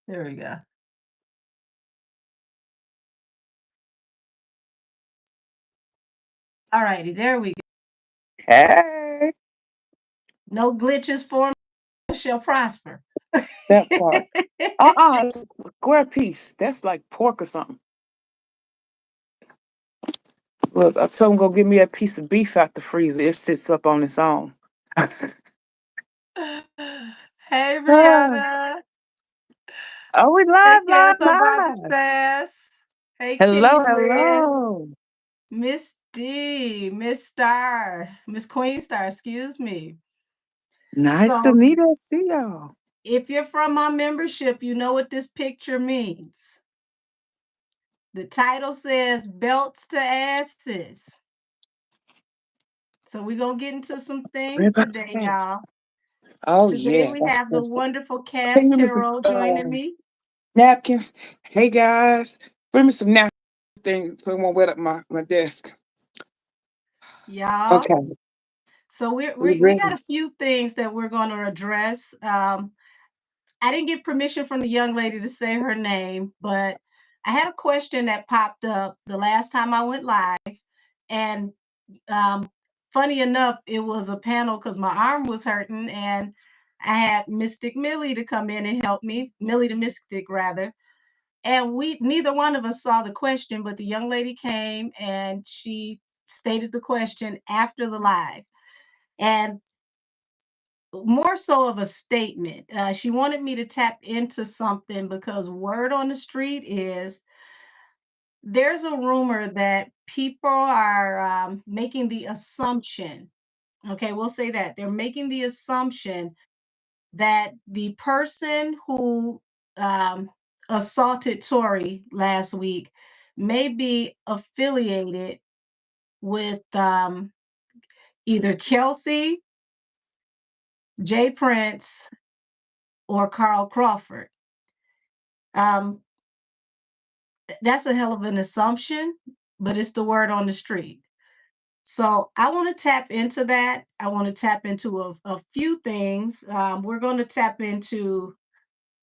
There we go. Alrighty, there we go. Hey, No glitches for me shall prosper. that part. It's a square piece. That's like pork or something. Look, I told him go get me a piece of beef out the freezer. It sits up on its own. Hey, Ah, Brianna. oh, we Hey, live, live, Kath, about the live. sass. Hey, Hello, Kingred. hello. Miss D, Miss Star, Miss Queen Star, excuse me. Nice to So, meet us. See y'all. if you're from my membership, you know what this picture means. The title says Belts to Asses. So, we're going to get into some things Rib today, upstairs. y'all. Oh Today, yeah, we that's have the perfect. wonderful Bring Cass me some Tarot joining me. napkins. Hey guys, bring me some napkins. Things so it won't wet up my desk. Y'all. Okay, So, we, we we, we got ready. a few things that we're going to address. I didn't get permission from the young lady to say her name, but I had a question that popped up the last time I went live. And um, funny enough, it was a panel because my arm was hurting, and I had Mystic Millie to come in and help me, Millie the Mystic, rather. And we neither one of us saw the question, but the young lady came and she stated the question after the live. And more so of a statement. She wanted me to tap into something because word on the street is there's a rumor that people are making the assumption. Okay, we'll say that they're making the assumption that the person who um, assaulted Tori last week may be affiliated with either Kelsey, Jay Prince, or Carl Crawford. Um, that's a hell of an assumption, but it's the word on the street. So I want to tap into that. I want to tap into a few things. We're going to tap into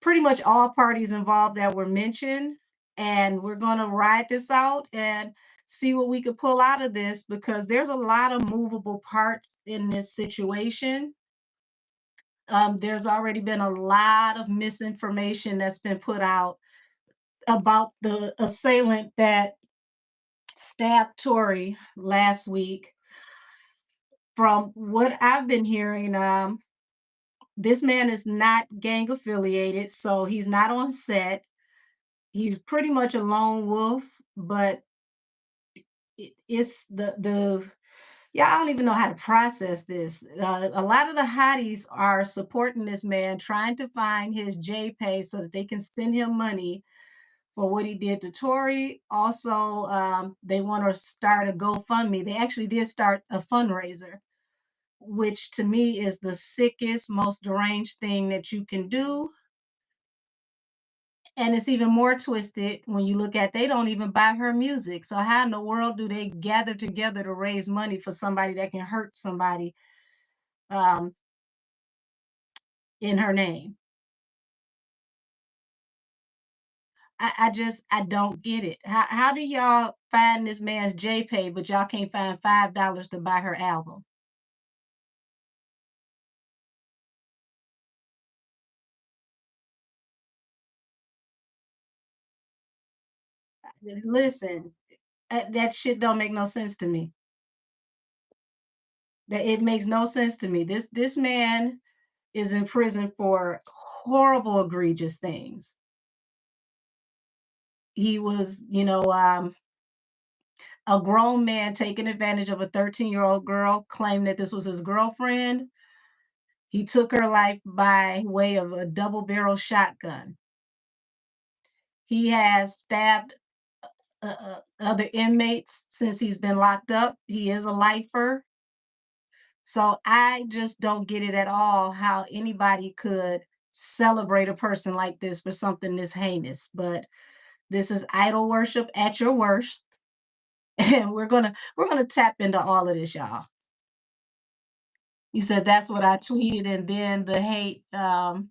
pretty much all parties involved that were mentioned, and we're going to ride this out and see what we could pull out of this because there's a lot of movable parts in this situation. There's already been a lot of misinformation that's been put out about the assailant that stabbed Tory last week. From what I've been hearing, this man is not gang affiliated, so he's not on set. He's pretty much a lone wolf, but it's the yeah, I don't even know how to process this. A lot of the hotties are supporting this man, trying to find his JPay so that they can send him money for what he did to Tory. Also, they want to start a GoFundMe. They actually did start a fundraiser, which to me is the sickest, most deranged thing that you can do. And it's even more twisted when you look at they don't even buy her music. So how in the world do they gather together to raise money for somebody that can hurt somebody um, in her name? I don't get it. How do y'all find this man's JPay, but y'all can't find $5 to buy her album? Listen, that shit don't make no sense to me. That it makes no sense to me. This man is in prison for horrible, egregious things. He was, a grown man taking advantage of a 13-year-old girl, claimed that this was his girlfriend. He took her life by way of a double barrel shotgun. He has stabbed other inmates since he's been locked up. He is a lifer. So I just don't get it at all how anybody could celebrate a person like this for something this heinous. But this is idol worship at your worst. And we're gonna tap into all of this, y'all. You said that's what I tweeted, and then the hate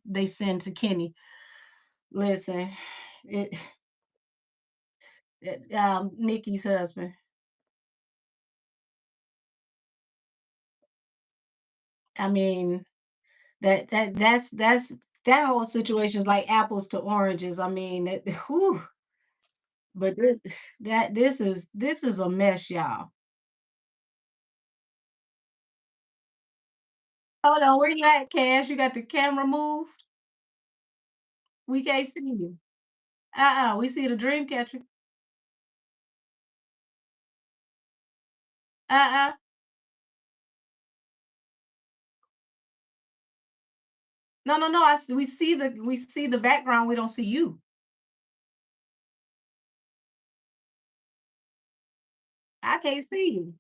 they send to Kenny. Listen, it, Nikki's husband. I mean, that's that whole situation is like apples to oranges. I mean, whew, but this is a mess, y'all. Hold on, where you at, Cash? You got the camera moved? We can't see you. We see the dream catcher. Uh-uh. No, no, no. We see the background. We don't see you. I can't see you.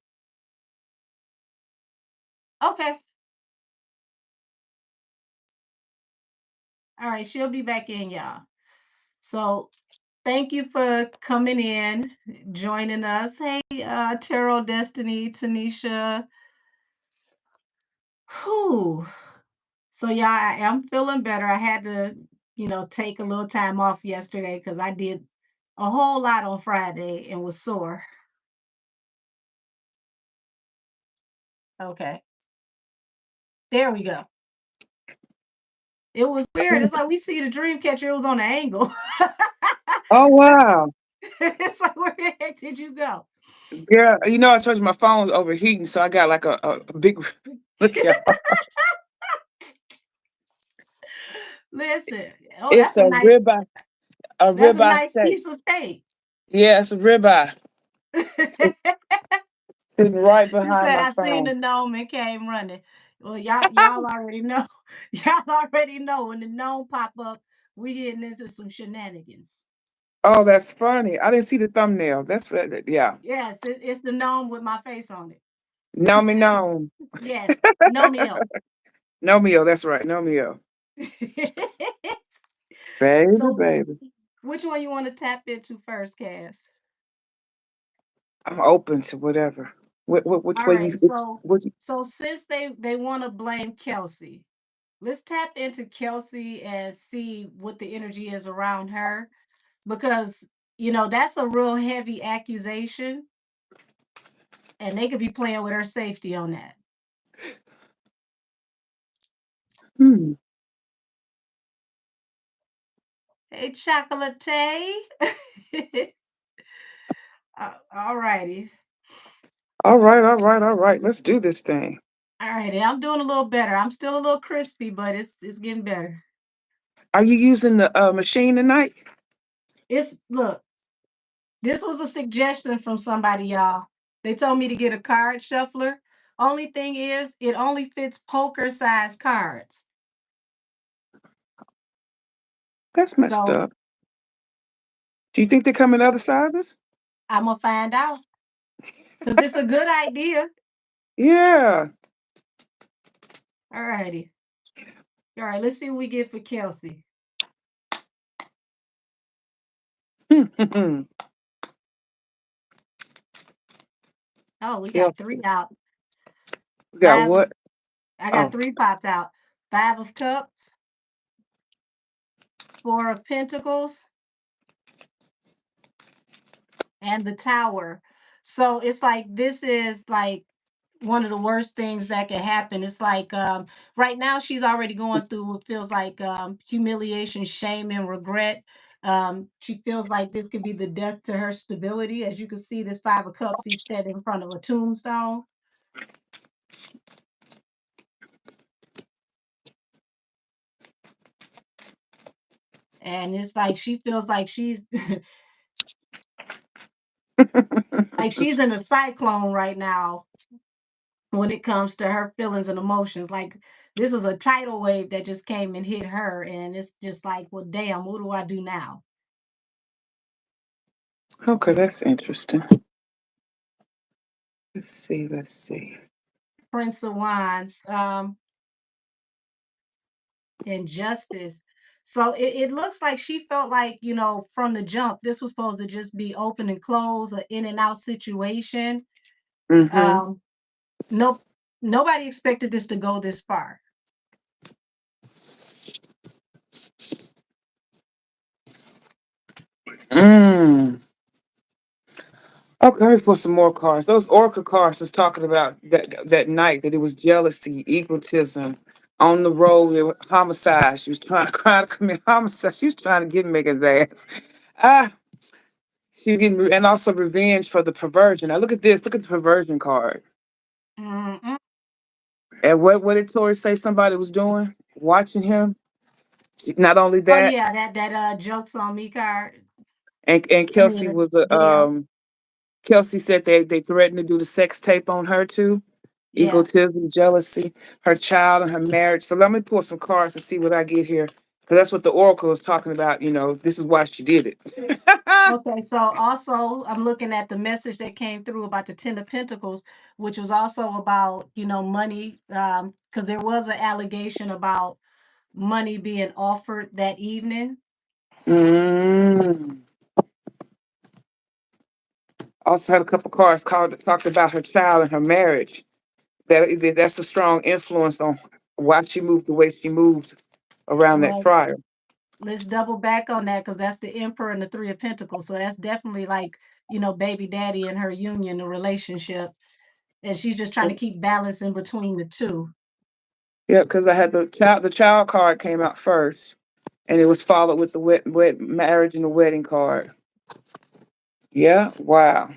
Okay. All right. She'll be back in, y'all. So thank you for coming in, joining us. Hey, Tarot Destiny, Tanisha. Whew. So yeah, I am feeling better. I had to, take a little time off yesterday because I did a whole lot on Friday and was sore. Okay. There we go. It was weird. It's like we see the dream catcher, it was on an angle. Oh wow. It's like, where the heck did you go? Yeah, I told you my phone's overheating, so I got like a big look, y'all. Listen, oh, It's a that's a ribeye nice steak. piece of steak. Yeah, it's a ribeye. Sitting right You behind said my I seen phone. the gnome and came running. Well, y'all already know. Y'all already know when the gnome pop up, we getting into some shenanigans. Oh, that's funny. I didn't see the thumbnail. Yeah. Yes, it's the gnome with my face on it. No me no. Yes, no me no. No meal, that's right. No meal. Baby, So baby. which one you want to tap into first, Cass? I'm open to whatever. Which All way you right, so which so since they want to blame Kelsey, let's tap into Kelsey and see what the energy is around her because that's a real heavy accusation and they could be playing with her safety on that. hmm. Hey, chocolate. All righty. All right, all right, all right. Let's do this thing. All righty. I'm doing a little better. I'm still a little crispy, but it's getting better. Are you using the machine tonight? It's look, this was a suggestion from somebody, y'all. They told me to get a card shuffler. Only thing is, it only fits poker size cards. That's messed So up. Do you think they come in other sizes? I'm gonna find out because it's a good idea. Yeah. All righty. All right, let's see what we get for Kelsey. We Oh, we got three out. got Five of what? I got Oh, three popped out. Five of Cups, Four of Pentacles, and the Tower. So it's like this is like one of the worst things that can happen. It's like right now she's already going through what feels like humiliation, shame, and regret. She feels like this could be the death to her stability. As you can see, this Five of Cups, he's standing in front of a tombstone. And it's like she feels like she's like she's in a cyclone right now when it comes to her feelings and emotions. Like this is a tidal wave that just came and hit her, and it's just like, well, damn, what do I do now? okay, that's interesting. Let's see, let's see. Prince of Wands, and Justice. So it looks like she felt like, from the jump, this was supposed to just be open and close, an in and out situation. Mm-hmm. Um, nope, nobody expected this to go this far. Okay, let me put some more cards. Those Oracle cards was talking about that night that it was jealousy, egotism, on the road, it was homicide. She was trying to commit homicide. She was trying to get Megan's ass. Ah, she's getting and also revenge for the perversion. Now look at this. Look at the perversion card. Mm-mm. And what did Tori say somebody was doing? Watching him. Not only Oh that, yeah, that jokes on me card. and I mean, Kelsey a was video. Kelsey said they threatened to do the sex tape on her too. Yeah. Egotism, jealousy, her child and her marriage. So let me pull some cards and see what I get here. Because that's what the Oracle is talking about. This is why she did it. Okay, so also I'm looking at the message that came through about the Ten of Pentacles, which was also about, money, because there was an allegation about money being offered that evening. Mm. Also had a couple cards called that talked about her child and her marriage. That's a strong influence on why she moved the way she moved around that Well, fryer. let's double back on that because that's the Emperor and the Three of Pentacles. So that's definitely like, baby daddy and her union, the relationship. And she's just trying to keep balance in between the two. Yeah, because I had the child card came out first, and it was followed with the wet marriage and the wedding card. Yeah, wow.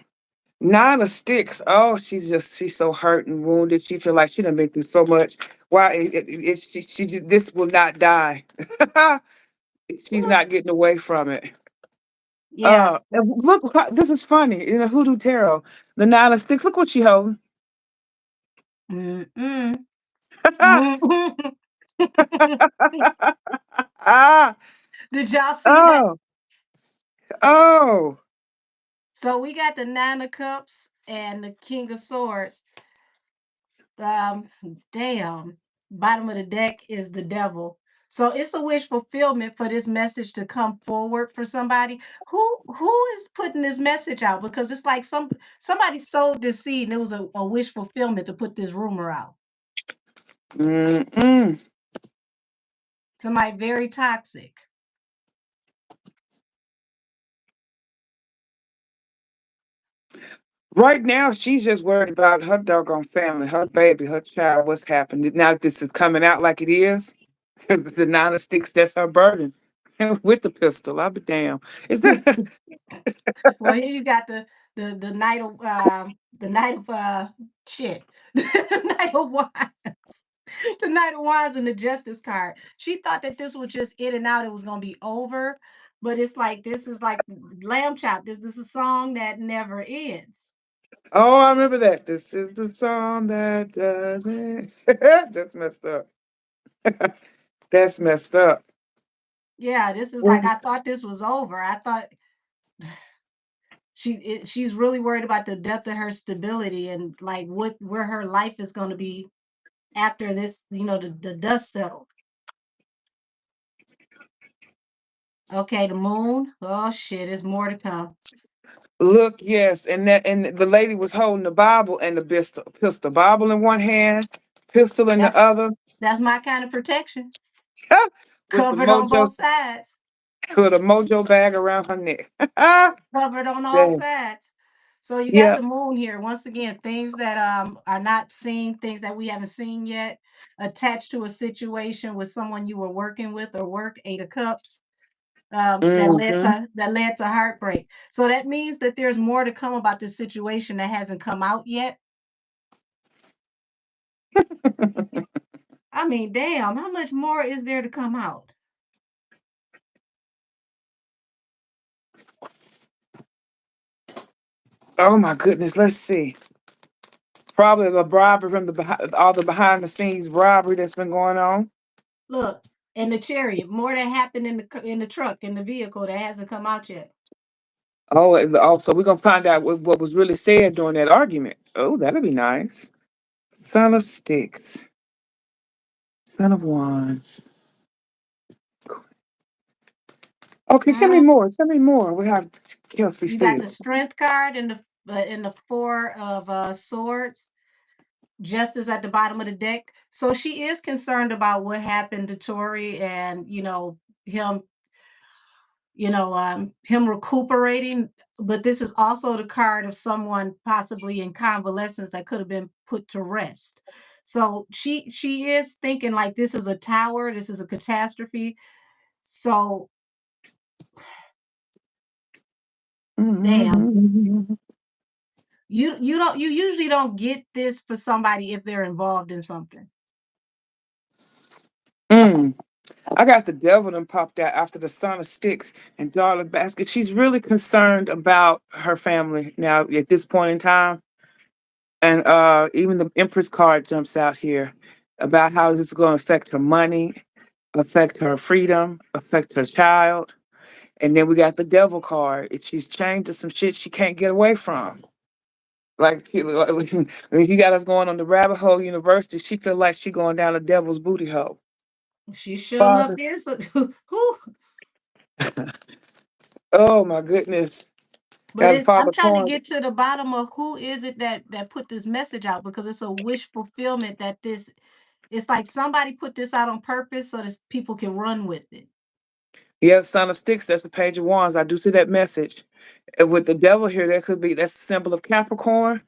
Nine of Sticks. Oh, she's so hurt and wounded. She feel like she done been through so much. Why this will not die. She's not getting away from it. Yeah. And look, this is funny. In the Hoodoo Tarot, the Nine of Sticks. Look what she holding. Mm-mm. ah, Did y'all see that? oh, oh. So we got the Nine of Cups and the King of Swords. Um, damn. Bottom of the deck is the devil. So it's a wish fulfillment for this message to come forward for somebody. Who is putting this message out? Because it's like somebody sowed this seed and it was a wish fulfillment to put this rumor out. Mm-mm. Somebody very toxic. Right now, she's just worried about her doggone family, her baby, her child, what's happening. Now that this is coming out like it is, the Nine of Sticks, that's her burden. With the pistol, I'll be damned. Is that Well, here you got the Knight of the Knight of shit. The Knight of Wands. The Knight of Wands and the Justice card. She thought that this was just in and out, it was gonna be over. But it's like this is like lamb chop. This is a song that never ends. Oh, I remember that. This is the song that doesn't. That's messed up. That's messed up. Yeah, this is like Well, I thought this was over. I thought she's really worried about the depth of her stability and like where her life is going to be after this, the dust settled. Okay, the moon. Oh shit, there's more to come. look, yes, and the lady was holding the Bible and the pistol. Bible in one hand, pistol in the That other, that's my kind of protection. with the Covered on mojo both sides. with a mojo bag around her neck. Covered on all Dang. sides. So you got Yeah. the moon here. Once again, things that are not seen, things that we haven't seen yet, attached to a situation with someone you were working with or work, Eight of Cups. That led Hmm. to heartbreak. So that means that there's more to come about this situation that hasn't come out yet. I mean, damn, how much more is there to come out? Oh my goodness. Let's see. Probably the bribery from all the behind the scenes bribery that's been going on. Look, and the chariot, more that happened in the truck, in the vehicle that hasn't come out yet. Oh, and also we're gonna find out what was really said during that argument. Oh, that'd be nice. Son of Sticks, Son of Wands. Okay, tell me Mm, more. Tell me more. We have Kelsey you got the feels. strength card and the four of swords. Justice at the bottom of the deck. So she is concerned about what happened to Tori and him him recuperating, but this is also the card of someone possibly in convalescence that could have been put to rest. So she is thinking like this is a tower, this is a catastrophe. So damn, Mhm. you usually don't get this for somebody if they're involved in something. Mm. I got the devil done popped out after the son of sticks and Darla Basket. She's really concerned about her family now at this point in time. And even the Empress card jumps out here about how this is going to affect her money, affect her freedom, affect her child. And then we got the devil card. She's chained to some shit she can't get away from. Like you got us going on the rabbit hole university. She feel like she going down the devil's booty hole. She sure enough Father, is. Whew. oh my goodness. But Got I'm Father trying to Corn. get to the bottom of who is it that put this message out, because it's a wish fulfillment that this it's like somebody put this out on purpose so that people can run with it. Yeah, son of sticks. That's the page of wands. I do see that message. And with the devil here, that could be that's a symbol of Capricorn.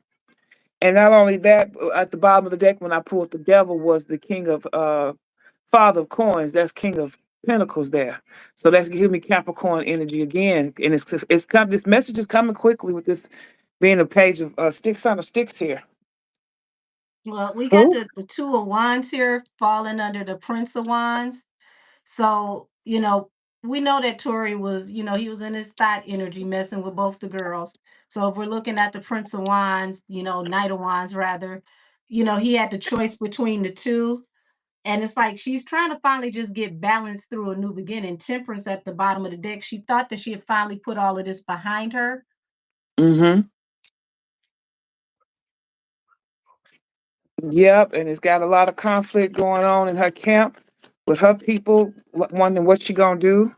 And not only that, at the bottom of the deck when I pulled the devil was the king of father of coins. That's king of pentacles there. So that's giving me Capricorn energy again. And it's come this message is coming quickly with this being a page of sticks son of sticks here. Well, we got Who? the two of wands here falling under the prince of wands. So, we know that Tory was, he was in his thought energy messing with both the girls. So if we're looking at the Prince of Wands, Knight of Wands rather, he had the choice between the two. And it's like she's trying to finally just get balanced through a new beginning. Temperance at the bottom of the deck. She thought that she had finally put all of this behind her. Mm-hmm. Yep, and it's got a lot of conflict going on in her camp with her people wondering what she gonna do.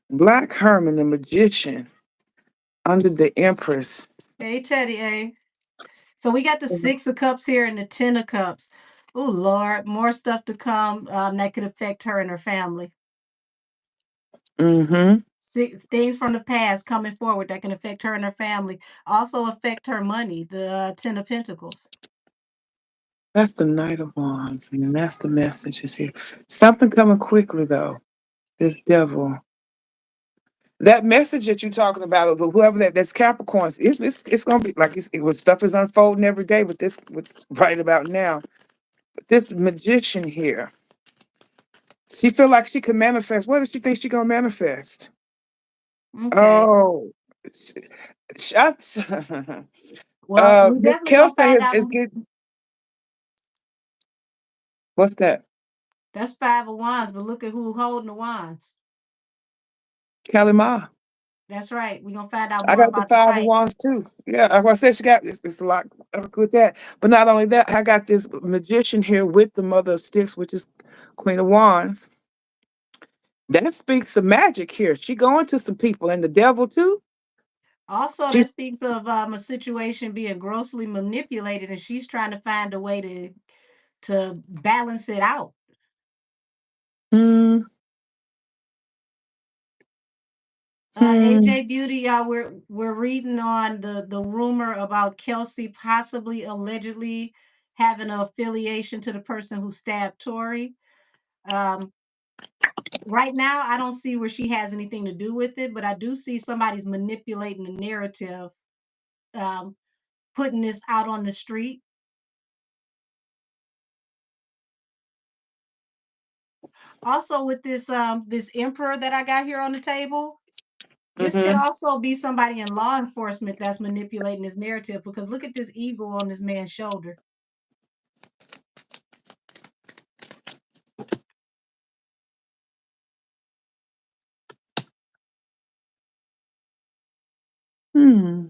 Black Herman, the magician, under the Empress. Hey, Teddy, A. So we got the Six of Cups here and the Ten of Cups. Oh, Lord, more stuff to come that could affect her and her family. Mm-hmm. Things from the past coming forward that can affect her and her family. Also affect her money, the Ten of Pentacles. That's the Knight of Wands, and that's the messages here. Something coming quickly though. This devil. That message that you're talking about, of whoever that's Capricorns, it's gonna be like stuff is unfolding every day with this with right about now. But this magician here, she feel like she can manifest. What does she think she gonna manifest? Okay. Oh, shots. Well, we Miss definitely gonna Kelsey find is, out. is getting what's that? That's Five of Wands, but look at who holding the wands. Kelly Ma. That's right. We're gonna find out I more got the about the five of fight. wands too. Yeah, like I said, she got it's a lot with that. But not only that, I got this magician here with the mother of sticks, which is Queen of Wands. That speaks of magic here. She going to some people and the devil too. Also, that She's speaks of a situation being grossly manipulated, and she's trying to find a way to balance it out. hmm, hmm. AJ Beauty, we're reading on the rumor about Kelsey possibly allegedly having an affiliation to the person who stabbed Tori. Um, right now, I don't see where she has anything to do with it, but I do see somebody's manipulating the narrative, um, putting this out on the street. Also, with this emperor that I got here on the table, this could Hmm. also be somebody in law enforcement that's manipulating this narrative, because look at this eagle on this man's shoulder. Hmm.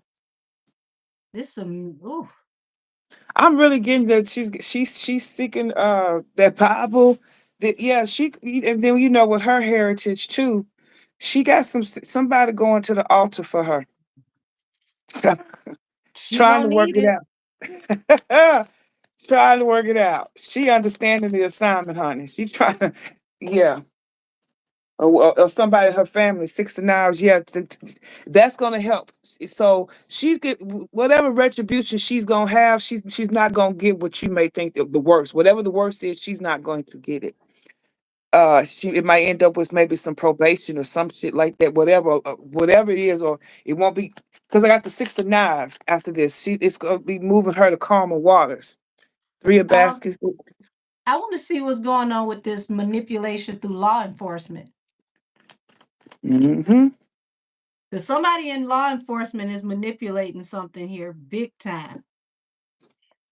This some ooh. I'm really getting that she's seeking that Bible. That yeah, she and then with her heritage too, she got somebody going to the altar for her. She Trying gonna to work need it it. out. Trying to work it out. She understanding the assignment, honey. She's trying to, yeah. or somebody in her family, 6 to 9 hours. Yeah, that's gonna help. So she's get whatever retribution she's gonna have. She's not gonna get what you may think the worst. Whatever the worst is, she's not going to get it. It might end up with maybe some probation or some shit like that. Whatever it is, or it won't be because I got the 6 of knives after this. It's gonna be moving her to calmer waters. 3 of Um, baskets. I want to see what's going on with this manipulation through law enforcement. Mm-hmm. Because somebody in law enforcement is manipulating something here big time.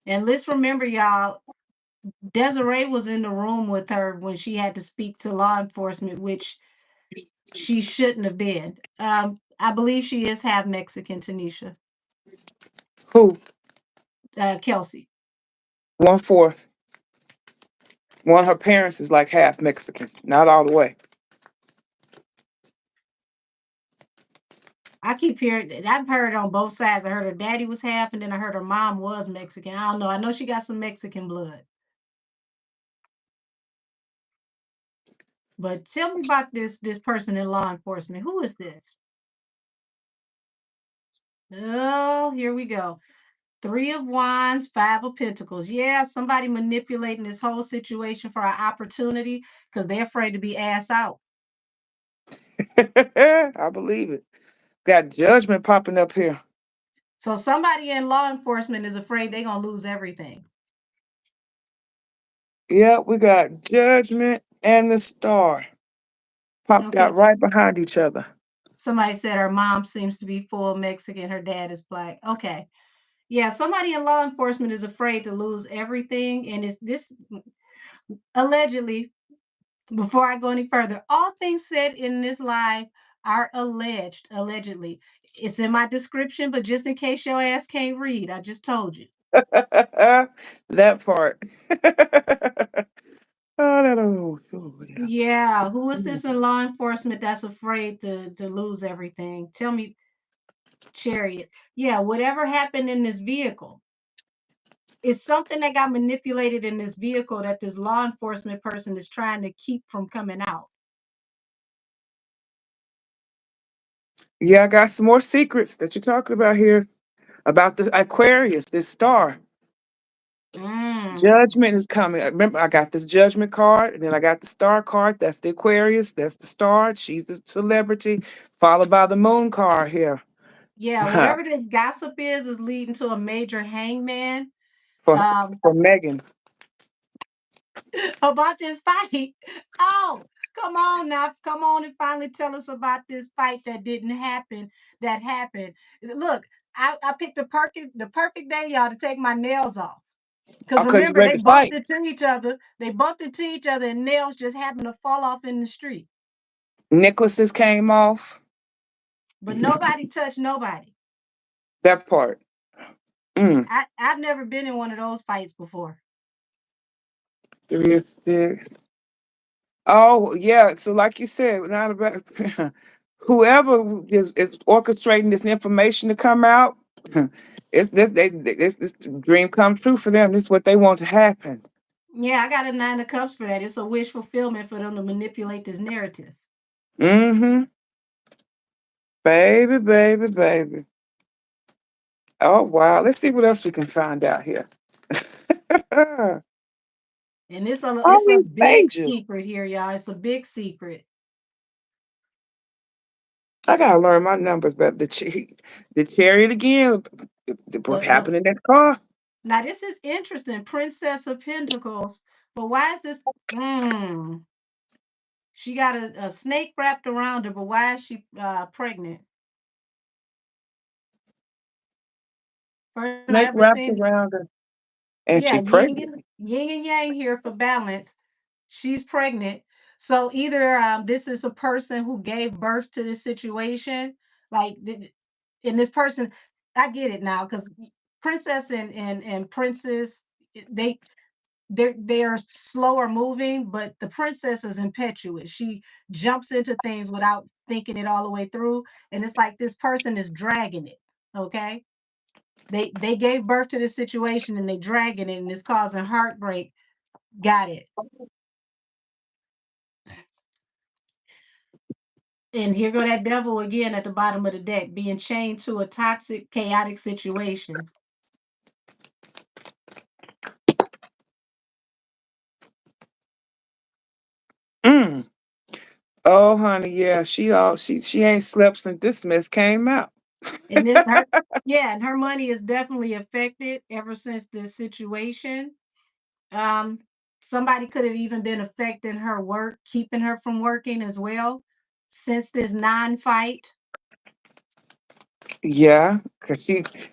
And let's remember, y'all, Desiree was in the room with her when she had to speak to law enforcement, which she shouldn't have been. I believe she is half Mexican, Tanisha. Who? Kelsey. 1/4. One of her parents is like half Mexican, not all the way. I keep hearing, I've heard on both sides. I heard her daddy was half, and then I heard her mom was Mexican. I don't know. I know she got some Mexican blood. But tell me about this person in law enforcement. Who is this? Oh, here we go. 3 of Wands, 5 of Pentacles. Yeah, somebody manipulating this whole situation for an opportunity because they're afraid to be ass out. I believe it. Got judgment popping up here. So somebody in law enforcement is afraid they're gonna lose everything. Yeah, we got judgment and the star popped Okay, out right behind each other. somebody said her mom seems to be full Mexican, her dad is black. Okay. Yeah, somebody in law enforcement is afraid to lose everything. And it's this allegedly, before I go any further, all things said in this live are alleged, allegedly. It's in my description, but just in case your ass can't read, I just told you. That part. Oh, that yeah. Yeah, who is this in law enforcement that's afraid to lose everything? Tell me, Chariot. Yeah, whatever happened in this vehicle is something that got manipulated in this vehicle that this law enforcement person is trying to keep from coming out. Yeah, I got some more secrets that you're talking about here about this Aquarius, this star. Mm. Judgment is coming. Remember, I got this judgment card, and then I got the star card. That's the Aquarius. That's the star. She's the celebrity, followed by the moon card here. Yeah, whatever this gossip is leading to a major hangman. for Um, for Megan. about this fight. Oh, come on now. Come on and finally tell us about this fight that didn't happen, that happened. Look, I picked the perfect day, y'all, to take my nails off. Because Oh, cause you remember, ready they to bumped fight. into each other. They bumped into each other, and nails just happened to fall off in the street. Necklaces came off. But nobody touched nobody. That part. Mm. I've never been in one of those fights before. 3 of 6. Oh yeah. So like you said, not about whoever is orchestrating this information to come out. It's dream come true for them. This is what they want to happen. Yeah, I got a 9 of Cups for that. It's a wish fulfillment for them to manipulate this narrative. Mm-hmm. Baby, baby, baby. Oh wow. Let's see what else we can find out here. And All it's a these big pages. secret here, y'all. It's a big secret. I gotta learn my numbers, but the chariot again. What happened in that car? Now this is interesting. Princess of Pentacles. But why is this? She got a snake wrapped around her, but why is she pregnant? First I Snake ever wrapped seen. around her, and Yeah, she pregnant. yin and yang here for balance. She's pregnant. So either this is a person who gave birth to this situation, like, and this person, I get it now because princess and princess, they they are slower moving, but the princess is impetuous. She jumps into things without thinking it all the way through, and it's like this person is dragging it. Okay, they gave birth to this situation and they dragging it and it's causing heartbreak. Got it. And here go that devil again at the bottom of the deck, being chained to a toxic, chaotic situation. Mm. Oh, honey, yeah, she ain't slept since this mess came out. And this her yeah, and her money is definitely affected ever since this situation. Um, Somebody could have even been affecting her work, keeping her from working as well, since this non-fight. Yeah, cause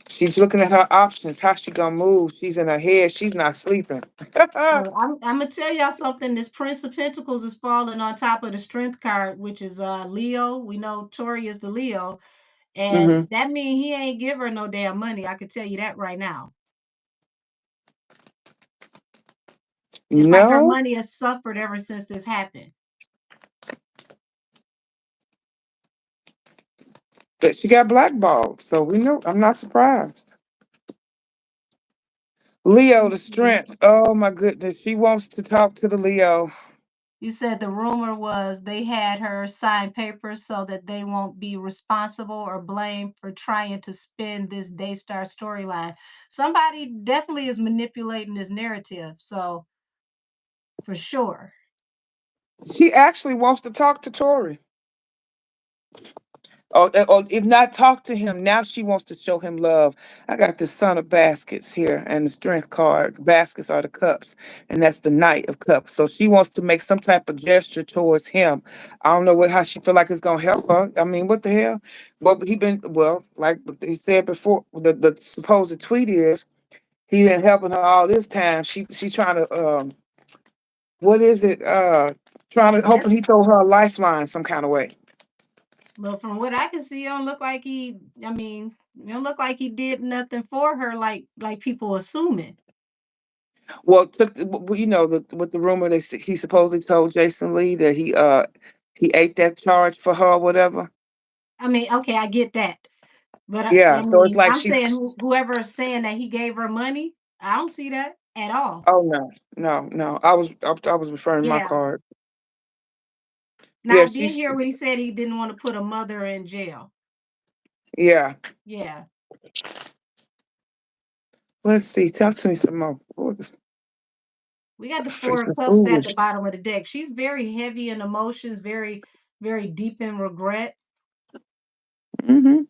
she's looking at her options. How she gonna move? She's in her head. She's not sleeping. Well, I'm gonna tell y'all something. This Prince of Pentacles is falling on top of the Strength card, which is Leo. We know Tori is the Leo, and Hmm. that means he ain't give her no damn money. I could tell you that right now. It's like her No, money has suffered ever since this happened. but she got blackballed. So we know. I'm not surprised. Leo, the strength. Oh my goodness, she wants to talk to the Leo. You said the rumor was they had her sign papers so that they won't be responsible or blamed for trying to spin this Daystar storyline. Somebody definitely is manipulating this narrative. So for sure. She actually wants to talk to Tori. Or if not talk to him, now she wants to show him love. I got the Son of Baskets here and the Strength card. Baskets are the cups, and that's the Knight of Cups. So she wants to make some type of gesture towards him. I don't know how she feel like it's gonna help her. I mean, what the hell? But he been like he said before. The supposed tweet is he been helping her all this time. She's trying to what is it? Trying to hoping Yes. he throw her a lifeline some kind of way. But from what I can see, it don't look like he, I mean, it don't look like he did nothing for her like people assuming. Well, with the rumor he supposedly told Jason Lee that he ate that charge for her or whatever. I mean, okay, I get that. But Yeah, I so it's mean, like I'm she's. saying whoever is saying that he gave her money, I don't see that at all. Oh no, no, no. I was referring to my Yeah. card. Now Yeah, I did she's. hear when he said he didn't want to put a mother in jail. Yeah. Yeah. Let's see. Talk to me some more. We got the Four Facing of Cups at foolish. the bottom of the deck. She's very heavy in emotions, very, very deep in regret. Mm-hmm.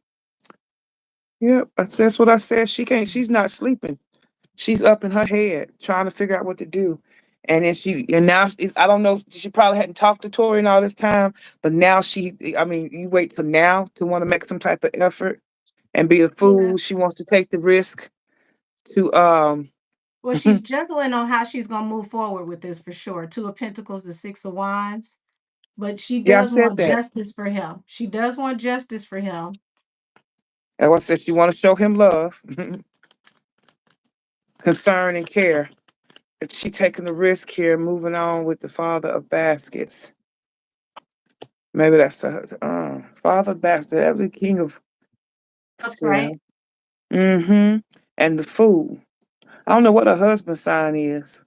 Yep. That's what I said. She can't. She's not sleeping. She's up in her head trying to figure out what to do. And now I don't know. She probably hadn't talked to Tori in all this time, but now I mean, you wait till now to want to make some type of effort and be a Yeah. fool. She wants to take the risk to Well, she's juggling on how she's gonna move forward with this for sure. Two of Pentacles, the Six of Wands. But she Yeah, I does said want that. justice for him. She does want justice for him. And I said she want to show him love, concern, and care. And she taking the risk here, moving on with the Father of Baskets. Maybe that's a Father of Baskets, that the King of. That's Yeah. right. Mm-hmm. And the Fool. I don't know what her husband's sign is.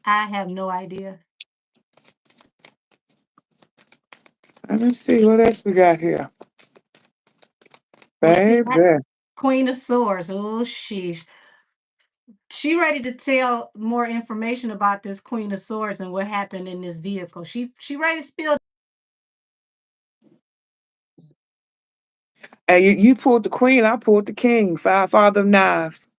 I have no idea. Let me see what else we got here. Well, see that Baby. Queen of Swords. Oh, she ready to tell more information about this Queen of Swords and what happened in this vehicle. She ready to spill. And you pulled the queen, I pulled the king, Father of Knives.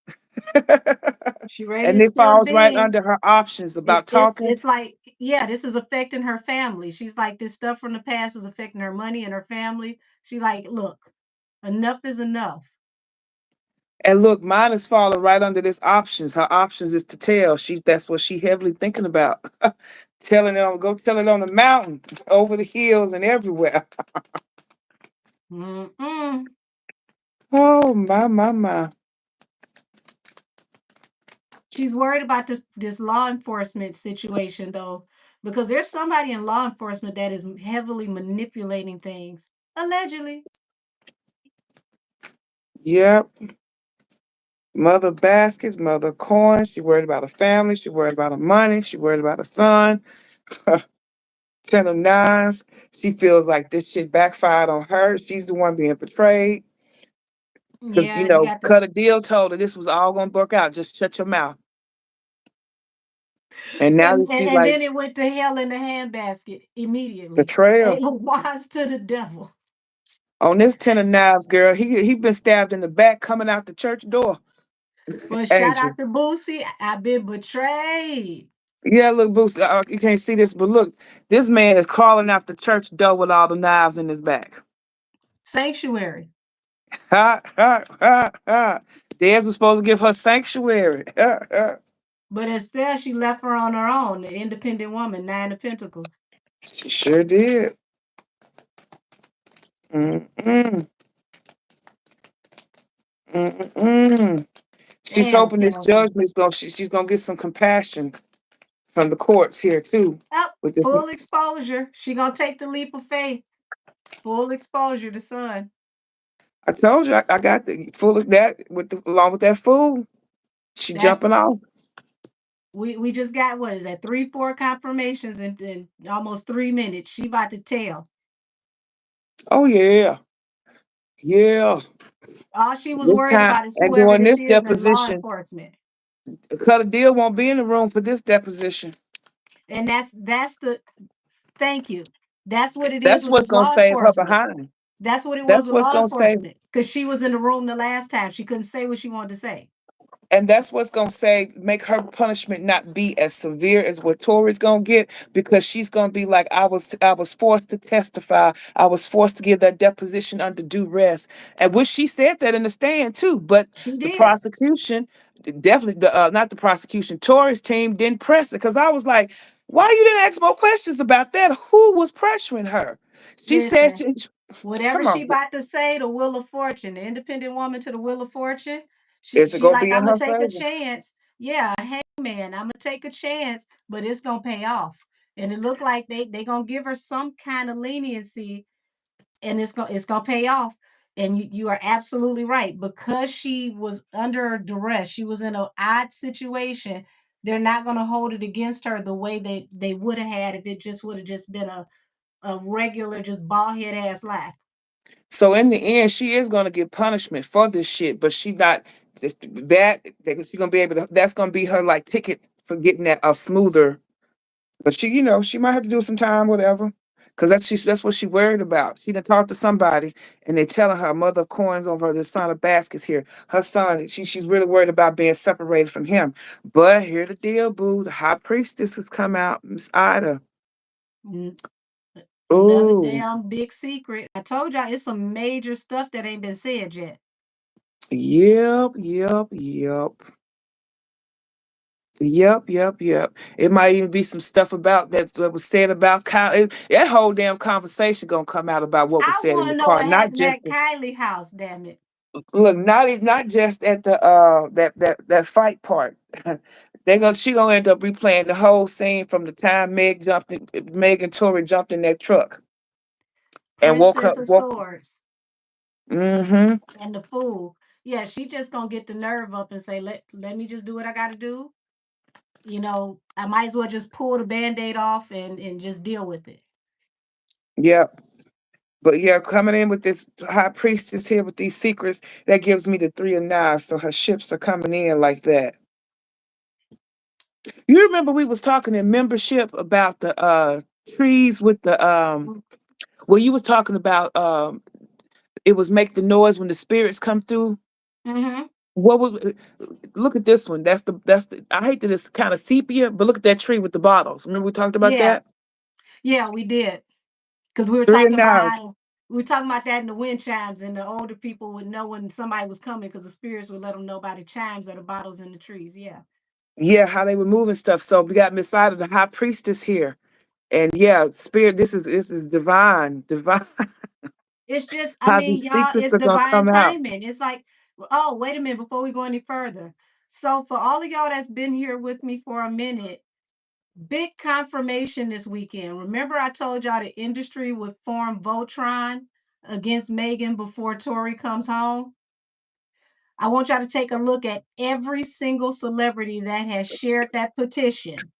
She ready And to it spill the falls right beans. under her options about It's it's talking. it's like, yeah, this is affecting her family. She's like, this stuff from the past is affecting her money and her family. She like, look, enough is enough. And look, mine is falling right under this options. Her options is to tell. That's what she heavily thinking about. Go tell it on the mountain, over the hills and everywhere. Mm-mm. Oh my. She's worried about this law enforcement situation though, because there's somebody in law enforcement that is heavily manipulating things, allegedly. Yep. Mother baskets, mother coins. She worried about her family. She worried about her money. She worried about her son. 10 of nines. She feels like this shit backfired on her. She's the one being betrayed. Because, Yeah, you got to, Cut a deal told her this was all going to work out. Just shut your mouth. And now that she and like then it went to hell in the handbasket immediately. betrayal. Ain't no wise to the devil. On this 10 of knives, girl, he been stabbed in the back coming out the church door. But shout Angel. out to Boosie. I've been betrayed. Yeah, look, Boost, you can't see this, but look, this man is crawling out the church door with all the knives in his back. Sanctuary. Ha, ha, ha, ha. Dez was supposed to give her sanctuary. Ha, ha. But instead, she left her on her own, the independent woman, Nine of Pentacles. She sure did. Mm-mm. Mm-mm. She's Damn, hoping this Kelsey. judgment's she's gonna get some compassion from the courts here too. Oh, With this, full exposure. She gonna take the leap of faith. Full exposure to Sun. I told you I got the full of that along with that fool. She That's jumping off. we just got what is that 3-4 confirmations in almost 3 minutes. She about to tell. Oh yeah, yeah. All she was This worried time about is and whoever during this this is in law deposition, enforcement. Cut a deal won't be in the room for this deposition. And that's the thank you. That's what it is That's with what's this gonna law save her enforcement. behind. That's what it was That's with what's law gonna save enforcement. Because she was in the room the last time. She couldn't say what she wanted to say. And that's what's gonna say make her punishment not be as severe as what Tori's gonna get because she's gonna be like, I was forced to testify. I was forced to give that deposition under duress. And which she said that in the stand too. But She the did. prosecution, definitely not the prosecution, Tori's team didn't press it because I was like, why you didn't ask more questions about that? Who was pressuring her? She said, Listen, whatever come she on, about to say, the Wheel of Fortune, the independent woman to the Wheel of Fortune, she is it she gonna like, be I'm in gonna her take a favor? chance. Yeah, hey man, I'm gonna take a chance, but it's gonna pay off. And it looked like they gonna give her some kind of leniency, and it's gonna pay off. And you are absolutely right. Because she was under duress, she was in an odd situation. They're not gonna hold it against her the way they would have had if it just would have just been a regular, just bald head ass lie. So in the end, she is gonna get punishment for this shit, but she not she's gonna be able to. That's gonna be her like ticket for getting that smoother. But she might have to do some time, whatever. Cause that's what she worried about. She done talked to somebody and they telling her mother of coins over the son of baskets here. Her son, she's really worried about being separated from him. But here the deal, boo. The high priestess has come out, Miss Ida. N- Another Ooh, damn big secret. I told y'all it's some major stuff that ain't been said yet. yep, yep, yep. Yep, yep, yep. It might even be some stuff about that was said about Kyle. That whole damn conversation gonna come out about what was I said in want the to know car, what not happened just at Kylie house. Damn it! look, not just at the that fight part. She gonna end up replaying the whole scene from the time Meg and Tori jumped in that truck and Princess of woke. Swords Mm-hmm. and the fool. Yeah, she just gonna get the nerve up and say, let me just do what I got to do. I might as well just pull the band-aid off and just deal with it. Yep. But yeah, coming in with this high priestess here with these secrets, that gives me the three of knives. So her ships are coming in like that. You remember we was talking in membership about the trees with the well you was talking about it was make the noise when the spirits come through. Mm-hmm. What was look at this one. That's the I hate that it's kind of sepia, but look at that tree with the bottles. Remember we talked about Yeah, that? yeah, we did. Because Three of knives. we were talking about that in the wind chimes, and the older people would know when somebody was coming because the spirits would let them know by the chimes or the bottles in the trees. Yeah. Yeah, how they were moving stuff. So we got Miss Ida, the high priestess here. And yeah, spirit, this is divine, divine. It's just, I How mean, these y'all, secrets it's are gonna divine come out. timing. It's like, oh, wait a minute, before we go any further. So, for all of y'all that's been here with me for a minute, big confirmation this weekend. Remember, I told y'all the industry would form Voltron against Megan before Tori comes home? I want y'all to take a look at every single celebrity that has shared that petition.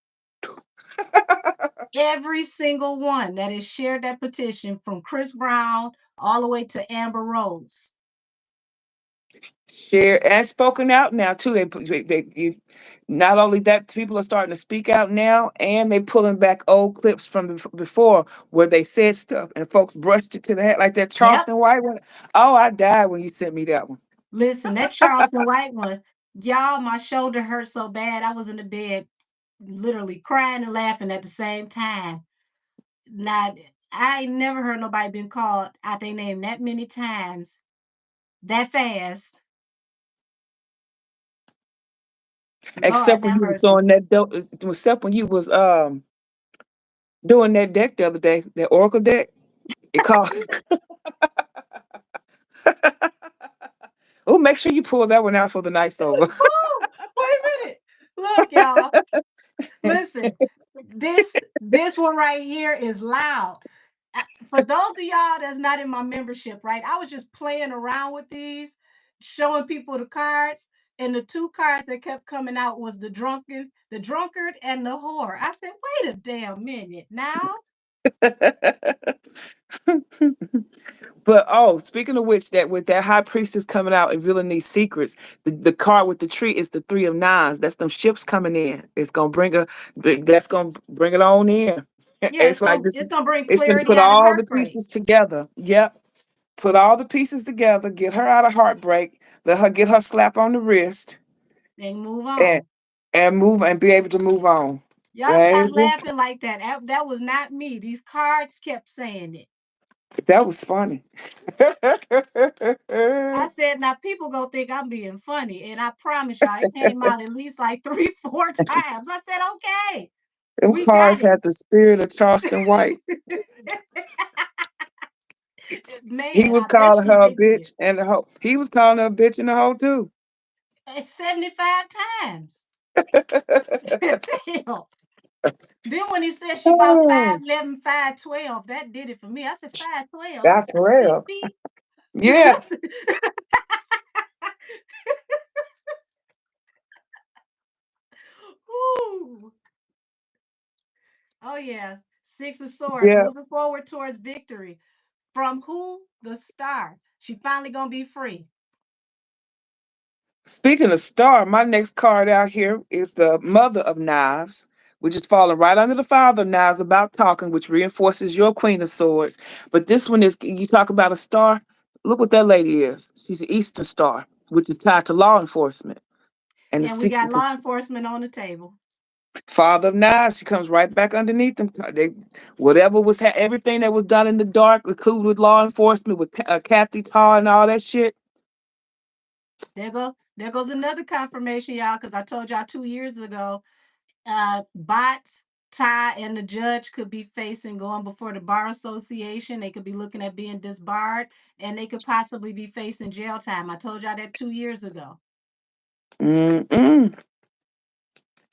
Every single one that has shared that petition, from Chris Brown all the way to Amber Rose. Share and spoken out now too. Not only that, people are starting to speak out now, and they pulling back old clips from before where they said stuff, and folks brushed it to the head like that Yep. Charleston White one. Oh, I died when you sent me that one. Listen, that Charleston White one, y'all, my shoulder hurt so bad. I was in the bed literally crying and laughing at the same time. Not, I ain't never heard nobody been called out their name that many times, that fast. Lord Except when have you was mercy. doing except when you was doing that deck the other day, that Oracle deck. It called. Oh, make sure you pull that one out for the night's over. Woo! Wait a minute. Look, y'all. Listen, this one right here is loud. For those of y'all that's not in my membership, right? I was just playing around with these, showing people the cards, and the two cards that kept coming out was the drunkard, and the whore. I said, wait a damn minute now. But oh, speaking of which, that with that high priestess coming out and revealing these secrets, the card with the tree is the three of nines. That's them ships coming in. It's gonna bring a that's gonna bring it on in. Yeah, It's like this. it's gonna bring It's gonna clarity put out of all the heartbreak pieces together. Yep. Put all the pieces together, get her out of heartbreak, let her get her slap on the wrist, and move and on. move and be able to move on. Y'all stop Baby, laughing like that. That was not me. These cards kept saying it. that was funny. I said, now people gonna think I'm being funny. And I promise y'all, it came out at least like three, four times. I said, okay, Them we got cars had the spirit of Charleston White. it. He Man, was I bet calling she her a did. bitch and the hoe. He was calling her a bitch and the hoe too. It's 75 times. Damn. Then when he said she about Oh, 5'11", 5'12", that did it for me. I said 5'12". that's That's six real. feet. Yeah. That's Ooh. Oh yes. Six of Swords, Yeah. moving forward towards victory. From who? The star. She finally gonna be free. Speaking of star, my next card out here is the Mother of Knives, which is falling right under the Father of Knives, about talking, which reinforces your Queen of Swords. But this one is, you talk about a star. Look what that lady is. She's an Eastern Star, which is tied to law enforcement and the And we got secrets of law enforcement on the table. Father of Knives. She comes right back underneath them. Whatever was everything that was done in the dark, including with law enforcement, with Kathy Tar and all that shit. There goes another confirmation, y'all, because I told y'all 2 years ago, Bots, Ty, and the judge could be facing going before the Bar Association. They could be looking at being disbarred, and they could possibly be facing jail time. I told y'all that 2 years ago. Mm-mm.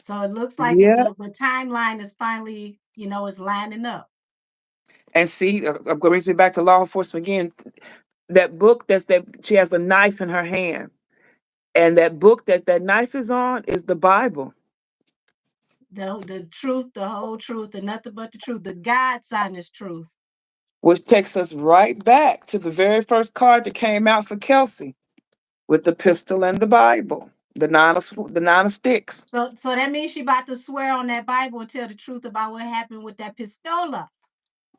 So it looks like Yeah. the timeline is finally, is lining up. And see, brings me back to law enforcement again. That book that she has a knife in her hand, and that book that knife is on is the Bible, The truth, the whole truth, and nothing but the truth. The God sign is truth. which takes us right back to the very first card that came out for Kelsey with the pistol and the Bible, the nine of sticks. So that means she about to swear on that Bible and tell the truth about what happened with that pistola.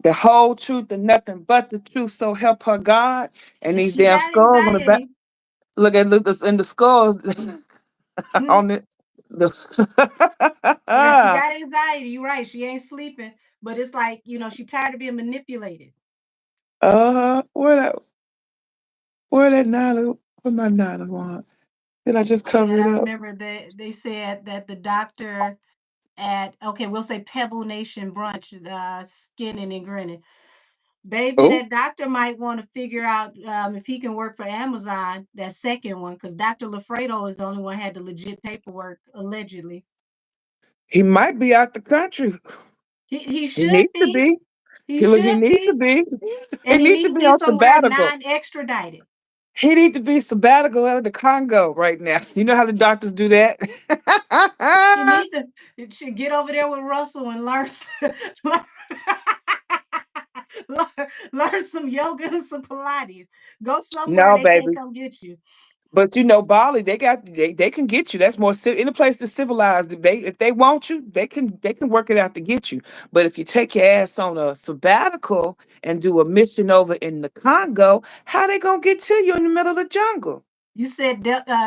The whole truth and nothing but the truth, so help her God. And And these she damn got skulls on the back. anxiety. Look this in the skulls on it. The Yeah, she got anxiety. You're right. She ain't sleeping, but it's like, she tired of being manipulated. where that nine where my nine of wands? Did I just And cover it I up? remember that they said that the doctor at, okay, we'll say Pebble Nation brunch, skinning and grinning. Baby, Oh, that doctor might want to figure out if he can work for Amazon, that second one, because Dr. Lafredo is the only one had the legit paperwork, allegedly. he might be out the country. He He should needs to be. be. He He should needs to be. be. He And he needs to needs to be be on somewhere sabbatical. non-extradited. He need to be sabbatical out of the Congo right now. You know how the doctors do that? You need to you should get over there with Russell and learn learn, learn some yoga and some Pilates. Go somewhere No, they can't baby. come get you. But you know, Bali, they can get you. That's more in a place that's civilized. If they want you, they can work it out to get you. But if you take your ass on a sabbatical and do a mission over in the Congo, how they gonna get to you in the middle of the jungle? You said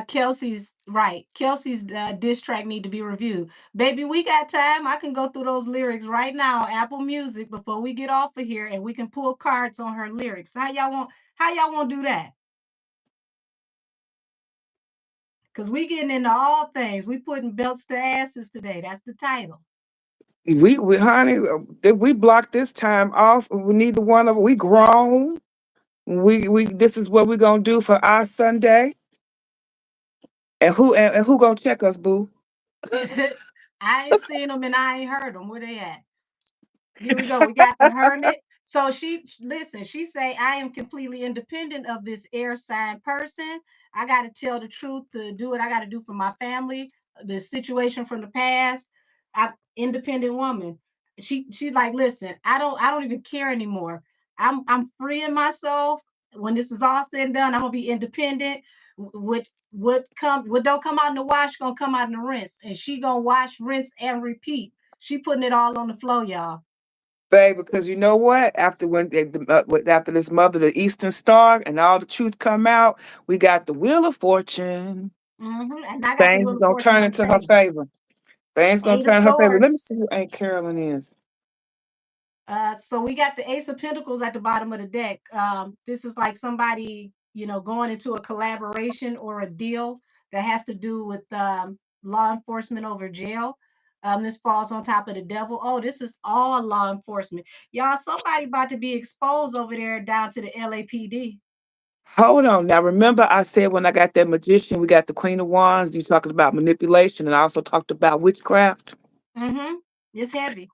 Kelsey's right. Kelsey's diss track need to be reviewed. Baby, we got time. I can go through those lyrics right now, Apple Music, before we get off of here, and we can pull cards on her lyrics. How y'all want to do that? Because we getting into all things. We putting belts to asses today. That's the title. We honey, we blocked this time off. Neither one of we grown. We this is what we're gonna do for our Sunday. And who gonna check us, boo? I ain't seen them and I ain't heard them. Where they at? Here we go. We got the hermit. So listen, she say, I am completely independent of this air sign person. I got to tell the truth to do what I got to do for my family, the situation from the past. I'm independent woman. She like, listen, I don't even care anymore. I'm freeing myself. When this is all said and done, I'm gonna be independent. What don't come out in the wash gonna come out in the rinse. And she gonna wash, rinse, and repeat. She putting it all on the flow, y'all. Babe, because you know what? After this mother, the Eastern Star, and all the truth come out, we got the Wheel of Fortune. And I got the Things Wheel is of gonna Fortune turn on the into her table. favor. Things gonna Eight of turn her favor. Let me Swords. see who Aunt Carolyn is. So we got the Ace of Pentacles at the bottom of the deck. This is like somebody, going into a collaboration or a deal that has to do with law enforcement over jail. This falls on top of the devil. Oh, this is all law enforcement. Y'all, somebody about to be exposed over there down to the LAPD. Hold on. Now remember I said when I got that magician, we got the Queen of Wands, you talking about manipulation, and I also talked about witchcraft. Mm-hmm. It's heavy.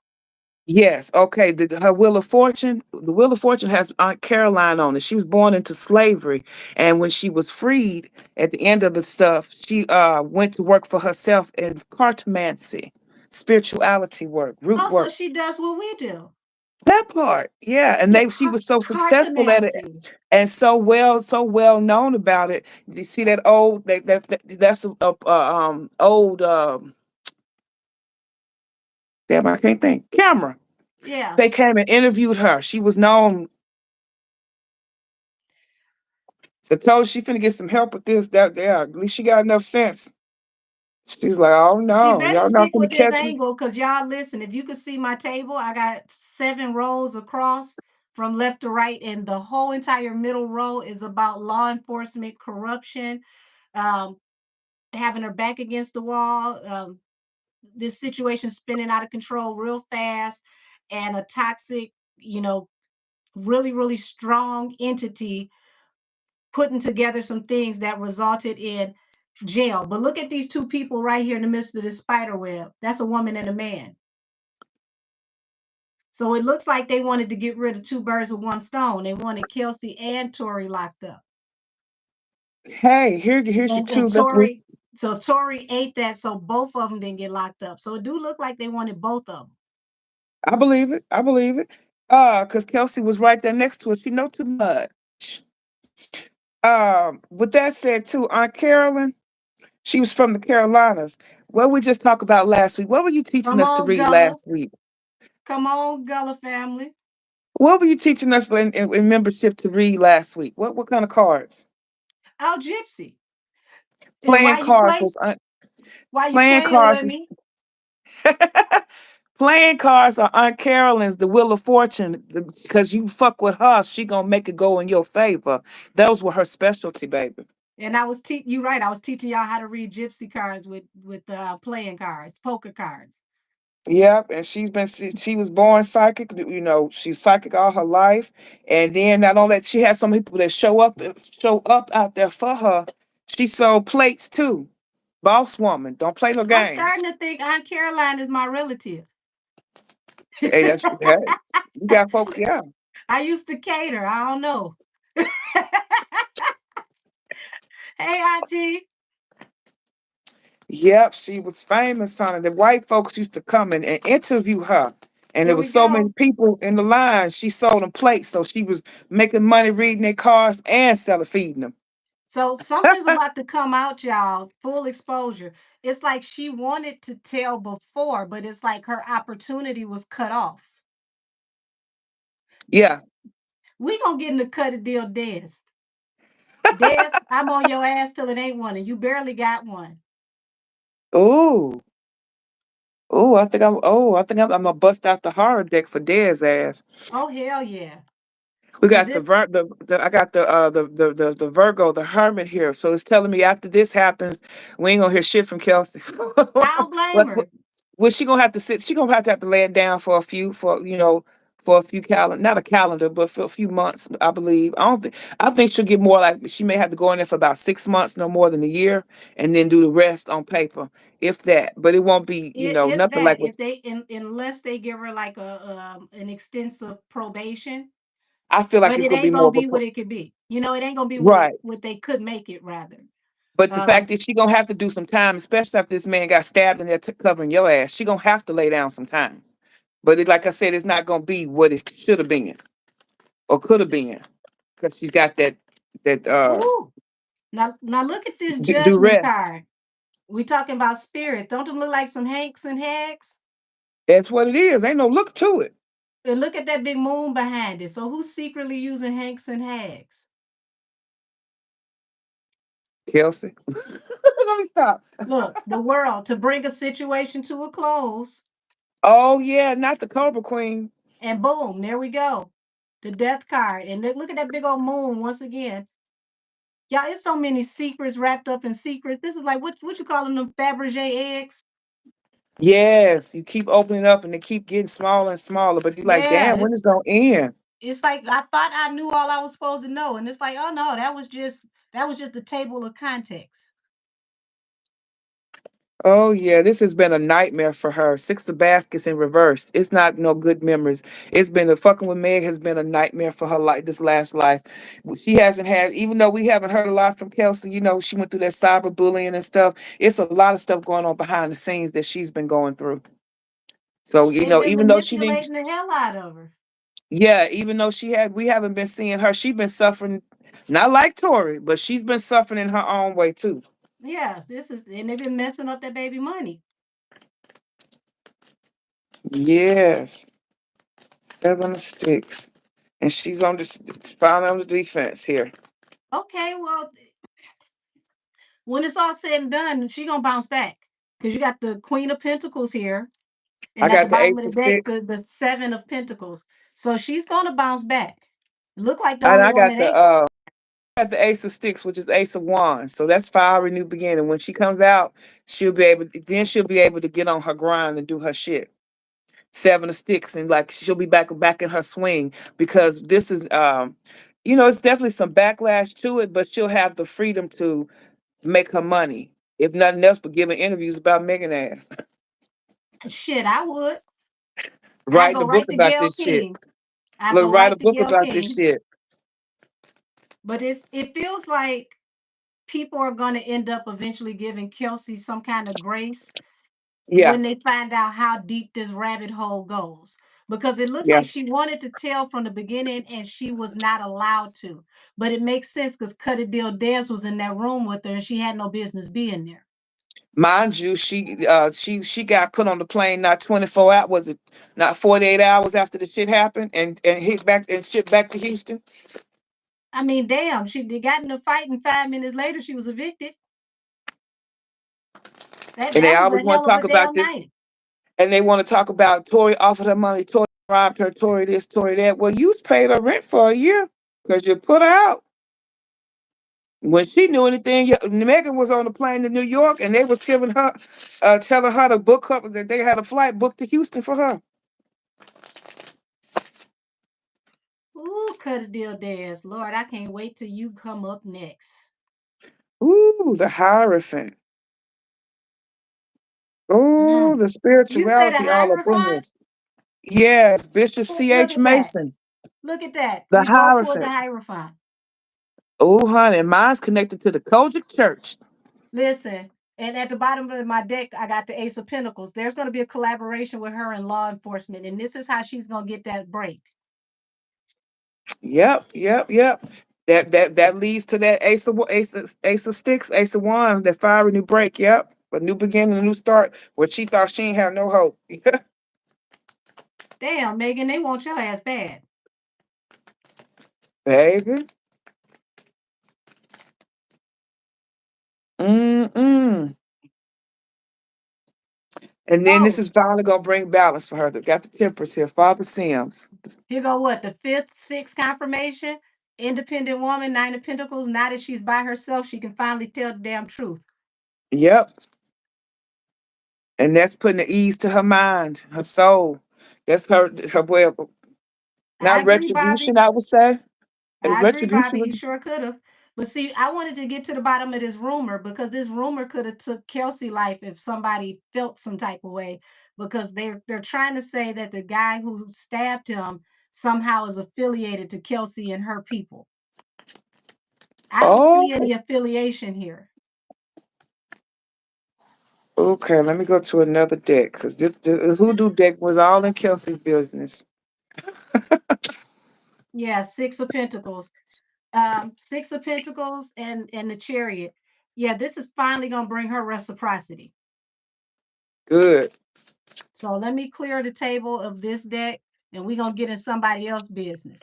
Yes, okay. Her Wheel of Fortune, the Wheel of Fortune has Aunt Caroline on it. She was born into slavery, and when she was freed, at the end of the stuff, she went to work for herself in cartomancy, spirituality work, root Oh, so work. she does what we do. That part, yeah. And Yeah, she was so successful at it, cartomancy. and so well known about it. You see that old that's a old damn, I can't think, camera. Yeah. They came and interviewed her. She was known. So told her she finna get some help with this, that, yeah. At least she got enough sense. She's like, oh She no, better y'all not stick gonna with this catch me. angle because y'all listen. If you could see my table, I got 7 rows across from left to right, and the whole entire middle row is about law enforcement corruption, um, having her back against the wall, this situation spinning out of control real fast, and a toxic, really, really strong entity putting together some things that resulted in jail. But look at these two people right here in the midst of this spider web. That's a woman and a man. So it looks like they wanted to get rid of 2 birds with 1 stone. They wanted Kelsey and Tori locked up. Hey, here's your And two. Let's Tori, so Tori ate that, so both of them didn't get locked up. So it do look like they wanted both of them. I believe it. I believe it. Because Kelsey was right there next to us. She know too much. With that said, too, Aunt Carolyn, she was from the Carolinas. What we just talked about last week. What were you teaching Come us to on, read Gullah. last week? Come on, Gullah family. What were you teaching us in membership to read last week? What kind of cards? Oh, Gypsy. And Playing cards was while you playing playing cards with is me, playing cards are Aunt Carolyn's the Wheel of Fortune because you fuck with her, she gonna make it go in your favor. Those were her specialty, baby. and I was teaching you right. I was teaching y'all how to read Gypsy cards with playing cards, poker cards. Yep, and she was born psychic. She's psychic all her life, and then not only that, she has some people that show up out there for her. She sold plates too. Boss woman, don't play no I'm starting games. to think Aunt Caroline is my relative. Hey, you got folks, yeah. I used to cater. I don't know. Hey, Auntie. Yep, she was famous, honey. The white folks used to come and interview her. And there Here was we so many go. people in the line. She sold them plates. So she was making money reading their cars and selling feeding them. So something's about to come out, y'all. Full exposure. It's like she wanted to tell before, but it's like her opportunity was cut off. Yeah. We gonna get in the cut a deal, Des. Des, I'm on your ass till it ain't one, and you barely got one. Ooh. I think I'm gonna bust out the horror deck for Dez ass. Oh hell yeah. We Cause got this I got the Virgo, the Hermit here. So it's telling me after this happens, we ain't gonna hear shit from Kelsey. I don't blame But her. well, she gonna have to sit. She gonna have to lay it down for a few, for a few calendar, not a calendar, but for a few months, I believe. I think she'll get more like she may have to go in there for about 6 months, no more than a year, and then do the rest on paper, if that. But it won't be, If nothing like that, what if they unless they give her like a an extensive probation, I feel like but it's it gonna be ain't more gonna of a be what it could be. It ain't gonna be right. what they could make it rather. But the fact Um, that she gonna have to do some time, especially after this man got stabbed in there covering your ass, she gonna have to lay down some time. But like I said, it's not gonna be what it should have been or could have been because she's got that ooh. Now look at this judgment duress. card. We talking about spirits. Don't them look like some Hanks and Hags? That's what it is. Ain't no look to it, And look at that big moon behind it. So who's secretly using Hanks and Hags? Kelsey. Let me stop. Look, the world to bring a situation to a close. Oh yeah, not the Cobra Queen. And boom, there we go. The death card. And look at that big old moon once again. Y'all, it's so many secrets wrapped up in secrets. This is like what you calling them Fabergé eggs? Yes, you keep opening up and they keep getting smaller and smaller, but you're like, Yeah, damn, when is it gonna end? it's like I thought I knew all I was supposed to know. And it's like, oh no, that was just the table of context. Oh yeah, this has been a nightmare for her. Six of baskets in reverse. It's not no good memories. It's been a fucking with Meg has been a nightmare for her life this last life. She hasn't had, even though we haven't heard a lot from Kelsey, she went through that cyberbullying and stuff. It's a lot of stuff going on behind the scenes that she's been going through. So, They've been even though she didn't manipulating the hell out of her. yeah, even though we haven't been seeing her, she's been suffering, not like Tori, but she's been suffering in her own way too. Yeah, and they've been messing up that baby money. Yes. Seven of sticks. And she's finally on the defense here. Okay, well, when it's all said and done, she gonna bounce back. Because you got the Queen of Pentacles here. I And at the got the bottom of ace the of deck, sticks. the Seven of Pentacles. So she's gonna bounce back. Look like the And only I one got that ain't. the ace of sticks, which is ace of wands. So that's fire new beginning. When she comes out, she'll be able to get on her grind and do her shit. Seven of sticks, and like she'll be back in her swing because this is it's definitely some backlash to it, but she'll have the freedom to make her money. If nothing else but giving interviews about Megan ass. Shit, I would. I Writing go a book right to about Gail this shit. King. I Look, go write a right to book Gail about this King. shit. But it feels like people are gonna end up eventually giving Kelsey some kind of grace Yeah, when they find out how deep this rabbit hole goes. Because it looks yeah. like she wanted to tell from the beginning and she was not allowed to. But it makes sense because Cuddy Deal Dez was in that room with her and she had no business being there. Mind you, she got put on the plane not 24 hours, was it not 48 hours after the shit happened and hit back and shit back to Houston? I mean, damn, they got in a fight and 5 minutes later she was evicted. And they That was always a want hell to of talk a about damn this, night. and they want to talk about Tori offered her money, Tori robbed her, Tori this, Tori that. Well, you paid her rent for a year because you put her out. When she knew anything, Megan was on the plane to New York, and they was telling her to book her that they had a flight booked to Houston for her. Ooh, Cuddy Deal Dez. Lord, I can't wait till you come up next. Ooh, the Hierophant. Ooh, Mm. the You say the spirituality all up in Hierophant? this. Yes, Bishop Look C.H. at that. Mason, Look at that. the We both pulled the Hierophant. Hierophant. Oh, honey, mine's connected to the Kojic Church. Listen, and at the bottom of my deck, I got the Ace of Pentacles. There's going to be a collaboration with her and law enforcement, and this is how she's going to get that break. Yep. That leads to that ace of sticks, ace of wands, that fiery new break. Yep, a new beginning, a new start. Where she thought she ain't have no hope. Damn, Megan, they want your ass bad. Baby. Mm-mm. And then this Oh, is finally gonna bring balance for her. That got the Temperance here, Father Sims. here go what? The fifth, sixth confirmation. Independent woman, Nine of Pentacles. Now that she's by herself, she can finally tell the damn truth. Yep. And that's putting the ease to her mind, her soul. That's her way of I not agree, Bobby. retribution, I would say. Is I agree, retribution Bobby. what You sure could have. But see, I wanted to get to the bottom of this rumor because this rumor could have took Kelsey life if somebody felt some type of way. Because they're trying to say that the guy who stabbed him somehow is affiliated to Kelsey and her people. I don't oh, see any affiliation here. okay, let me go to another deck because this hoodoo deck was all in Kelsey's business. Yeah, Six of Pentacles. Six of Pentacles and the Chariot. Yeah, this is finally gonna bring her reciprocity. Good. So let me clear the table of this deck and we're gonna get in somebody else's business.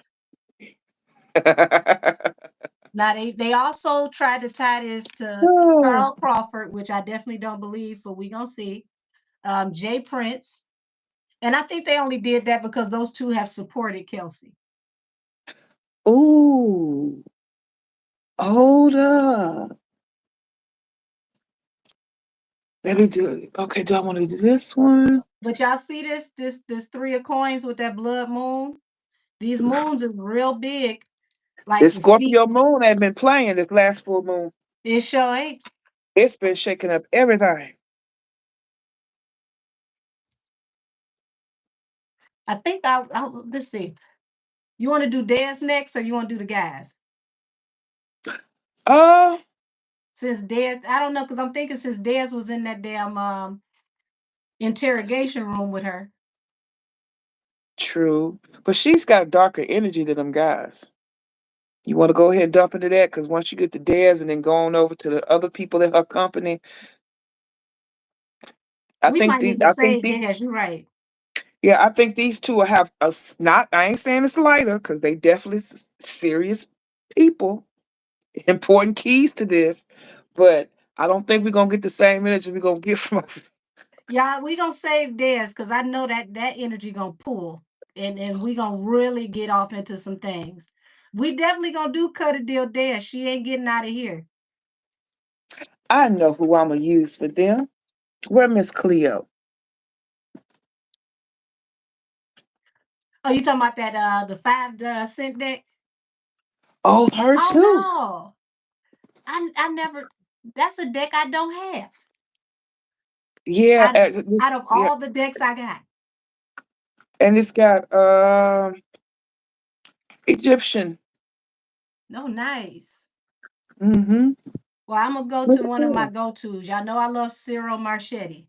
Now they also tried to tie this to Oh, Carl Crawford, which I definitely don't believe, but we gonna see. Jay Prince. And I think they only did that because those two have supported Kelsey. ooh, hold up. Let me do it. Okay, do I want to do this one? But y'all see this three of coins with that blood moon? These moons is real big. Like This the sea, Scorpio moon had been playing this last full moon. it sure ain't. It's been shaking up everything. I think let's see. You want to do Dez next or you want to do the guys? Oh, Since Dez, I don't know, because I'm thinking since Dez was in that damn interrogation room with her. true. But she's got darker energy than them guys. You want to go ahead and dump into that? Because once you get to Dez and then go on over to the other people in her company, We might need to I think save these Dez, you're right. yeah, I think these two will have not. I ain't saying it's lighter because they definitely serious people, important keys to this, but I don't think we're gonna get the same energy we're gonna get from. Yeah, we gonna save Dez because I know that energy gonna pull. And we gonna really get off into some things. We definitely gonna do cut a deal Dez. She ain't getting out of here. I know who I'm gonna use for them. Where Miss Cleo? Oh, you talking about that the 5 cent deck? Oh, her Oh too. no. I never, that's a deck I don't have. Yeah, Out of yeah, all the decks I got. and it's got Egyptian. No, nice. Mm-hmm. Well, I'm gonna go Look to at one of my that. go-tos. Y'all know I love Cyril Marchetti.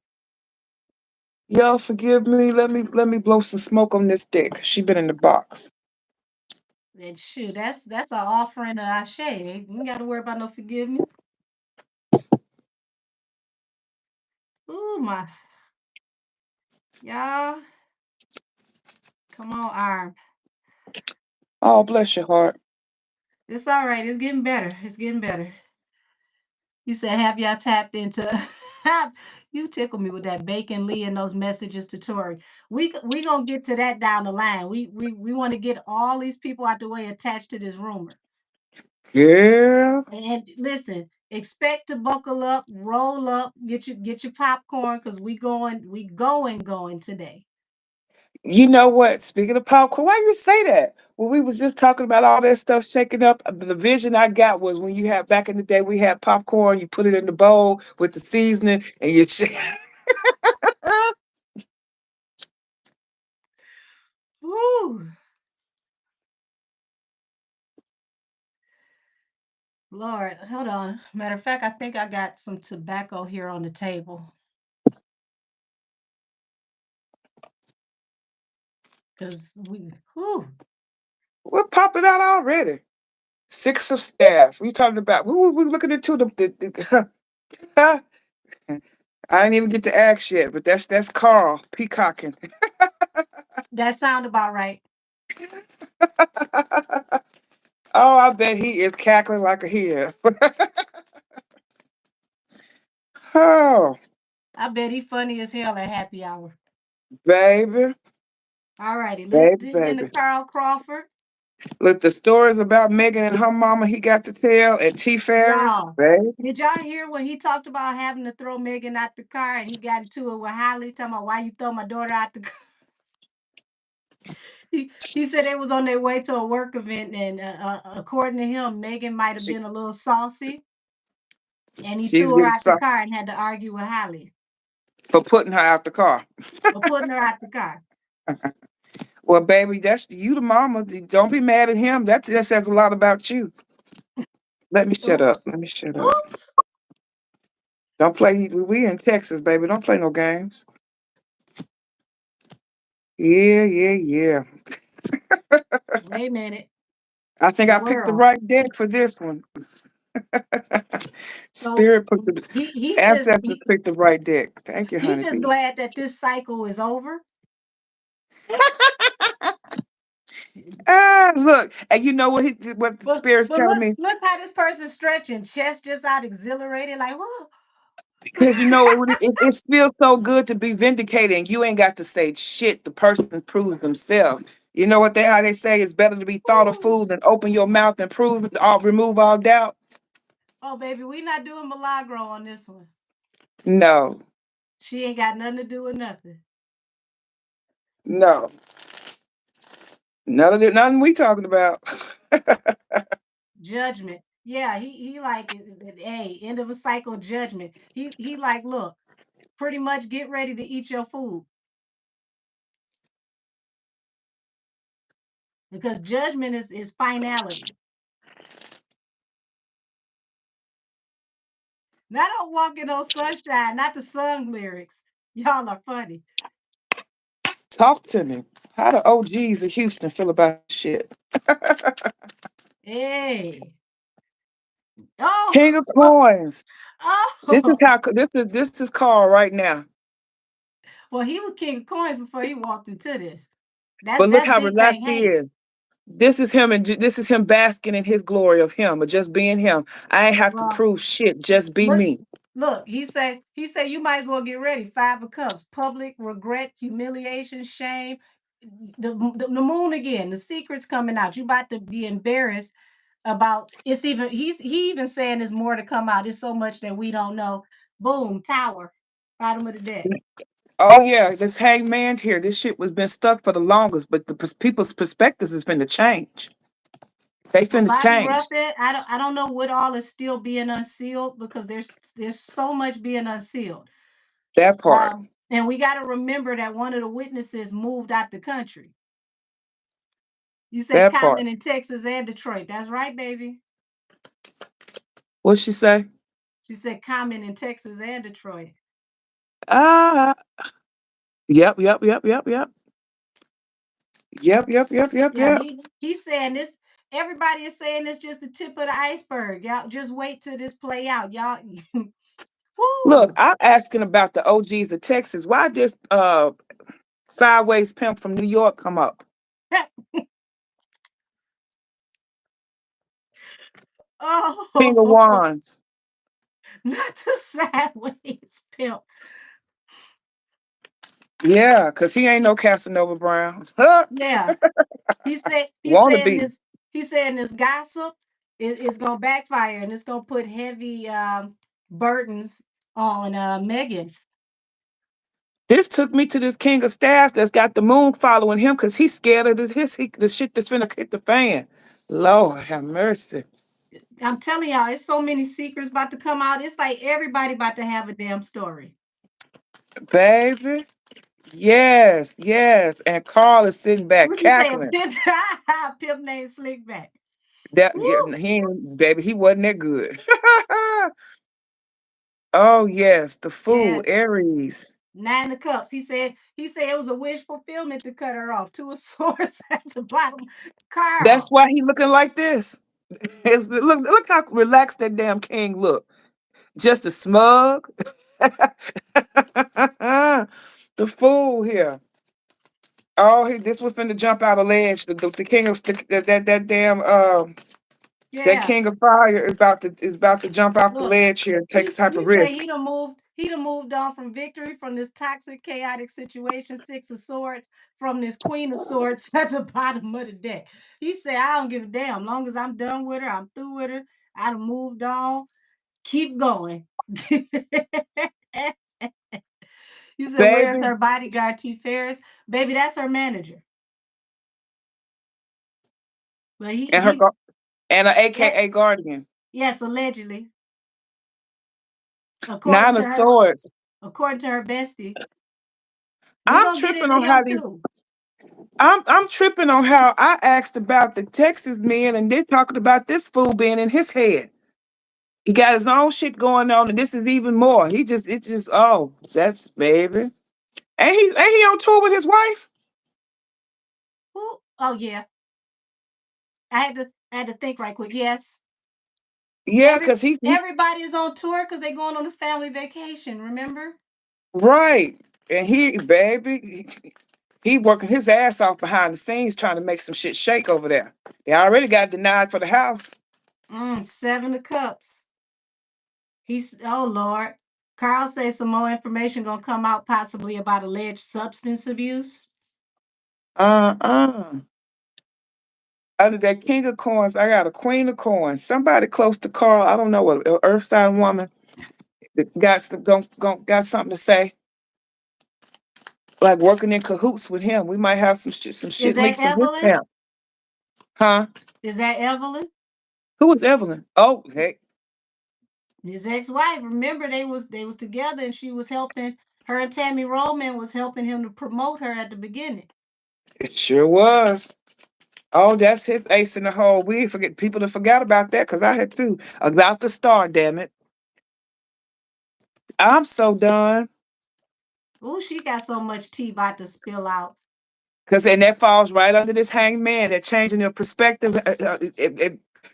Y'all forgive me. Let me blow some smoke on this dick. She been in the box. And shoot, that's an offering of Ashe. You ain't got to worry about no forgiveness. Ooh my, y'all, come on, arm. Oh, bless your heart. It's all right. It's getting better. It's getting better. You said, have y'all tapped into? You tickle me with that Bacon Lee and those messages to Tori. We gonna get to that down the line. We want to get all these people out the way attached to this rumor. Yeah. And listen, expect to buckle up, roll up, get your popcorn because we going today. You know what? Speaking of popcorn, why you say that? When we was just talking about all that stuff shaking up, the vision I got was when you had back in the day, we had popcorn, you put it in the bowl with the seasoning, and you shake. Woo! Lord, hold on. Matter of fact, I think I got some tobacco here on the table. Cause We're popping out already. Six of stairs. We talking about we looking into the I didn't even get to ask yet, but that's Carl peacocking. that sound about right. Oh, I bet he is cackling like a hare. Oh, I bet he funny as hell at happy hour. baby, All righty, let's baby, dig into baby. Carl Crawford. Look, the stories about Megan and her mama he got to tell at T Ferris, Y'all, baby. did y'all hear when he talked about having to throw Megan out the car and he got into it with Holly, talking about why you throw my daughter out the car? He said they was on their way to a work event, and according to him, Megan might have She, been a little saucy, and he she's threw her getting out the sucked car and had to argue with Holly for putting her out the car. for putting her out the car. Well, baby, that's you, the mama. Don't be mad at him. That says a lot about you. Let me shut up. Oops. Let me shut up. Oops. Don't play. We in Texas, baby. Don't play no games. Yeah, yeah, yeah. Wait a minute. I think The I picked the world. right deck for this one. So Spirit put the he just ancestors picked the right deck. Thank you, he just honeybee. glad that this cycle is over. Look, and you know what the But spirit's but telling look me? look how this person's stretching, chest just out exhilarated, like whoa. Because you know it feels so good to be vindicated, and you ain't got to say shit. The person proves themselves. You know what how they say it's better to be thought a Woo. fool than open your mouth and remove all doubt. Oh baby, we not doing Milagro on this one. No, She ain't got nothing to do with nothing. no, nothing we talking about. Judgment. Yeah, he like hey, end of a cycle judgment. He like, look, pretty much get ready to eat your food. Because judgment is finality. Not don't walk in no sunshine, not the sun lyrics. Y'all are funny. Talk to me. How the OGs of Houston feel about shit? Hey. Oh, King of Coins. oh. This is Carl right now. Well, he was king of coins before he walked into this. That's But look that's how big bang relaxed he Hank. is. This is him basking in his glory of him, or just being him. I ain't have to Well, prove shit. Just be look, me. look, he said you might as well get ready. Five of cups, public regret, humiliation, shame. The moon again, the secret's coming out. You about to be embarrassed about it's even he even saying there's more to come out. It's so much that we don't know. Boom, tower, bottom of the deck. Oh yeah, this hangman here. This shit was been stuck for the longest, but people's perspectives has been to change. They Well, finna Bobby change Ruffin, I don't know what all is still being unsealed because there's so much being unsealed. that part. And we got to remember that one of the witnesses moved out the country. You said That part. Common in Texas and Detroit. That's right, baby. What she say? She said Common in Texas and Detroit. Ah, yep, yep, yep, yep, yep, yep, yep, yep, yep, Yeah, yep. he's saying this. Everybody is saying it's just the tip of the iceberg. Y'all just wait till this play out. Y'all, Look, woo. I'm asking about the OGs of Texas. Why this sideways pimp from New York come up? King of Oh, Wands. not the sideways pimp. Yeah, because he ain't no Casanova Brown. Huh? Yeah, he's Wanna saying be. this. He's saying this gossip is gonna backfire and it's gonna put heavy burdens on Megan. This took me to this king of staffs that's got the moon following him because he's scared of the shit that's finna hit the fan. Lord have mercy. I'm telling y'all, it's so many secrets about to come out. It's like everybody about to have a damn story. Baby. Yes, yes. And Carl is sitting back What you say? A cackling. pimp, pimp named Slickback. That Woo! baby, he wasn't that good. Oh yes, the fool, Yes. Aries. Nine of Cups. He said it was a wish fulfillment to cut her off. Two of Swords at the bottom. That's Carl. why he looking like this. Look how relaxed that damn king look. Just a smug. The fool here. Oh, this was finna jump out a ledge. The king of that damn that Yeah. king of fire is about to jump off the Look. ledge here and take a type He of say risk. he done moved on from victory from this toxic, chaotic situation, Six of Swords, from this Queen of Swords at the bottom of the deck. He said, I don't give a damn. Long as I'm done with her, I'm through with her. I done moved on. Keep going. You said, where's Baby. her bodyguard, T. Ferris? Baby, that's her manager. But And her and a that AKA guardian. yes, allegedly, according Nine to of her, swords. bestie. We're I'm gonna get tripping into on how him these too. I'm tripping on how I asked about the Texas men and they're talking about this fool being in his head. He got his own shit going on, and this is even more. It's just oh, that's baby. Ain't he on tour with his wife? Who? Oh yeah. I had to think right quick. Yes. Yeah, because he's Everybody is on tour because they're going on a family vacation, remember? right. And he working his ass off behind the scenes trying to make some shit shake over there. They already got denied for the house. Seven of Cups. He's oh Lord. Carl says some more information gonna come out possibly about alleged substance abuse. Uh-uh. Under that king of coins, I got a queen of coins. Somebody close to Carl, I don't know, what earth sign woman that got something to say. Like working in cahoots with him. We might have some Is shit that leaked from his Evelyn? camp. Huh? Is that Evelyn? Who was Evelyn? Oh, hey, His ex-wife. Remember they was together and she was helping her and Tammy Roman was helping him to promote her at the beginning. it sure was. Oh, that's his ace in the hole. We forget people that forgot about that because I had too. About the star, damn it. I'm so done. Oh, she got so much tea about to spill out. Cause and that falls right under this hanged man. That changing their perspective.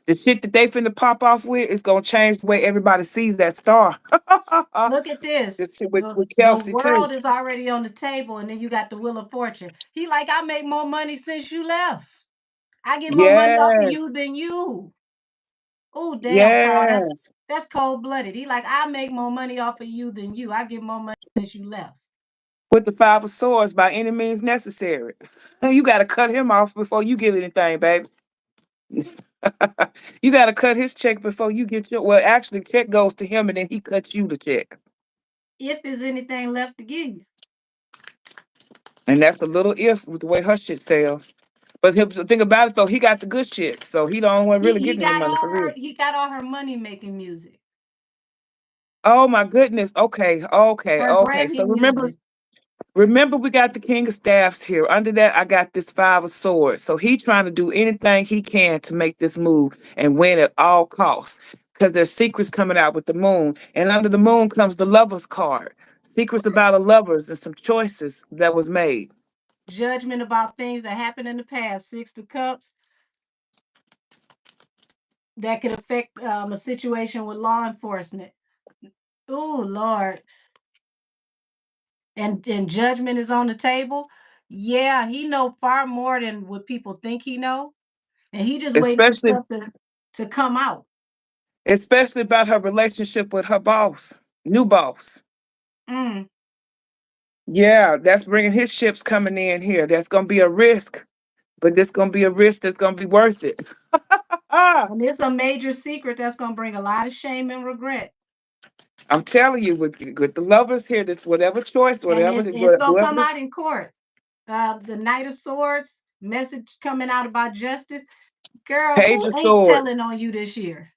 The shit that they finna pop off with is gonna change the way everybody sees that star. Look at this. This shit The with the Kelsey too. world is already on the table, and then you got the Wheel of Fortune. He like, I make more money since you left. I get more money off of Yes, you than you. Oh, damn, Carl. yes. That's cold blooded. He like, I make more money off of you than you. I get more money since you left. With the five of swords by any means necessary. You gotta cut him off before you get anything, baby. You gotta cut his check before you get your well, actually, check goes to him and then he cuts you the check. If there's anything left to give you. And that's a little if with the way her shit sells. But the thing about it though, he got the good shit. So he don't want He really he getting any got money for all real. her money making music. Oh my goodness. Okay, okay, Her okay. So Grammy music. remember we got the king of staffs here. Under that, I got this five of swords. So he trying to do anything he can to make this move and win at all costs. Because there's secrets coming out with the moon. And under the moon comes the lover's card. Secrets about a lovers and some choices that was made. Judgment about things that happened in the past. Six of Cups. That could affect a situation with law enforcement. Oh Lord. And judgment is on the table. Yeah, he know far more than what people think he know. And he just waiting for Especially stuff to come out. especially about her relationship with her boss, new boss. Mm. Yeah, that's bringing his ships coming in here. That's going to be a risk, but this going to be a risk that's going to be worth it. And it's a major secret that's gonna bring a lot of shame and regret. I'm telling you, with the lovers here, this whatever choice, And whatever, it's gonna whoever come the out in court. The Knight of Swords message coming out about justice. Girl, page who of ain't swords, telling on you this year?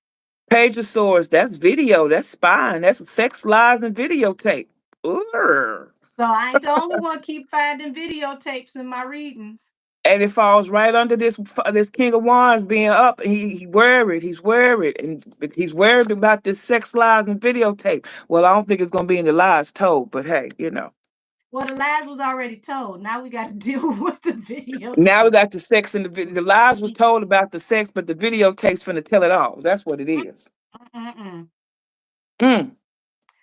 page of swords. That's video. That's spying. That's sex, lies, and videotape. Ooh. So I ain't the only one keep finding videotapes in my readings. And it falls right under this King of Wands being up. He worried. He's worried, and he's worried about this sex lies and videotape. Well, I don't think it's gonna be any lies told, but hey, Well, the lies was already told. Now we got to deal with the now we videotape. got the sex and the video. The lies was told about the sex, but the videotape's finna tell it all. That's what it is. Mm-mm. Mm,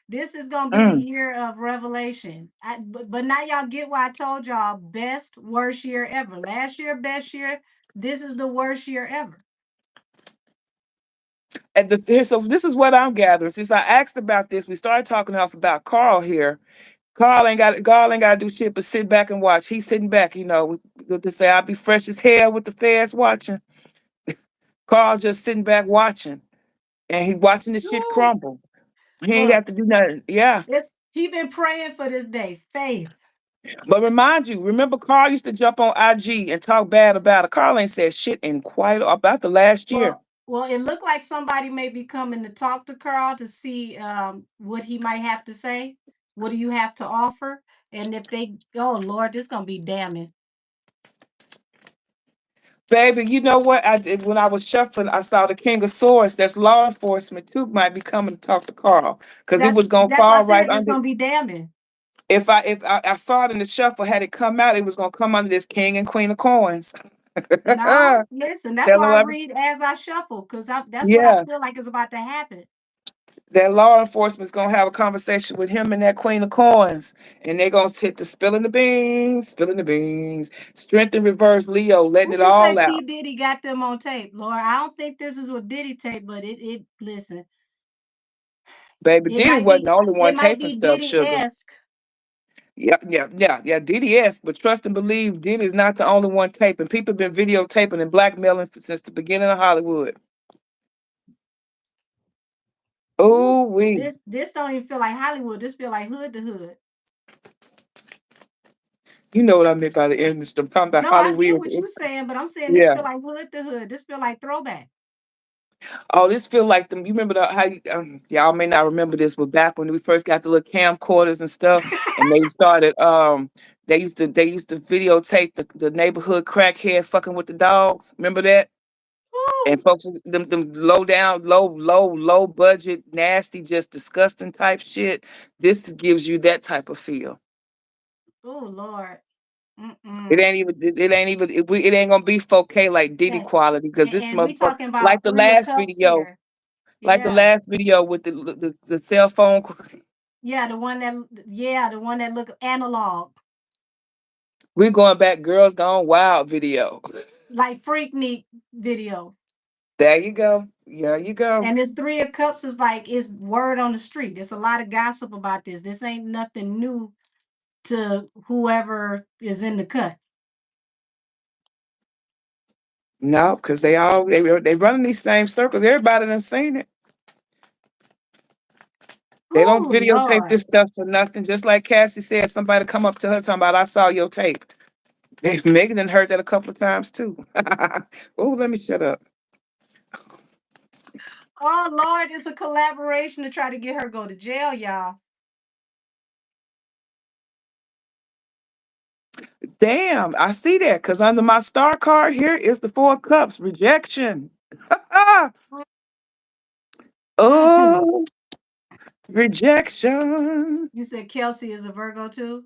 This is gonna be the mm. year of revelation. But now y'all get why I told y'all best worst year ever. Last year, best year. This is the worst year ever. And so this is what I'm gathering. Since I asked about this, we started talking off about Carl here. Carl ain't got to do shit but sit back and watch. He's sitting back, to say I'll be fresh as hell with the feds watching. Carl's just sitting back watching, and he's watching the shit Woo! crumble. He ain't Look, have to do nothing. Yeah. he been praying for this day. Faith. But remember Carl used to jump on IG and talk bad about it. Carl ain't said shit in quite about the last year. Well, it looked like somebody may be coming to talk to Carl to see what he might have to say. What do you have to offer? And if they, oh Lord, this gonna be damning. Baby, you know what I did when I was shuffling? I saw the King of Swords. That's law enforcement too. Might be coming to talk to Carl because it was gonna That's why I fall right said it's under. gonna be damning. If I saw it in the shuffle, had it come out, it was gonna come under this King and Queen of Coins. No, listen, that's Tell why I 11. read as I shuffle, because that's what I Yeah, feel like is about to happen. that law enforcement's gonna have a conversation with him and that Queen of Coins, and they're gonna hit the spilling the beans, strength in reverse, Leo, letting What it you say all P. out. Diddy got them on tape, Lord? I don't think this is what Diddy tape, but it listen, Baby, it Diddy might wasn't be the only it one might taping be stuff, sugar. Diddy-esque. Yeah, Diddy-esque, but trust and believe Diddy's not the only one taping. People been videotaping and blackmailing since the beginning of Hollywood. Ooh, Oh, we. this don't even feel like Hollywood. This feel like hood to hood. You know what I meant by the industry. I'm talking about No, I get Hollywood. what you saying, but I'm saying this Yeah. feel like hood to hood. This feel like throwback. Oh, this feel like them. You remember y'all may not remember this, but back when we first got the little camcorders and stuff, and they used to videotape the neighborhood crackhead fucking with the dogs. Remember that? And Ooh, folks, them low down, low budget, nasty, just disgusting type shit. This gives you that type of feel. ooh, Lord. It Mm-mm. ain't even. It ain't even. It ain't gonna be 4K like Diddy And, quality because this and we motherfucker, talking like about the 3 of last cups video, here. like the Yeah. last video with the cell phone. Yeah, the one that look analog. We're going back, girls gone wild video. Like Freaknik video. There you go. Yeah, you go. And this 3 of Cups is like it's word on the street. There's a lot of gossip about this. This ain't nothing new to whoever is in the cut. No, because they running these same circles. Everybody done seen it. They don't Oh videotape Lord. this stuff for nothing. Just like Cassie said, somebody come up to her talking about, I saw your tape. Megan done heard that a couple of times too. Oh, let me shut up. Oh Lord, it's a collaboration to try to get her go to jail, y'all. Damn, I see that because under my star card here is the 4 of Cups rejection. Oh, rejection. You said Kelsey is a Virgo too?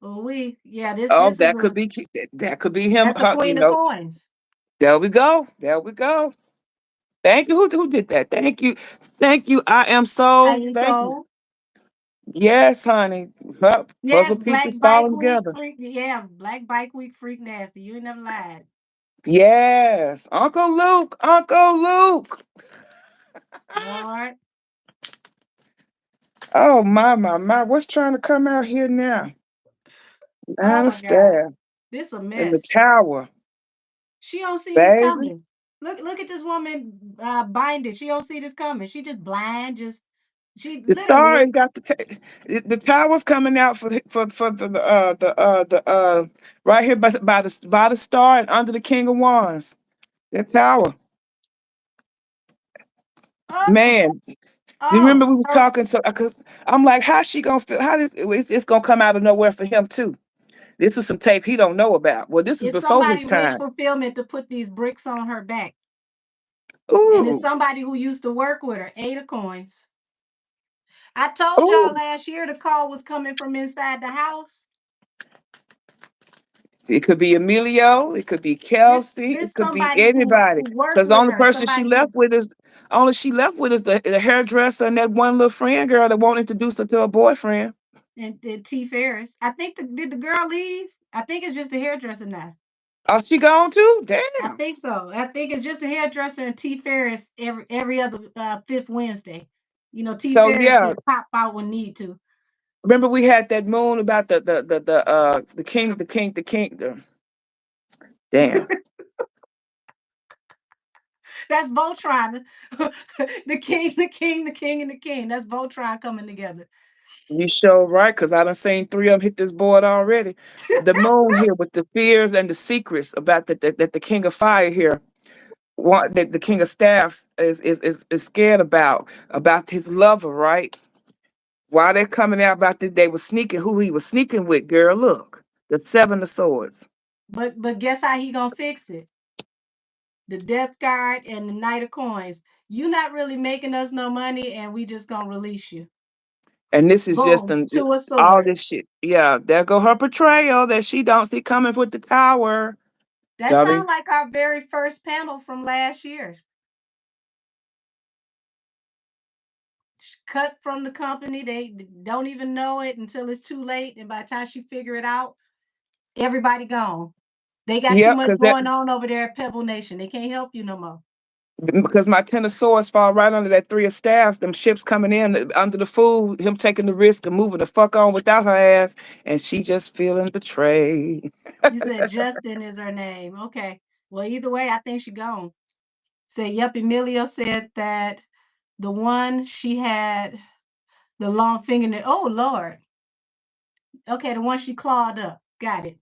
Oh, yeah, Oh, this is that could be him. that's the Queen of Coins. There we go. There we go. Thank you. Who did that? Thank you. Thank you. I am I so am thank you. so Yes, honey. Yup, yes, puzzle Black pieces Bike falling Week together. freak. Yeah, Black Bike Week freak nasty. You ain't never lied. Yes. Uncle Luke. Uncle Luke. Lord. Oh my. What's trying to come out here now? Oh my God. Anastasia This a in the mess. tower. She don't see this Baby. coming. Look at this woman binded. She don't see this coming. She just blind, just she The star literally ain't got the tower's coming out for the right here by the star and under the King of Wands. That tower. oh Man, you oh remember we was talking so because I'm like, how's she gonna feel? How this it's gonna come out of nowhere for him too. This is some tape he don't know about. Well, this is It's before his somebody wish time. fulfillment to put these bricks on her back. And it's Ooh, somebody who used to work with her, Ada Coins. I told y'all ooh. last year the call was coming from inside the house. It could be Emilio. It could be This Kelsey. It this could be somebody anybody. who worked Because the with only her, person she somebody who left with is the hairdresser and that one little friend girl that won't introduce her to her boyfriend. and T Ferris. I think did the girl leave? I think it's just a hairdresser now. Oh, she gone too? I Damn. think so. I think it's just a hairdresser and T Ferris every other fifth Wednesday. You know, T So Ferris yeah, just pop out when need to. remember we had that moon about the king. Damn. That's Voltron. The king, the king, the king, and the king. That's Voltron coming together. You sure right, because I done seen three of them hit this board already. The moon here with the fears and the secrets about that the king of fire here want that the king of staffs is scared about his lover, right? Why they're coming out about that they were sneaking, who he was sneaking with, girl. Look, the seven of swords. But guess how he gonna fix it? The death card and the knight of coins. You not really making us no money, and we just gonna release you. And this is just Boom, to a all sword. this shit. Yeah, there go her portrayal that she don't see coming with the tower. That Dummy. sounds like our very first panel from last year. Cut from the company. They don't even know it until it's too late. And by the time she figure it out, everybody gone. They got too Yep, much because that going on over there at Pebble Nation. They can't help you no more. because my ten of swords fall right under that three of staffs. Them ships coming in under the fool, him taking the risk of moving the fuck on without her ass, and she just feeling betrayed. You said Justin is her name. Okay. Well, either way, I think she gone. Say, yep, Emilio said that the one she had the long fingernail. Oh Lord. Okay, the one she clawed up. Got it.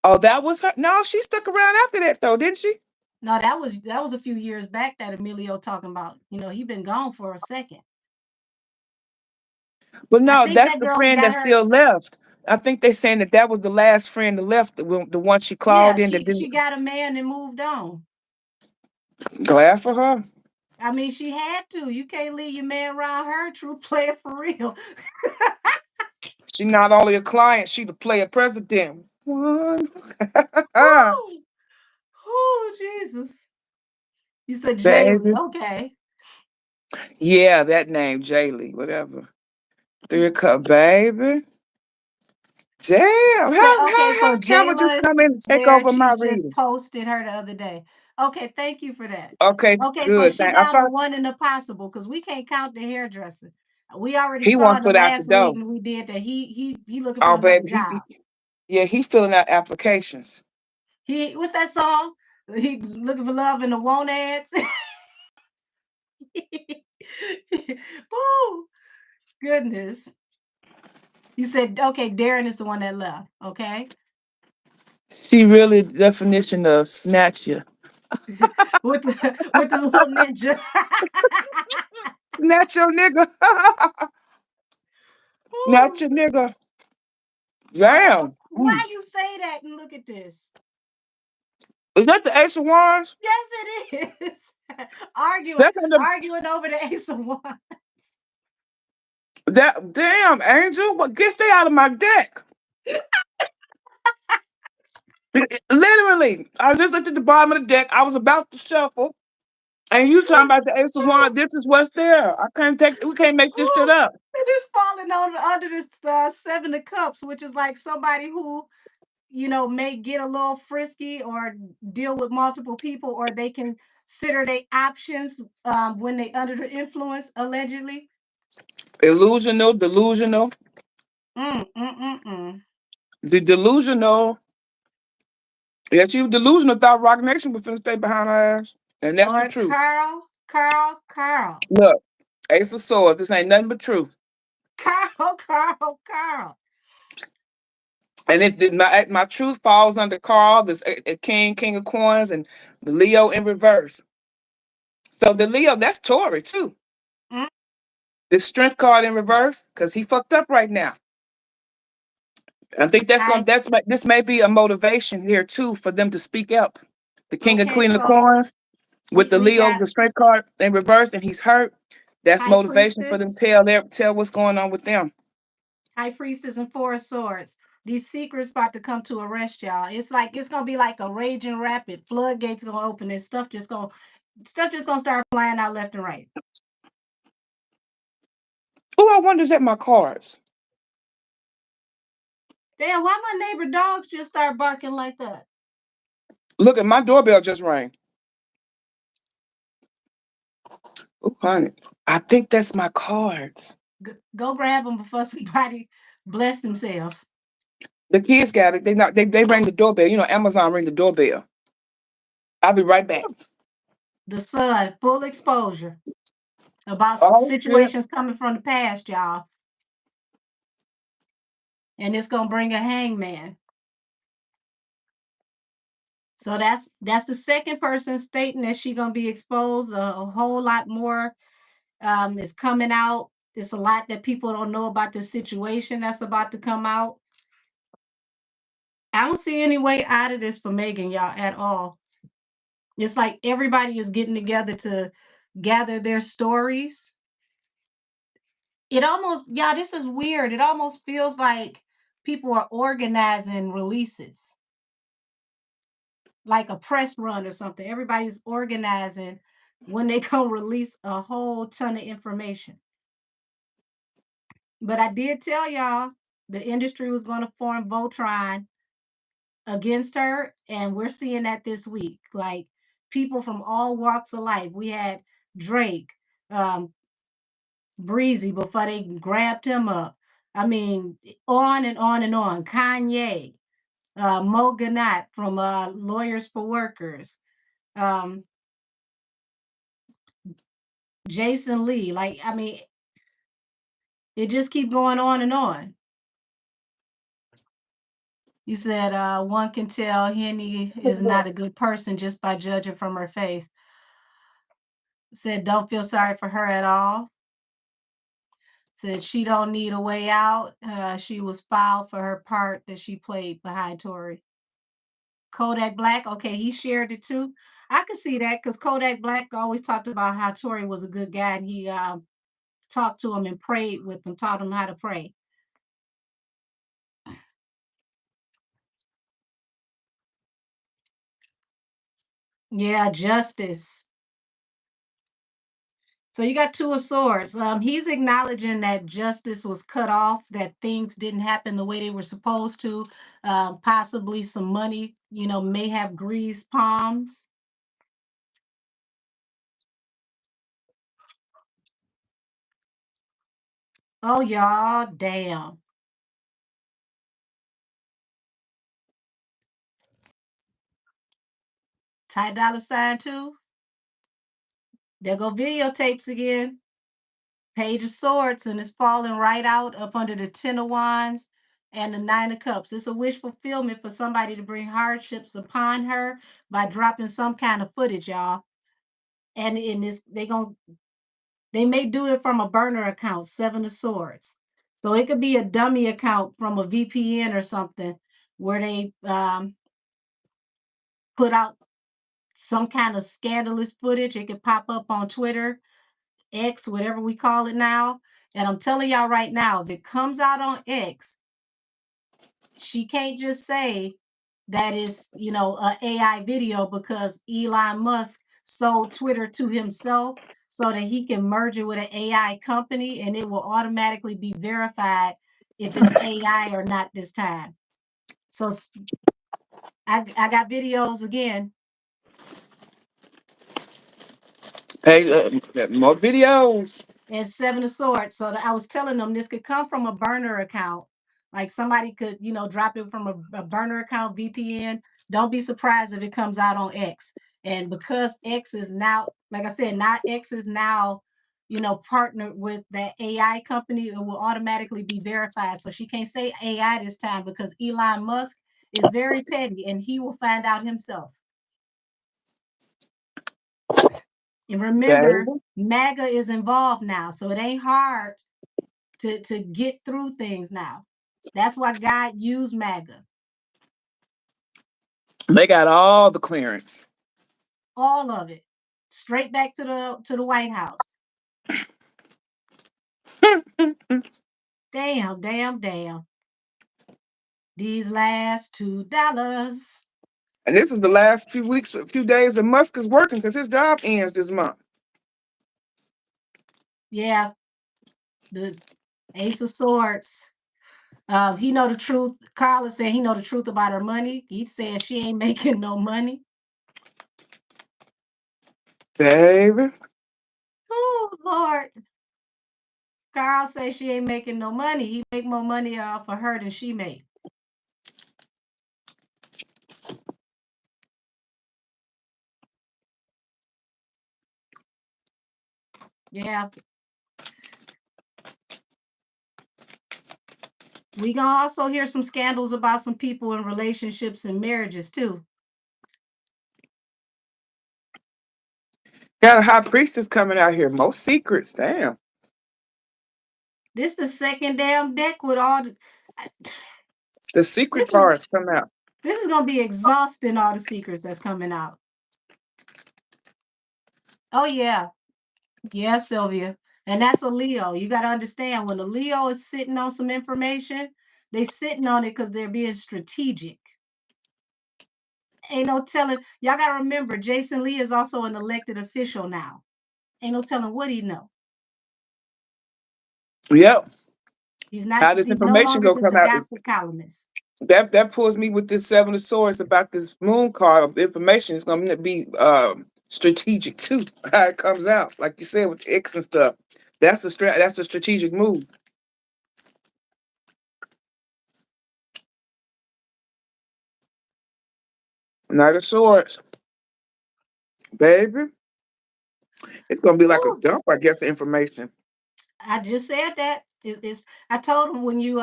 Oh, that was her. No, she stuck around after that though, didn't she? No, that was a few years back that Emilio talking about. You know, he been gone for a second. But I no, think that's that the girl friend that got her. still left. I think they saying that was the last friend that left, the one she Yeah, clawed in that she didn't. she got a man and moved on. Glad for her. I mean, she had to. You can't leave your man around her. True player for real. She not only a client, she the player president. What? Woo! Oh, Jesus. You said Jaylee. Baby. Okay. Yeah, that name, Jaylee, whatever. Three of Cup, baby. Damn, Okay, okay, how so Cameron just Jayla is come in and take there. over my She's just reading? posted her the other day. Okay, thank you for that. Okay, Okay, so good. she I down to thought one in the possible because we can't count the hairdresser. We already he saw one in the foot out the last door. reading we did that he looking for Oh, another baby, job. yeah, he filling out applications. He what's that song? He looking for love in the won't ads. Oh goodness. You said okay, Darren is the one that left. Okay. She really the definition of snatch you. With the little ninja. Snatch your nigga. Snatch Ooh. your nigga. Damn. Why you say that and look at this? Is that the Ace of Wands? Yes, it is. arguing, That's on the arguing over the Ace of Wands. that damn Angel. What get stay out of my deck? Literally, I just looked at the bottom of the deck. I was about to shuffle, and you talking about the Ace of Wands. This is what's there. I can't take. We can't make this shit up. It is falling under this Seven of Cups, which is like somebody who may get a little frisky or deal with multiple people, or they consider their options when they under the influence, allegedly. Illusional, delusional. Mm, mm, mm, mm. The delusional. Yeah, she was delusional. Thought Rock Nation was finna stay behind her ass, and that's the Lord, truth. Carl, Look, Ace of Swords. This ain't nothing but truth. Carl. And my truth falls under Carl, this King of Coins, and the Leo in reverse. So the Leo, that's Tory too. Mm. The Strength card in reverse, because he fucked up right now. I think I this may be a motivation here too for them to speak up. The king and okay, queen of so coins with the we Leo, got the strength card in reverse, and he's hurt. That's high motivation for them priestess, to tell what's going on with them. high priestess, and four of swords. These secrets about to come to arrest y'all. It's like it's gonna be like a raging rapid. Floodgates gonna open and stuff just gonna start flying out left and right. Oh, I wonder is that my cards. Damn, why my neighbor dogs just start barking like that? Look at my doorbell just rang. Oh, honey. I think that's my cards. Go grab them before somebody bless themselves. The kids got it. They rang the doorbell. You know, Amazon ring the doorbell. I'll be right back. The sun, full exposure about Oh shit. situations coming from the past, y'all. And it's gonna bring a hangman. So that's the second person stating that she's gonna be exposed. A whole lot more is coming out. It's a lot that people don't know about the situation that's about to come out. I don't see any way out of this for Megan, y'all, at all. It's like everybody is getting together to gather their stories. It almost, yeah, this is weird. It almost feels like people are organizing releases, like a press run or something. Everybody's organizing when they come release a whole ton of information. But I did tell y'all the industry was going to form Voltron against her, and we're seeing that this week. Like people from all walks of life. We had Drake, um, Breezy before they grabbed him up. I mean, on and on and on. Kanye, Mo Gannat from Lawyers for Workers, um, Jason Lee. Like, I mean, it just keep going on and on. You said one can tell Henny is not a good person just by judging from her face. Said don't feel sorry for her at all. Said she don't need a way out. She was filed for her part that she played behind Tory. Kodak Black, okay, he shared it too. I could see that because Kodak Black always talked about how Tory was a good guy and he talked to him and prayed with him, taught him how to pray. Yeah, justice. So you got two of swords. He's acknowledging that justice was cut off, that things didn't happen the way they were supposed to. Possibly some money, may have greased palms. Oh, y'all, damn. Ty Dolla Sign too. There go videotapes again. Page of Swords, and it's falling right out up under the Ten of Wands and the Nine of Cups. It's a wish fulfillment for somebody to bring hardships upon her by dropping some kind of footage, y'all. And in this, they may do it from a burner account, Seven of Swords. So it could be a dummy account from a VPN or something where they put out some kind of scandalous footage. It could pop up on Twitter, X, whatever we call it now. And I'm telling y'all right now, if it comes out on X, she can't just say that is, a AI video because Elon Musk sold Twitter to himself so that he can merge it with an AI company and it will automatically be verified if it's AI or not this time. So I got videos again. Hey, more videos. And Seven of Swords. So I was telling them this could come from a burner account. Like somebody could, drop it from a burner account, VPN. Don't be surprised if it comes out on X. And because X is now, like I said, not X is now, partnered with that AI company, it will automatically be verified. So she can't say AI this time because Elon Musk is very petty and he will find out himself. And remember, MAGA is involved now, so it ain't hard to get through things now. That's why God used MAGA. They got all the clearance. All of it. Straight back to the White House. Damn, damn, damn. These last $2. And this is the last few weeks, a few days that Musk is working because his job ends this month. Yeah. The Ace of Swords. He know the truth. Carla said he know the truth about her money. He said she ain't making no money. Baby. Oh, Lord. Carl says she ain't making no money. He make more money off of her than she make. Yeah. We gonna also hear some scandals about some people in relationships and marriages too. Got a high priestess coming out here. Most secrets. Damn. This the second damn deck with all The secret this cards come out. this is gonna be exhausting, all the secrets that's coming out. Oh yeah. Yeah, Sylvia. And that's a Leo. You got to understand, when the Leo is sitting on some information, they sitting on it because they're being strategic. Ain't no telling. Y'all got to remember, Jason Lee is also an elected official now. Ain't no telling what he know. Yep. He's How this no information longer gonna just come a out? gossip columnist. That pulls me with this Seven of Swords about this moon card. The information is gonna be strategic too. How it comes out, like you said with the X and stuff. That's a strategic move. Knight of Swords, baby. It's gonna be like a Ooh, dump, I guess, of information. I just said that. It's I told him when you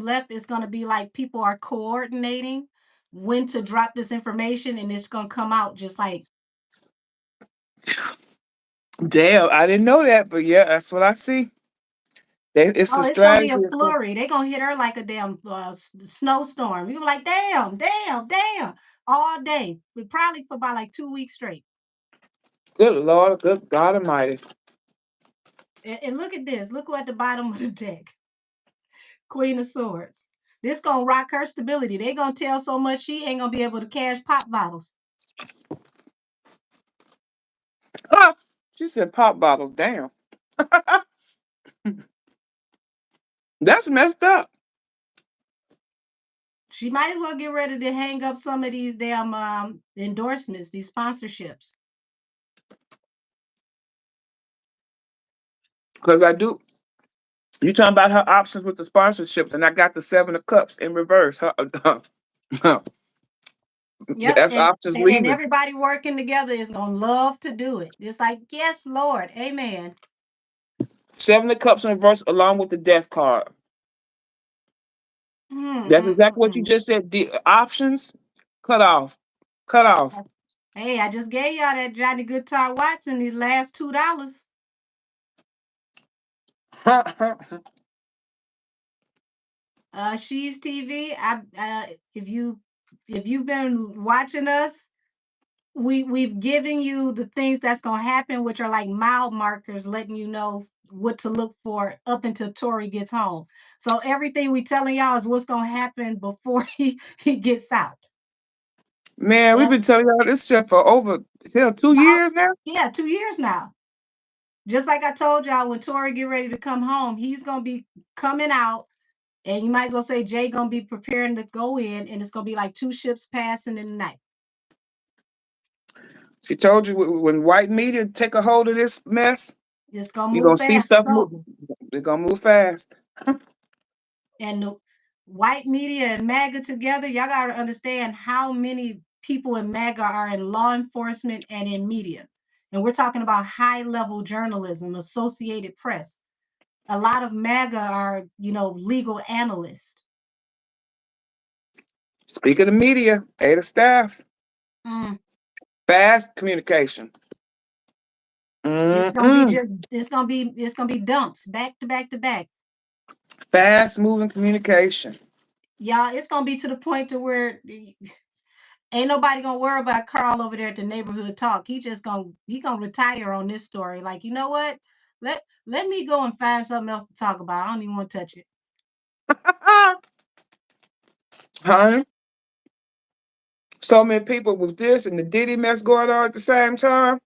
left, it's gonna be like people are coordinating when to drop this information, and it's gonna come out just like. Damn, I didn't know that, but yeah, that's what I see. It's Oh, a it's gonna be strategy. a flurry. They're gonna hit her like a damn snowstorm. You be like, damn, damn, damn, all day. We probably for about like 2 weeks straight. Good Lord, good God Almighty. And look at this. Look who at the bottom of the deck. Queen of Swords. This gonna rock her stability. They gonna tell so much she ain't gonna be able to cash pop bottles. Ah, she said pop bottles. Damn, that's messed up. She might as well get ready to hang up some of these damn endorsements, these sponsorships. Because I do. You talking about her options with the sponsorships, and I got the Seven of Cups in reverse. Yep, That's options and leaving. everybody working together is gonna love to do it. It's like, yes, Lord, amen. Seven of Cups in reverse, along with the Death card. That's exactly what you just said. The options, cut off, cut off. Hey, I just gave y'all that Johnny Guitar Watson these last $2. She's TV. If you've been watching us, we've given you the things that's gonna happen, which are like mile markers, letting you know what to look for up until Tori gets home. So everything we telling y'all is what's gonna happen before he gets out. Man, we've Yeah. been telling y'all this shit for over 2 years now. Yeah, 2 years now. Just like I told y'all, when Tori get ready to come home, he's gonna be coming out, and you might as well say Jay gonna be preparing to go in, and it's gonna be like two ships passing in the night. She told you when white media take a hold of this mess, It's gonna you're move gonna see fast. stuff move. They're gonna move fast. And the white media and MAGA together, y'all gotta understand how many people in MAGA are in law enforcement and in media. And we're talking about high-level journalism, Associated Press. A lot of MAGA are, legal analysts. Speaking of media, Ada Staffs, fast communication. It's gonna be Mm-mm. it's gonna be dumps back to back to back. Fast moving communication. Y'all, it's gonna be to the point to where ain't nobody gonna worry about Carl over there at the neighborhood talk. He gonna retire on this story. Like, you know what? Let me go and find something else to talk about. I don't even want to touch it. Honey, so many people with this and the Diddy mess going on at the same time.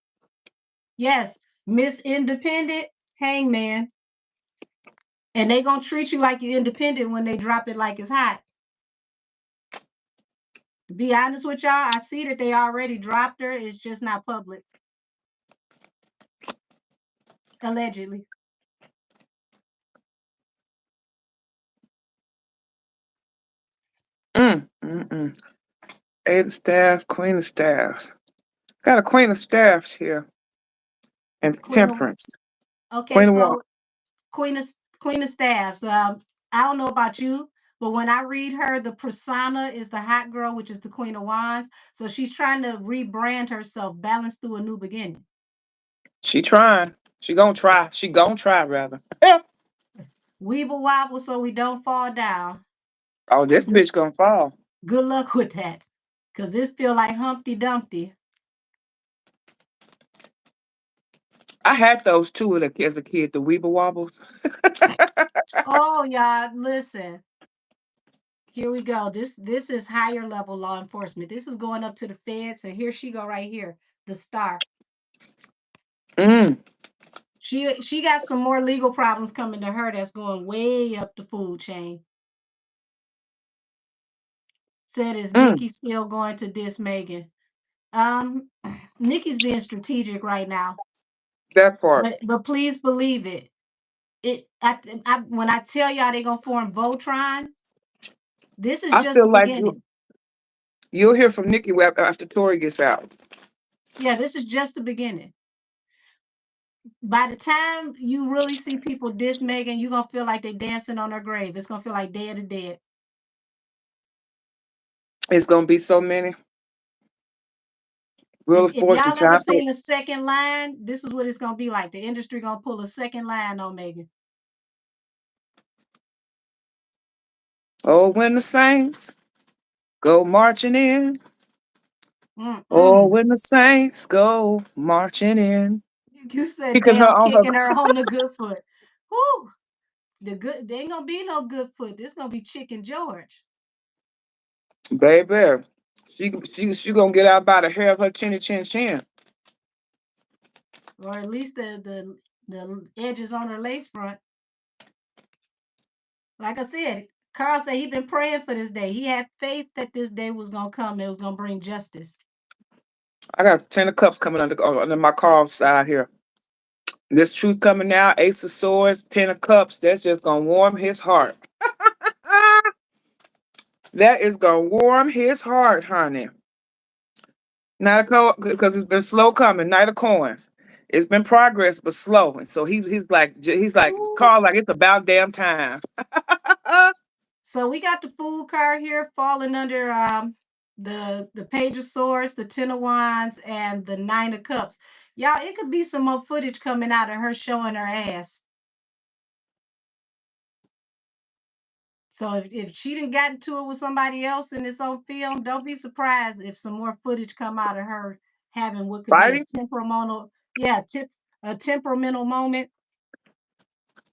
Yes, Miss Independent, Hangman. And they gonna treat you like you're independent when they drop it like it's hot. To be honest with y'all, I see that they already dropped her. It's just not public. Allegedly. Eight of staffs, queen of staffs. Got a queen of staffs here. And Queen of, temperance. okay, Queen of so Wands. Queen of Staffs. I don't know about you, but when I read her, the persona is the hot girl, which is the Queen of Wands. So she's trying to rebrand herself, balance through a new beginning. She trying. She gonna try. She gonna try rather. Weeble wobble so we don't fall down. Oh, this bitch gonna fall. Good luck with that. Cause this feel like Humpty Dumpty. I had those too as a kid, the Weeble Wobbles. Oh, y'all, listen. Here we go. This is higher level law enforcement. This is going up to the feds, and here she go right here, the star. Mm. She got some more legal problems coming to her that's going way up the food chain. Said is Nikki still going to diss Megan? Nikki's being strategic right now. That part. But please believe it. When I tell y'all they're gonna form Voltron, this is I just the feel like beginning. you'll hear from Nikki after Tori gets out. Yeah, this is just the beginning. By the time you really see people diss Megan, you're gonna feel like they dancing on her grave. It's gonna feel like Day of the Dead. It's gonna be so many. Wheel of If Fortune y'all ever time. seen a second line, this is what it's gonna be like. The industry gonna pull a second line on Megan. Oh, when the Saints go marching in. Mm-mm. Oh, when the Saints go marching in. You said Kicking her damn, on her kicking her on the good foot. Whoo! There ain't gonna be no good foot. This gonna be Chicken George. baby. She gonna get out by the hair of her chinny chin chin. Or at least the edges on her lace front. Like I said, Carl said he been praying for this day. He had faith that this day was gonna come. It was gonna bring justice. I got 10 of cups coming under my Carl side here. This truth coming out, Ace of Swords, 10 of Cups. That's just gonna warm his heart. That is gonna warm his heart, honey. Knight of because it's been slow coming. Knight of Coins. It's been progress, but slow. And so he's like Ooh. Carl, like it's about damn time. So we got the Fool card here falling under the Page of Swords, the Ten of Wands, and the Nine of Cups. Y'all, it could be some more footage coming out of her showing her ass. So if she didn't get into it with somebody else and it's on film, don't be surprised if some more footage come out of her having what could be a Fighting? temperamental, a temperamental moment.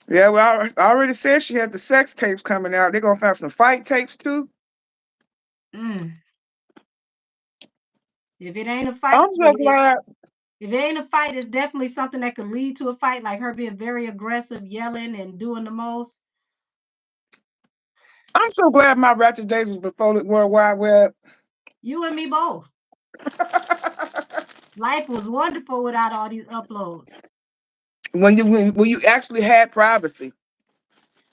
Yeah, well, I already said she had the sex tapes coming out. They're gonna have some fight tapes too. Mm. If it ain't a fight, I'm so glad. if it ain't a fight, it's definitely something that could lead to a fight, like her being very aggressive, yelling and doing the most. I'm so glad my Ratchet Days was before the World Wide Web. You and me both. Life was wonderful without all these uploads. when you actually had privacy.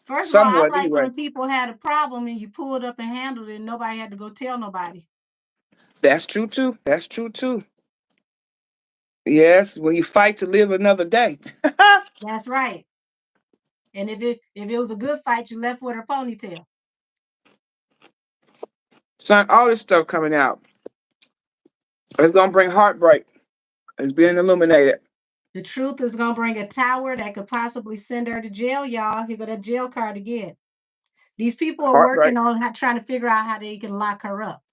First of all, I Somewhat like anyway. when people had a problem and you pulled up and handled it and nobody had to go tell nobody. That's true too. That's true too. Yes, when you fight to live another day. That's right. And if it was a good fight, you left with her ponytail. Son, all this stuff coming out. It's gonna bring heartbreak. It's being illuminated. The truth is gonna bring a tower that could possibly send her to jail, y'all. Here go that jail card again. These people are Heartbreak. working on trying to figure out how they can lock her up.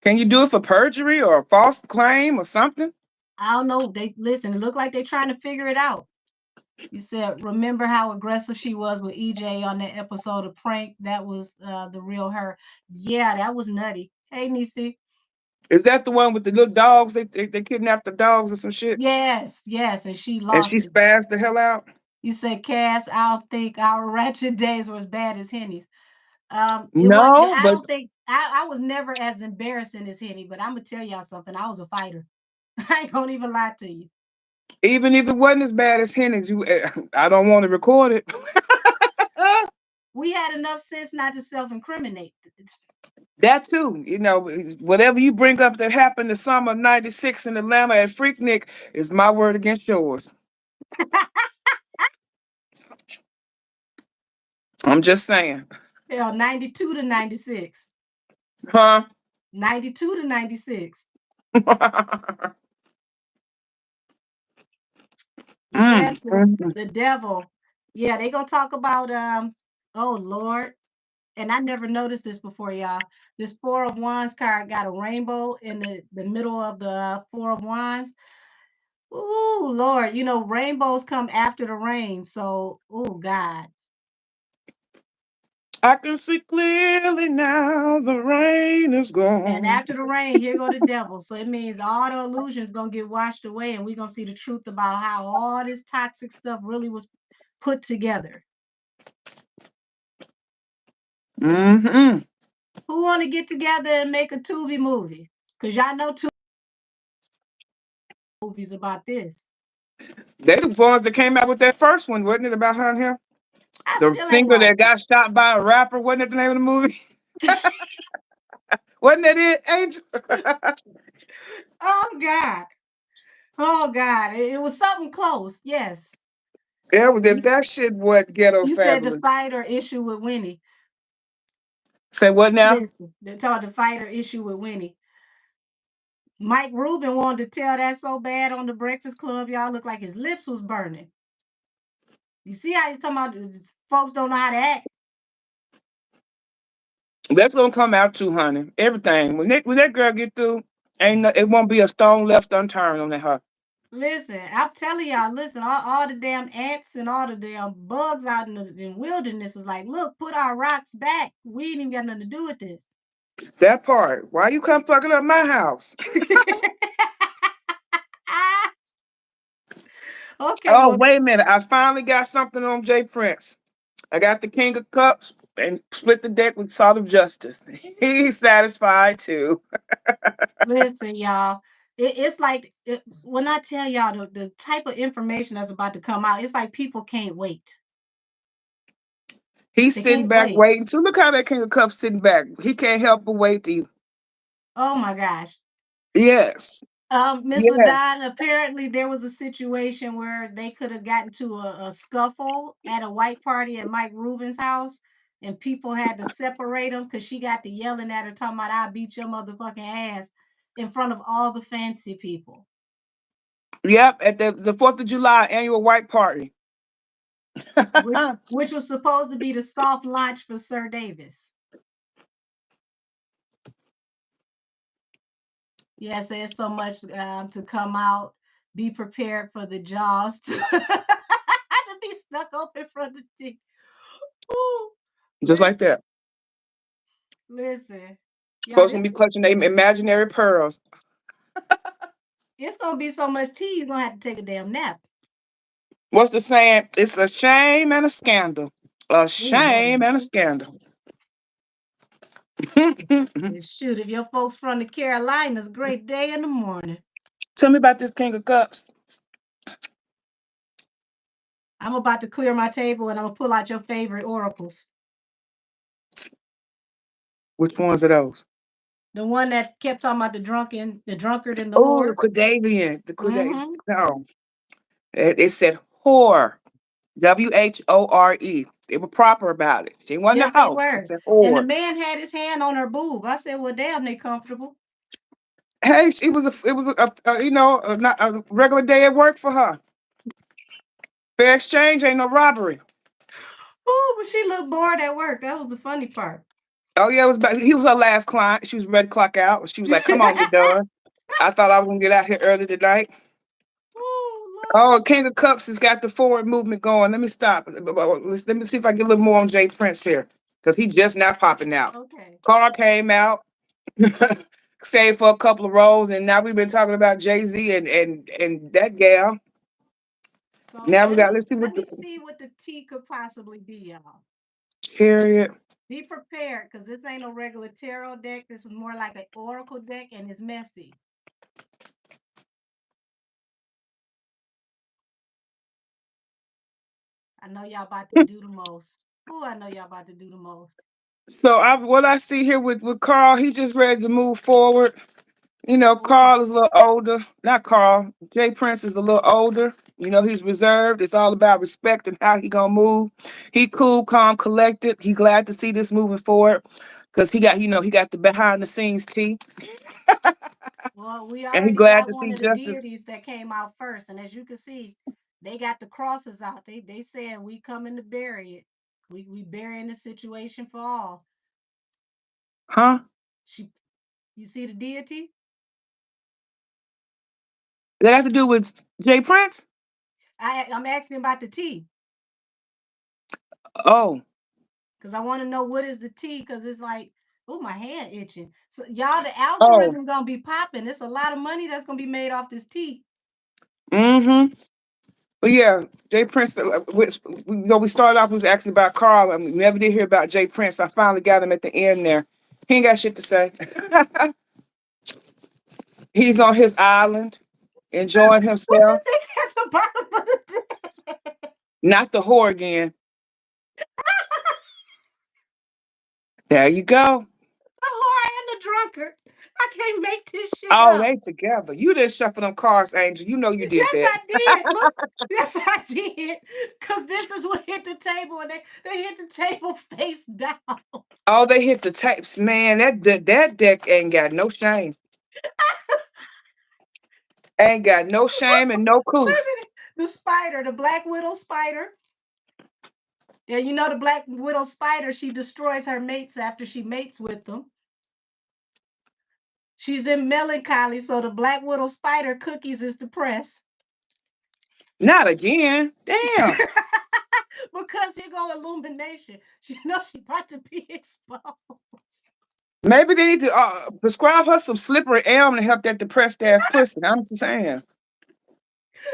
Can you do it for perjury or a false claim or something? I don't know. They listen. It looked like they're trying to figure it out. You said, remember how aggressive she was with EJ on that episode of Prank? That was the real her. Yeah, that was nutty. Hey, Nisi. Is that the one with the little dogs? They kidnapped the dogs or some shit? Yes, yes, and she And she lost it. spazzed the hell out? You said, Cass, I don't think our ratchet days were as bad as Henny's. It was. No, I but don't think I was never as embarrassing as Henny. But I'm gonna tell y'all something. I was a fighter. I ain't gonna even lie to you. even if it wasn't as bad as Henny's, I don't want to record it. We had enough sense not to self-incriminate. That too, whatever you bring up that happened the summer of '96 in Atlanta at Freaknik is my word against yours. I'm just saying. Hell, 92 to 96. Huh? 92 to 96. Yes, the devil. Yeah, they gonna talk about oh Lord. And I never noticed this before, y'all. This Four of Wands card got a rainbow in the middle of the Four of Wands. Ooh, Lord, rainbows come after the rain. So, oh God. I can see clearly now the rain is And gone. after the rain, here go the devil. So it means all the illusions gonna get washed away, and we're gonna see the truth about how all this toxic stuff really was put together. Mm-hmm. Who want to get together and make a Tubi movie? Because y'all know two movies about this. They the ones that came out with that first one, wasn't it, about her and him? I The still ain't singer that watched it. got shot by a rapper, wasn't that the name of the movie? Wasn't that it, Angel? Oh God. Oh God. It was something close. Yes. Yeah, You, that shit what ghetto you said the fabulous. fight or issue with Winnie. Say what now? Listen, they talk the fight or issue with Winnie. Mike Rubin wanted to tell that so bad on the Breakfast Club, y'all looked like his lips was burning. You see how he's talking about folks don't know how to act? That's gonna come out too, honey. Everything. When that girl get through, it won't be a stone left unturned on her. Listen, I'm telling y'all, listen, all the damn ants and all the damn bugs out in the wilderness is like, look, put our rocks back. We ain't even got nothing to do with this. That part. Why you come fucking up my house? Okay, Oh, well, wait a minute. I finally got something on Jay Prince. I got the King of Cups and split the deck with Salt of Justice. He's satisfied too. listen, y'all. It's like when I tell y'all the type of information that's about to come out, it's like people can't wait. He's They sitting can't back wait. waiting. To look how that King of Cups sitting back. He can't help but wait to. Oh my gosh. Yes. Miss Yes. Ladon, apparently there was a situation where they could have gotten to a scuffle at a white party at Mike Rubin's house, and people had to separate them because she got to yelling at her, talking about "I'll beat your motherfucking ass" in front of all the fancy people. Yep. At the 4th of July annual white party. which was supposed to be the soft launch for Sir Davis. Yes, there's so much to come out. Be prepared for the jaws to be stuck up in front of the TV. Ooh, Just like listen, that. listen. Y'all, Folks gonna be clutching their imaginary pearls. it's gonna be so much tea, you're gonna have to take a damn nap. What's the saying? It's a shame and a scandal. A Oh shame Lord. and a scandal. Shoot, if your folks from the Carolinas, great day in the morning. Tell me about this King of Cups. I'm about to clear my table and I'm gonna pull out your favorite oracles. Which ones are those? The one that kept talking about the drunkard and the Oh, whore. Quadavian. The Quadavian. Mm-hmm. No. It said whore. WHORE. They were proper about it. She wasn't Yes, a they house. It were. said And the whore. man had his hand on her boob. I said, well, damn, they comfortable. Hey, it was not a regular day at work for her. Fair exchange ain't no robbery. Oh, but she looked bored at work. That was the funny part. Oh yeah, he was her last client. She was ready to clock out. She was like, "Come on, we're done." I thought I was gonna get out here early tonight. Oh, Oh, Lord. King of Cups has got the forward movement going. Let me stop. Let me see if I get a little more on Jay Prince here, because he just now popping out. Okay. Carl came out, stayed for a couple of rows, and now we've been talking about Jay-Z and that gal. So Now we let got, me let's see what let the me see what the tea could possibly be, y'all. Chariot. Be prepared, because this ain't no regular tarot deck. This is more like an oracle deck, and it's messy. I know y'all about to do the most. Ooh, I know y'all about to do the most. So what I see here with Carl, he's just ready to move forward. You know, Ooh. Carl is a little older. Not Carl. Jay Prince is a little older. You know, he's reserved. It's all about respect and how he gonna move. He cool, calm, collected. He glad to see this moving forward because he got, he got the behind the scenes tea, Well, we and he already glad got to one see of the justice. deities that came out first, and as you can see, they got the crosses out. They saying we coming to bury it. We burying the situation for all. Huh? She, you see the deity? That have to do with Jay Prince? I'm asking about the tea Oh, because I want to know what is the tea, because it's like, oh, my hand itching. So y'all, the oh. algorithm gonna be popping. There's a lot of money that's gonna be made off this tea. Mm-hmm. But yeah, Jay Prince. We started off with asking about Carl, and we never did hear about Jay Prince. I finally got him at the end there. He ain't got shit to say. He's on his island, enjoying What himself. you think at the bottom of the deck? Not the whore again. There you go. The whore and the drunkard. I can't make this shit Oh, up. they together. You didn't shuffle them cards, Angel. You know you did Yes, that. I did. Look, yes, I did. Because this is what hit the table, and they hit the table face down. Oh, they hit the tapes, man. That deck ain't got no shame. Ain't got no shame and no Wait coof. a minute. The spider, the Black Widow spider. Yeah, you know the Black Widow spider, she destroys her mates after she mates with them. She's in melancholy, so the Black Widow spider Cookies is depressed. Not again. Damn. Because here go illumination. She knows she about to be exposed. Maybe they need to prescribe her some slippery elm to help that depressed ass pussy. I'm just saying.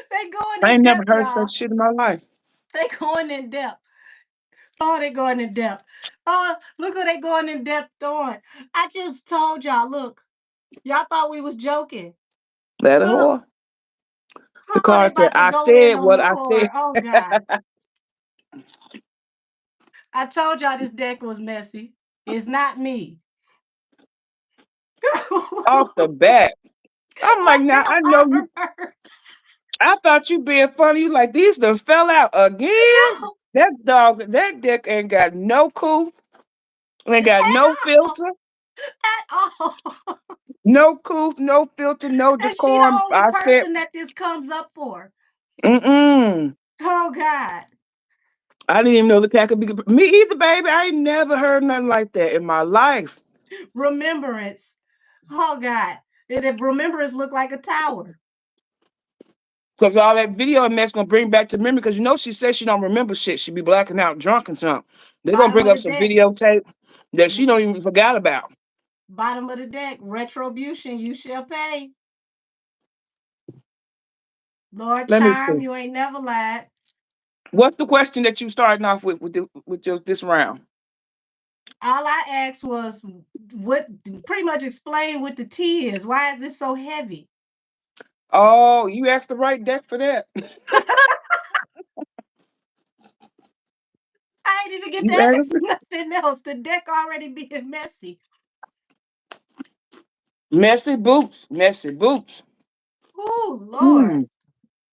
They going I in ain't never depth, heard such y'all. shit in my life. They going in depth. Oh, they going in depth. Oh, look what they going in depth on. I just told y'all, look, y'all thought we was joking. Let a Look, whore. The oh, they card said, about to I go in said on what the I said. whore. Oh, God. I told y'all this deck was messy. It's not me. Off the bat. I'm like, My now I know you. arm hurt. I thought you being funny. You like, these done fell out again. No, That dick ain't got no cool. Ain't got no at all. filter. At all. No coof, no filter, no And she the decorum. only I said, person that this comes up for. mm-mm. Oh, God. I didn't even know the cat could be me either, baby. I ain't never heard nothing like that in my life. Remembrance. Oh, God. Did remembrance look like a tower? Because all that video mess gonna bring back to memory. Because you know she says she don't remember shit. She be blacking out drunk and something. They're gonna Bottom bring of up the some deck. videotape that she don't even forgot about. Bottom of the deck. Retribution. You shall pay. Lord Let me Charm, see. you ain't never lied. What's the question that you starting off with this round? All I asked was what, pretty much explain what the tea is. Why is it so heavy? Oh, you asked the right deck for that. I ain't even get to You ask asked nothing else. The deck already being messy. messy boots, messy boots. Oh, Lord. Hmm.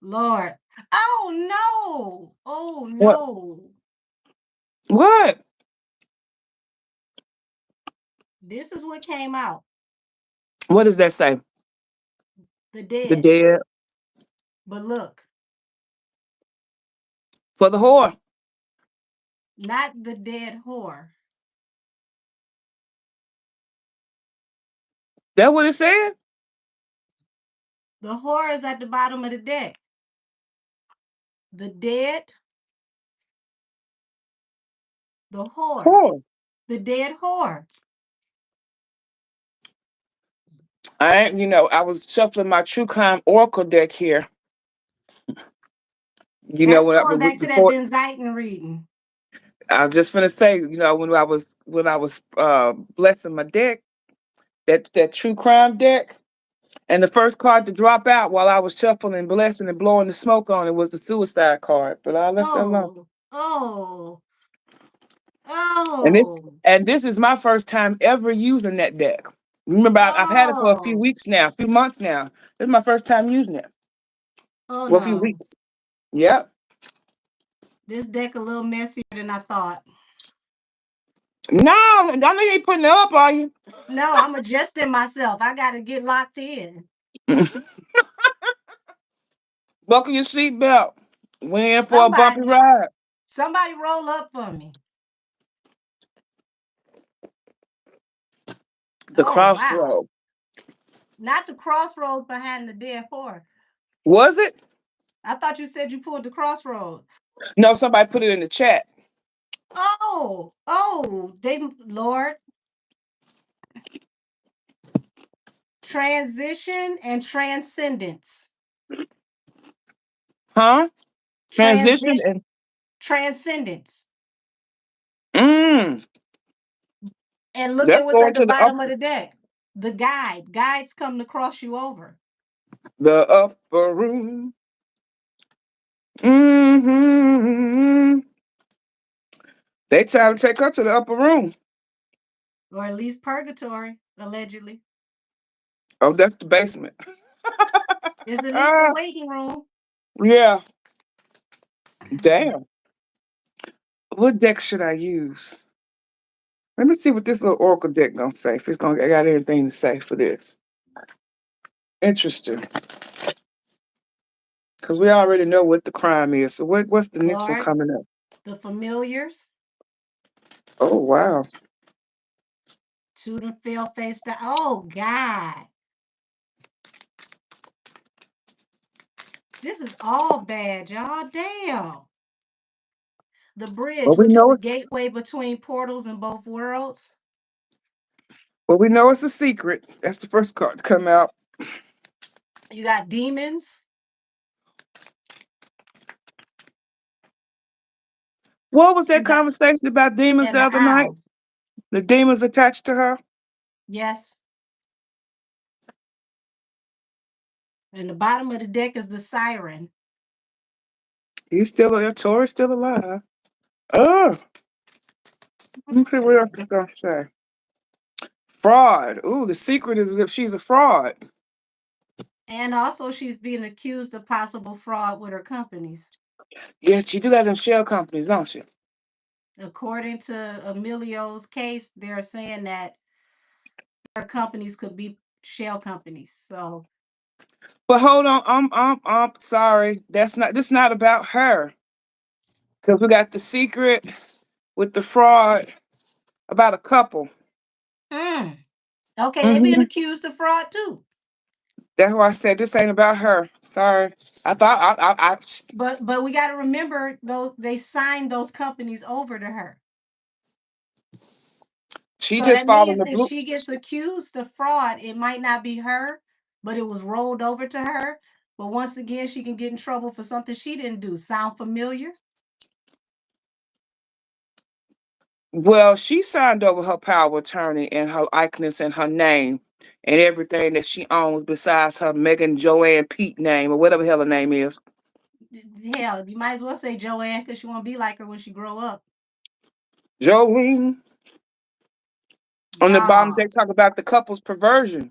Lord. Oh, no. Oh, What? no. What? This is what came out. What does that say? The The dead. dead But look, for the whore. Not the dead whore. That what it said? The whore is at the bottom of the deck. The dead, the whore, Cool. the dead whore. I was shuffling my True Crime Oracle deck here. That's When going back to that before Benziken reading. I was just gonna say, when I was blessing my deck, that True Crime deck, and the first card to drop out while I was shuffling, blessing, and blowing the smoke on it was the suicide card. But I left that alone. Oh, And this oh, and this is my first time ever using that deck. Remember, I've had it for a few oh, weeks now, a few months now. This is my first time using it. oh Well, a few no. weeks. Yep. This deck a little messier than I thought. No, I know you ain't putting it up, are you? No, I'm adjusting myself. I got to get locked in. Buckle your seatbelt. We in for a bumpy Somebody, ride. somebody roll up for me. The Oh, wow. crossroad. Not the crossroads behind the dead whore. Was it? I thought you said you pulled the crossroads. No, somebody put it in the chat. Lord. Transition and transcendence. Huh? Transition Transition, and transcendence. mm, And look at that's what's going at the to the bottom of the deck. The guide. Guides come to cross you over. upper room. Mm-hmm. They trying to take her to the upper room. Or at least purgatory, allegedly. Oh, that's the basement. It's at least the waiting room. Yeah. Damn. What deck should I use? Let me see what this little Oracle deck gonna say. If it's gonna, I got anything to say for this. Interesting. Because we already know what the crime is. So what's the next one Lord, coming up? the familiars. Oh wow. Shoot and fell face down. Oh, God. This is all bad, y'all. Damn. The bridge, Well we which is know the it's gateway between portals in both worlds. a secret. That's the first card to come out. You got demons. What was You that got conversation about demons and the the other night? owls. The demons attached to her? Yes. And the bottom of the deck is the siren. He's still alive. Tori's still alive. Oh, let me see what else it's gonna say. Fraud. Ooh, the secret is that she's a fraud. And also, she's being accused of possible fraud with her companies. Yes, she do that in shell companies, don't she? According to Emilio's case, they're saying that her companies could be shell companies. So, But hold on, I'm sorry. This not about her. Because we got the secret with the fraud about a couple. okay, they're being Hmm. accused of fraud too. That's why I said this ain't about her. Sorry. I thought But we got to remember, though, they signed those companies over to her. she So just that following means the if blue. she gets accused of fraud, it might not be her, but it was rolled over to her. But once again, she can get in trouble for something she didn't do. Sound familiar? Well, she signed over her power of attorney and her likeness and her name and everything that she owns besides her Megan Joanne Pete name or whatever hell her name is. Hell, you might as well say Joanne because she won't be like her when she grow up. Jolene. On the bottom, Y'all. they talk about the couple's perversion.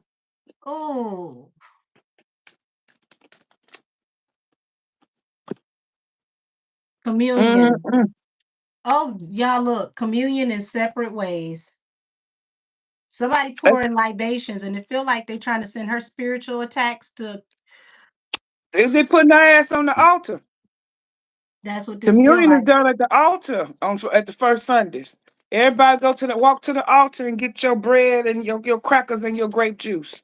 Oh, communion. Mm-hmm. Oh, y'all look, communion in separate ways. Somebody pouring libations, and it feel like they trying to send her spiritual attacks to. They putting her ass on the altar. That's what this feel Communion is like. done at the altar at the first Sundays. Everybody go to the walk to the altar and get your bread and your crackers and your grape juice.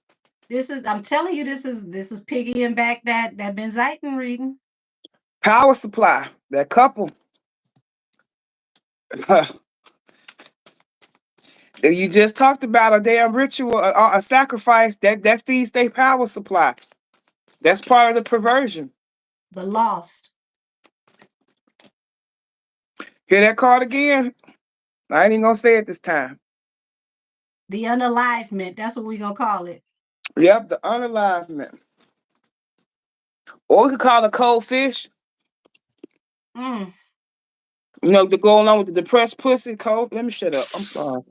This is, I'm telling you, this is piggying back that Benzaiten reading. Power supply. That couple. You just talked about a damn ritual, a sacrifice that feeds their power supply. That's part of the perversion. The lost. Hear that card again? I ain't even gonna say it this time. The unalivement. That's what we're gonna call it. Yep, the unalivement. Or we could call it a cold fish. Mm. You know, to go along with the depressed pussy cold. Let me shut up. I'm sorry.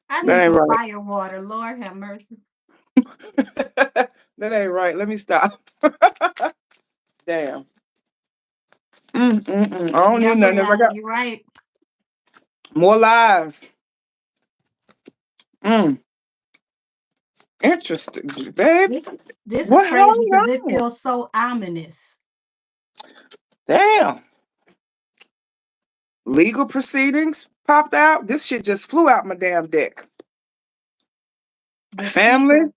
I That need ain't some right. fire water. Lord have mercy. That ain't right. Let me stop. Damn. I don't Yeah, need nothing else. I got you're right. more lies. Interesting, babe. This is What crazy hell because it on? feels so ominous. Damn. Legal proceedings popped out. This shit just flew out my damn deck. The Family. speaker,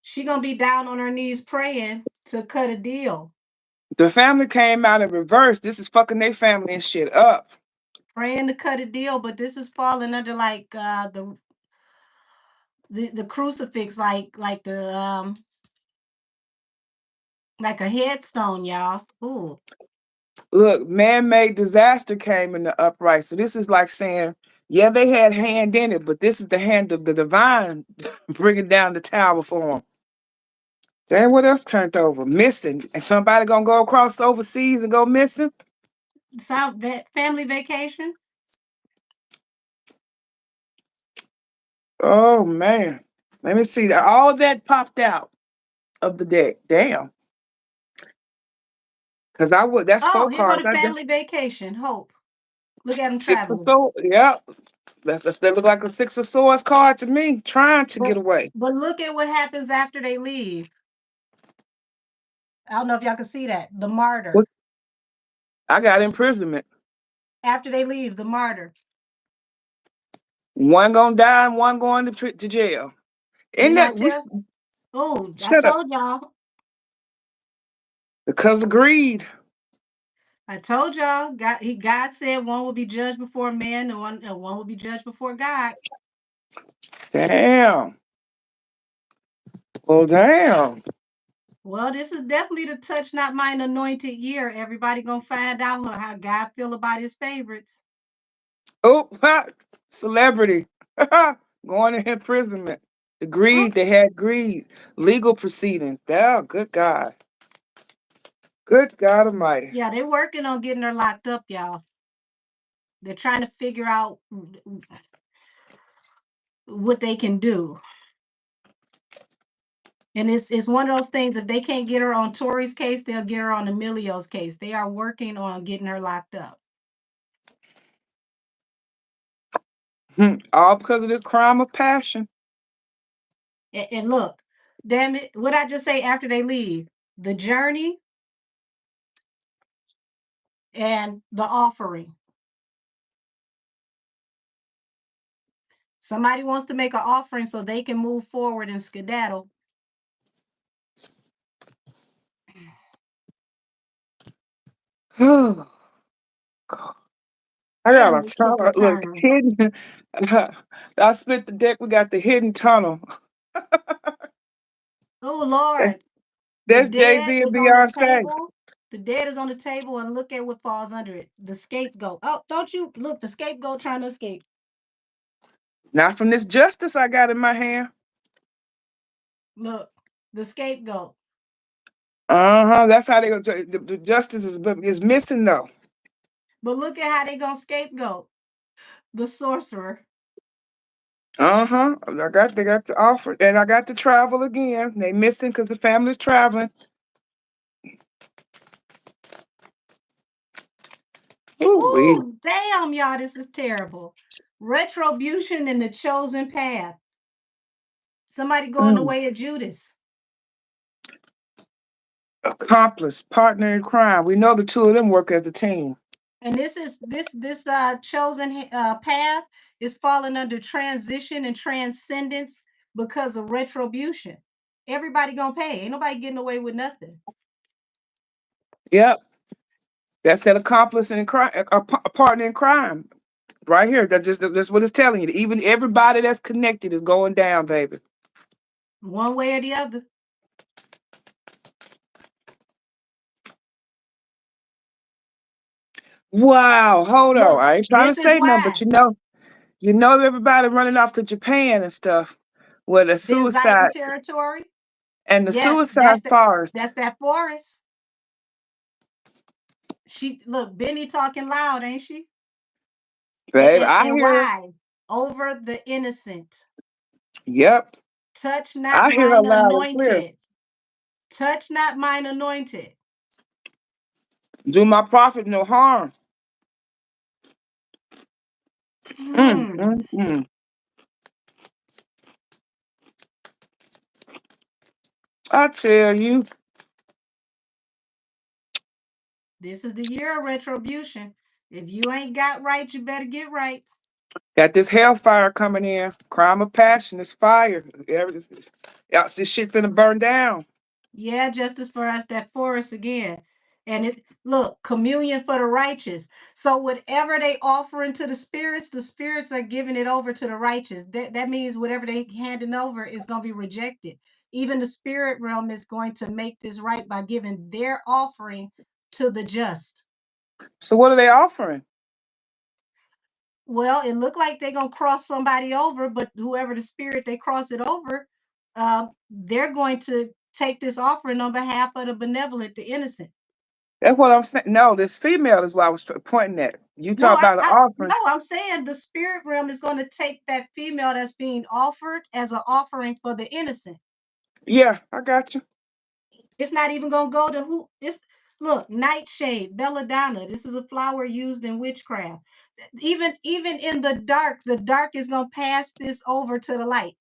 she gonna be down on her knees praying to cut a deal. The family came out in reverse. This is fucking their family and shit up. Praying to cut a deal, but this is falling under like the crucifix, like the like a headstone, y'all. Ooh. Look, man-made disaster came in the upright. So this is like saying, yeah, they had hand in it, but this is the hand of the divine bringing down the tower for them. Then what else turned over? Missing. And somebody gonna go across overseas and go missing? Family vacation. Oh man. Let me see. All that popped out of the deck. Damn. Cause that's Oh, four here go cards. the family vacation. Hope. Look at them Six of traveling. swords. Yeah. That look like a six of swords card to me. Trying to get away. But look at what happens after they leave. I don't know if y'all can see that. The martyr. What? I got imprisonment. After they leave, the martyr. One gonna die and one going to jail. Isn't Didn't I that we tell? Oh, I shut up. told y'all. Because of greed. I told y'all. God said one will be judged before man, and one will be judged before God. Damn. Well, damn. Well, this is definitely the touch not mine anointed year. Everybody gonna find out how God feel about his favorites. Oh, celebrity. Going to imprisonment. The greed, they had greed. Legal proceedings. Oh, good God. Good God Almighty. Yeah, they're working on getting her locked up, y'all. They're trying to figure out what they can do. And it's one of those things, if they can't get her on Tori's case, they'll get her on Emilio's case. They are working on getting her locked up. All because of this crime of passion. And look, damn it, what I just say after they leave? The journey and the offering. Somebody wants to make an offering so they can move forward and skedaddle. Oh, God. I got Damn, a it took a tunnel. Look, turn. hidden. I split the deck. We got the hidden tunnel. Oh, That's, Lord. The that's dead Jay-Z and is on the Beyonce. table. The dead is on the table, and look at what falls under it. The scapegoat. Oh, don't you look, the scapegoat trying to escape. Not from this justice I got in my hand. Look, the scapegoat. That's how they go. The justice is missing though. But look at how they gonna scapegoat. The sorcerer. They got the offer, and I got to travel again. They missing because the family's traveling. Ooh-wee. Ooh, damn, y'all, this is terrible. Retribution in the chosen path. Somebody going the way of Judas. Accomplice, partner in crime. We know the two of them work as a team. And this chosen path is falling under transition and transcendence because of retribution. Everybody gonna pay. Ain't nobody getting away with nothing. Yep. That's that accomplice in crime, a partner in crime. Right here. That's what it's telling you. Even everybody that's connected is going down, baby. One way or the other. Wow. Hold on. Look, I ain't trying to this is say nothing, but why you know everybody running off to Japan and stuff where the the Enlightened suicide territory. and the Yes, suicide forest. that's that forest. She look, Benny talking loud, ain't she? Babe, I And hear. why? Over the innocent. Yep. Touch not I hear her mine loud and clear. anointed. Touch not mine anointed. Do my prophet no harm. Mm, Hmm. mm, mm. I tell you. This is the year of retribution. If you ain't got right, you better get right. Got this hellfire coming in. Crime of passion. It's fire. This shit finna burn down. Yeah, justice for us, that forest again. And it look, communion for the righteous. So whatever they offering to the spirits are giving it over to the righteous. That means whatever they handing over is gonna be rejected. Even the spirit realm is going to make this right by giving their offering to the just. So what are they offering? Well, it looked like they're gonna cross somebody over, but whoever the spirit they cross it over, they're going to take this offering on behalf of the benevolent, the innocent. That's what I'm saying. No, this female is what I was pointing at. You No, talk about the offering. no, I'm saying the spirit realm is going to take that female that's being offered as an offering for the innocent. Yeah, I got you. It's not even going to go to who. It's look, nightshade, belladonna. This is a flower used in witchcraft. Even in the dark is going to pass this over to the light.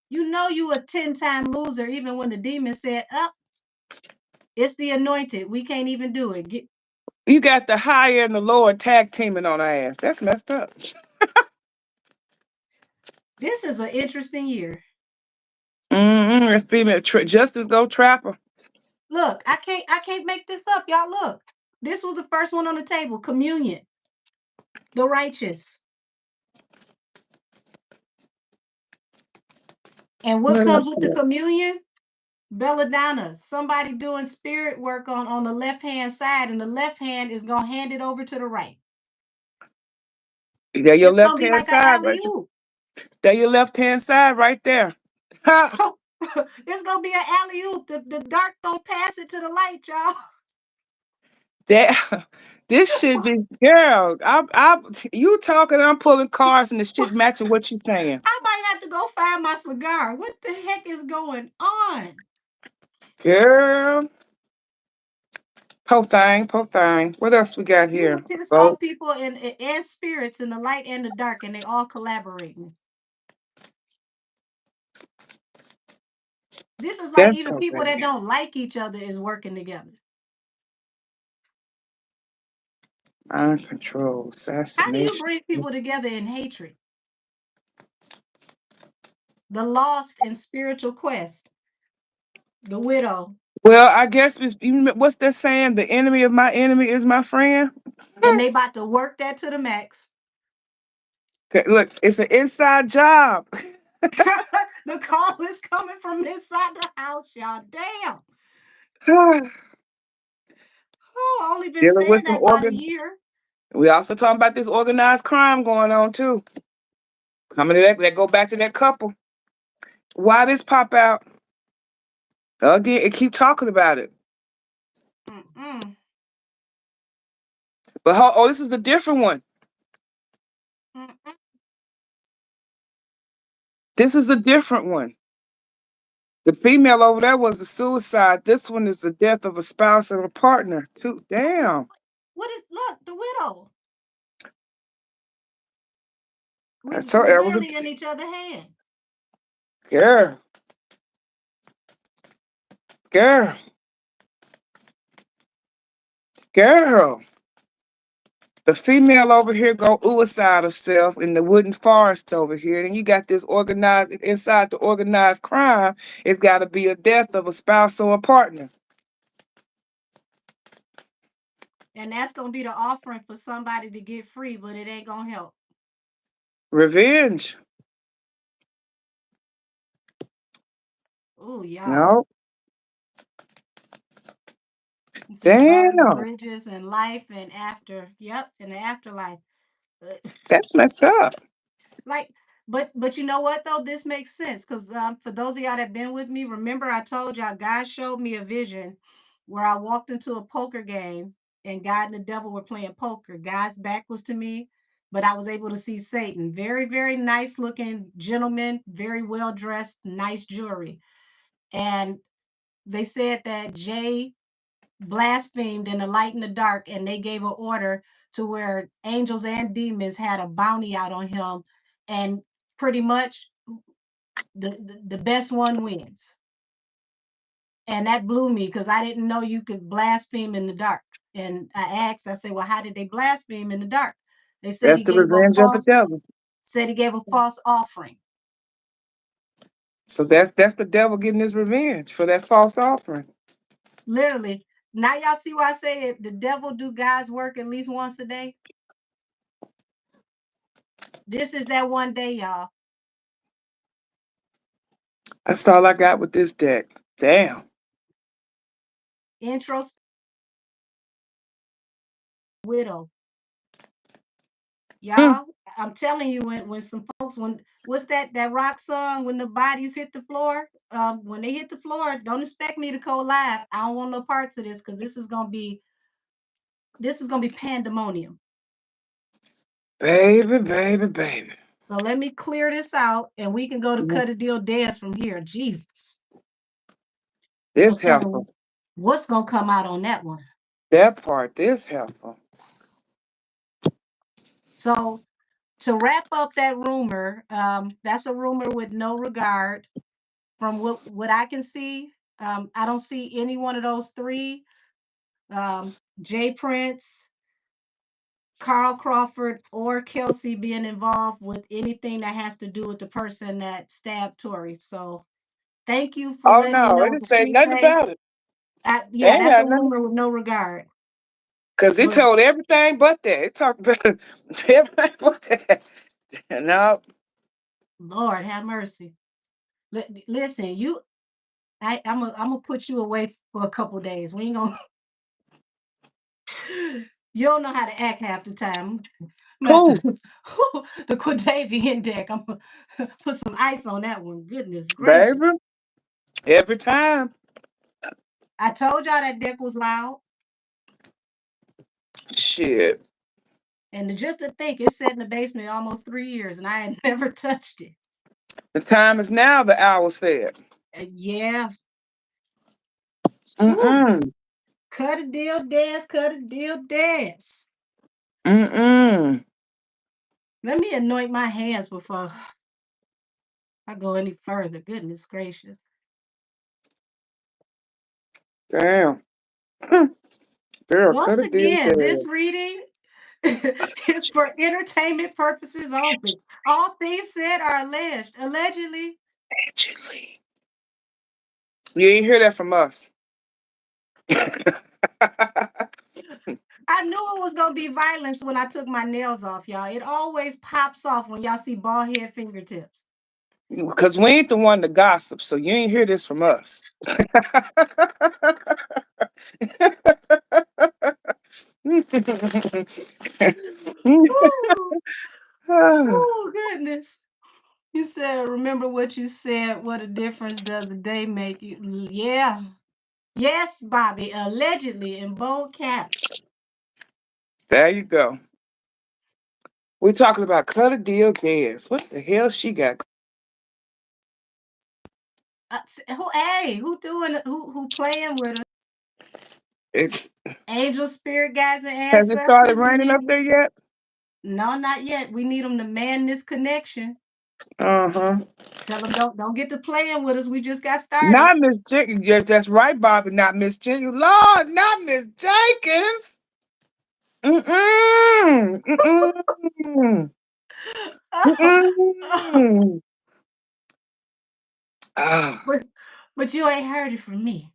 You know you a 10-time loser, even when the demon said, "Up, it's the anointed. We can't even do it." You got the higher and the lower tag teaming on her ass. That's messed up. This is an interesting year. That female justice go trapper. Look, I can't make this up, y'all. Look, this was the first one on the table. Communion, the righteous, and what What comes else with we the got? communion? Belladonna, somebody doing spirit work on the left hand side, and the left hand is gonna hand it over to the right. There your It's gonna left be hand like an side alley right there. oop. There your left hand side right there. Ha! It's gonna be an alley oop. The dark don't pass it to the light, y'all. That this should be girl. You talking, I'm pulling cards and the shit matching what you saying. I might have to go find my cigar. What the heck is going on? Girl. Po thing, po thing. What else we got You here? done pissed Vote. off people and spirits in the light and the dark, and they all collaborating. This is like That's even so people that bad. don't like each other is working together. Mind control, How do you assassination. bring people together in hatred? The lost in spiritual quest, the widow, Well, I guess what's that saying? The enemy of my enemy is my friend. and they about to work that to the max. Look, it's an inside job. The call is coming from inside the house, y'all. Damn. Oh, only been Dealing saying with some that about a organ. year. We also talking about this organized crime going on too. Coming to that go back to that couple. Why this pop out? Again, it keep talking about it. Mm-mm. But this is the different one. Mm-mm. This is the different one. The female over there was a suicide. This one is the death of a spouse or a partner. Too damn. What is look, the widow? That's so We it was literally in a each other's hand. girl. Girl, girl. The female over here go suicide herself in the wooden forest over here. Then you got this organized inside the organized crime. It's got to be a death of a spouse or a partner. And that's gonna be the offering for somebody to get free, but it ain't gonna help. Revenge. Oh, y'all. No. It said burning Damn. bridges in life and after. Yep, in the afterlife. That's messed up. Like, but you know what though? This makes sense because for those of y'all that been with me, remember I told y'all God showed me a vision where I walked into a poker game and God and the devil were playing poker. God's back was to me, but I was able to see Satan. Very, very nice looking gentleman, very well dressed, nice jewelry. And they said that Jay blasphemed in the light and the dark, and they gave an order to where angels and demons had a bounty out on him, and pretty much the best one wins. And that blew me because I didn't know you could blaspheme in the dark. And I asked, I said, well, how did they blaspheme in the dark? They said That's the revenge of the devil. he gave a false offering. So that's the devil getting his revenge for that false offering. Literally. Now y'all see why I say it, the devil do God's work at least once a day. This is that one day, y'all. That's all I got with this deck. Damn. Intro widow. Y'all, I'm telling you, when some folks, when what's that rock song, when the bodies hit the floor, when they hit the floor, don't expect me to go live. I don't want no parts of this because this is gonna be pandemonium. Baby, baby, baby. So let me clear this out and we can go to Cut a Deal Dance from here. Jesus. This helpful. What's gonna come out on that one? That part, this helpful. So to wrap up that rumor, that's a rumor with no regard. From what I can see, I don't see any one of those three, Jay Prince, Carl Crawford, or Kelsey being involved with anything that has to do with the person that stabbed Tori. So thank you for letting me No, know it what didn't the say street nothing say. about it. Yeah, that's a nothing. rumor with no regard. Because it told everything but that. It talked about everything but that. No. Lord have mercy. Listen, I'm gonna put you away for a couple days. We ain't gonna. You don't know how to act half the time. Who? The Quadavian deck. I'm gonna put some ice on that one. Goodness gracious. Baby. Every time. I told y'all that deck was loud. Shit. And just to think, it's sat in the basement almost 3 years and I had never touched it. The time is now, the owl said. Yeah. Mm-mm. Cut a deal dance, cut a deal dance. Mm-mm. Let me anoint my hands before I go any further. Goodness gracious. Damn. Girl, Once cut a deal again, this dance. reading is for entertainment purposes only. All things said are alleged. Allegedly. Allegedly. You ain't hear that from us. I knew it was gonna be violence when I took my nails off, y'all. It always pops off when y'all see bald head fingertips. Because we ain't the one to gossip, so you ain't hear this from us. Oh, goodness. You said, remember what you said. What a difference does a day make? Yeah. Yes, Bobby. Allegedly in bold caps. There you go. We're talking about Cut a Deal Dance. What the hell she got? Who playing with us? It, Angel, spirit guides, and has it started ancestors. raining up there yet? No, not yet. We need them to man this connection. Uh-huh. Tell them don't get to playing with us. We just got started. Not Miss Jenkins. Yes, that's right, Bobby. Not Miss Jenkins. Lord, not Miss Jenkins. Mm-mm. Mm-mm. Mm-mm. Ah, but but you ain't heard it from me.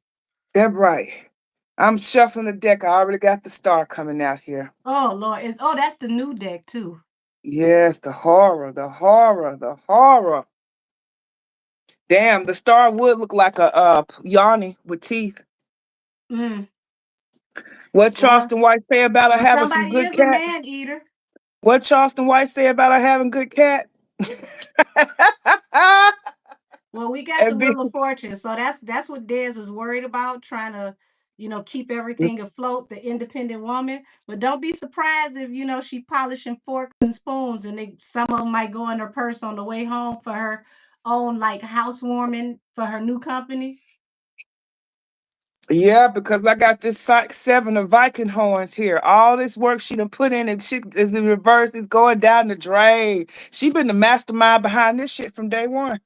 that's right. I'm shuffling the deck. I already got the star coming out here. Oh Lord, that's the new deck too. Yes, the horror, the horror, the horror. Damn, the star would look like a Yanni with teeth. Mm, What well, Charleston White say about her having some somebody good is a cat? man eater. What Charleston White say about her having good cat? Well, we got the And be, Wheel of Fortune, so that's what Dez is worried about, trying to, keep everything afloat, the independent woman. But don't be surprised if she polishing forks and spoons, and some of them might go in her purse on the way home for her own like housewarming for her new company. yeah, because I got this 7 of Viking horns here. All this work she done put in and shit is in reverse. It's going down the drain. She been the mastermind behind this shit from day one.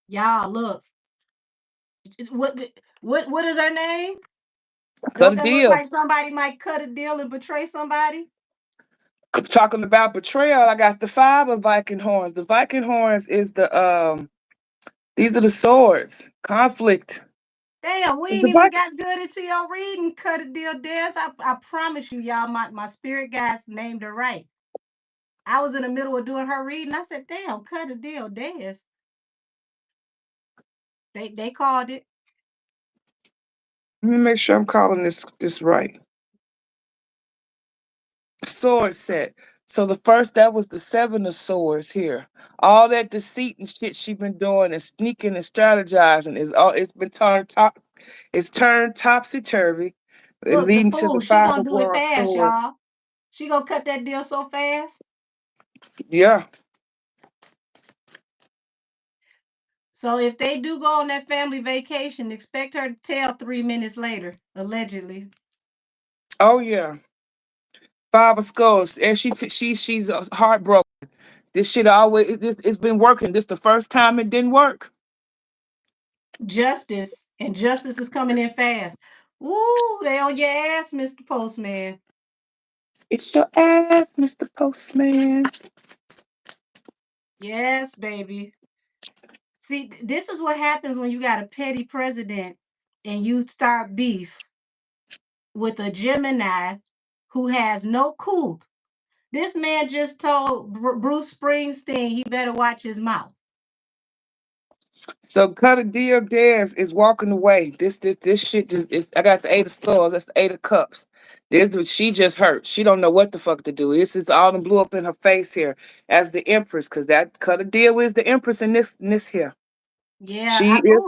Y'all look, what what is her name? Cut Don't a that look deal. like somebody might cut a deal and betray somebody? Talking about betrayal, I got the 5 of Viking horns. The Viking horns is these are the swords. Conflict. Damn, we It's the ain't even Viking. got good into your reading, cut a deal, Des. I promise you, y'all, my spirit guides named her right. I was in the middle of doing her reading. I said, damn, cut a deal, Des. They called it. Let me make sure I'm calling this right. Sword set. So the first that was the 7 of swords here. All that deceit and shit she been doing and sneaking and strategizing is all it's been turned topsy turvy, Look, the leading to fool, the she 5 gonna of do it world fast, swords. y'all. She gonna cut that deal so fast. Yeah. So if they do go on that family vacation, expect her to tell 3 minutes later, allegedly. Oh yeah. 5 of skulls. And she's heartbroken. This shit always it's been working. This the first time it didn't work. Justice, and justice is coming in fast. Ooh, they on your ass, Mr. Postman. It's your ass, Mr. Postman. Yes, baby. See, this is what happens when you got a petty president and you start beef with a Gemini who has no cool. This man just told Bruce Springsteen he better watch his mouth. So cut a deal Dez is walking away. This shit just is I got the 8 of swords, that's the 8 of cups. She just hurt. She don't know what the fuck to do. This is all them blew up in her face here as the Empress, because that cut a deal is the Empress in this here. She Yeah, is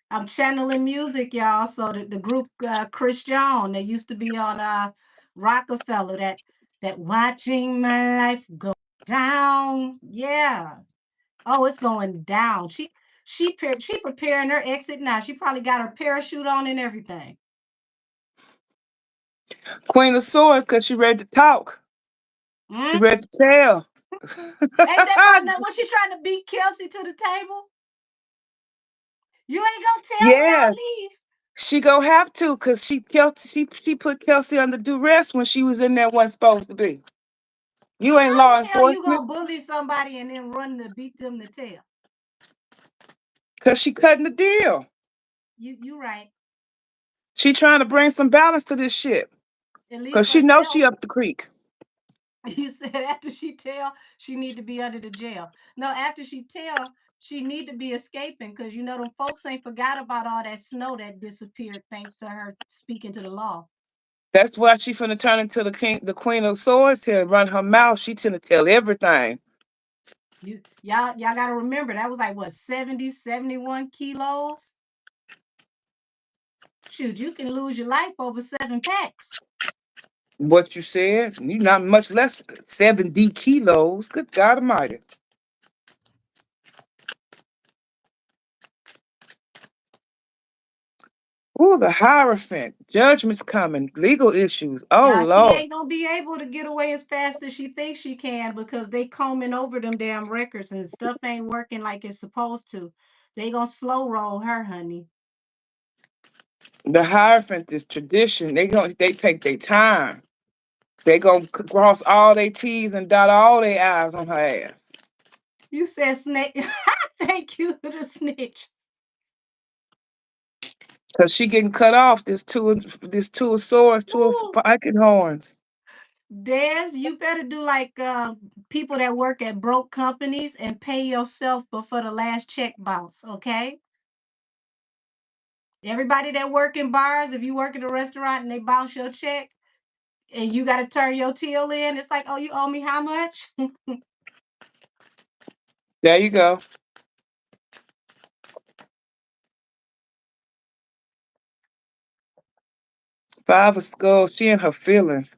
I'm channeling music, y'all. So the group Chris John, they used to be on Rockefeller, that watching my life go down. Yeah. Oh, it's going down. She preparing her exit now. She probably got her parachute on and everything. Queen of Swords because she ready to talk. She Mm? ready to tell. Ain't that about that? What she trying to beat Kelsey to the table? You ain't gonna tell when I Yeah, leave. she gonna have to because she put Kelsey under duress when she was in there wasn't supposed to be. You ain't How law the hell you enforcement gonna bully somebody and then run to beat them to tail? because she cutting the deal. You right. She trying to bring some balance to this shit At least because she knows herself. she up the creek. You said after she tell, she need to be under the jail. No, after she tell, she need to be escaping because them folks ain't forgot about all that snow that disappeared thanks to her speaking to the law. That's why she finna turn into the Queen of Swords here and run her mouth. She finna tell everything. Y'all gotta remember that was like what 70, 71 kilos. Shoot, you can lose your life over 7 packs. What you said, you not much less 70 kilos. Good God Almighty. Ooh, the Hierophant. Judgment's coming. Legal issues. Oh, Y'all, she Lord. ain't gonna be able to get away as fast as she thinks she can because they combing over them damn records and stuff ain't working like it's supposed to. They gonna slow roll her, honey. The Hierophant is tradition. They take their time. They gonna cross all their T's and dot all their I's on her ass. You said snake. Thank you for the snitch. Cause she getting cut off. This two of swords, two of Ooh. pocket horns. Des, you better do like people that work at broke companies and pay yourself before the last check bounce, okay? Everybody that work in bars, if you work in a restaurant and they bounce your check and you got to turn your till in, it's like, oh, you owe me how much? There you go. Five of Skulls. She in her feelings.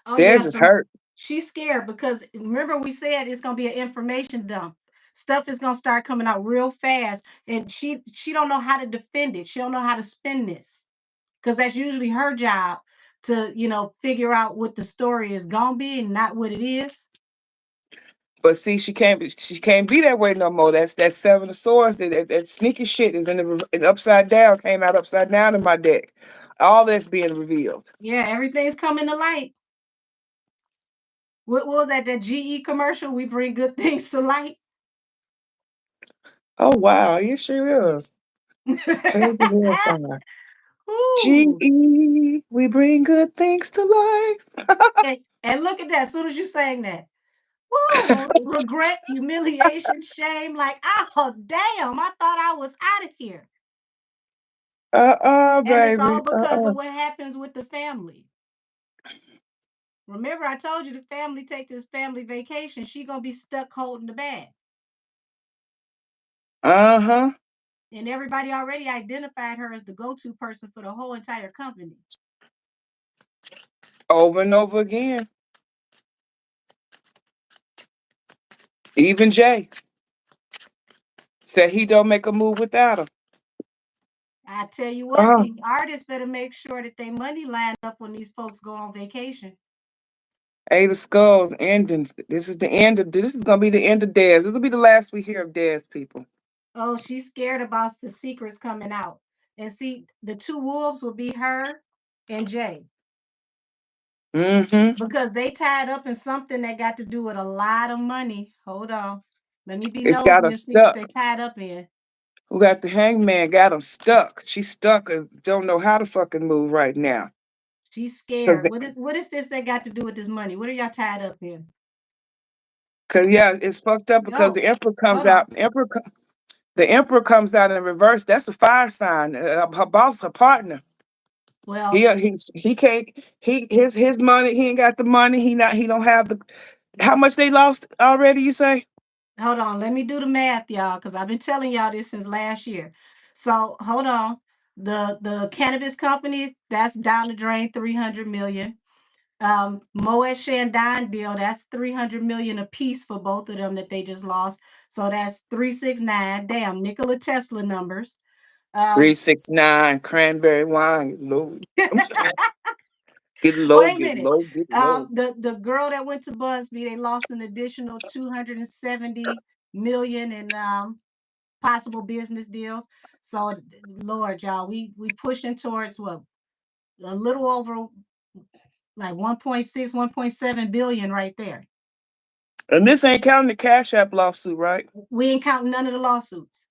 Oh Theirs yeah, is so hurt. she's scared because remember we said it's gonna be an information dump. Stuff is gonna start coming out real fast, and she don't know how to defend it. She don't know how to spin this because that's usually her job to figure out what the story is gonna be and not what it is. But see, she can't be that way no more. That's that Seven of Swords. That sneaky shit is in upside down. Came out upside down in my deck. All that's being revealed. Yeah, everything's coming to light. What was that GE commercial? We bring good things to light. Oh wow, you sure is. Page of Hellfire. Ooh. GE, we bring good things to life. And look at that. As soon as you sang that, woo, regret, humiliation, shame. Like, oh, damn, I thought I was out of here. And it's Baby. all because of what happens with the family. Remember, I told you the family take this family vacation. She gonna be stuck holding the bag. Uh-huh. And everybody already identified her as the go-to person for the whole entire company. Over and over again. Even Jay said he don't make a move without her. I tell you what, Oh, the artists better make sure that they money line up when these folks go on vacation. Eight of Skulls ending. This is gonna be the end of Dez. This will be the last we hear of Dez, people. Oh, she's scared about the secrets coming out. And see, the two wolves will be her and Jay Mm-hmm. because they tied up in something that got to do with a lot of money. Hold on. Let me be It's got nosy her and see what they stuck. tied up in. Who got the hangman? Got him stuck. She's stuck and don't know how to fucking move right now. She's Cause, scared. What is this that got to do with this money? What are y'all tied up in? yeah, it's fucked up because Oh, the emperor comes hold on. out. The emperor comes out in reverse. That's a fire sign. Her boss, her partner. Well, He can't. His money. He ain't got the money. He don't have the. How much they lost already? You say? hold on. Let me do the math, y'all, because I've been telling y'all this since last year. So hold on. The cannabis company, that's down the drain, 300 million. Moet Chandon deal, that's 300 million a piece for both of them that they just lost. So that's 369. Damn, Nikola Tesla numbers. 369 cranberry wine. Low. I'm sorry. Get low. Wait a Get minute. low. Get low. The girl that went to Busby, they lost an additional 270 million in possible business deals. So Lord, y'all, we pushing towards what, a little over like 1.6, 1.7 billion right there. And this ain't counting the Cash App lawsuit, right? We ain't counting none of the lawsuits.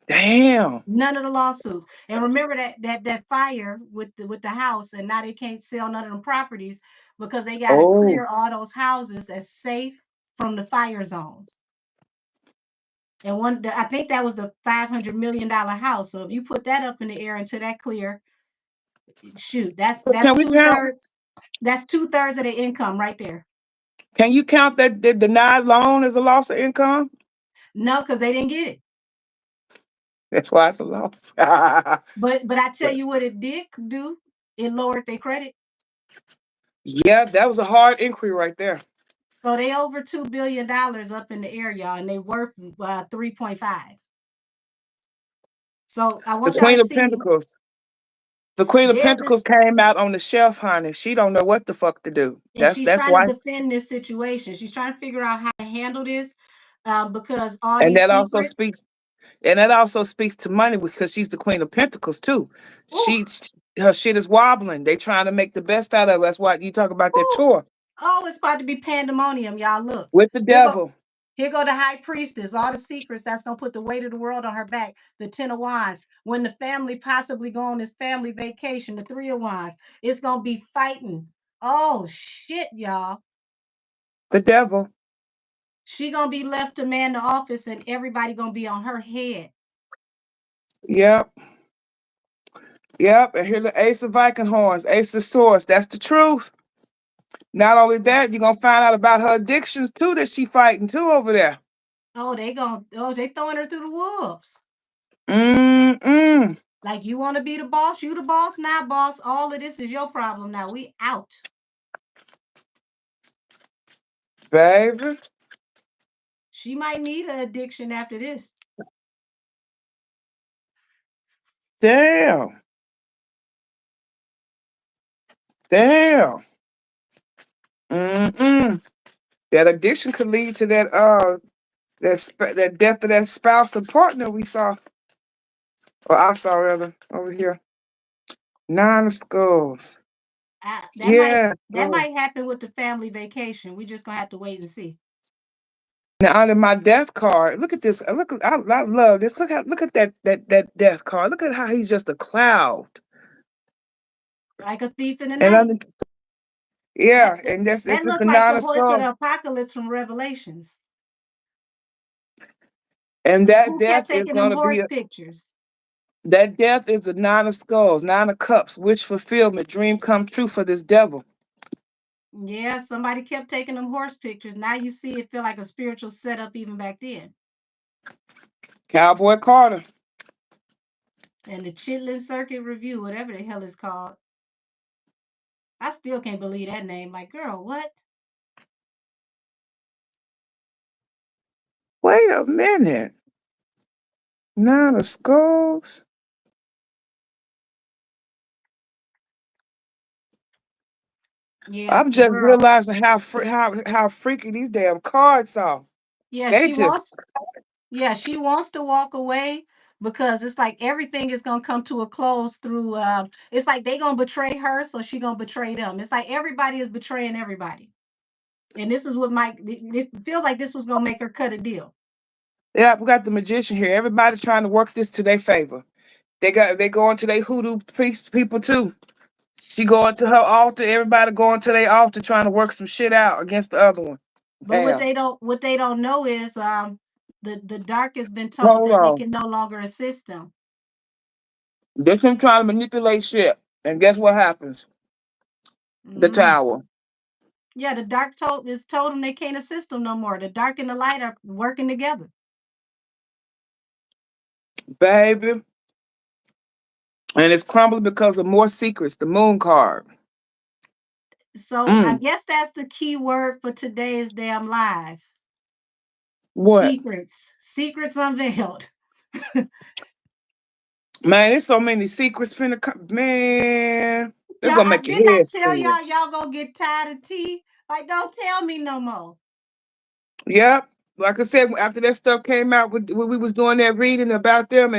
Damn. None of the lawsuits. And remember that fire with the house, and now they can't sell none of them properties because they got to Oh, clear all those houses as safe from the fire zones. And I think that was the $500 million house. So if you put that up in the air until that clear, shoot, that's can we two count? thirds. That's 2/3 of the income right there. Can you count that the denied loan as a loss of income? No, because they didn't get it. That's why it's a loss. But I tell you what it did do. It lowered their credit. Yeah, that was a hard inquiry right there. So they over $2 billion up in the air, y'all, and they worth 3.5. So I The want y'all to Queen of see. Pentacles. The Queen of They're Pentacles this, came out on the shelf, honey. She don't know what the fuck to do. and That's she's that's trying why. to defend this situation. She's trying to figure out how to handle this, because all And these that also secrets. speaks and that also speaks to money because she's the Queen of Pentacles too. Ooh, She her shit is wobbling. They trying to make the best out of her. That's why you talk about that ooh. tour Oh, it's about to be pandemonium, y'all. Look, with the here go. devil. Here go the high priestess, all the secrets that's gonna put the weight of the world on her back. The 10 of Wands. When the family possibly go on this family vacation, the 3 of Wands. It's gonna be fighting. Oh shit, y'all. The devil. She gonna be left to man the office, and everybody gonna be on her head. Yep. Yep. And here the Ace of Viking horns, Ace of Swords. That's the truth. Not only that, you're gonna find out about her addictions too that she fighting too over there. They throwing her through the wolves. Mm-mm. Like, you want to be the boss, you the boss, not boss. All of this is your problem now. We out. Baby. She might need an addiction after this. Damn. Damn. Mm-mm. That addiction could lead to that death of that spouse or partner we saw. Or I saw rather over here. 9 of Skulls. That might Yeah. that might happen with the family vacation. We just gonna have to wait and see. Now under my death card, look at this. Look, I love this. Look at that death card. Look at how he's just a cloud. Like a thief in the And night. under, That yeah, that, and that's that just looked the like nine the of horse of skulls. the apocalypse from Revelations. And that Who kept death is taking them gonna be horse pictures? that death is a 9 of Skulls, 9 of Cups, wish fulfillment, dream come true for this devil. Yeah, somebody kept taking them horse pictures. Now you see it feel like a spiritual setup even back then. Cowboy Carter. And the Chitlin Circuit Review, whatever the hell it's called. I still can't believe that name. Like, girl, what? Wait a minute. 9 of Skulls. Yeah, I'm the just girl. realizing how freaky these damn cards are. Yeah, They she just wants. Yeah, she wants to walk away because it's like everything is gonna come to a close through. It's like they gonna betray her, so she gonna betray them. It's like everybody is betraying everybody, and this is what Mike. It feels like this was gonna make her cut a deal. yeah, we got the magician here. Everybody trying to work this to their favor. They going to their hoodoo priest people too. She going to her altar. Everybody going to their altar trying to work some shit out against the other one. But Damn. what they don't know is the dark has been told Hold that they on. can no longer assist them. They can try to manipulate shit. And guess what happens? The Mm. tower. Yeah, the dark told them they can't assist them no more. The dark and the light are working together. Baby. And it's crumbling because of more secrets. The moon card. So I Mm. guess that's the key word for today's damn live. What? Secrets unveiled. Man, there's so many secrets finna come. Man, it's gonna make your Didn't I head tell spin. y'all gonna get tired of tea? Like, don't tell me no more. Yep. Like I said, after that stuff came out, when we was doing that reading about them,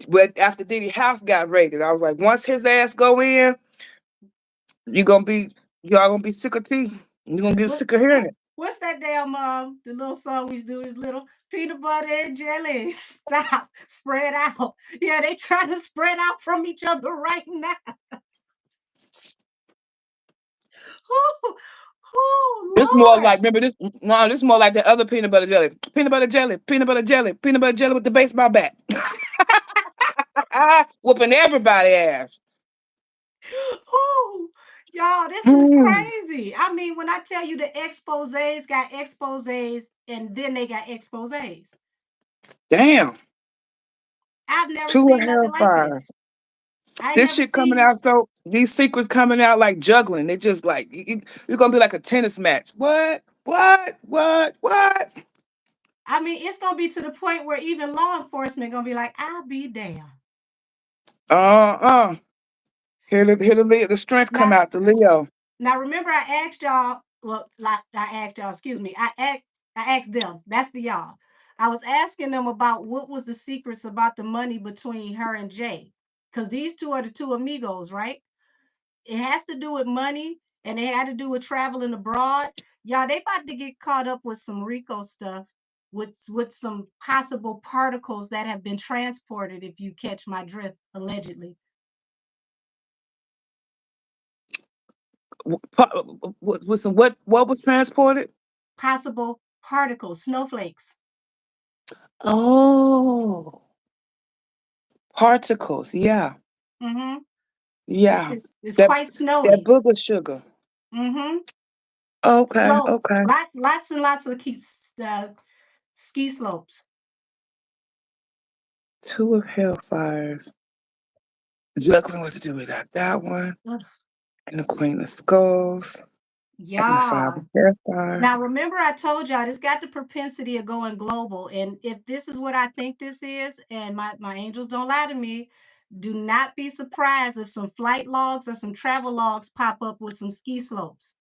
but after Diddy house got raided, I was like, once his ass go in, you gonna be y'all gonna be sick of tea. You're gonna get What sick of hearing what it. what's that damn the little song we do is little peanut butter and jelly. Stop. Spread out. Yeah, they trying to spread out from each other right now. Ooh, This more Lord. like remember this. No, this more like the other peanut butter jelly. Peanut butter jelly. Peanut butter jelly. Peanut butter jelly with the baseball bat. Whooping everybody ass. Ooh, y'all, this is Mm, crazy. I mean, when I tell you the exposés got exposés and then they got exposés. damn. I've never Two of seen nothing like this. hellfires. I ain't This never shit coming seen. out so these secrets coming out like juggling. They just like you're gonna be like a tennis match. What? What? What? What? I mean, it's gonna be to the point where even law enforcement gonna be like, "I'll be damned." Uh-uh. The strength come Now, out, the Leo. now remember I asked y'all, well, like I asked y'all, excuse me. I asked them, that's the y'all. I was asking them about what was the secrets about the money between her and Jay. Because these two are the two amigos, right? It has to do with money and it had to do with traveling abroad. Y'all, they about to get caught up with some RICO stuff with some possible particles that have been transported, if you catch my drift, allegedly. What was transported? Possible particles, snowflakes. Oh, particles. Yeah, Mm-hmm. It's, yeah. it's, it's That quite that snowy. booger sugar. Mm-hmm. Okay, Slopes. okay. Lots and lots of ski slopes. Two of Hellfires. Juggling what to do without that one. Ugh. And the Queen of Skulls. And the Five of Y'all. Now, Hellfires. remember, I told y'all this got the propensity of going global. And if this is what I think this is, and my angels don't lie to me, do not be surprised if some flight logs or some travel logs pop up with some ski slopes.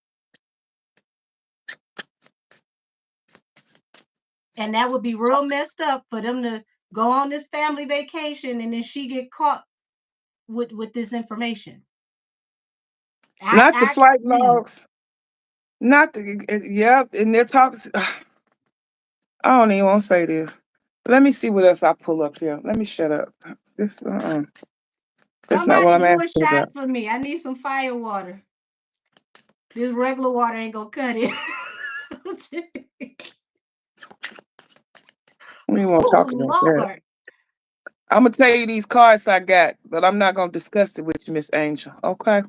And that would be real messed up for them to go on this family vacation and then she get caught with this information. Not the I flight mm. logs. Not the yeah, and they're talking. I don't even want to say this. Let me see what else I pull up here. Let me shut up. This that's not what Somebody I'm do a asking shot about. for me. I need some fire water. This regular water ain't gonna cut it. We won't talk about Oh that. Lord. I'm gonna tell you these cards I got, but I'm not gonna discuss it with you, Miss Angel. Okay?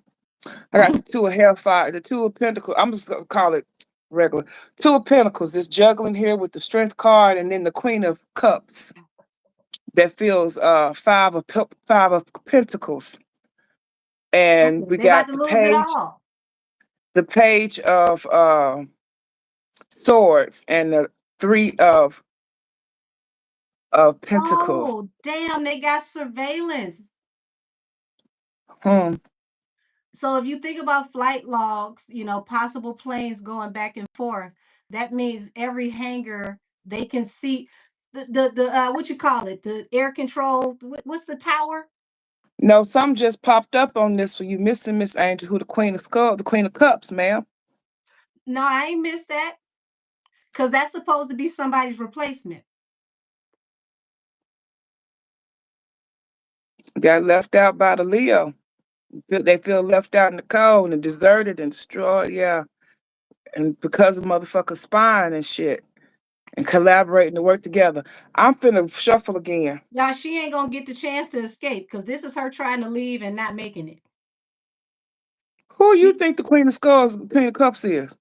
I got the Two of Hellfire, the Two of Pentacles. I'm just gonna call it regular. Two of Pentacles. This juggling here with the Strength card, and then the Queen of Cups. That feels Five of Pentacles, and Okay, we they about got to lose it all. the Page of Swords, and the Three of Pentacles. Oh, damn, they got surveillance. Hmm. So if you think about flight logs, possible planes going back and forth, that means every hangar they can see the what you call it, the air control. What's the tower? No, some just popped up on this for you, missing Miss Angel, who the Queen of Cups, ma'am. No, I ain't missed that because that's supposed to be somebody's replacement. Got left out by the Leo. They feel left out in the cold and deserted and destroyed. Yeah, and because of motherfucker spying and shit and collaborating to work together. I'm finna shuffle again. Y'all, she ain't gonna get the chance to escape because this is her trying to leave and not making it. Who you She think the Queen of Cups is?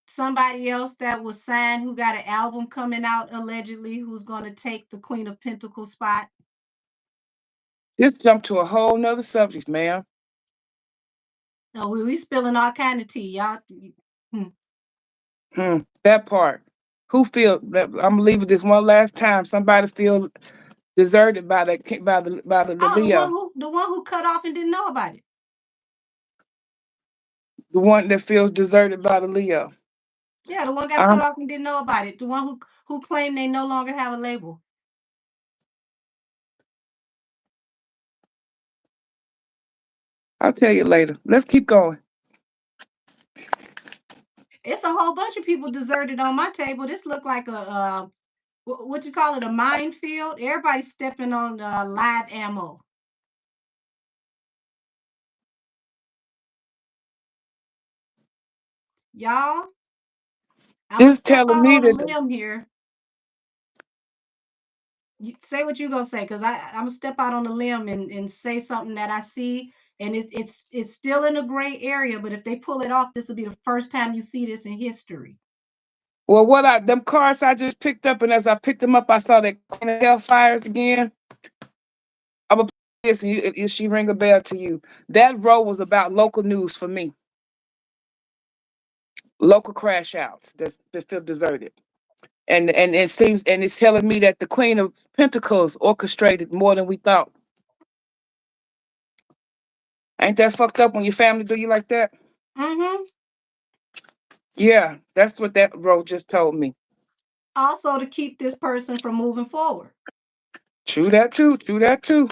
somebody else that was signed who got an album coming out allegedly who's going to take the Queen of Pentacles spot. This jumped to a whole nother subject, ma'am. Oh, we spilling all kind of tea, y'all. Hmm. That part. Who feel that I'm gonna leave it this one last time. Somebody feel deserted by the Oh, Leo. the one who cut off and didn't know about it. The one that feels deserted by the Leo. Yeah, the one got cut Um, off and didn't know about it. The one who claimed they no longer have a label. I'll tell you later. Let's keep going. It's a whole bunch of people deserted on my table. This looked like a what you call it, a minefield. Everybody's stepping on live ammo. Y'all, I'm gonna This step telling out me on a that limb here. You say what you gonna say, because I'm gonna step out on a limb and say something that I see, and it's still in a gray area. But if they pull it off, this will be the first time you see this in history. well, them cards I just picked up, and as I picked them up, I saw that Queen of Hellfires again. I'm gonna play this, and if she ring a bell to you. That row was about local news for me. Local crash outs that feel deserted. And it seems and it's telling me that the Queen of Pentacles orchestrated more than we thought. Ain't that fucked up when your family do you like that? Mm-hmm. Yeah, that's what that bro just told me. Also to keep this person from moving forward. True that too. True that too.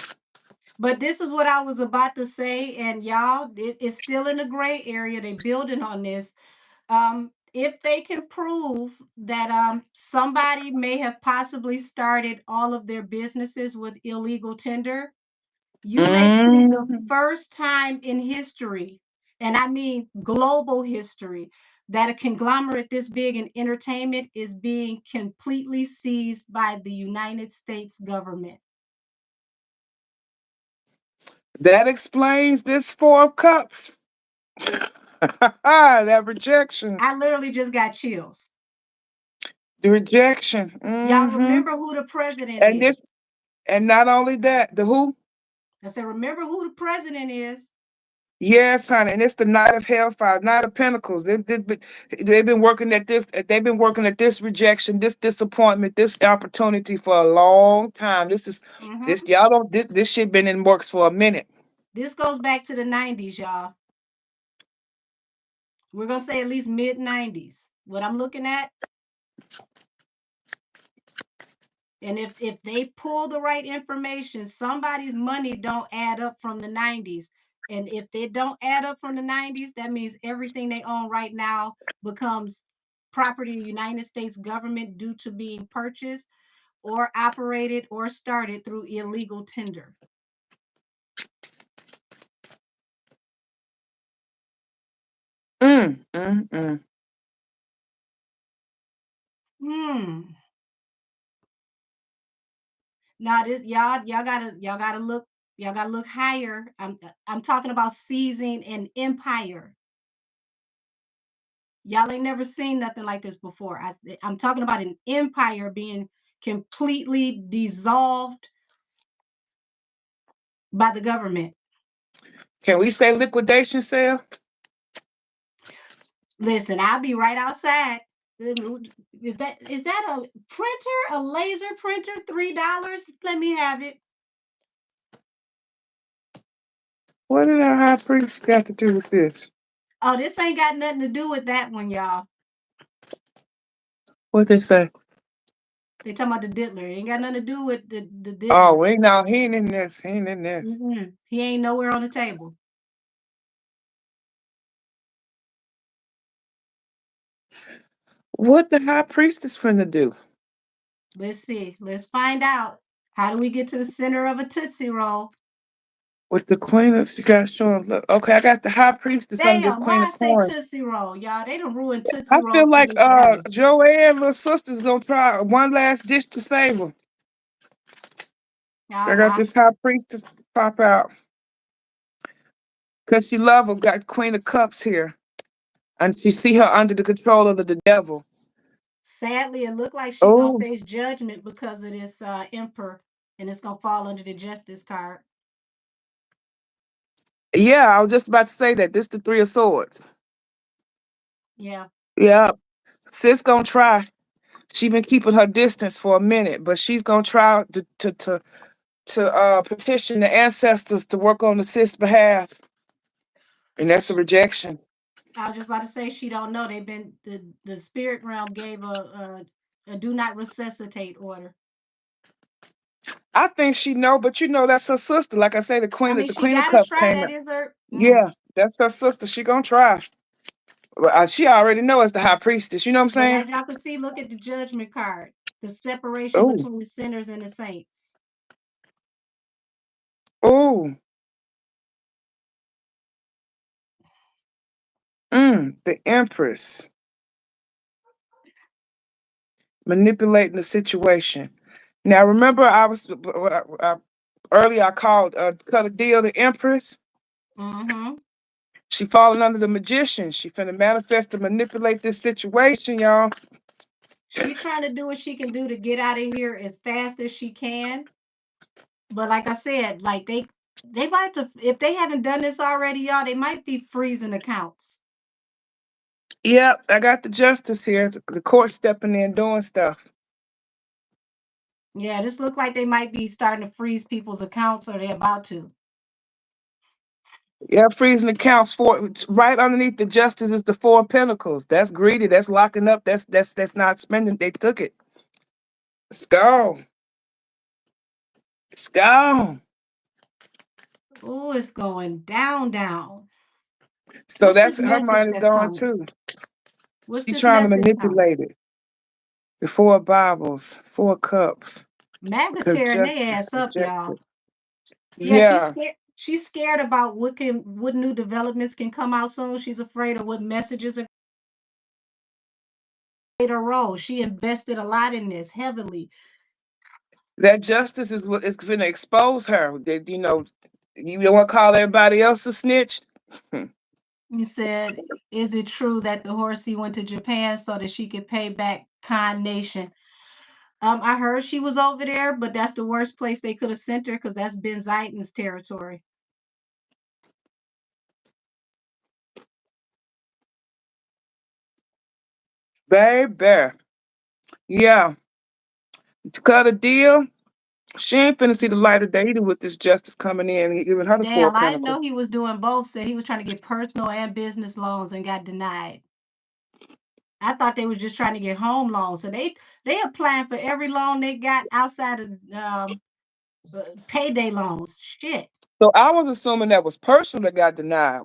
But this is what I was about to say, and y'all, it's still in the gray area. They building on this. If they can prove that somebody may have possibly started all of their businesses with illegal tender, you may see the Mm. first time in history, and I mean global history, that a conglomerate this big in entertainment is being completely seized by the United States government. That explains this Four of Cups. That rejection. I literally just got chills. The rejection. Y'all Hmm. remember who the president And this, is. and not only that, the who? I said, remember who the president is. Yes, honey, and it's the Knight of Hellfire, Knight of Pentacles. They've been working at this. They've been working at this rejection, this disappointment, this opportunity for a long time. This Mm-hmm. y'all don't. This shit been in works for a minute. This goes back to the 90s, y'all. We're going to say at least mid 90s. What I'm looking at. And if they pull the right information, somebody's money don't add up from the 90s. And if they don't add up from the 90s, that means everything they own right now becomes property of the United States government due to being purchased or operated or started through illegal tender. Mm, mm, mm. Hmm. Now this y'all gotta look higher. I'm talking about seizing an empire. Y'all ain't never seen nothing like this before. I'm talking about an empire being completely dissolved by the government. Can we say liquidation sale? Listen, I'll be right outside. Is that a printer, a laser printer, $3? Let me have it. What did our high priest got to do with this? Oh, this ain't got nothing to do with that one, y'all. What they say? They talking about the diddler. It ain't got nothing to do with the Oh, diddler. wait, no, he ain't in this. He ain't in this. He ain't nowhere on the table. What the high priestess finna do? Let's see. Let's find out. How do we get to the center of a Tootsie Roll? With the queen of, you gotta show him. Look, okay, I got the high priestess under this Damn, queen why of I say corn. Tootsie Roll, y'all? They done ruined I Tootsie feel Rolls for like me forever. Joanne, little sister's gonna try one last dish to save her. I got I, this high priestess pop out. Cause she love her, got Queen of Cups here. And she see her under the control of the devil. sadly, it looked like she gonna Oh, face judgment because of this emperor, and it's gonna fall under the justice card. yeah, I was just about to say that. This the Three of Swords. Yeah, Yeah. Sis gonna try. She been keeping her distance for a minute, but she's gonna try to petition the ancestors to work on the sis behalf. And that's a rejection. I was just about to say she don't know. They've been the spirit realm gave a do not resuscitate order. I think she know, but you know that's her sister. Like I say, I mean, the she Queen of gotta Cups try. came That out. is her. Yeah, that's her sister. She gonna try. Well, she already know as the high priestess. You know what I'm But saying? as y'all can see, look at the judgment card. The separation Oh, between the sinners and the saints. oh, the Empress manipulating the situation. Now, remember, earlier I called cut a deal the Empress. Mm-hmm. She falling under the magician. She finna manifest to manipulate this situation, y'all. She trying to do what she can do to get out of here as fast as she can. But like I said, like they might have to, if they haven't done this already, y'all, they might be freezing accounts. Yep, I got the justice here. The court stepping in doing stuff. Yeah, this look like they might be starting to freeze people's accounts, or they're about to. Yeah, freezing accounts for right underneath the justice is the four of pentacles. That's greedy. That's locking up. That's not spending. They took it. It's gone. It's gone. Oh, it's going down, down. So What's that's this her message mind is that's gone coming? too. What's She's this trying to message coming? manipulate it. The four of Bibles, four of cups. MAGA Because tearing their justice ass up, y'all. rejected. Yeah, she's Yeah. scared. She's scared about what new developments can come out soon. She's afraid of what messages are played her role. She invested a lot in this heavily. That justice is what is going to expose her. That you don't want to call everybody else a snitch. You said, is it true that the horsey went to Japan so that she could pay back Khan Nation? I heard she was over there, but that's the worst place they could have sent her because that's Ben Zayden's territory. Baby. Yeah. To cut a deal. She ain't finna see the light of day either with this justice coming in and giving her the four Damn, of I didn't pentacles. know he was doing both. Said he was trying to get personal and business loans and got denied. I thought they was just trying to get home loans. So they applying for every loan they got outside of payday loans. Shit. So I was assuming that was personal that got denied.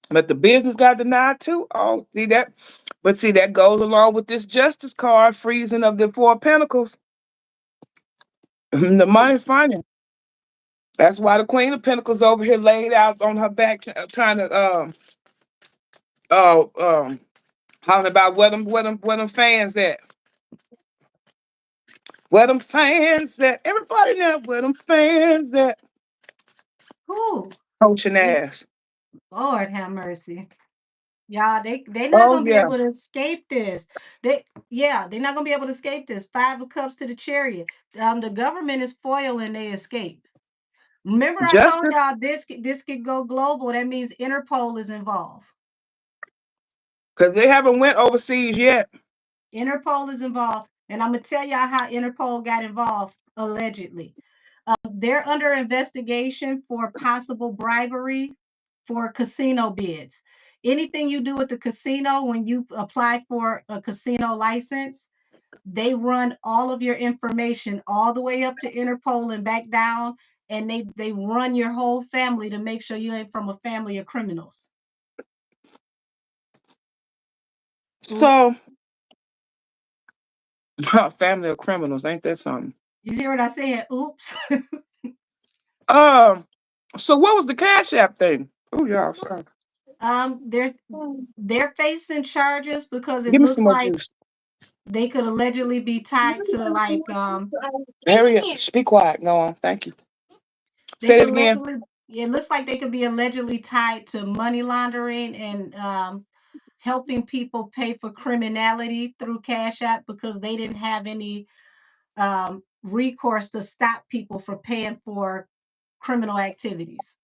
But the business got denied too. Oh, see that? But see, that goes along with this justice card freezing of the four of pentacles. The Ooh, money finding. That's why the Queen of Pentacles over here laid out on her back, trying to uh um hollering about where them fans at. Where them fans at? Everybody now, where them fans at? ooh. Coaching They, ass. Lord have mercy. Y'all, they're not Oh gonna be yeah. able to escape this. They're not gonna be able to escape this. Five of Cups to the Chariot. The government is foiling their escape. Remember, I told Justice, y'all this could go global. That means Interpol is involved. because they haven't went overseas yet. Interpol is involved, and I'm gonna tell y'all how Interpol got involved allegedly. They're under investigation for possible bribery for casino bids. Anything you do at the casino when you apply for a casino license, they run all of your information all the way up to Interpol and back down, and they run your whole family to make sure you ain't from a family of criminals. So, Oops. family of criminals, ain't that something? You see what I said? Oops. Um, so what was the Cash App thing? Oh y'all, sorry. They're facing charges because it Give me some looks more like juice. they could allegedly be tied to like Harriet, be quiet. Go on. Thank you. they Say could that again. allegedly it looks like they could be allegedly tied to money laundering and helping people pay for criminality through Cash App because they didn't have any recourse to stop people from paying for criminal activities.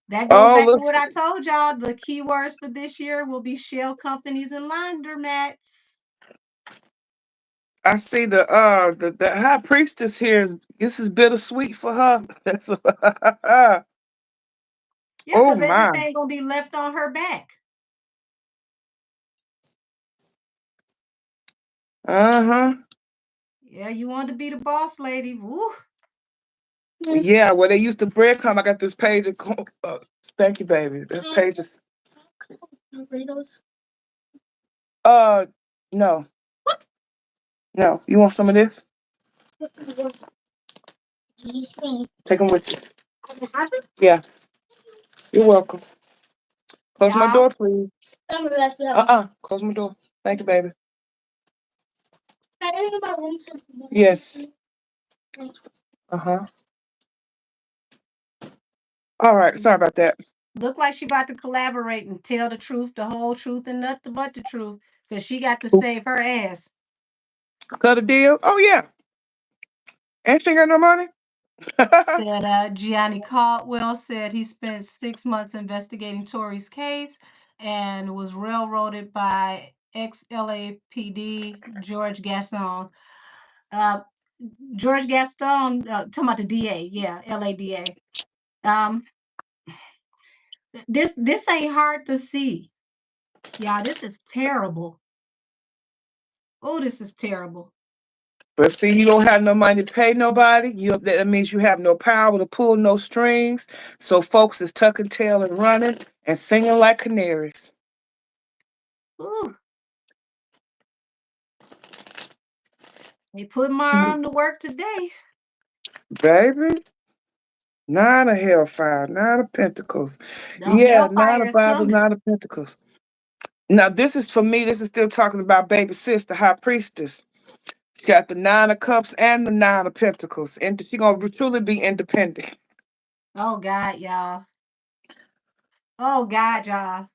That goes Oh, back to what let's. I told y'all. The keywords for this year will be shell companies and laundromats. I see the high priestess here. This is bittersweet for her. That's Yeah, oh because my. everything gonna be left on her back. Uh-huh. Yeah, you want to be the boss lady. Woo. Yeah, where they used to breadcrumb. I got this page of thank you, baby. That page is uh no. No. You want some of this? Take them with you. Yeah, you're welcome. Close my Y'all, door, please. Close my door. Thank you, baby. Yes. Uh-huh. All right. Sorry about that. look like she about to collaborate and tell the truth, the whole truth, and nothing but the truth. Because she got to Oop. save her ass. Cut a deal. Oh yeah. Ain't she got no money? Said Gianni Caldwell said he spent 6 months investigating Tory's case and was railroaded by ex LAPD George Gascon. Uh, George Gaston, talking about the DA, yeah, LADA. Um, this ain't hard to see, y'all. This is terrible. Oh, this is terrible. But see, you don't have no money to pay nobody. That means you have no power to pull no strings. So folks is tucking tail and running and singing like canaries. Ooh, they put my arm to work today. Baby, nine of hellfire, nine of pentacles. The Yeah, nine hellfire of is Bibles, coming. nine of pentacles. Now, this is for me, this is still talking about baby sis, the high priestess. She got the nine of cups and the nine of pentacles. And she's going to truly be independent. Oh God, y'all. Oh God, y'all.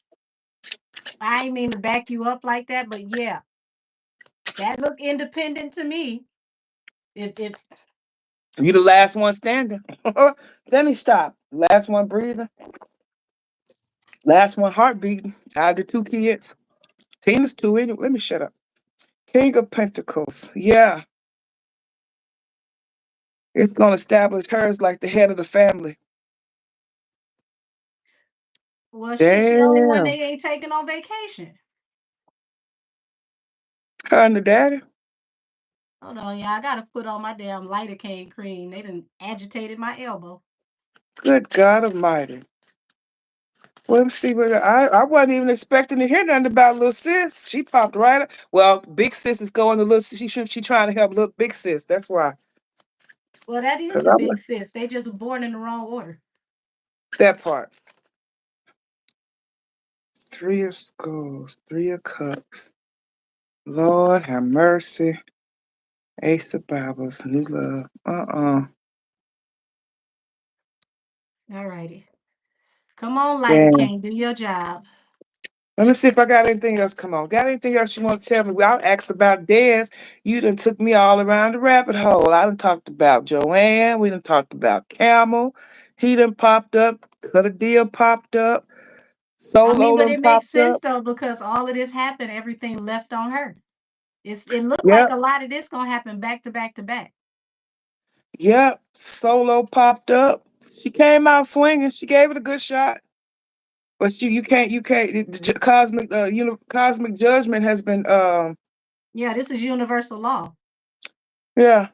I ain't mean to back you up like that, but yeah, that look independent to me. If You the last one standing. Let me stop. Last one breathing. Last one heart beating. Out of the two kids. Tina's two anyway. Let me shut up. King of Pentacles. Yeah. It's going to establish her as like the head of the family. well, she's the only one Damn. they ain't taking on vacation. Her and the daddy. Hold on, y'all. I gotta put on my damn lidocaine cream. They done agitated my elbow. Good God Almighty. Well, let's see what I wasn't even expecting to hear nothing about little sis. She popped right up. Well, big sis is going to little sis. She trying to help little big sis. That's why. Well, that is 'Cause the I'm big sis. They just born in the wrong order. that part. Three of Skulls, Three of Cups. Lord have mercy. Ace of Bibles, New Love. All righty. Come on, Damn. lidocaine. Do your job. Let me see if I got anything else. Come on. Got anything else you want to tell me? Well, I asked about Dez. You done took me all around the rabbit hole. I done talked about Joanne. We done talked about Camel. He done popped up. Cut a deal popped up. I mean, Solo but done it makes popped sense up. though because all of this happened, everything left on her. It looked like Yep. a lot of this gonna happen back to back to back. Yep. Solo popped up. She came out swinging. She gave it a good shot. But you can't. Cosmic judgment has been Yeah, this is universal law. yeah.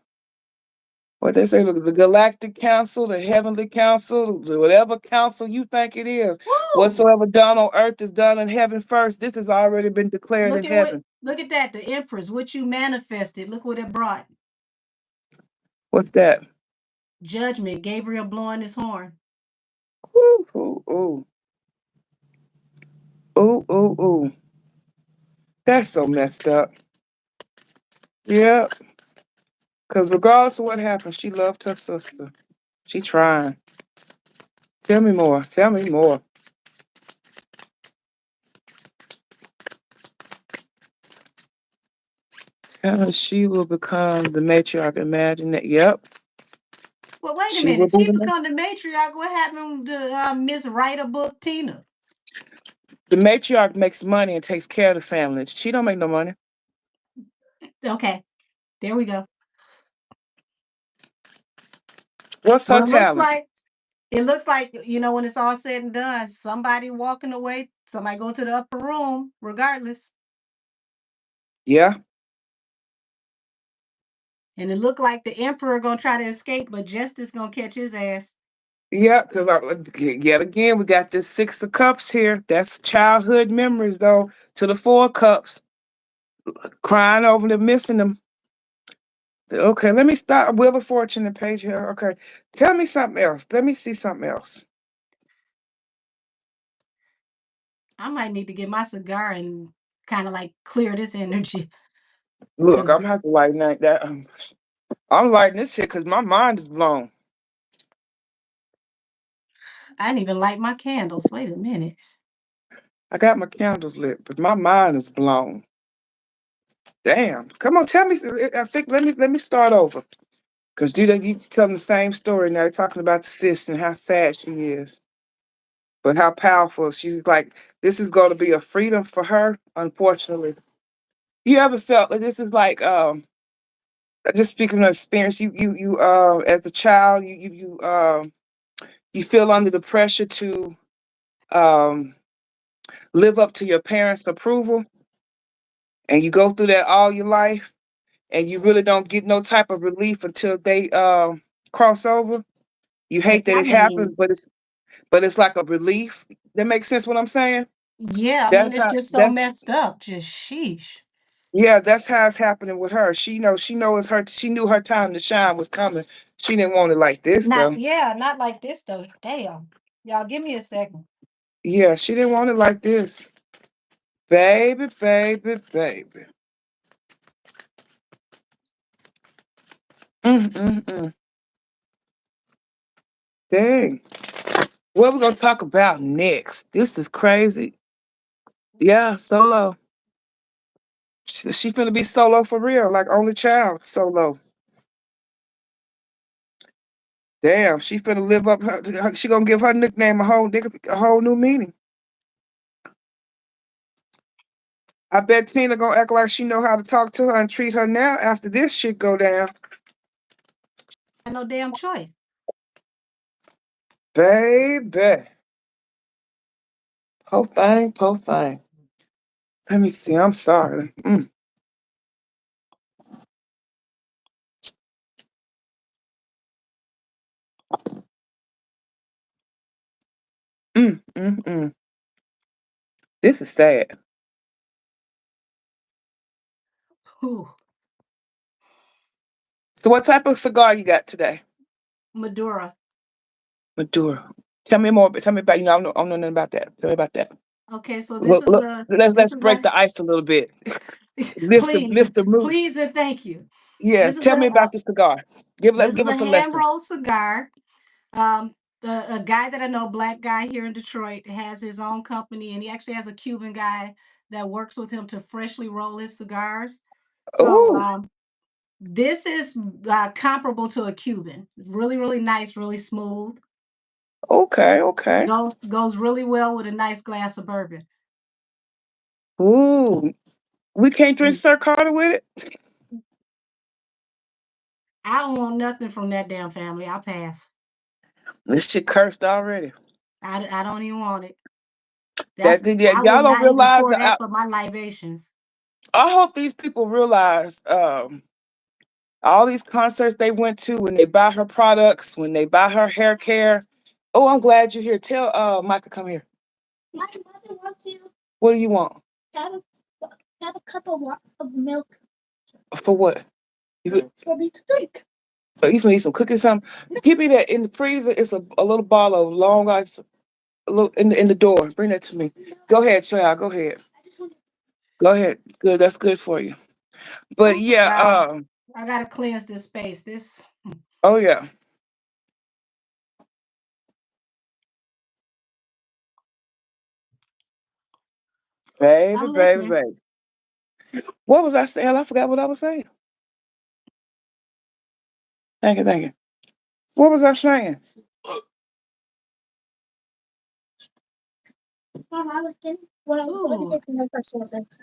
What they say, look, the Galactic Council, the Heavenly Council, whatever council you think it is, Woo! whatsoever done on earth is done in heaven first. This has already been declared in heaven. Look at that, the Empress, what you manifested. Look what it brought. What's that? Judgment, Gabriel blowing his horn. Ooh, ooh, ooh. Ooh, ooh, ooh. That's so messed up. Yeah. Because regardless of what happened, she loved her sister. She trying. Tell me more. Tell me more. Tell her she will become the matriarch. Imagine that. Yep. Well, wait a She will minute. be She the become the matriarch. What happened to Miss Writer Book Tina? The matriarch makes money and takes care of the family. She don't make no money. Okay, there we go. What's So her talent? it looks like, when it's all said and done, somebody walking away, somebody go to the upper room, regardless. Yeah. And it looked like the emperor gonna try to escape, but justice gonna catch his ass. Yeah, because yet again, we got this Six of Cups here. That's childhood memories, though, to the Four of Cups. Crying over them, missing them. Okay, let me stop. Wheel of Fortune and page here. Okay. Tell me something else. Let me see something else. I might need to get my cigar and kind of like clear this energy Look, because I'm have to lighten that. I'm lighting this shit because my mind is blown. I didn't even light my candles. Wait a minute. I got my candles lit, but my mind is blown. Damn. Come on, tell me. I think let me start over. Because you tell them the same story now. They're talking about the sis and how sad she is. But how powerful. She's like, this is going to be a freedom for her, unfortunately. You ever felt that this is like Just speaking of experience, as a child, you feel under the pressure to um live up to your parents' approval, and you go through that all your life, and you really don't get no type of relief until they cross over. You Heck, hate that I it happens, mean, but it's like a relief. That makes sense what I'm saying? yeah, I mean, That's it's how just so that's messed up. Just sheesh. yeah, that's how it's happening with her. She knows her she knew her time to shine was coming. She didn't want it like this Not, though. yeah, not like this though. Damn. Y'all give me a second. Yeah, she didn't want it like this. Baby, baby, baby. Mm. Dang. What we gonna talk about next? This is crazy. Yeah, solo. She finna be solo for real, like only child solo. Damn, she finna live up she gonna give her nickname a whole new meaning. I bet Tina gonna act like she know how to talk to her and treat her now after this shit go down. Got no damn choice. Baby. Poor thing, poor thing. Let me see. I'm sorry. Mm. This is sad. Whew. So what type of cigar you got today? Madura. Maduro. Tell me more. Tell me about, I don't know nothing about that. Tell me about that. Okay, so Look, look, this let's is break a the ice a little bit. please, Lift the mood. please and thank you. Yeah, This is tell me about the cigar. this is Give a us a hand lesson. rolled cigar. Um, a guy that I know, black guy here in Detroit, has his own company, and he actually has a Cuban guy that works with him to freshly roll his cigars. So Oh, this is comparable to a Cuban. Really, really nice, really smooth. okay. Goes really well with a nice glass of bourbon. Ooh, we can't drink Mm. Sir Carter with it. I don't want nothing from that damn family. I'll pass. This shit cursed already. I don't even want it. That That's yeah, I would y'all don't not even realize pour that for my libations. I hope these people realize all these concerts they went to, when they buy her products, when they buy her hair care. Oh, I'm glad you're here. Tell Micah, come here. My mother wants you. What do you want? Have a, have a cup of milk. For what? For me to drink. Oh, you finna eat some cookies, something? Give me that in the freezer. It's a little bottle of long ice, a little in the door. Bring that to me. Go ahead, child. Go ahead. Go ahead. Good. That's good for you. But Ooh, yeah, y'all, I gotta cleanse this space. This oh yeah. I'm listening. Baby. What was I saying? I forgot what I was saying. Thank you. What was I saying? Mom, I was getting what I was going to Ooh, get from my first sentence.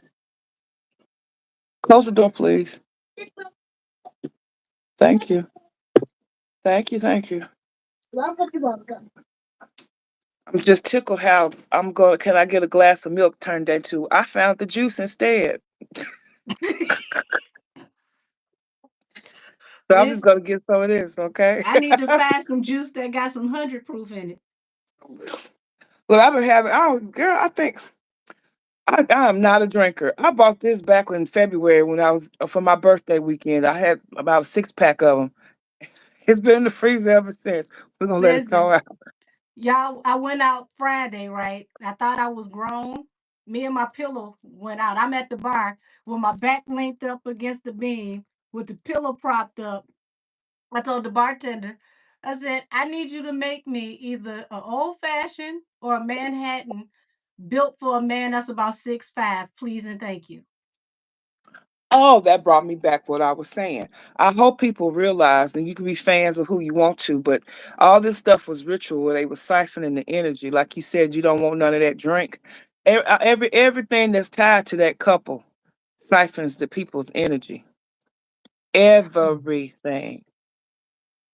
Close the door, please. Thank you. Thank you. Welcome to welcome. I'm just tickled how can I get a glass of milk turned into? I found the juice instead. So I'm just listen. gonna get some of this, okay? I need to find some juice that got some 100 proof in it. Well, I've been having girl, I think I am not a drinker. I bought this back in February when I was for my birthday weekend. I had about a 6 pack of them. It's been in the freezer ever since. We're gonna let it thaw Listen, out. y'all, I went out Friday, right? I thought I was grown. Me and my pillow went out. I'm at the bar with my back linked up against the beam with the pillow propped up. I told the bartender, I said, I need you to make me either an old fashioned or a Manhattan built for a man that's about 6'5", please and thank you. Oh, that brought me back what I was saying. I hope people realize, and you can be fans of who you want to, but all this stuff was ritual where they were siphoning the energy. Like you said, you don't want none of that drink. Everything that's tied to that couple siphons the people's energy. Everything.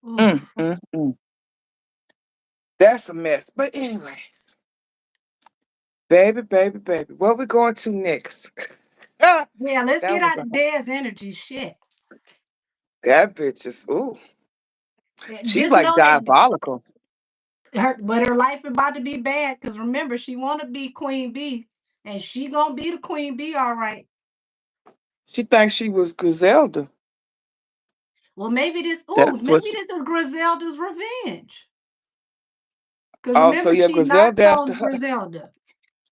Oof. Mm. That's a mess. But anyways, baby, where we going to next? Ah, Yeah, let's that get was out a of Dad's energy. Shit. that bitch is ooh. She's Just like know that diabolical. her life about to be bad. Cause remember, she want to be Queen Bee, and she gonna be the Queen Bee, all right. She thinks she was Griselda. Well, maybe this. Ooh, That's what maybe she, this is Griselda's revenge. Cause oh, so remember, yeah, she Griselda after narcos her. Griselda.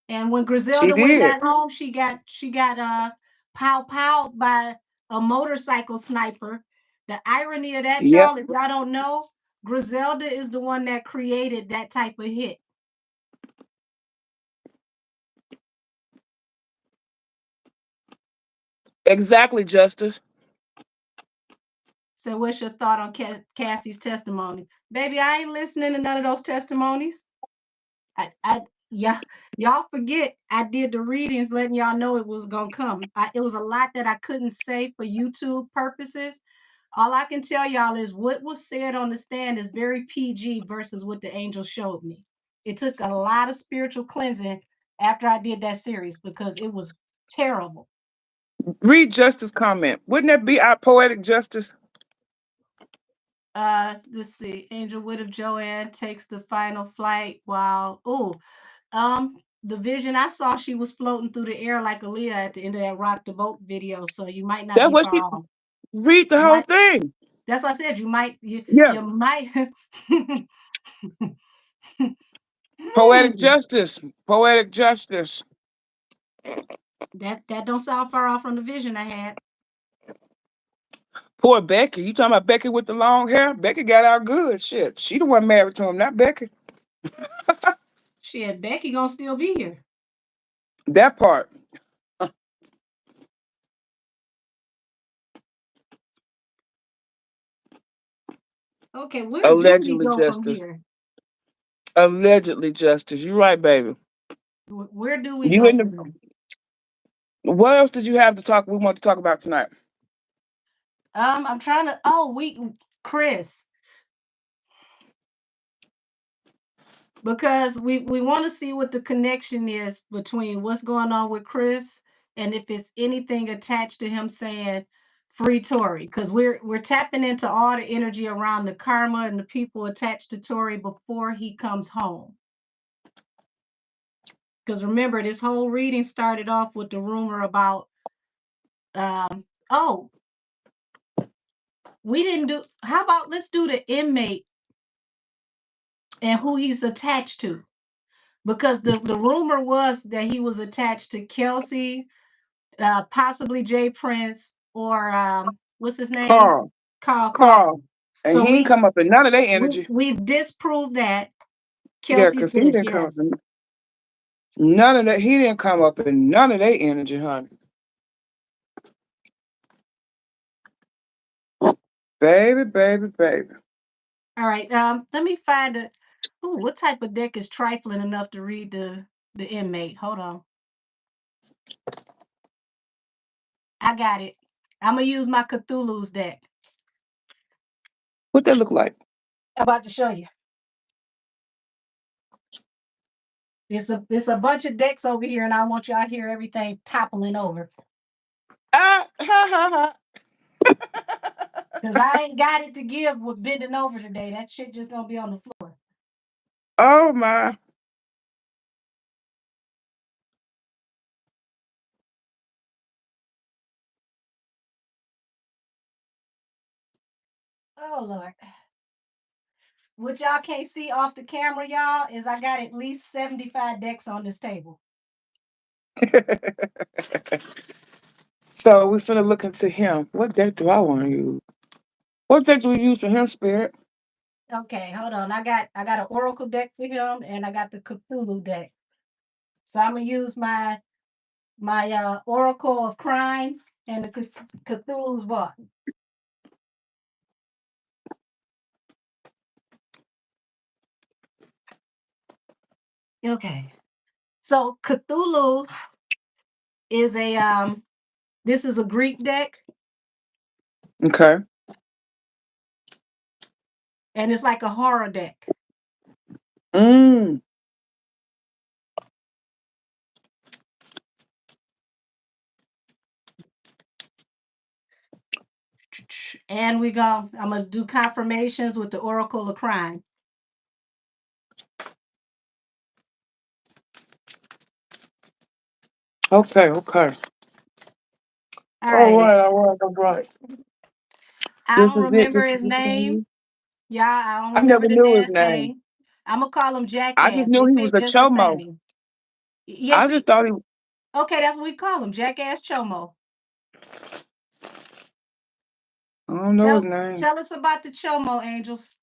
And when She Griselda went did. back home, she got pow by a motorcycle sniper. The irony of that, Yep. y'all, if y'all don't know, Griselda is the one that created that type of hit. Exactly, Justice. So, what's your thought on Cassie's testimony, baby? I ain't listening to none of those testimonies. I yeah, y'all forget I did the readings, letting y'all know it was gonna come. It was a lot that I couldn't say for YouTube purposes. All I can tell y'all is what was said on the stand is very PG versus what the angel showed me. It took a lot of spiritual cleansing after I did that series because it was terrible. Read Justice comment. Wouldn't that be our poetic justice? Let's see. Angel Wood of Joanne takes the final flight while the vision I saw, she was floating through the air like Aaliyah at the end of that Rock the Boat video. So you might not That's be what far she off. read the You whole might thing. That's what I said. Yeah. You might Poetic Hmm. justice. Poetic justice. That don't sound far off from the vision I had. Poor Becky. You talking about Becky with the long hair? Becky got out good. Shit. She the one married to him, not Becky. Shit, Becky gonna still be here. That part. Okay, where do we Allegedly go from justice. here? Allegedly justice. You right, baby. Where do we You go in from the here? what else did you have to talk we want to talk about tonight? I'm trying to. Oh, Chris, because we want to see what the connection is between what's going on with Chris and if it's anything attached to him saying free Tory, because we're tapping into all the energy around the karma and the people attached to Tory before he comes home. Because remember, this whole reading started off with the rumor about oh, we didn't do. How about let's do the inmate and who he's attached to, because the rumor was that he was attached to Kelsey, possibly Jay Prince, or what's his name? Carl. Carl Carl. Crawford. And So he ain't come up in none of their energy. we've disproved that. Yeah, Kelsey's because he this, didn't come up yes. in none of that. He didn't come up in none of their energy, honey. Baby. All right. Let me find a. Ooh, what type of deck is trifling enough to read the inmate? Hold on. I got it. I'm gonna use my Cthulhu's deck. What that look like? I'm about to show you. It's a bunch of decks over here, and I want y'all to hear everything toppling over. Ah, ha. Because I ain't got it to give with bending over today. That shit just gonna be on the floor. Oh my. Oh Lord. What y'all can't see off the camera, y'all, is I got at least 75 decks on this table. So we're finna look into him. What deck do I want to use? What deck do we use for him, Spirit? Okay, hold on. I got an Oracle deck for him, and I got the Cthulhu deck. So I'm gonna use my Oracle of Crime and the Cthulhu's Vault. Okay. So Cthulhu is a this is a Greek deck. Okay. And it's like a horror deck. Mm. And I'm gonna do confirmations with the Oracle of Crime. Okay, okay. All All right. right, all right, all right. I This don't is it. This remember his is name. it. Yeah, I don't I remember never the knew his man's name. name. I'm gonna call him I just Jackass. knew They he was fit a just the chomo. same. I Yes, just thought he. okay, that's what we call him, Jackass Chomo. I don't know his Tell name. tell us about the Chomo Angels.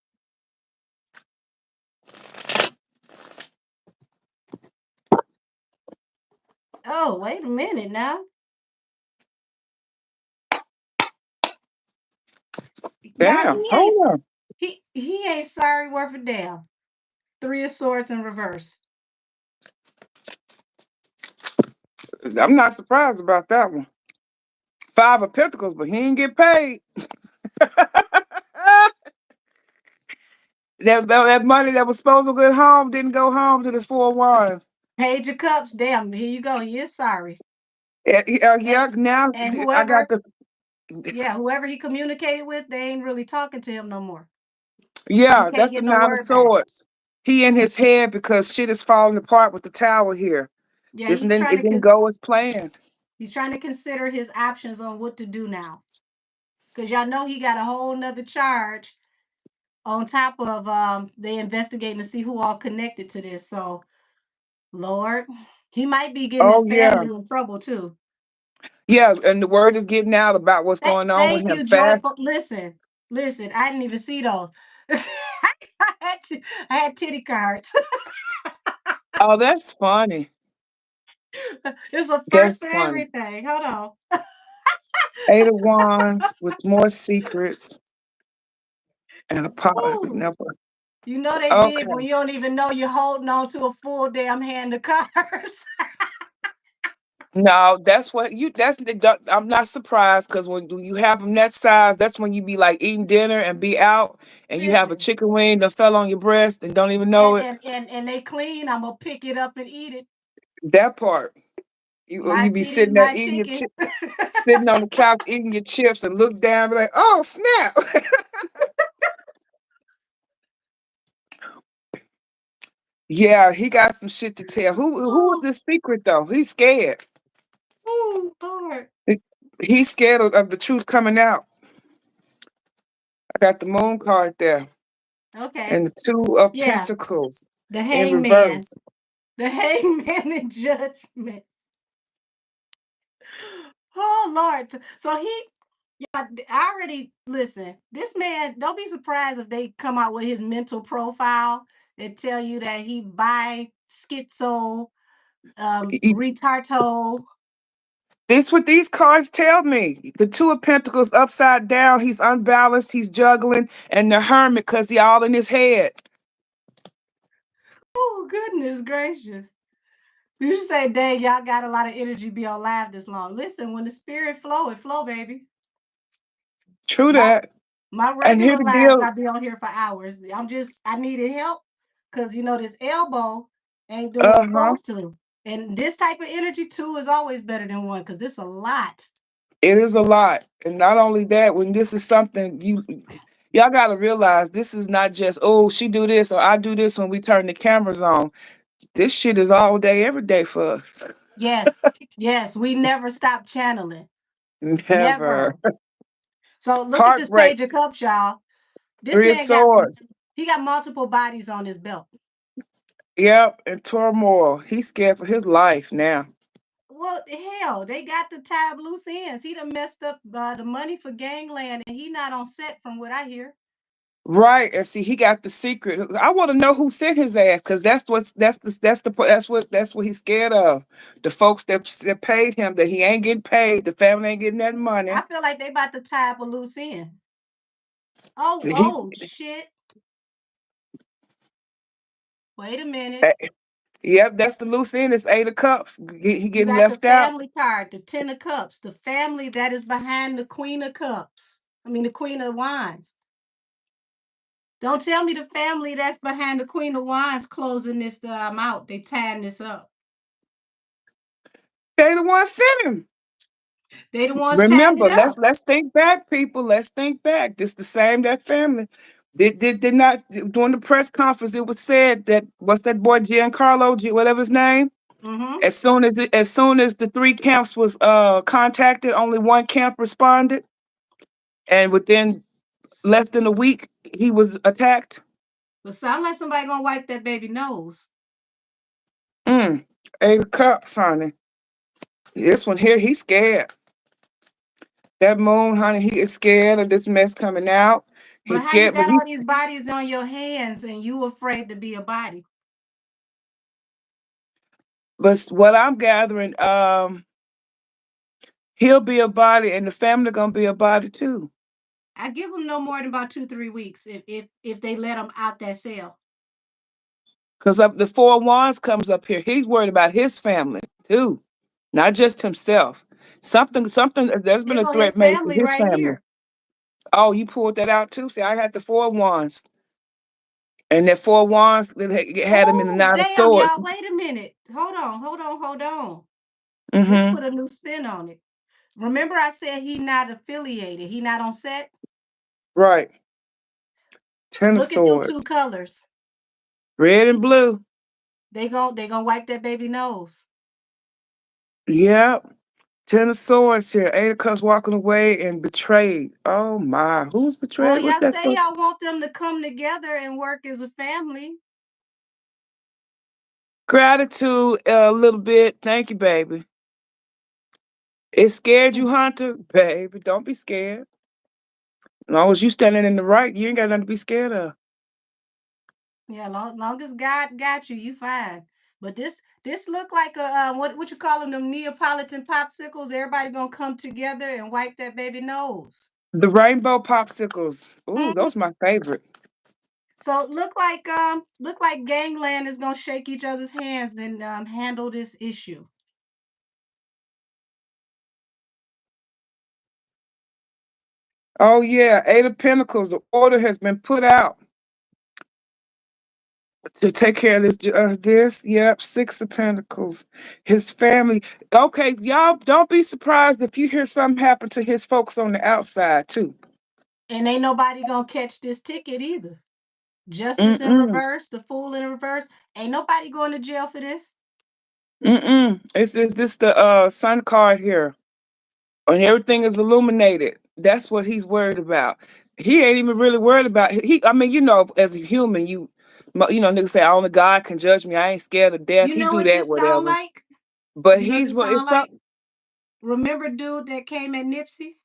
Oh, wait a minute now. Y'all, Damn. Hold on. he ain't sorry worth a damn. 3 of Swords in reverse. I'm not surprised about that one. 5 of Pentacles, but he didn't get paid. That money that was supposed to go home didn't go home to the 4 of Wands. Page of Cups, damn, here you go. He is sorry. Yeah, now And I got the. whoever he communicated with, they ain't really talking to him no more. He Yeah, can't that's the get no 9 of word back. Swords. He in his head because shit is falling apart with the Tower here. Yeah, It didn't go as planned. he's trying to consider his options on what to do now. Because y'all know he got a whole nother charge on top of they investigating to see who all connected to this. So, Lord, he might be getting his Oh yeah. family in trouble too. Yeah, and the word is getting out about what's going on with Thank him you, fast. Joyful. Listen, I didn't even see those. I had titty cards. Oh, that's funny. It's a first That's for funny. everything. Hold on. 8 of Wands with more secrets and a pot. Ooh, Never. you know they Okay. big when you don't even know you're holding on to a full damn hand of cards. No, that's what you. I'm not surprised because when you have them that size, that's when you be like eating dinner and be out, and you have a Listen, chicken wing that fell on your breast and don't even know and, it. and and and they clean. I'm gonna pick it up and eat it. That part, My you be titties, sitting there my eating your chicken. sitting on the couch eating your chips and look down, and be like, oh snap. Yeah, he got some shit to tell. Who was Oh, the secret though? He's scared. oh, Lord. He's scared of the truth coming out. I got the moon card there Okay. and the 2 of Yeah. Pentacles The in hangman. reverse. The hangman in judgment. Oh Lord. So I already listen. This man, don't be surprised if they come out with his mental profile and tell you that he bi schizo, retardo. It's what these cards tell me. The 2 of Pentacles upside down. He's unbalanced. He's juggling, and the Hermit because he all in his head. Oh goodness gracious. You should say, dang, y'all got a lot of energy be on live this long. Listen, when the spirit flow, it flow, baby. True My that. my And here regular the lives, deal. I be on here for hours. I needed help because this elbow ain't doing what Uh it's huh. supposed to. And this type of energy, two is always better than one because this a lot. It is a lot, and not only that, when this is something y'all got to realize, this is not just oh she do this or I do this when we turn the cameras on. This shit is all day, every day for us. Yes, yes, we never stop channeling. Never. Never. So look at this Heartbreak. page of cups, y'all. This 3 of man got Swords. he got multiple bodies on his belt. Yep, and turmoil. He's scared for his life now. Well, hell, they got the tab loose ends. He done messed up the money for gangland, and he not on set from what I hear. Right, and see, he got the secret. I want to know who sent his ass, because that's what he's scared of. The folks that paid him, that he ain't getting paid. The family ain't getting that money. I feel like they about to tie up a loose end. Oh, He, oh, shit. Wait a minute. eh, yep, that's the loose end. It's 8 of Cups. He You getting got the left out. family card, the 10 of cups, the family that is behind the Queen of Cups. I mean, the Queen of Wands. Don't tell me the family that's behind the Queen of Wands closing this out. They tying this up. They the ones sent him. They the ones tying Remember, it up. let's think back, people. Let's think back. This the same that family. Did not during the press conference. It was said that what's that boy Giancarlo, whatever his name. Mm-hmm. As soon as the three camps was contacted, only one camp responded, and within less than a week, he was attacked. But sound like somebody gonna wipe that baby nose. Mm. 8 of Cups, honey. This one here, he's scared. That moon, honey, he is scared of this mess coming out. But He's how you scared, but got all these bodies on your hands and you afraid to be a body? but what I'm gathering, he'll be a body, and the family gonna be a body too. I give them no more than about 2-3 weeks if they let them out that cell. Because the Four of Wands comes up here. He's worried about his family too, not just himself. Something. There's been Here a go his threat made to family his right family. here. Oh, you pulled that out too. See, I had the Four of Wands, and that Four of Wands had him in the Oh, Nine of damn, Swords. y'all. Wait a minute. Hold on. This Mm-hmm. put a new spin on it. Remember I said he not affiliated. He not on set? Right. Ten of Look at them two Swords, colors. red and blue. They gonna wipe that baby nose. Yep. Ten of Swords here. 8 of Cups walking away and betrayed. Oh my, who's Well, betrayed? What's y'all that? say y'all want them to come together and work as a family. Gratitude a little bit. Thank you, baby. It scared you, Hunter? Baby, don't be scared. As long as you standing in the right, you ain't got nothing to be scared of. Yeah, long as God got you, you fine. But this look like a what you call them Neapolitan popsicles. Everybody gonna come together and wipe that baby nose. The rainbow popsicles. Ooh, Mhm. those my favorite. So look like gangland is gonna shake each other's hands and handle this issue. Oh yeah, 8 of Pentacles. The order has been put out to take care of this. Yep, 6 of Pentacles. His family. Okay, y'all don't be surprised if you hear something happen to his folks on the outside too. And ain't nobody gonna catch this ticket either. Justice in Mm-mm. reverse, the fool in reverse. Ain't nobody going to jail for this. Mm-mm. It's this the sun card here. And everything is illuminated. That's what he's worried about. He ain't even really worried about I mean, as a human, niggas say only God can judge me. I ain't scared of death. You He know do what that, this sound whatever. like? But You know what he's this what sound it's like? something. Remember dude that came at Nipsey?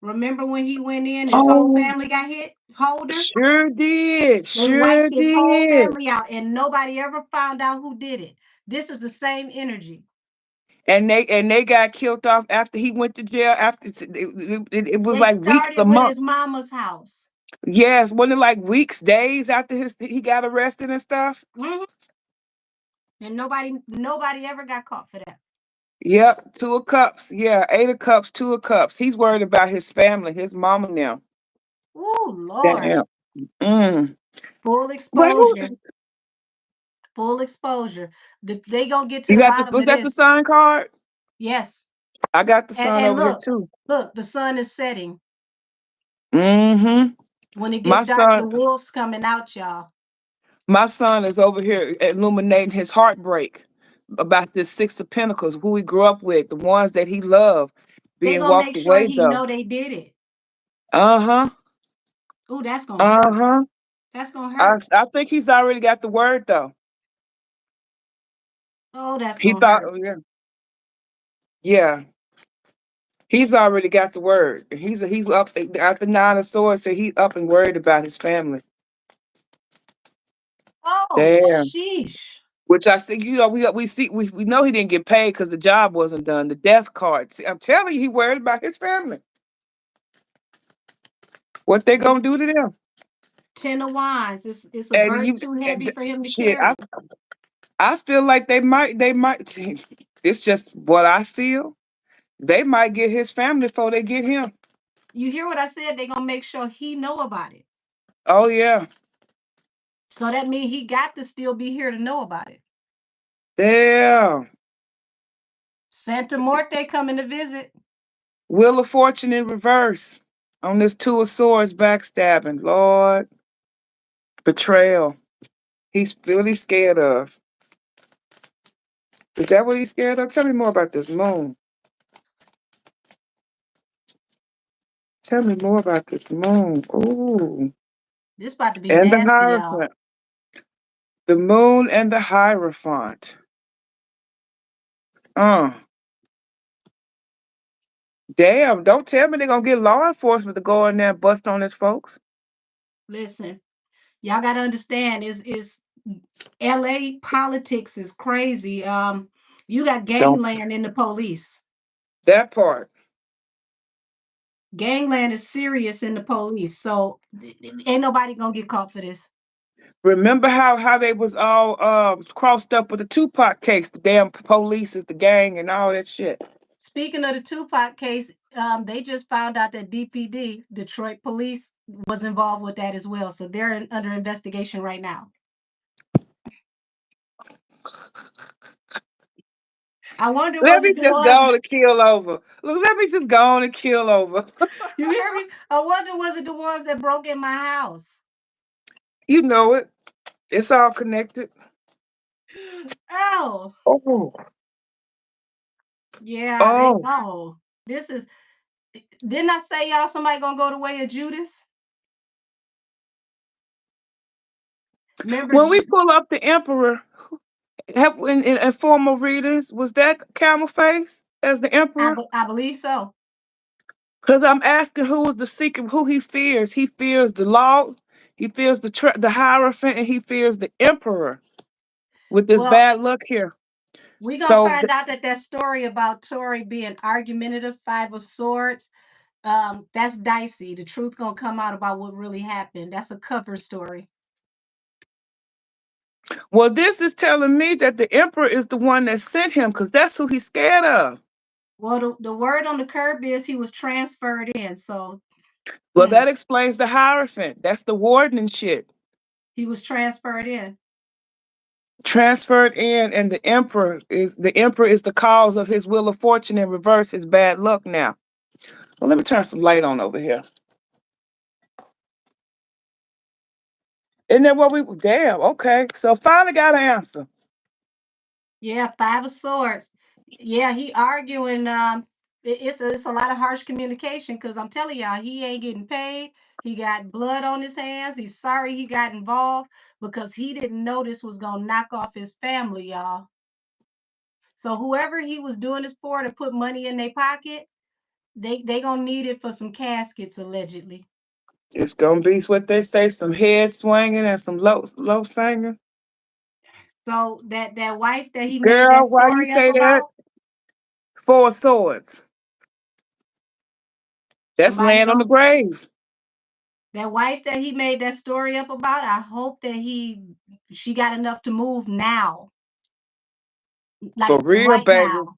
Remember when he went in, his whole Oh, family got hit? Holder? sure did. They Sure wiped his whole did. family out and nobody ever found out who did it. This is the same energy. And they got killed off after he went to jail. After it was They like weeks or started with his months. mama's house. Yes, wasn't it like weeks, days after he got arrested and stuff? Mhm. And nobody ever got caught for that. Yep, 2 of Cups. Yeah, 8 of Cups, 2 of Cups. He's worried about his family, his mama now. Oh Lord. Damn. Mm. Full Well, exposure. Full exposure. They gonna get to you the got the bottom look of at the this. sign card? Yes. I got the And, sign and over here look, too. look, the sun is setting. Mm-hmm. When it My get dark, the son, wolves coming out, y'all. my son is over here illuminating his heartbreak about this 6 of Pentacles, who he grew up with, the ones that he loved, They being gonna walked make sure away he though. know they did it. Uh-huh. Ooh, that's gonna hurt. Uh-huh. That's gonna I, hurt. I think he's already got the word though. Oh, that's He gonna thought, hurt. oh, yeah. Yeah. He's already got the word. He's up at the 9 of Swords, so he's up and worried about his family. Oh, Damn. sheesh. Which I see, we know he didn't get paid because the job wasn't done. The death card. See, I'm telling you, he worried about his family. What they gonna do to them? 10 of Wands. It's a And burden too heavy for him to shit, I carry. I feel like they might. It's just what I feel. They might get his family before they get him. You hear what I said? They're gonna make sure he know about it. Oh yeah. So that means he got to still be here to know about it. Damn. Santa Morte coming to visit. Wheel of Fortune in reverse on this Two of Swords backstabbing. Lord. Betrayal. He's really scared of. Is that what he's scared of? Tell me more about this moon. Tell me more about this moon. Ooh. This about to be And the nasty, y'all. Hierophant. The moon and the Hierophant. Uh. Damn, don't tell me they're gonna get law enforcement to go in there and bust on his folks. Listen, y'all gotta understand is LA politics is crazy. You got Don't gangland in the police. that part. Gangland is serious in the police. So ain't nobody gonna get caught for this. Remember how they was all crossed up with the Tupac case, the damn police is the gang and all that shit. Speaking of the Tupac case, they just found out that DPD, Detroit Police, was involved with that as well. So they're under investigation right now. I wonder, Let was me it the just go on ones? and kill over. Look, let me just go on and kill over. You hear me? I wonder, was it the ones that broke in my house? You know it. It's all connected. Oh, Oh. yeah, they Oh. know. This is. Didn't I say y'all somebody gonna go the way of Judas? Remember, When we pull up the Emperor, in formal readings, was that Camel Face as the Emperor? I believe so. Because I'm asking who is the secret, who he fears. He fears the law, he fears the Hierophant, and he fears the Emperor with this Well, bad luck here. we're gonna So, find out that story about Tory being argumentative, Five of Swords, that's dicey. The truth gonna come out about what really happened. That's a cover story. well, this is telling me that the Emperor is the one that sent him because that's who he's scared of. Well, the word on the curb is he was transferred in. So Well, that explains the Hierophant. That's the warden and shit. he was transferred in. Transferred in, and the emperor is the cause of his Wheel of Fortune in reverse, his bad luck now. Well, let me turn some light on over here. Isn't that what we damn okay? So finally got an answer. Yeah, Five of Swords. Yeah, he arguing. It's a lot of harsh communication because I'm telling y'all, he ain't getting paid. He got blood on his hands. He's sorry he got involved because he didn't know this was gonna knock off his family, y'all. So whoever he was doing this for to put money in their pocket, they gonna need it for some caskets allegedly. It's gonna be what they say: some head swinging and some low singing. So that wife that he made that Girl, why you story up say that? about, 4 of Swords. That's somebody laying on the gonna graves. that wife that he made that story up about, I hope that she got enough to move now. For Like real, right baby. now.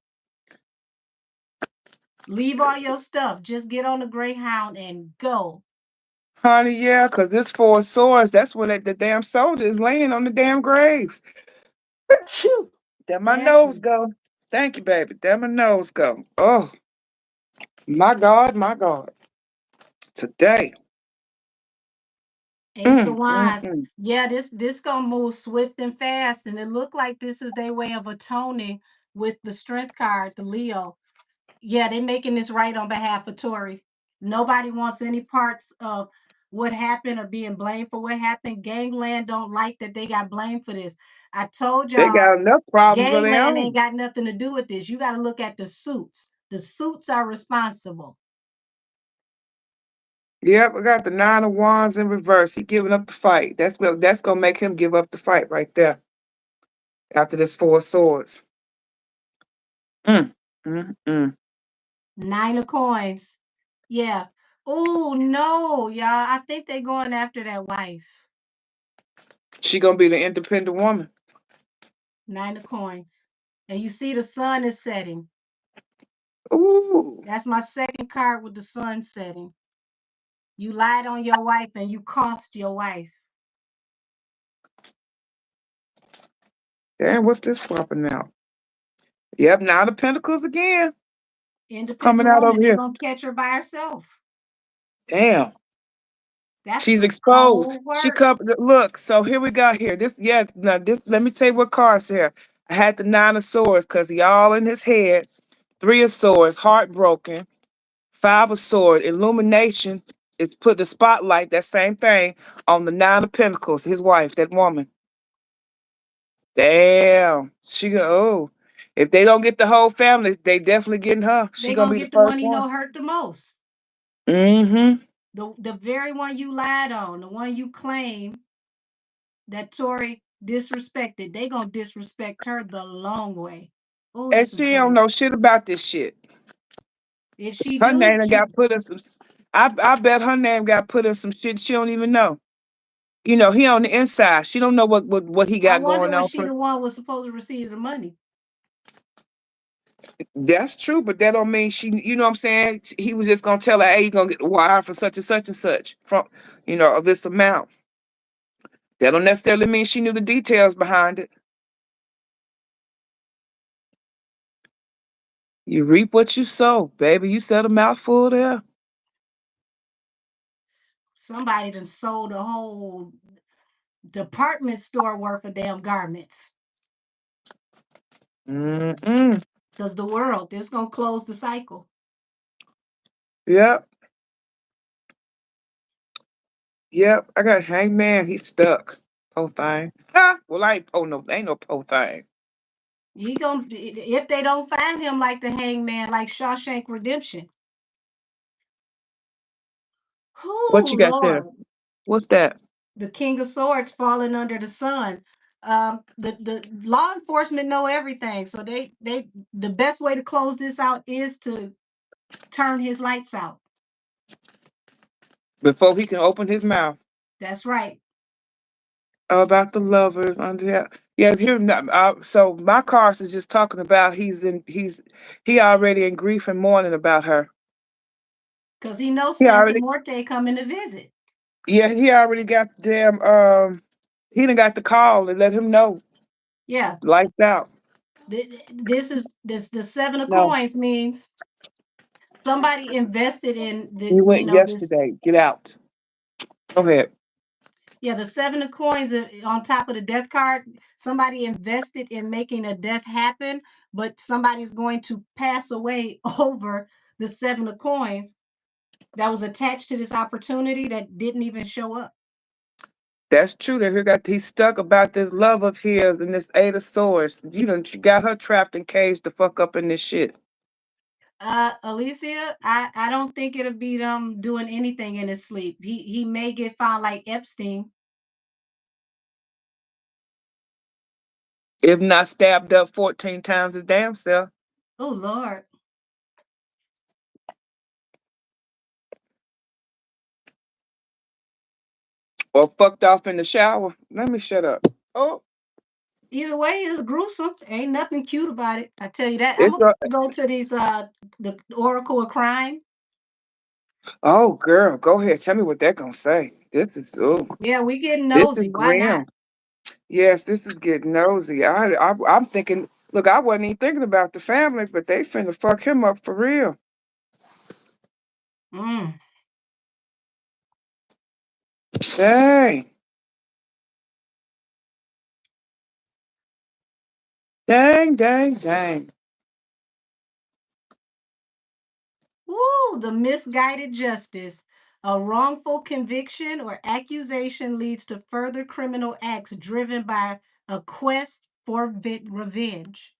Leave all your stuff. Just get on the Greyhound and go. Honey, yeah, because this 4 of Swords, that's when the damn soldier is laying on the damn graves. Phew. There my Bless nose you. go. Thank you, baby. There my nose go. Oh, my God, my God. Today. Ace of Mm, Wands. mm. Yeah, this gonna move swift and fast, and it looked like this is their way of atoning with the Strength card, the Leo. Yeah, they making this right on behalf of Tory. Nobody wants any parts of what happened or being blamed for what happened. Gangland don't like that they got blamed for this. I told They y'all, got enough problems of their Gangland ain't own. got nothing to do with this. You got to look at the suits. The suits are responsible. Yep, I got the 9 of Wands in reverse. He giving up the fight. That's gonna make him give up the fight right there. After this 4 of Swords. Mm, mm. 9 of Coins. Yeah. Oh no, y'all. I think they going after that wife. She gonna be the independent woman. 9 of Coins. And you see the sun is setting. Ooh. That's my second card with the sun setting. You lied on your wife and you cost your wife. Damn, what's this flopping out? Yep, now the Pentacles again coming Independent out woman, over they're here. gonna catch her by herself. Damn. That's She's some exposed. cold She work. come look, so here we got here. This yeah, now this let me tell you what cards here. I had the Nine of Swords because he all in his head. Three of Swords, heartbroken. Five of Swords, illumination. It's put the spotlight, that same thing, on the Nine of Pentacles, his wife, that woman. Damn. She go, oh. If they don't get the whole family, they definitely getting her. She They're gonna gonna be the get the first one he one. know hurt the most. Mm-hmm. The very one you lied on, the one you claim that Tori disrespected, they gonna disrespect her the long way. Oh, And this is she don't heavy. know shit about this shit. If she Her do, name done she got put in some. I bet her name got put in some shit she don't even know. You know, he on the inside. She don't know what he I got wonder going was on. she the one was supposed to receive the money. That's true, but that don't mean she. You know what I'm saying? He was just gonna tell her, "Hey, you gonna get the wire for such and such and such from, of this amount." That don't necessarily mean she knew the details behind it. You reap what you sow, baby. You said a mouthful there. Somebody done sold a whole department store worth of damn garments. Mm-mm. Because the world, this gonna close the cycle. Yep. Yep. I got hangman. He's stuck. Po thing. Ha! Well, I ain't no po thing. He gonna if they don't find him like the hangman, like Shawshank Redemption. What Whoo, you got there? Lord. What's that? The King of Swords falling under the sun. The law enforcement know everything, so they the best way to close this out is to turn his lights out. Before he can open his mouth. That's right. About the lovers under there. Yeah, here. So my cards is just talking about he already in grief and mourning about her. Because he knows He Santa already Morte coming to visit. Yeah, he already got the damn he done got the call and let him know. Yeah. Lights out. This the seven of No, coins means somebody invested in he the went this. yesterday. Get out. Go ahead. Yeah, the seven of coins on top of the death card. Somebody invested in making a death happen, but somebody's going to pass away over the seven of coins that was attached to this opportunity that didn't even show up. That's true. That he's stuck about this love of his and this Eight of Swords. You got her trapped and caged the fuck up in this shit. Alicia, I don't think it'll be them doing anything in his sleep. He may get found like Epstein. If not stabbed up 14 times his damn self. Oh Lord. Or fucked off in the shower. Let me shut up. Oh, Either way, it's gruesome. Ain't nothing cute about it. I tell you that. I'm it's gonna go to these the Oracle of Crime. oh girl, go ahead. Tell me what they're gonna say. Yeah, we getting This is nosy. Why not? grim. Yes, this is getting nosy. I'm thinking. Look, I wasn't even thinking about the family, but they finna fuck him up for real. Mm. Dang, dang, dang, dang. Ooh, the misguided justice. A wrongful conviction or accusation leads to further criminal acts driven by a quest for revenge.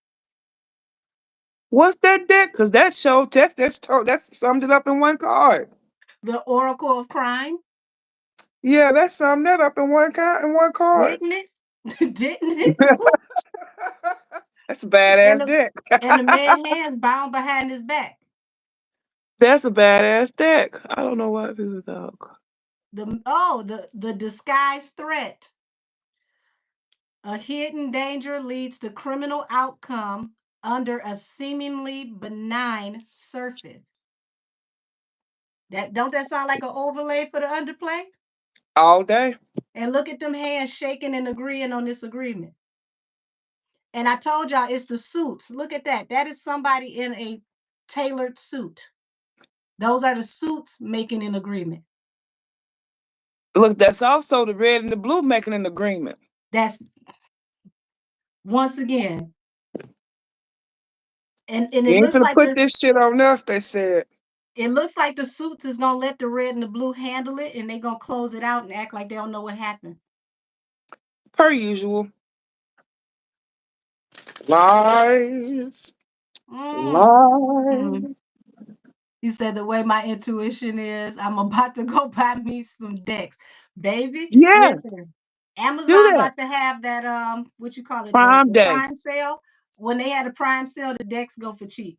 What's that dick? Cause that show that's summed it up in one card. The Oracle of Crime, Yeah, that summed that up in one card. didn't it? Didn't it? Woo. That's a And badass the, dick. and the man hands bound behind his back. That's a badass dick. I don't know what this is about. The disguised threat. A hidden danger leads to criminal outcome under a seemingly benign surface. Don't that sound like an overlay for the underplay? All day. And look at them hands shaking and agreeing on this agreement. And I told y'all it's the suits. Look at that. That is somebody in a tailored suit. Those are the suits making an agreement. Look, that's also the red and the blue making an agreement. That's once again. And You it ain't looks gonna like put this shit on us, they said. it looks like the suits is gonna let the red and the blue handle it, and they gonna close it out and act like they don't know what happened. Per usual. Lies. Mm. Lies. You said the way my intuition is, I'm about to go buy me some decks. Baby, Yeah, listen, do Amazon that. about to have that what you call it, Prime the day. prime sale. When they had a prime sale, the decks go for cheap.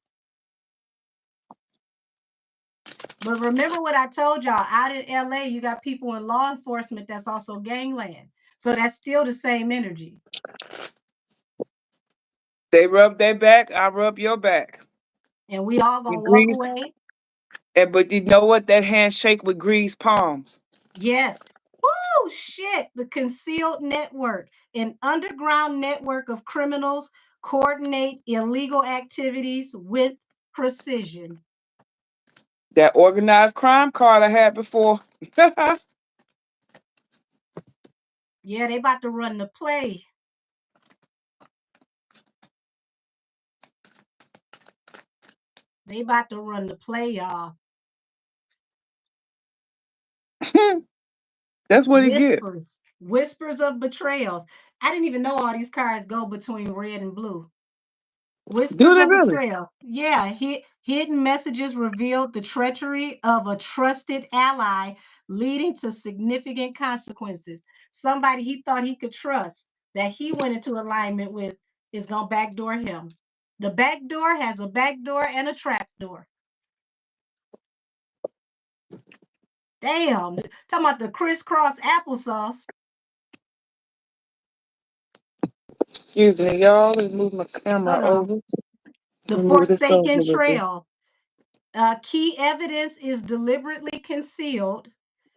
But remember what I told y'all, out in LA, you got people in law enforcement that's also gangland. So that's still the same energy. They rub their back, I rub your back. And we all We gonna walk grease, away. but you know what? That handshake with grease palms. Yes. Oh shit. The concealed network, an underground network of criminals coordinate illegal activities with precision. That organized crime card I had before. Yeah, they about to run the play. They about to run the play, y'all. That's what he get. Whispers of betrayals. I didn't even know all these cards go between red and blue. Do Whispers they of really? betrayal. Yeah, hidden messages revealed the treachery of a trusted ally, leading to significant consequences. Somebody he thought he could trust, that he went into alignment with, is going to backdoor him. The back door has a back door and a trap door. Damn. Talking about the crisscross applesauce. Excuse me, y'all. Let me move my camera Hold on. over. The Let me move this over a Forsaken little bit. Trail. Key evidence is deliberately concealed,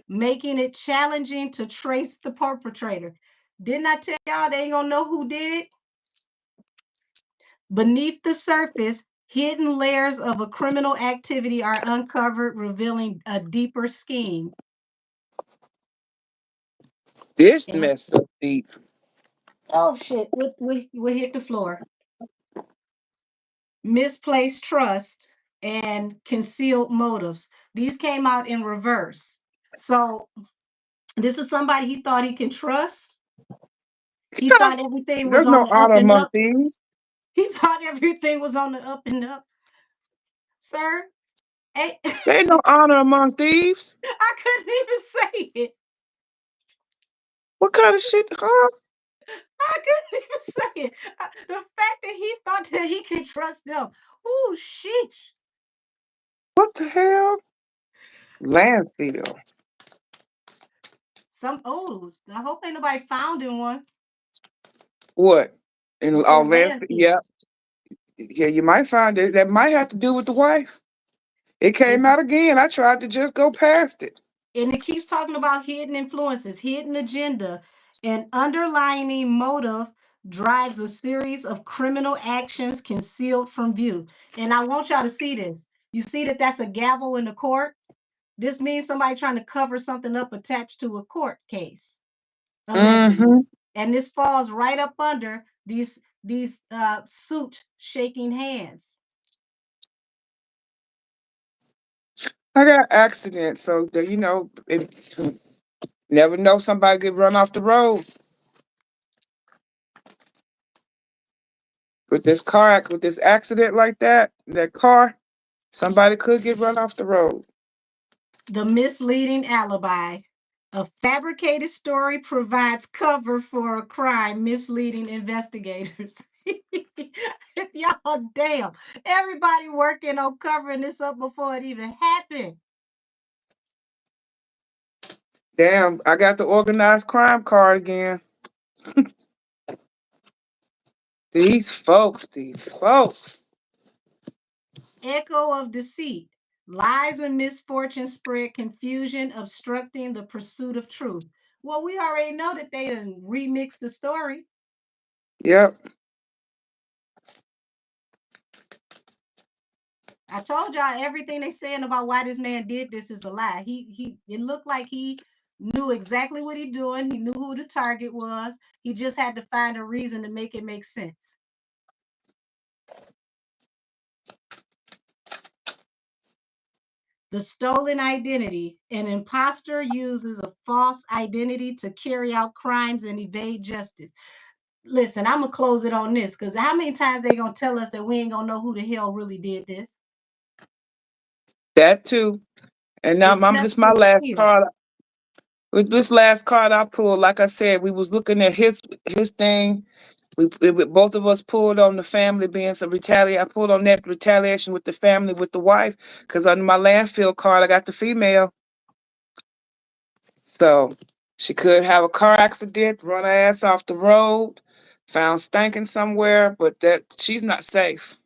making it challenging to trace the perpetrator. Didn't I tell y'all they ain't gonna know who did it? Beneath the surface, hidden layers of a criminal activity are uncovered, revealing a deeper scheme. This And, mess so deep. oh shit, we hit the floor. Misplaced trust and concealed motives. These came out in reverse. So this is somebody he thought he can trust. He thought everything was There's on no the up honor and among up. thieves. He thought everything was on the up and up. Sir, hey, There ain't no honor among thieves. I couldn't even say it. What kind of shit, huh? I couldn't even say it. The fact that he thought that he could trust them. Oh, sheesh. What the hell? Landfill. Some O's. I hope ain't nobody found in one. What? In It all said landfill? Yeah, landfill. yeah. You might find it. That might have to do with the wife. It It, came out again. I tried to just go past it. and it keeps talking about hidden influences, hidden agenda, and underlying motive drives a series of criminal actions concealed from view. And I want y'all to see this. You see that that's a gavel in the court? This means somebody trying to cover something up attached to a court case, allegedly. Mm-hmm. And this falls right up under these suit shaking hands. I got accidents, so that never know somebody get run off the road with with this accident like that. That car, somebody could get run off the road. The misleading alibi. A fabricated story provides cover for a crime, misleading investigators. Y'all, damn. Everybody working on covering this up before it even happened. Damn, I got the organized crime card again. These folks. Echo of deceit. Lies and misfortune spread confusion, obstructing the pursuit of truth. Well, we already know that they done remixed the story. Yep. I told y'all everything they saying about why this man did this is a lie. It looked like he knew exactly what he doing. He knew who the target was. He just had to find a reason to make it make sense. The stolen identity. An imposter uses a false identity to carry out crimes and evade justice. Listen, I'm gonna close it on this because how many times they gonna tell us that we ain't gonna know who the hell really did this? That too. And now this my Deceptive last fear. card. With this last card I pulled, like I said, we was looking at his thing. Both of us pulled on the family being some retaliation. I pulled on that retaliation with the family, with the wife, because under my landfill card, I got the female. So she could have a car accident, run her ass off the road, found stinking somewhere, but that she's not safe.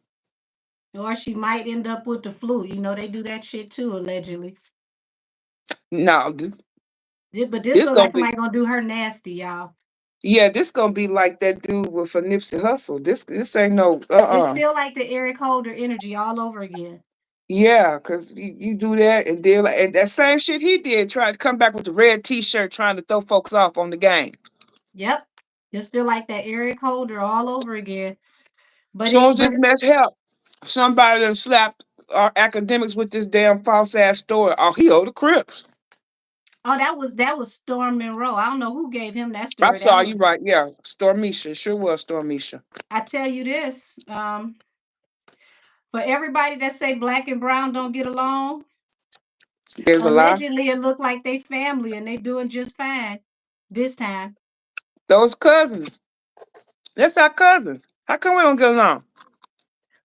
Or she might end up with the flu. You know, they do that shit too, allegedly. No, But this this look like gonna be somebody gonna do her nasty, y'all. yeah, this gonna be like that dude with a Nipsey Hustle. This ain't no This feel like the Eric Holder energy all over again. Yeah, cause you do that and then and that same shit he did, tried to come back with the red T-shirt, trying to throw folks off on the game. Yep. This feel like that Eric Holder all over again. But Soon it as this but mess help, somebody done slapped our academics with this damn false ass story. Oh, he owed the Crips. oh, that was Storm Monroe. I don't know who gave him that I story. That saw you was right. Yeah, Stormisha. Sure was Stormisha. I tell you this, for everybody that say black and brown don't get along, Gave a lie. allegedly it looked like they family and they doing just fine this time. Those cousins. That's our cousins. How come we don't get along?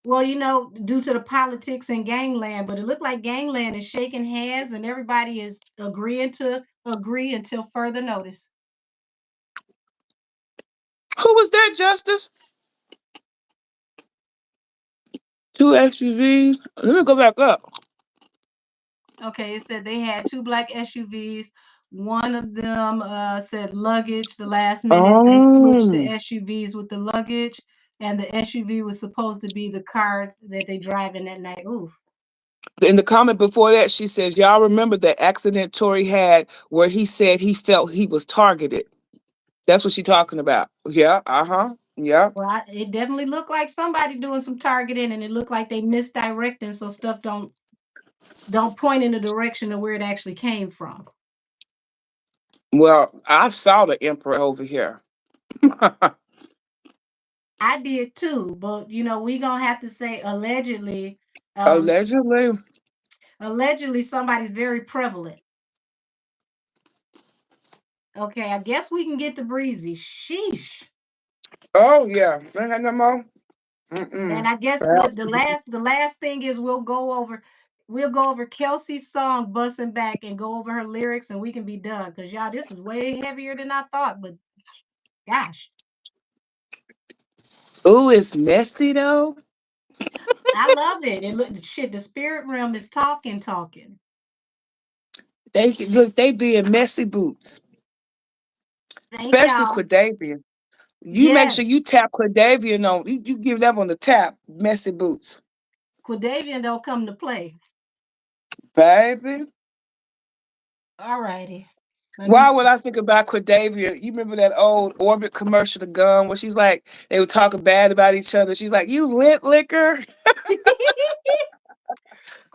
Well, you know, due to the politics in gangland, but it looked like gangland is shaking hands and everybody is agreeing to agree until further notice. Who was that, Justice? Two SUVs. Let me go back up. Okay, it said they had two black SUVs. One of them said luggage. The last minute they switched the Oh. SUVs with the luggage, and the SUV was supposed to be the car that they driving that night. Ooh. In the comment before that, she says, y'all remember the accident Tory had where he said he felt he was targeted. That's what she talking about. Yeah, uh-huh. Yeah. Well, it definitely looked like somebody doing some targeting, and it looked like they misdirecting, so stuff don't point in the direction of where it actually came from. Well, I saw the emperor over here. I did too, but you know, we gonna have to say allegedly, Allegedly. allegedly somebody's very prevalent. Okay, I guess we can get to Breezy. Sheesh. Oh yeah. Ain't had no more. And Mm-mm. I guess Well, what the last thing is we'll go over Kelsey's song Bussin' Back and go over her lyrics and we can be done. Cause y'all, this is way heavier than I thought, but gosh, ooh, it's messy though. I love it. And look, shit, the spirit realm is talking. They look, they be in messy boots. Thank Especially y'all. Quadavian. You make sure Yes. you tap Quadavian on you give that on the tap, messy boots. Quadavian don't come to play. Baby. All righty. Let Why me would I think about Cordavia? You remember that old Orbit commercial, the gun, where she's like, they were talking bad about each other. She's like, you lit liquor?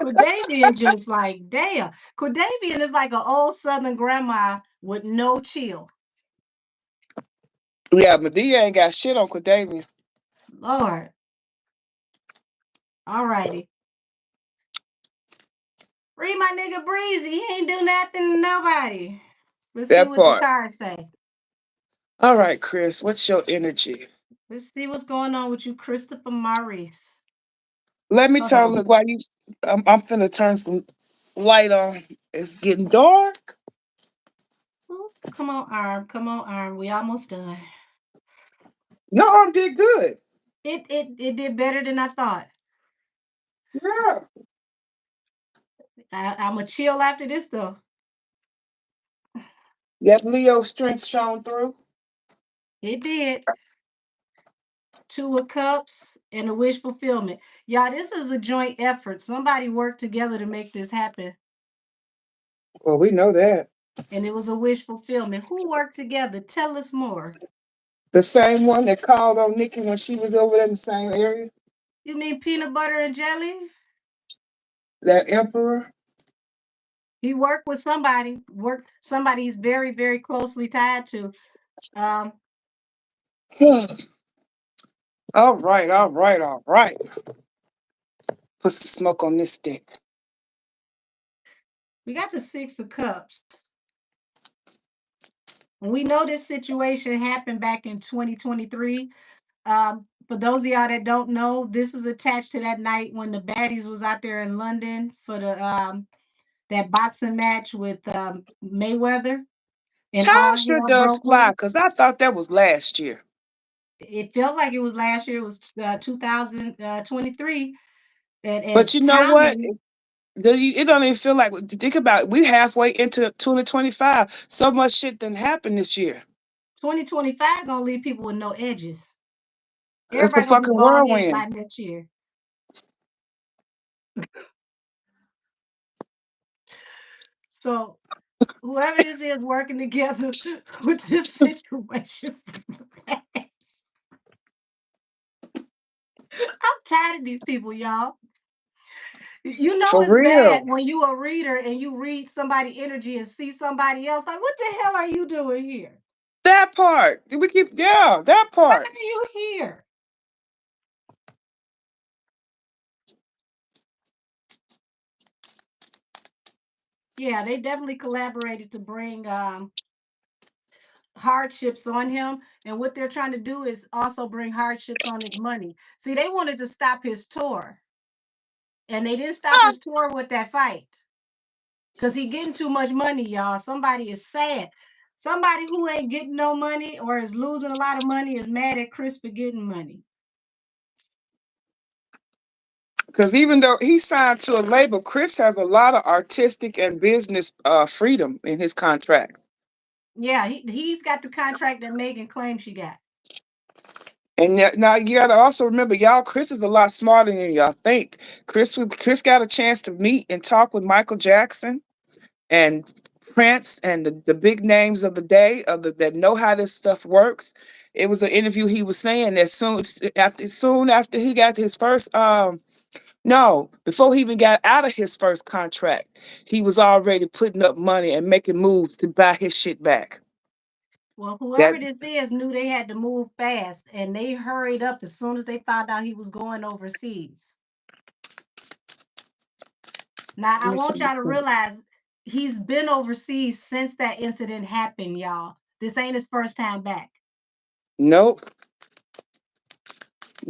Quadavian just like, damn. Quadavian is like an old southern grandma with no chill. Yeah, Medea ain't got shit on Cordavia. Lord. All righty. Read my nigga Breezy. He ain't do nothing to nobody. Let's see That what the part. cards say. All right, Chris, what's your energy? Let's see what's going on with you, Christopher Maurice. Let me Hold tell on. you why you. I'm finna turn some light on. It's getting dark. Ooh, come on, arm. Come on, arm. We almost done. Your arm did good. It did better than I thought. Yeah. I'ma chill after this though. That Leo strength shone through. It did. Two of Cups and a wish fulfillment. Y'all, this is a joint effort. Somebody worked together to make this happen. Well, we know that. And it was a wish fulfillment. Who worked together? Tell us more. The same one that called on Nikki when she was over there in the same area. You mean peanut butter and jelly? That emperor. He worked with somebody, somebody he's very, very closely tied to. Um, All right, all right, all right. Put some smoke on this stick. we got the Six of Cups. We know this situation happened back in 2023. For those of y'all that don't know, this is attached to that night when the baddies was out there in London for the that boxing match with Mayweather, and Time all sure hell does broke fly, loose. because I thought that was last year. It felt like it was last year. It was 2023, But and you know what? Tommy. It don't even feel like, think about it, we halfway into 2025. So much shit done happened this year. 2025 gonna leave people with no edges. It's the Everybody gonna be fucking bald headed whirlwind. by next year. So whoever this is working together with this situation. I'm tired of these people, y'all. You know For it's bad real. when you a reader and you read somebody energy and see somebody else. Like, what the hell are you doing here? That part. We keep, yeah, that Why part. are you here? Yeah, they definitely collaborated to bring hardships on him. And what they're trying to do is also bring hardships on his money. See, they wanted to stop his tour. And they didn't stop Ah, his tour with that fight. Because he getting too much money, y'all. Somebody is sad. Somebody who ain't getting no money or is losing a lot of money is mad at Chris for getting money. because even though he signed to a label, Chris has a lot of artistic and business freedom in his contract. Yeah, he's got the contract that Megan claims she got. And now you got to also remember, y'all, Chris is a lot smarter than y'all think. Chris got a chance to meet and talk with Michael Jackson and Prince and the big names of the day that know how this stuff works. It was an interview he was saying that soon after he got his first no, before he even got out of his first contract, he was already putting up money and making moves to buy his shit back. Well, That whoever this is knew they had to move fast, and they hurried up as soon as they found out he was going overseas. Now, let I me want see. y'all to realize he's been overseas since that incident happened, y'all. This ain't his first time back. Nope.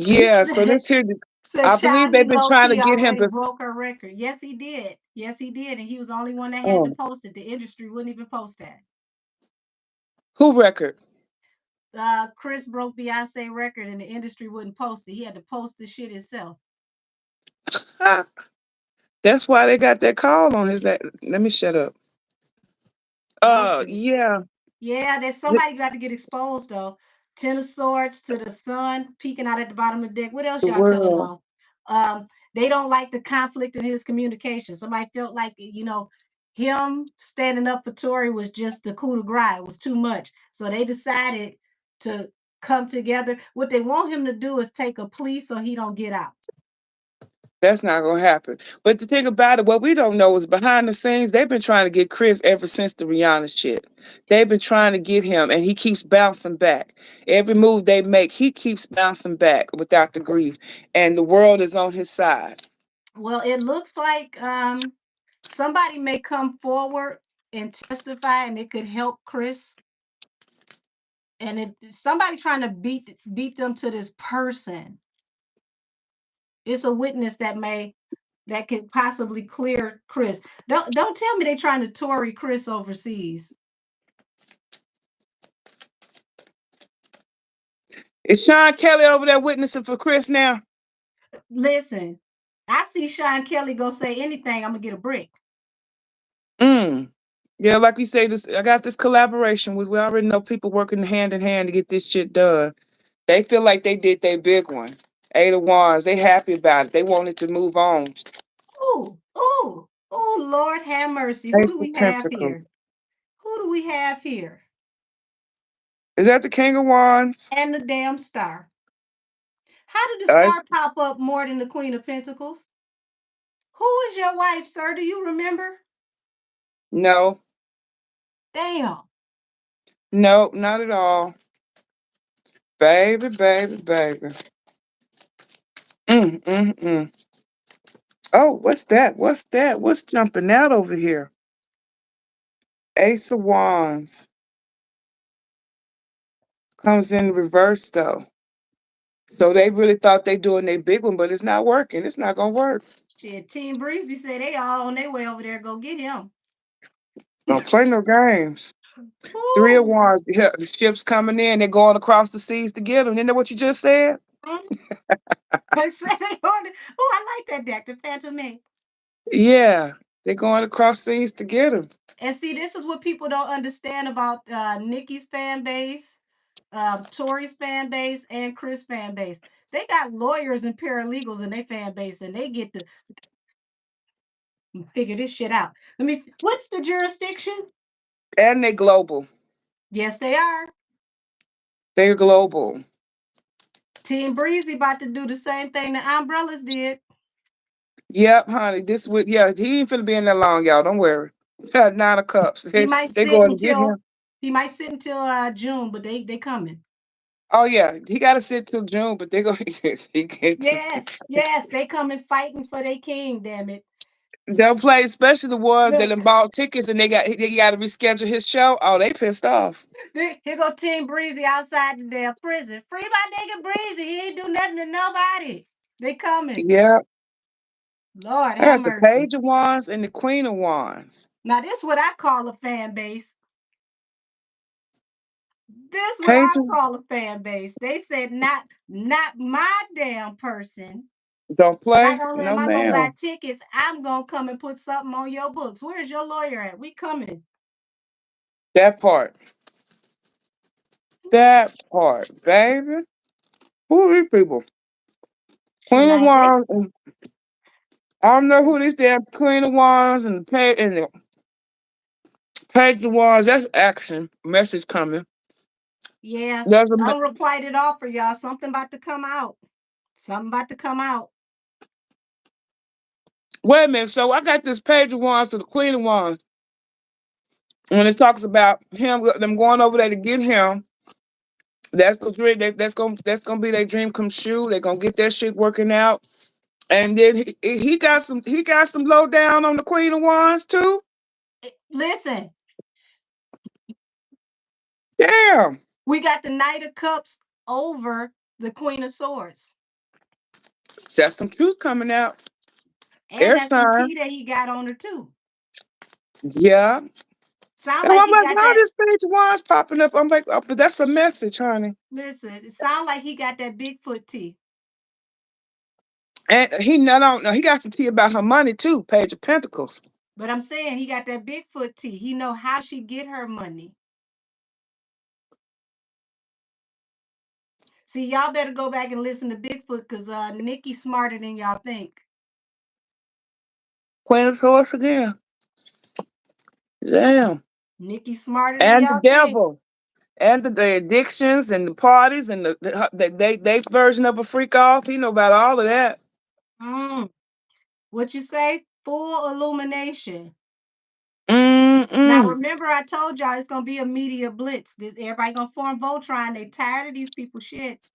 He Yeah, so said, this here, said I believe Charlie they've been low trying to key get him already to. broke her record. Yes, he did. Yes, he did. And he was the only one that had to Oh, post it. The industry wouldn't even post that. who record? Chris broke Beyonce record and the industry wouldn't post it. He had to post the shit himself. Ah, that's why they got that call on his. Let me shut up. Post it. Yeah. Yeah, there's somebody got to get exposed though. Ten of Swords to the sun peeking out at the bottom of the deck. What else The y'all telling world. on? They don't like the conflict in his communication. Somebody felt like him standing up for Tory was just the coup de grace. It was too much. So they decided to come together. What they want him to do is take a plea so he don't get out. That's not gonna happen. But the thing about it, what we don't know is behind the scenes, they've been trying to get Chris ever since the Rihanna shit. They've been trying to get him, and he keeps bouncing back. Every move they make, he keeps bouncing back without the grief, and the world is on his side. Well, it looks like somebody may come forward and testify, and it could help Chris. And somebody trying to beat them to this person. It's a witness that could possibly clear Chris. Don't tell me they're trying to Tory Chris overseas. Is Sean Kelly over there witnessing for Chris now? Listen, I see Sean Kelly go say anything, I'm gonna get a brick. Mm. Yeah, like you say, this I got this collaboration with we already know people working hand in hand to get this shit done. They feel like they did their big one. Eight of Wands, they happy about it. They wanted to move on. Ooh, ooh, ooh, Lord have mercy. Who do Ace we of have Pentacles. here? Who do we have here? Is that the King of Wands? And the damn star. How did the Uh, star pop up more than the Queen of Pentacles? Who is your wife, sir? Do you remember? no, Damn. no, not at all. Baby, baby, baby. Mm, mm, mm. Oh, what's that? What's that? What's jumping out over here? Ace of Wands comes in reverse though. So they really thought they doing their big one, but it's not working. It's not gonna work. Shit, Team Breezy said they all on their way over there. Go get him. Don't play no games. Three of Ooh. Wands. Yeah, the ships coming in. They're going across the seas to get them. Isn't that what you just said? Mm. I said they on the, oh, I like that deck, the Phantom Man. Yeah, they're going across seas to get them. And see, this is what people don't understand about Nikki's fan base, Tori's fan base, and Chris' fan base. They got lawyers and paralegals in their fan base, and they get to figure this shit out. What's the jurisdiction? And they global. Yes, they are. They're global. Team Breezy about to do the same thing the Umbrellas did. Yep, honey. This would yeah, he ain't finna be in there long, y'all. Don't worry. Nine of cups. He They might they sit going to get him. until June, but they coming. Oh yeah, he got to sit till June, but they're gonna he can't. Yes, they coming fighting for their king. Damn it! They'll play, especially the ones that done Look, bought tickets and they got to reschedule his show. Oh, they pissed off. here go Team Breezy outside the damn prison. Free my nigga Breezy. He ain't do nothing to nobody. They coming. Yeah, Lord I have got the mercy. Page of Wands and the Queen of Wands. Now this is what I call a fan base. This is what Page I of call a fan base. They said not my damn person. don't Not play, only no am I gonna buy ma'am. tickets, I'm gonna come and put something on your books. Where's your lawyer at? We coming. That part, that part, baby. Who are these people? Shit, Queen of now if they Wands. And I don't know who these damn Queen of Wands and the Page of Wands. That's action. Message coming. yeah, There's a unrequited offer, y'all. Something about to come out. Something about to come out. wait a minute. So I got this Page of Wands to the Queen of Wands. When it talks about him, them going over there to get him, that's the dream. That's gonna be their dream come true. They're gonna get their shit working out. And then he got some low down on the Queen of Wands too. Listen, Damn, we got the Knight of Cups over the Queen of Swords. that's some truth coming out. And Air that's some sign. tea that he got on her too. Yeah. Sound And like I'm he like, got how that. this Page of Wands popping up? I'm like, oh, but that's a message, honey. Listen, it sound like he got that Bigfoot tea. And he not on. No, he got some tea about her money too. Page of Pentacles. But I'm saying he got that Bigfoot tea. He know how she get her money. See, y'all better go back and listen to Bigfoot because Nikki's smarter than y'all think. Queen of Swords again. Damn. Nikki's smarter than And the y'all think. devil. And the addictions and the parties and they version of a freak off. He know about all of that. Mm. What you say? Full illumination. Now Mm-mm. remember, I told y'all it's gonna be a media blitz. Everybody gonna form Voltron. They tired of these people shit.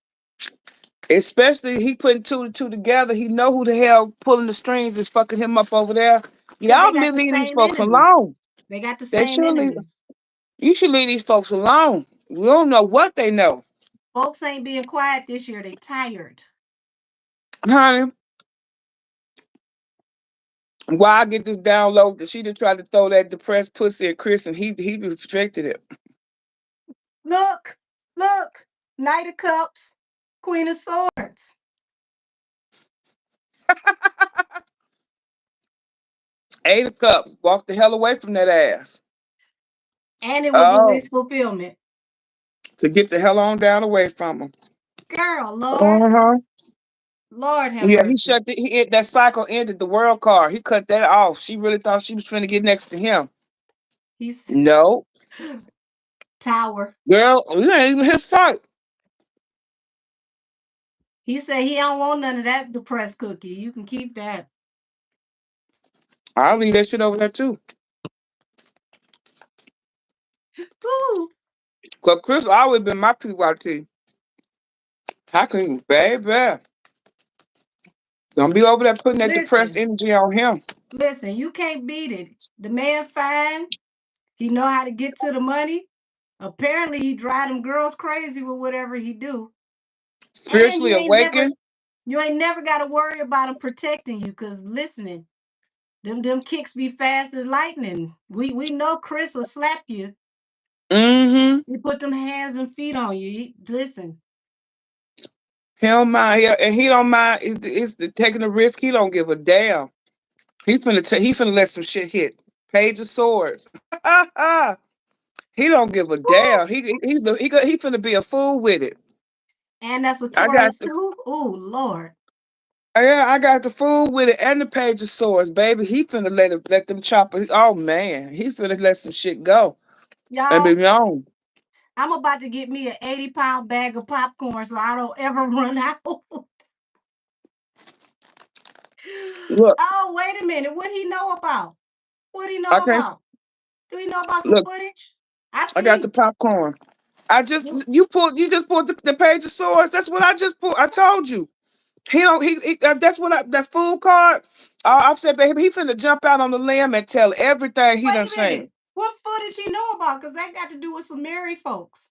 Especially he putting two and two together. He know who the hell pulling the strings is fucking him up over there. Because Y'all they got leave the these same folks enemies. alone. They got the They same should leave. enemies. You should leave these folks alone. We don't know what they know, Folks ain't being quiet this year. They tired. honey. Why I get this download that she just tried to throw that depressed pussy at Chris and he restricted it. Look, Knight of Cups, Queen of Swords. ate a cup, walked the hell away from that ass. And it was a Oh, wish fulfillment. to get the hell on down away from him. Girl, Lord, Uh-huh. Lord have Yeah, mercy. that cycle ended the world car. He cut that off. She really thought she was trying to get next to him. He's No, tower. girl, it ain't even his fight. He said he don't want none of that depressed cookie. You can keep that. I'll leave that shit over there too. Ooh, Cause Chris always been my PYT. How can you, baby? Don't be over there putting that depressed listen, energy on him. listen. You can't beat it. The man fine. He know how to get to the money. Apparently, he drive them girls crazy with whatever he do. And Spiritually awakened. you ain't never got to worry about him protecting you. Cause listening, them kicks be fast as lightning. We know Chris will slap you. Mm-hmm. He put them hands and feet on you. Listen. He don't mind. And he don't mind. It's the taking the risk. He don't give a damn. He finna let some shit hit. Page of Swords. He don't give a Woo! damn. He finna be a fool with it. And that's a I got Taurus the too. Oh Lord, yeah, I got the fool with it and the Page of Swords, baby. He finna let them choppers. Oh man, he finna let some shit go and be y'all! gone. I'm about to get me an 80-pound bag of popcorn so I don't ever run out. Look, Oh, wait a minute. What he know about? What he I know can't about? Do he know about some look. footage? I I got see. the popcorn. You just pulled the Page of Swords. That's what I just pulled. I told you. He don't that's what that fool card. I've said, baby, he finna jump out on the limb and tell everything he Wait done a minute. seen. What footage he know about? Because that got to do with some married folks.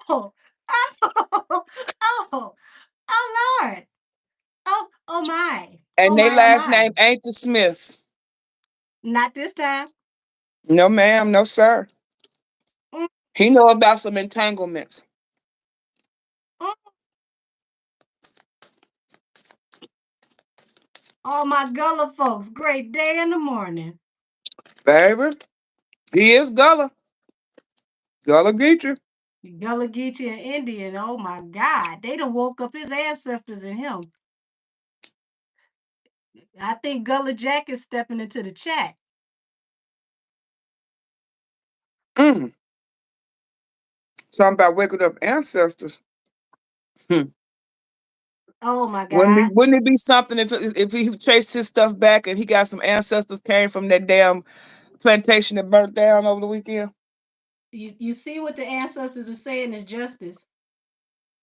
Oh, oh, oh, oh, Lord. Oh my. Oh And their my, oh last my. name ain't the Smiths. Not this time. No, ma'am, no, sir. Mm, He know about some entanglements. mm. All my Gullah folks. Great day in the morning. Baby, he is Gullah. Gullah Geechee. Gullah Geechee and Indian. Oh my God. They done woke up his ancestors in him. I think Gullah Jack is stepping into the chat. Mm. Talking about waking up ancestors. Hmm. Oh my God. Wouldn't it be something if he traced his stuff back and he got some ancestors came from that damn plantation that burnt down over the weekend? You see what the ancestors are saying is justice.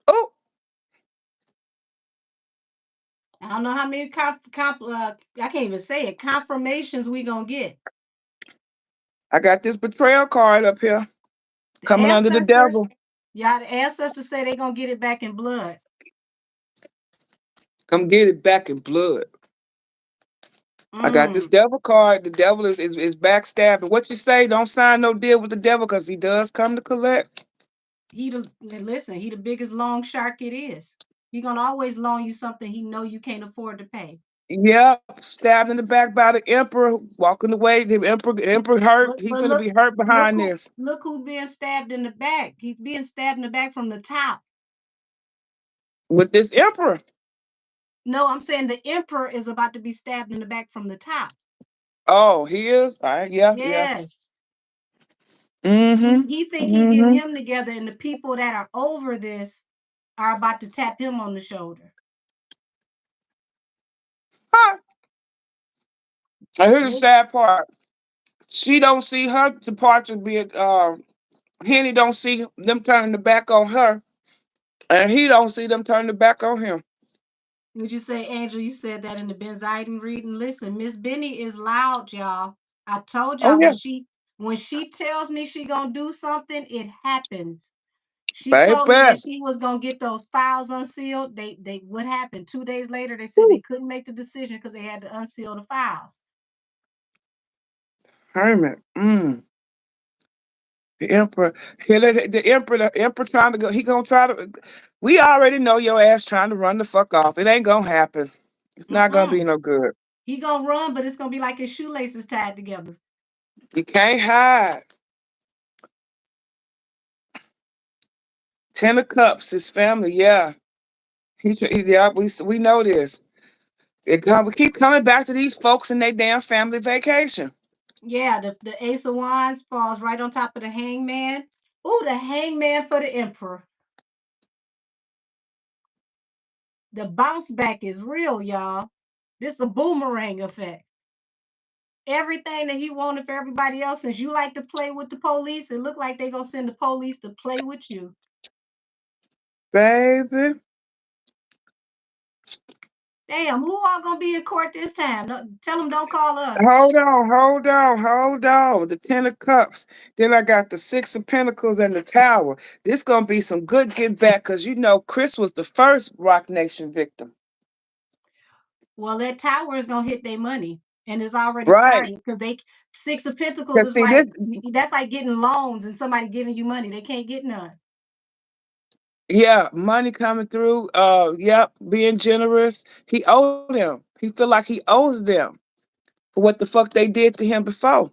Oh, I don't know how many I can't even say it, confirmations we gonna get. I got this betrayal card up here The coming under the ancestors, devil. yeah, the ancestors say they gonna get it back in blood. Come get it back in blood. I got this Mm. devil card. The devil is backstabbing. What you say? Don't sign no deal with the devil because he does come to collect. Listen, he the biggest loan shark it is. He gonna always loan you something he know you can't afford to pay. Yep, stabbed in the back by the emperor, walking away. The emperor hurt. He But finna be hurt behind this. look who being stabbed in the back. He's being stabbed in the back from the top. With this emperor. No, I'm saying the emperor is about to be stabbed in the back from the top. Oh, he is? All right, yeah, yeah. Yes. Mm-hmm. He think he getting Mm-hmm. him together, and the people that are over this are about to tap him on the shoulder. Huh. And here's the They, sad part. She don't see her departure being Henny don't see them turning the back on her. And he don't see them turning the back on him. would you say, Angel? You said that in the Benzaiden reading. Listen, Miss Benny is loud, y'all. I told Oh y'all yeah, when she tells me she gonna do something, it happens. She told me baby. that she was gonna get those files unsealed. They what happened? 2 days later, they said they Woo. couldn't make the decision because they had to unseal the files. Hermit. Mm. The emperor. The emperor trying to go. He gonna try to. We already know your ass trying to run the fuck off. It ain't gonna happen. It's not gonna be Mm-mm. no good. He gonna run, but it's gonna be like his shoelaces tied together. You can't hide. Ten of Cups, his family, yeah. Yeah, we know this. We keep coming back to these folks and their damn family vacation. Yeah, the Ace of Wands falls right on top of the Hangman. Ooh, the Hangman for the Emperor. The bounce back is real, y'all. This is a boomerang effect. Everything that he wanted for everybody else, since you like to play with the police, it look like they gonna send the police to play with you. Baby. Damn, who all gonna be in court this time? No, tell them don't call us. Hold on. The Ten of Cups. Then I got the Six of Pentacles and the Tower. This gonna be some good get back because you know Chris was the first Rock Nation victim. Well, that tower is gonna hit their money, and it's already Right. started because they Six of Pentacles Because is see this, like that's like getting loans and somebody giving you money. They can't get none. yeah, money coming through. Yep, being generous. He owed them. He feel like he owes them for what the fuck they did to him before.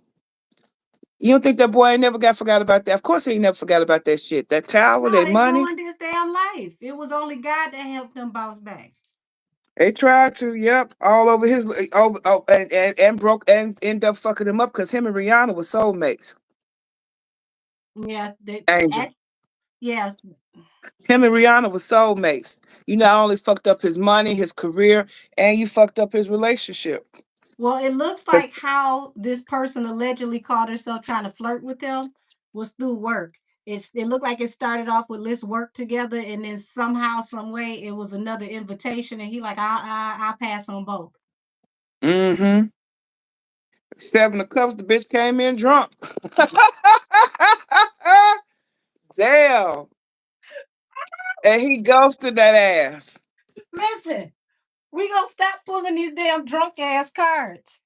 You don't think that boy ain't never got forgot about that? Of course he ain't never forgot about that shit. That tower, No, that they money. ruined his damn life. It was only God that helped them bounce back. They tried to, yep, all over his over and broke and end up fucking him up because him and Rihanna were soulmates. Yeah, Angel. yeah. Him and Rihanna were soulmates. You not only fucked up his money, his career, and you fucked up his relationship. Well, it looks like how this person allegedly called herself trying to flirt with him was through work. It looked like it started off with let's work together, and then somehow, some way, it was another invitation, and he like I'll pass on both. Mm-hmm. Seven of Cups, the bitch came in drunk. Damn. And he ghosted that ass. Listen, we gonna stop pulling these damn drunk ass cards.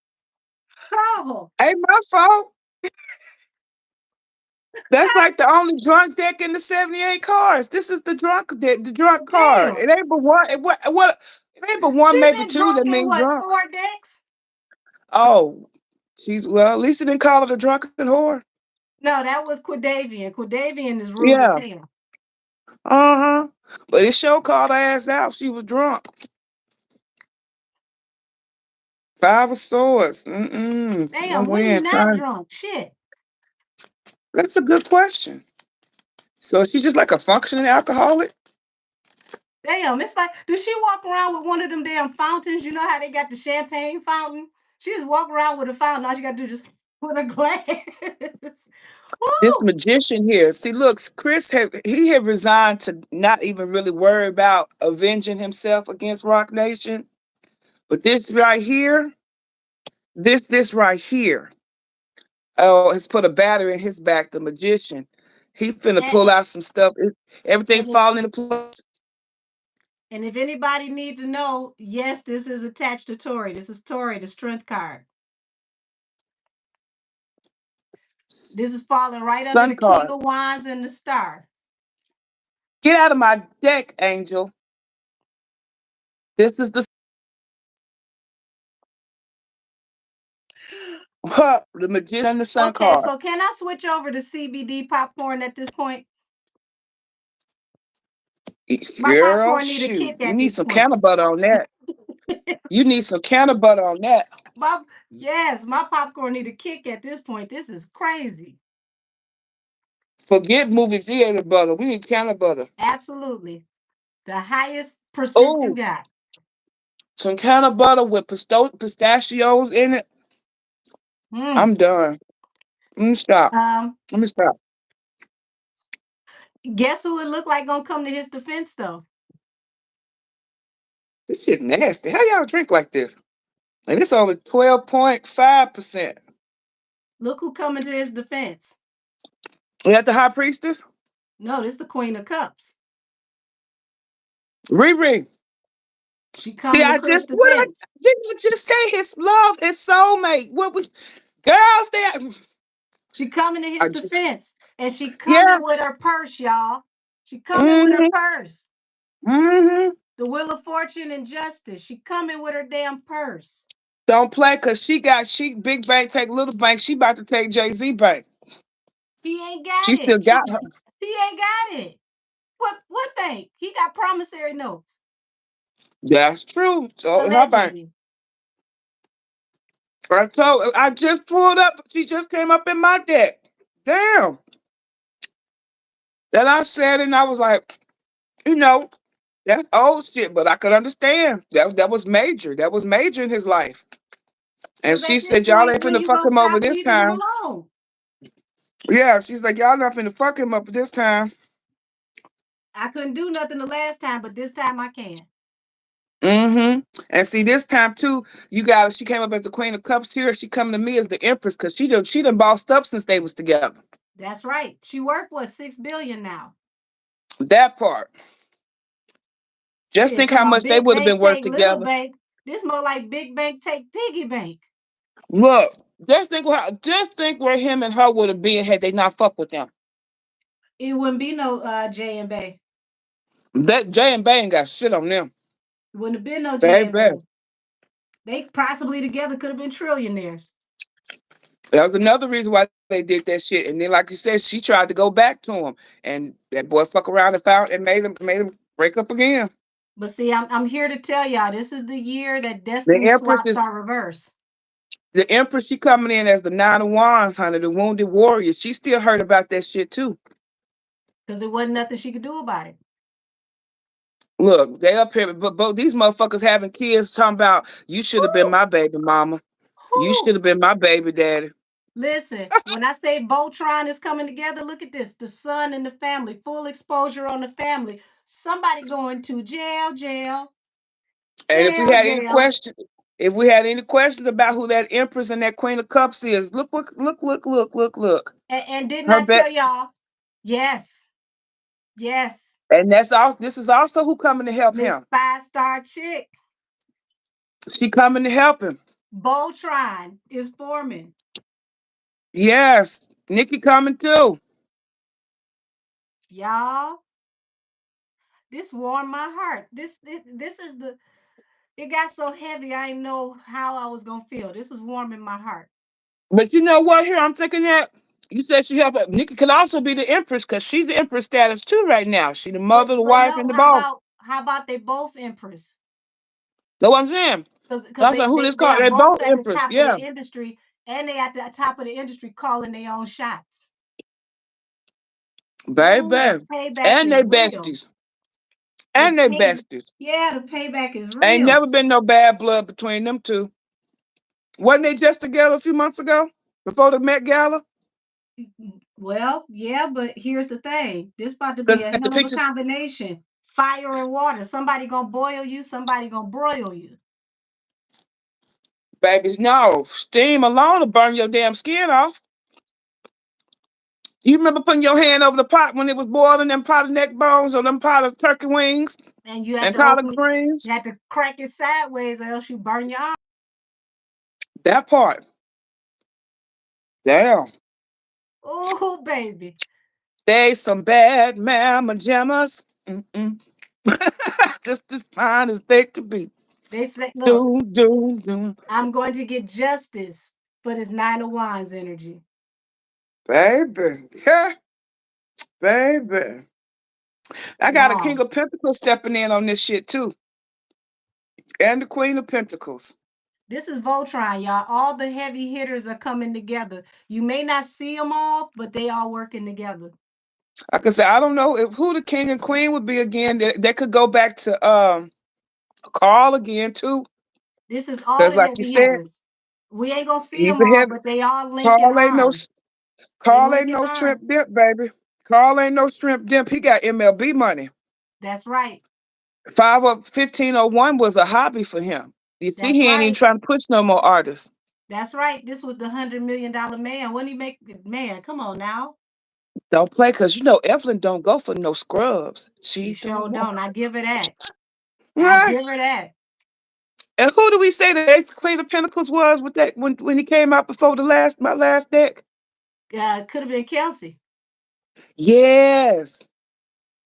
Oh, Ain't my fault. That's like the only drunk deck in the 78 cards. This is the drunk deck, the drunk card. damn! It ain't but one. What? It ain't but one, She maybe been two that drunk in mean what drunk. 4 decks? Oh, she's well. At least he didn't call her a drunken whore. No, that was Quadavian. Quadavian is rude as Yeah. hell. Uh-huh. But it show called her ass out. She was drunk. Five of Swords. Damn, Don't when he win. not Fine. drunk? Shit. That's a good question. So she's just like a functioning alcoholic? Damn, it's like, does she walk around with one of them damn fountains? You know how they got the champagne fountain? She just walk around with a fountain. All she got to do is just put a glass. This Woo! magician here. See, look, he had resigned to not even really worry about avenging himself against Rock Nation. But this right here, this right here, oh, has put a battery in his back, the magician. He finna And, pull out some stuff. Everything and, if, falling into place. and if anybody need to know, yes, this is attached to Tori. This is Tori, the strength card. This is falling right under Sun the King card. of Wands and the Star. Get out of my deck, Angel. This is the magician and the sun Okay, card. so can I switch over to CBD popcorn at this point? My Girl, popcorn need a shoot. kick You at need this some point. canna butter on that. You need some canna butter on that. Yes, my popcorn need a kick at this point. This is crazy. Forget movie theater butter. We need canna butter. Absolutely. The highest percent you Oh, got. some canna butter with pistachios in it. Mm. I'm done. Let me stop. Um, Let me stop. guess who it looked like gonna come to his defense though? This shit nasty. How y'all drink like this? And it's only 12.5%. Look who coming to his defense. We got the high priestess? No, this is the Queen of Cups. Riri. She See, coming to Chris' defense. didn't I just say his love, his soulmate? What was girls there? She coming to I his just defense. And she yeah. coming with her purse, y'all. She coming with her Mm-hmm. purse. Mm-hmm. The Wheel of Fortune and Justice. She coming with her damn purse. Don't play because she big bank take little bank. She about to take Jay-Z bank. He ain't got She still it. got her. He ain't got it. What bank? He got promissory notes. That's true. So her bank. Allegedly. I just pulled up. She just came up in my deck. Damn. And I said, and I was like, you know, that's old shit, but I could understand. That was major. That was major in his life. And Because she at this said, y'all point, ain't when finna you fuck gonna him over stop this leaving him time. alone? Yeah, she's like, y'all not finna fuck him up this time. I couldn't do nothing the last time, but this time I can. Mm-hmm. And see, this time too, she came up as the Queen of Cups here. She coming to me as the Empress because she done bossed up since they was together. That's right. She worked what, $6 billion now. That part. Just Shit, think talking how about much they big would have bank been worth take little together. bank. This more like big bank take piggy bank. Look, just think where him and her would have been had they not fucked with them. It wouldn't be no J and Bay. That Jay and Bay ain't got shit on them. It wouldn't have been no J and Baby. Bay. They possibly together could have been trillionaires. That was another reason why they did that shit. And then, like you said, she tried to go back to him, and that boy fuck around and found and made him break up again. But see, I'm here to tell y'all, this is the year that The destiny Empress swaps is are reversed. the Empress. She coming in as the Nine of Wands, honey, the wounded warrior. She still heard about that shit too. Because it wasn't nothing she could do about it. Look, they up here, but both these motherfuckers having kids talking about you should have been Whew, my baby mama. You should whew. have been my baby daddy. Listen, when I say Voltron is coming together, look at this. The son and the family, full exposure on the family. Somebody going to jail, jail, And if we jail, had any jail. question, if we had any questions about who that Empress and that Queen of Cups is, look. And didn't Her I bet, tell y'all? Yes, yes. and that's also this is also who coming to help Miss him. 5-star chick, She coming to help him. Voltron is forming. Yes, Nikki coming too. Y'all, this warmed my heart. This is the, it got so heavy, I didn't know how I was gonna feel. This is warming my heart. But you know what? Here I'm thinking that you said she help. Nikki could also be the Empress because she's the Empress status too right now. She the mother, the But wife, no, and the boss. how about they both Empress? Know what I'm saying? Because That's like who this they called. are They both both at the Empress. top of the Yeah, industry, and they at the top of the industry calling their own shots. Ooh, the baby. payback And is they real. besties. The And they pay, besties. yeah, the payback is Ain't real. never been no bad blood between them two. Wasn't they just together a few months ago before the Met Gala? Well, yeah, but here's the thing. This about to be Because a the hell of a pictures, combination. Fire and water. Somebody gonna boil you, somebody gonna broil you. baby, no. Steam alone will burn your damn skin off. You remember putting your hand over the pot when it was boiling them pot of neck bones or them pot of turkey wings And you have and to collard open, greens? you have to crack it sideways or else you burn your arm. That part. Damn. Oh, baby. They some bad mama jammas. Mm-mm. Just as fine as they could be. They say, look, Do. I'm going to get justice for this Nine of Wands energy. Baby. Yeah, baby. I got a King Y'all, of Pentacles stepping in on this shit too. And the Queen of Pentacles. this is Voltron, y'all. All the heavy hitters are coming together. You may not see them all, but they all working together. Like I said, I don't know if who the King and Queen would be again. That could go back to Carl again too. This is all Because the like you heavy said, hitters. We ain't gonna see he's them a all, heavy but they all linking Carl ain't no arms. They Carl ain't linking no arms. shrimp dip, baby. Carl ain't no shrimp dip. He got MLB money. That's right. 1501 was a hobby for him. You see, That's he ain't even right. trying to push no more artists. That's right. This was the $100 million man. When he make, man, come on now. Don't play because you know Evelyn don't go for no scrubs. She She sure don't want. don't. I give her that. I Ah, give her that. and who do we say the Ace Queen of Pentacles was with that when he came out before my last deck? Could have been Kelsey Yes.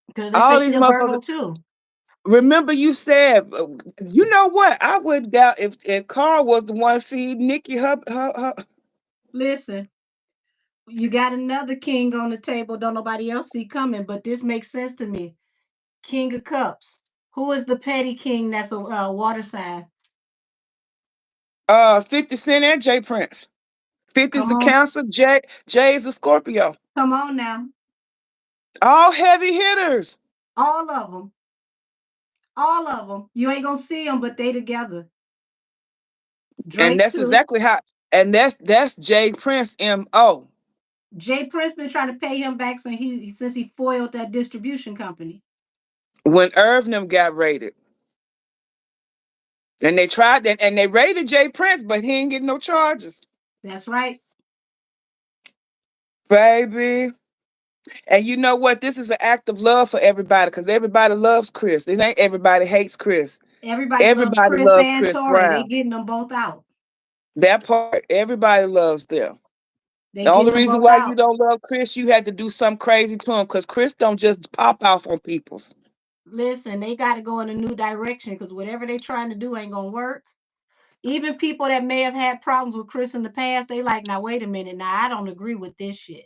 because they say All she these a Virgo motherfuckers. too. Remember you said, you know what? I wouldn't doubt if Carl was the one feeding Nikki her. Listen, you got another king on the table. Don't nobody else see coming, but this makes sense to me. King of Cups. Who is the petty king? That's a water sign. 50 Cent and Jay Prince. 50's Come the on, Cancer, Jay is a Scorpio. come on now. All heavy hitters. All of them. All of them. You ain't gonna see them, but they together. And Drake that's too. exactly how, and that's Jay Prince MO. Jay Prince been trying to pay him back since he foiled that distribution company. When Irv and them got raided. And they tried that, and they raided Jay Prince, but he ain't getting no charges. That's right. Baby. And you know what? This is an act of love for everybody because everybody loves Chris. This ain't everybody hates Chris. Everybody loves Everybody Chris loves and Chris Tory. They Brown. getting them both out. That part, everybody loves them. They The only getting them reason both why you out. don't love Chris, you had to do something crazy to him because Chris don't just pop off on people's. Listen, they got to go in a new direction because whatever they trying to do ain't gonna work. Even people that may have had problems with Chris in the past, they like, now wait a minute, now I don't agree with this shit.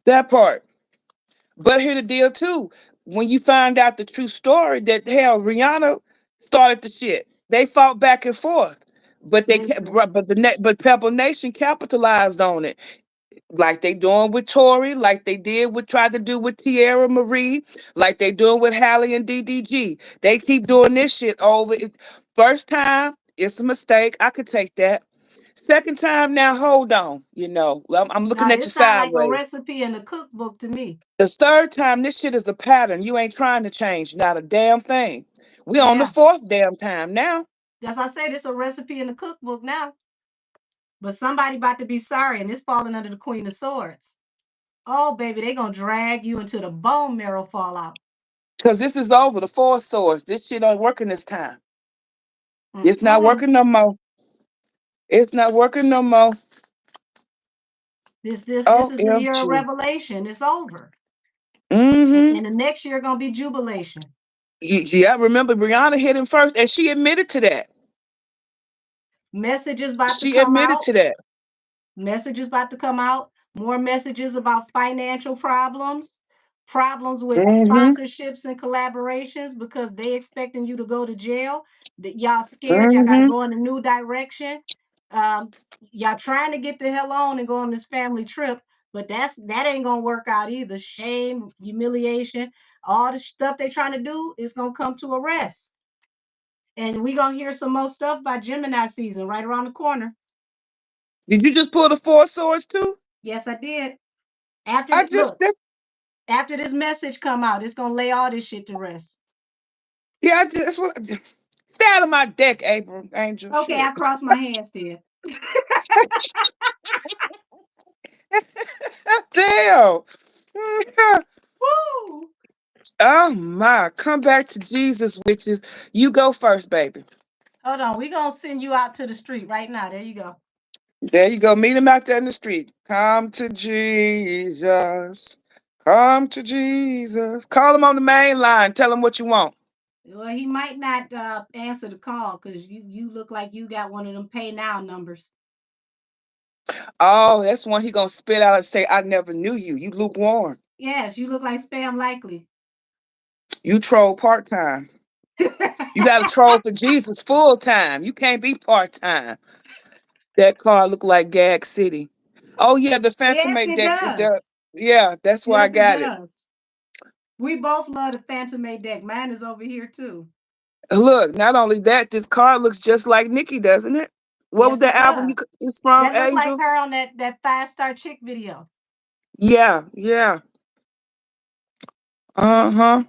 That part. But here the deal too. When you find out the true story that hell Rihanna started the shit. They fought back and forth. But Listen, but Pebble Nation capitalized on it. Like they doing with Tori, like they tried to do with Tierra Marie, like they doing with Hallie and DDG. They keep doing this shit over. First time, it's a mistake. I could take that. Second time, now hold on. I'm looking now at you this sound like a sideways. recipe in the cookbook to me. The third time, this shit is a pattern. You ain't trying to change, not a damn thing. We on the Yeah, fourth damn time now. that's why I say this a recipe in the cookbook now. But somebody about to be sorry, and it's falling under the Queen of Swords. Oh, baby, they gonna drag you into the bone marrow fallout. Cause this is over. The four swords. This shit ain't working this time. It's not Mm-mm. working no more. It's not working no more. This is the year of OMG. revelation. It's over. Mm-hmm. And the next year gonna be jubilation. Yeah, remember Brianna hit him first, and she admitted to that. Messages about to She come admitted out. to that. Messages about to come out. More messages about financial problems, problems with Mm-hmm. sponsorships and collaborations because they expecting you to go to jail. That y'all scared. Y'all got to Mm-hmm. go in a new direction. Um, y'all trying to get the hell on and go on this family trip, but that ain't gonna work out either. Shame, humiliation, all the stuff they trying to do is gonna come to a rest. And we gonna hear some more stuff by Gemini season right around the corner. Did you just pull the four swords too? Yes, I did. After I the, just look, after this message come out, it's gonna lay all this shit to rest. yeah, I just stay out of my deck, April Angel. Okay, I Shit. cross my hands there. Damn. Woo! Oh my. Come back to Jesus, witches. You go first, baby. Hold on, we gonna send you out to the street right now. There you go. There you go. Meet him out there in the street. Come to Jesus. Come to Jesus. Call him on the main line. Tell him what you want. Well, he might not answer the call because you look like you got one of them pay now numbers. Oh, that's one he gonna spit out and say, I never knew you. You lukewarm. Yes, you look like spam likely. You troll part-time. You gotta troll for Jesus full time. You can't be part-time. That car look like Gag City. Oh yeah, the Phantom Yes, 8 it deck. does. Yeah, that's where I Yes, it got it. does. We both love the Phantom Made deck. Mine is over here too. Look, not only that, this car looks just like Nicki, doesn't it? What was Yes, the it album does. it's from, That looked like Angel? her on that 5-star chick video. Yeah, yeah. Uh-huh.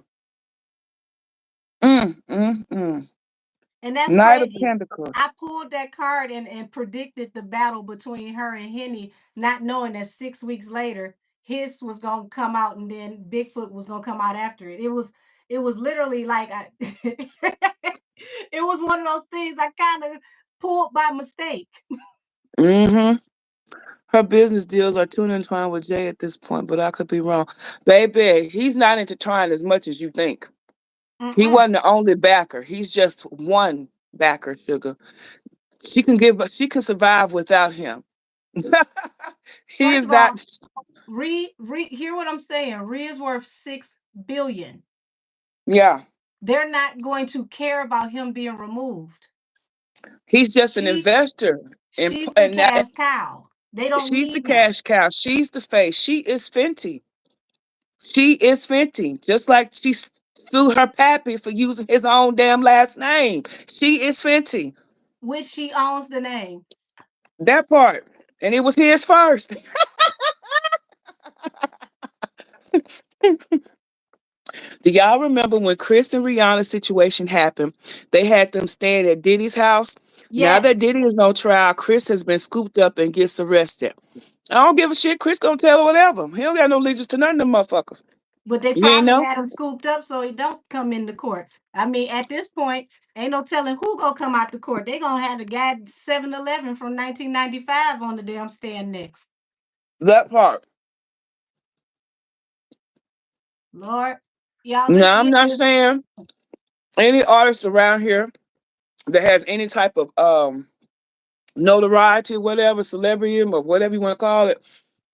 Mm. And that's Knight of crazy. Pentacles. I pulled that card and predicted the battle between her and Henny, not knowing that 6 weeks later his was gonna come out and then Bigfoot was gonna come out after it. It was literally like it was one of those things I kind of pulled by mistake. Mm-hmm. Her business deals are too entwined with Jay at this point, but I could be wrong. Baby, he's not intertwined as much as you think. He Mm-mm. wasn't the only backer. He's just one backer, sugar. She can survive without him. He First is of all, not. hear what I'm saying. Rhea is worth 6 billion. Yeah, They're not going to care about him being removed. he's just an She investor, and she's the cash cow. They don't she's the need him. cash cow. She's the face. She is Fenty. She is Fenty, just like she sued her pappy for using his own damn last name. She is Fenty. Which she owns the name. That part, and it was his first. Do y'all remember when Chris and Rihanna's situation happened? They had them staying at Diddy's house. Now that Yes. Diddy is on trial, Chris has been scooped up and gets arrested. I don't give a shit. Chris gonna tell her whatever. He don't got no allegiance to none of them motherfuckers. But they You ain't probably know? had him scooped up so he don't come into court. I mean, at this point, ain't no telling who gonna come out the court. They gonna have the guy at 7-Eleven from 1995 on the damn stand next. That part. Lord, y'all, No, let's I'm get not this. saying any artist around here that has any type of notoriety, whatever, celebrity or whatever you want to call it.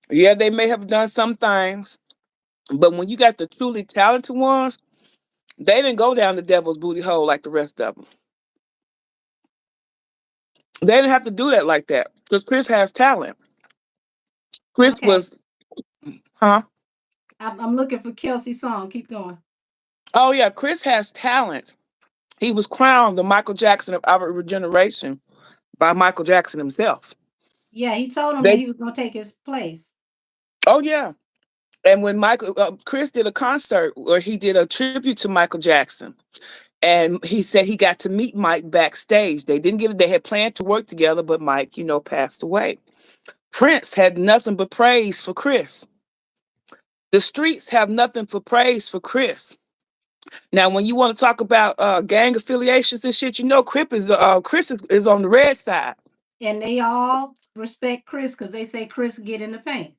Yeah, they may have done some things, but when you got the truly talented ones, they didn't go down the devil's booty hole like the rest of them. They didn't have to do that like that because Chris has talent. Chris Okay, was, huh? I'm looking for Kelsey song. Keep going. Oh yeah, Chris has talent. He was crowned the Michael Jackson of our generation by Michael Jackson himself. Yeah, he told him that They, he was gonna take his place. oh yeah, and when Michael Chris did a concert where he did a tribute to Michael Jackson, and he said he got to meet Mike backstage. They didn't get it. They had planned to work together, but Mike, passed away. Prince had nothing but praise for Chris. The streets have nothing for praise for Chris. Now, when you want to talk about gang affiliations and shit, Chris is on the red side. And they all respect Chris because they say Chris get in the paint.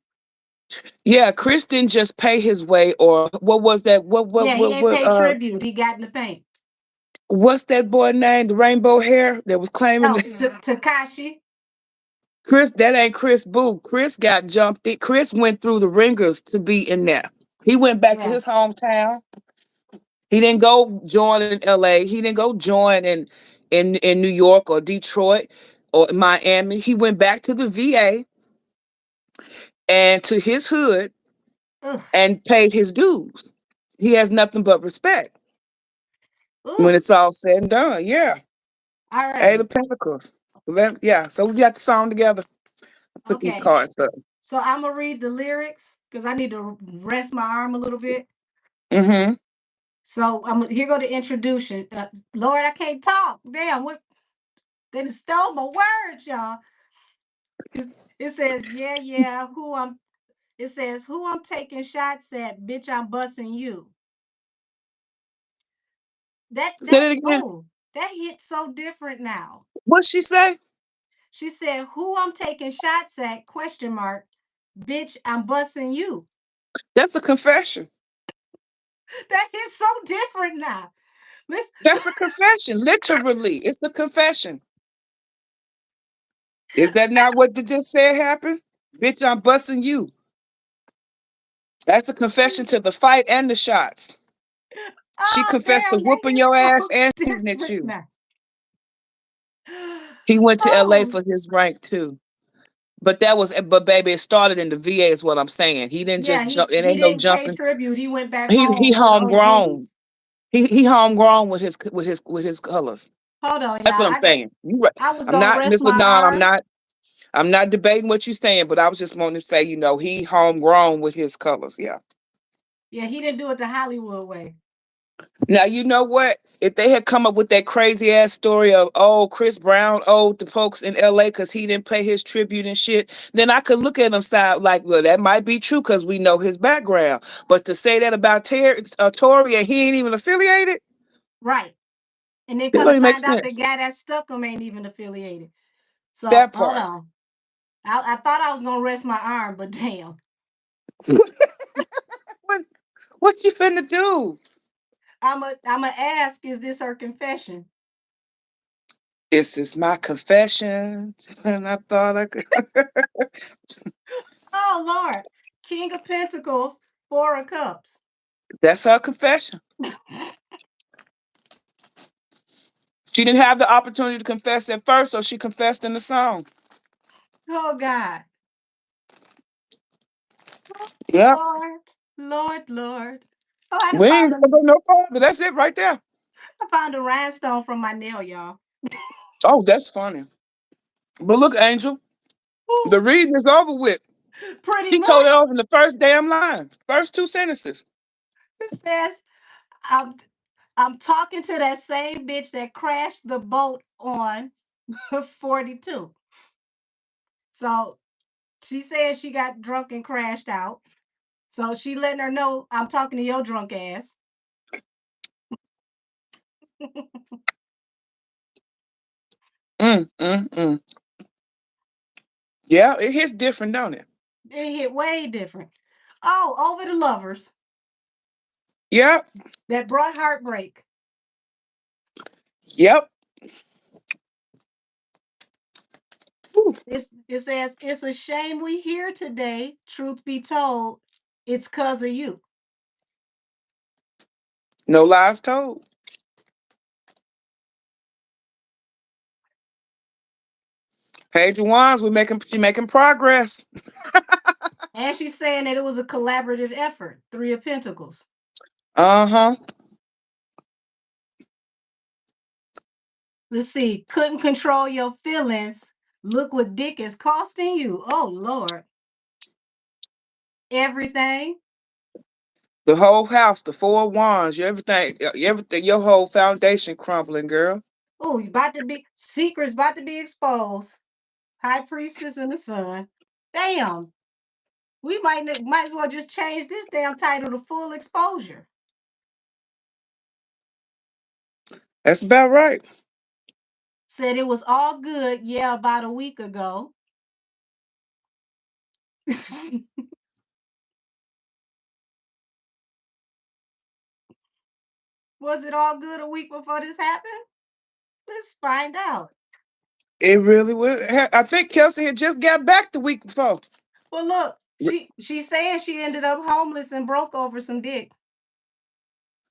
Yeah, Chris didn't just pay his way, or what was that? Yeah, he ain't paid tribute. He got in the paint. What's that boy name? The rainbow hair that was claiming Oh, Takashi. Chris. That ain't Chris Boo. Chris got jumped. Chris went through the ringers to be in there. He went back to Yeah. his hometown. He didn't go join in LA. He didn't go join in New York or Detroit or Miami. He went back to the VA and to his hood Ugh. and paid his dues. He has nothing but respect when it's Oof. all said and done. Yeah. All Eight right. of Pentacles. Yeah. So we got the song together. Put these Okay. cards up. So I'm gonna read the lyrics because I need to rest my arm a little bit. Mm-hmm. So I'm here. Go to introduction. Lord, I can't talk. Damn, what? They done stole my words, y'all. It says, yeah, yeah. It says, who I'm taking shots at, bitch. I'm busting you. Say it again. That hit so different now. What'd she say? She said, who I'm taking shots at, question mark, bitch, I'm busting you. That's a confession. That hits so different now. Listen, That's a confession. Literally. It's a confession. Is that not what they just said happened? Bitch, I'm busting you. That's a confession to the fight and the shots. She oh confessed to damn, that whooping hits your ass so and shooting at different you. now. He went to LA Oh, for his rank too. But baby, it started in the VA is what I'm saying. He didn't yeah, just jump. It he ain't no didn't pay jumping. tribute. He went back He home with the homegrown. OGs. He homegrown with his colors. Hold on, y'all. That's what I'm saying. You right. I was I'm gonna not rest Miss my Ladon. I'm arm. not. I'm not debating what you're saying, but I was just wanting to say, he homegrown with his colors. Yeah. Yeah, he didn't do it the Hollywood way. Now you know what? If they had come up with that crazy ass story of Chris Brown owed the folks in LA because he didn't pay his tribute and shit, then I could look at him side like, well, that might be true because we know his background. But to say that about Tory and he ain't even affiliated, Right. And then it come don't to even make find out the sense. guy that stuck him ain't even affiliated. So That hold part. on. I thought I was gonna rest my arm, but damn. what what you finna do? I'm a ask, is this her confession? This is my confession. And I thought I could. Oh Lord. King of Pentacles, Four of Cups. That's her confession. She didn't have the opportunity to confess at first, so she confessed in the song. Oh God. Yeah. Lord, Lord, Lord. Oh, I We done ain't found gonna go no further. That's it right there. I found a rhinestone from my nail, y'all. Oh, that's funny. But look, Angel, the Ooh, reading is over with. pretty She told it much. over in the first damn line, first two sentences. It says, I'm I'm talking to that same bitch that crashed the boat on 42. So she said she got drunk and crashed out. So she letting her know I'm talking to your drunk ass. Mm. Yeah, it hits different, don't it? It hit way different. Oh, over the lovers Yep, that brought heartbreak. yep. Whew. It says it's a shame we here today. Truth be told, it's cause of you. No lies told. Page of Wands, she making progress. And she's saying that it was a collaborative effort. Three of Pentacles. Uh-huh. Let's see. Couldn't control your feelings. Look what dick is costing you. Oh Lord. Everything. The whole house, the four of wands, everything, your whole foundation crumbling, girl. Oh, you about to be secrets about to be exposed. High priestess and the sun. Damn. We might as well just change this damn title to full exposure. That's about right. Said it was all good, yeah, about a week ago. Was it all good a week before this happened? Let's find out. It really would. I think Kelsey had just got back the week before. Well, look, she's saying she ended up homeless and broke over some dick.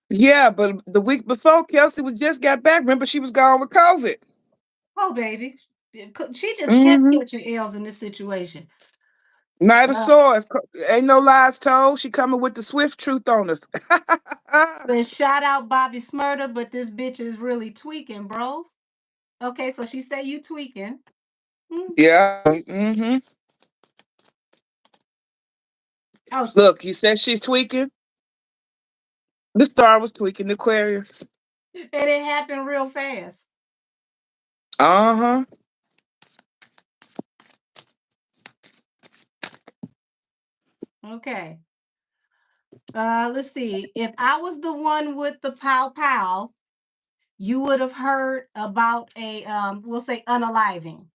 Yeah, but the week before, Kelsey was just got back. Remember, she was gone with COVID. Oh, baby. She just kept Mm-hmm. catching L's in this situation. Night of Uh, Swords. Ain't no lies told. She coming with the swift truth on us. says shout out Bobby Smurda, but this bitch is really tweaking, bro. Okay, so she said you tweaking. Mm. Yeah. Mm-hmm. Oh, Look, you said she's tweaking. The star was tweaking the Aquarius. and it happened real fast. Uh-huh. Okay. Let's see. If I was the one with the pow pow, you would have heard about a we'll say unaliving.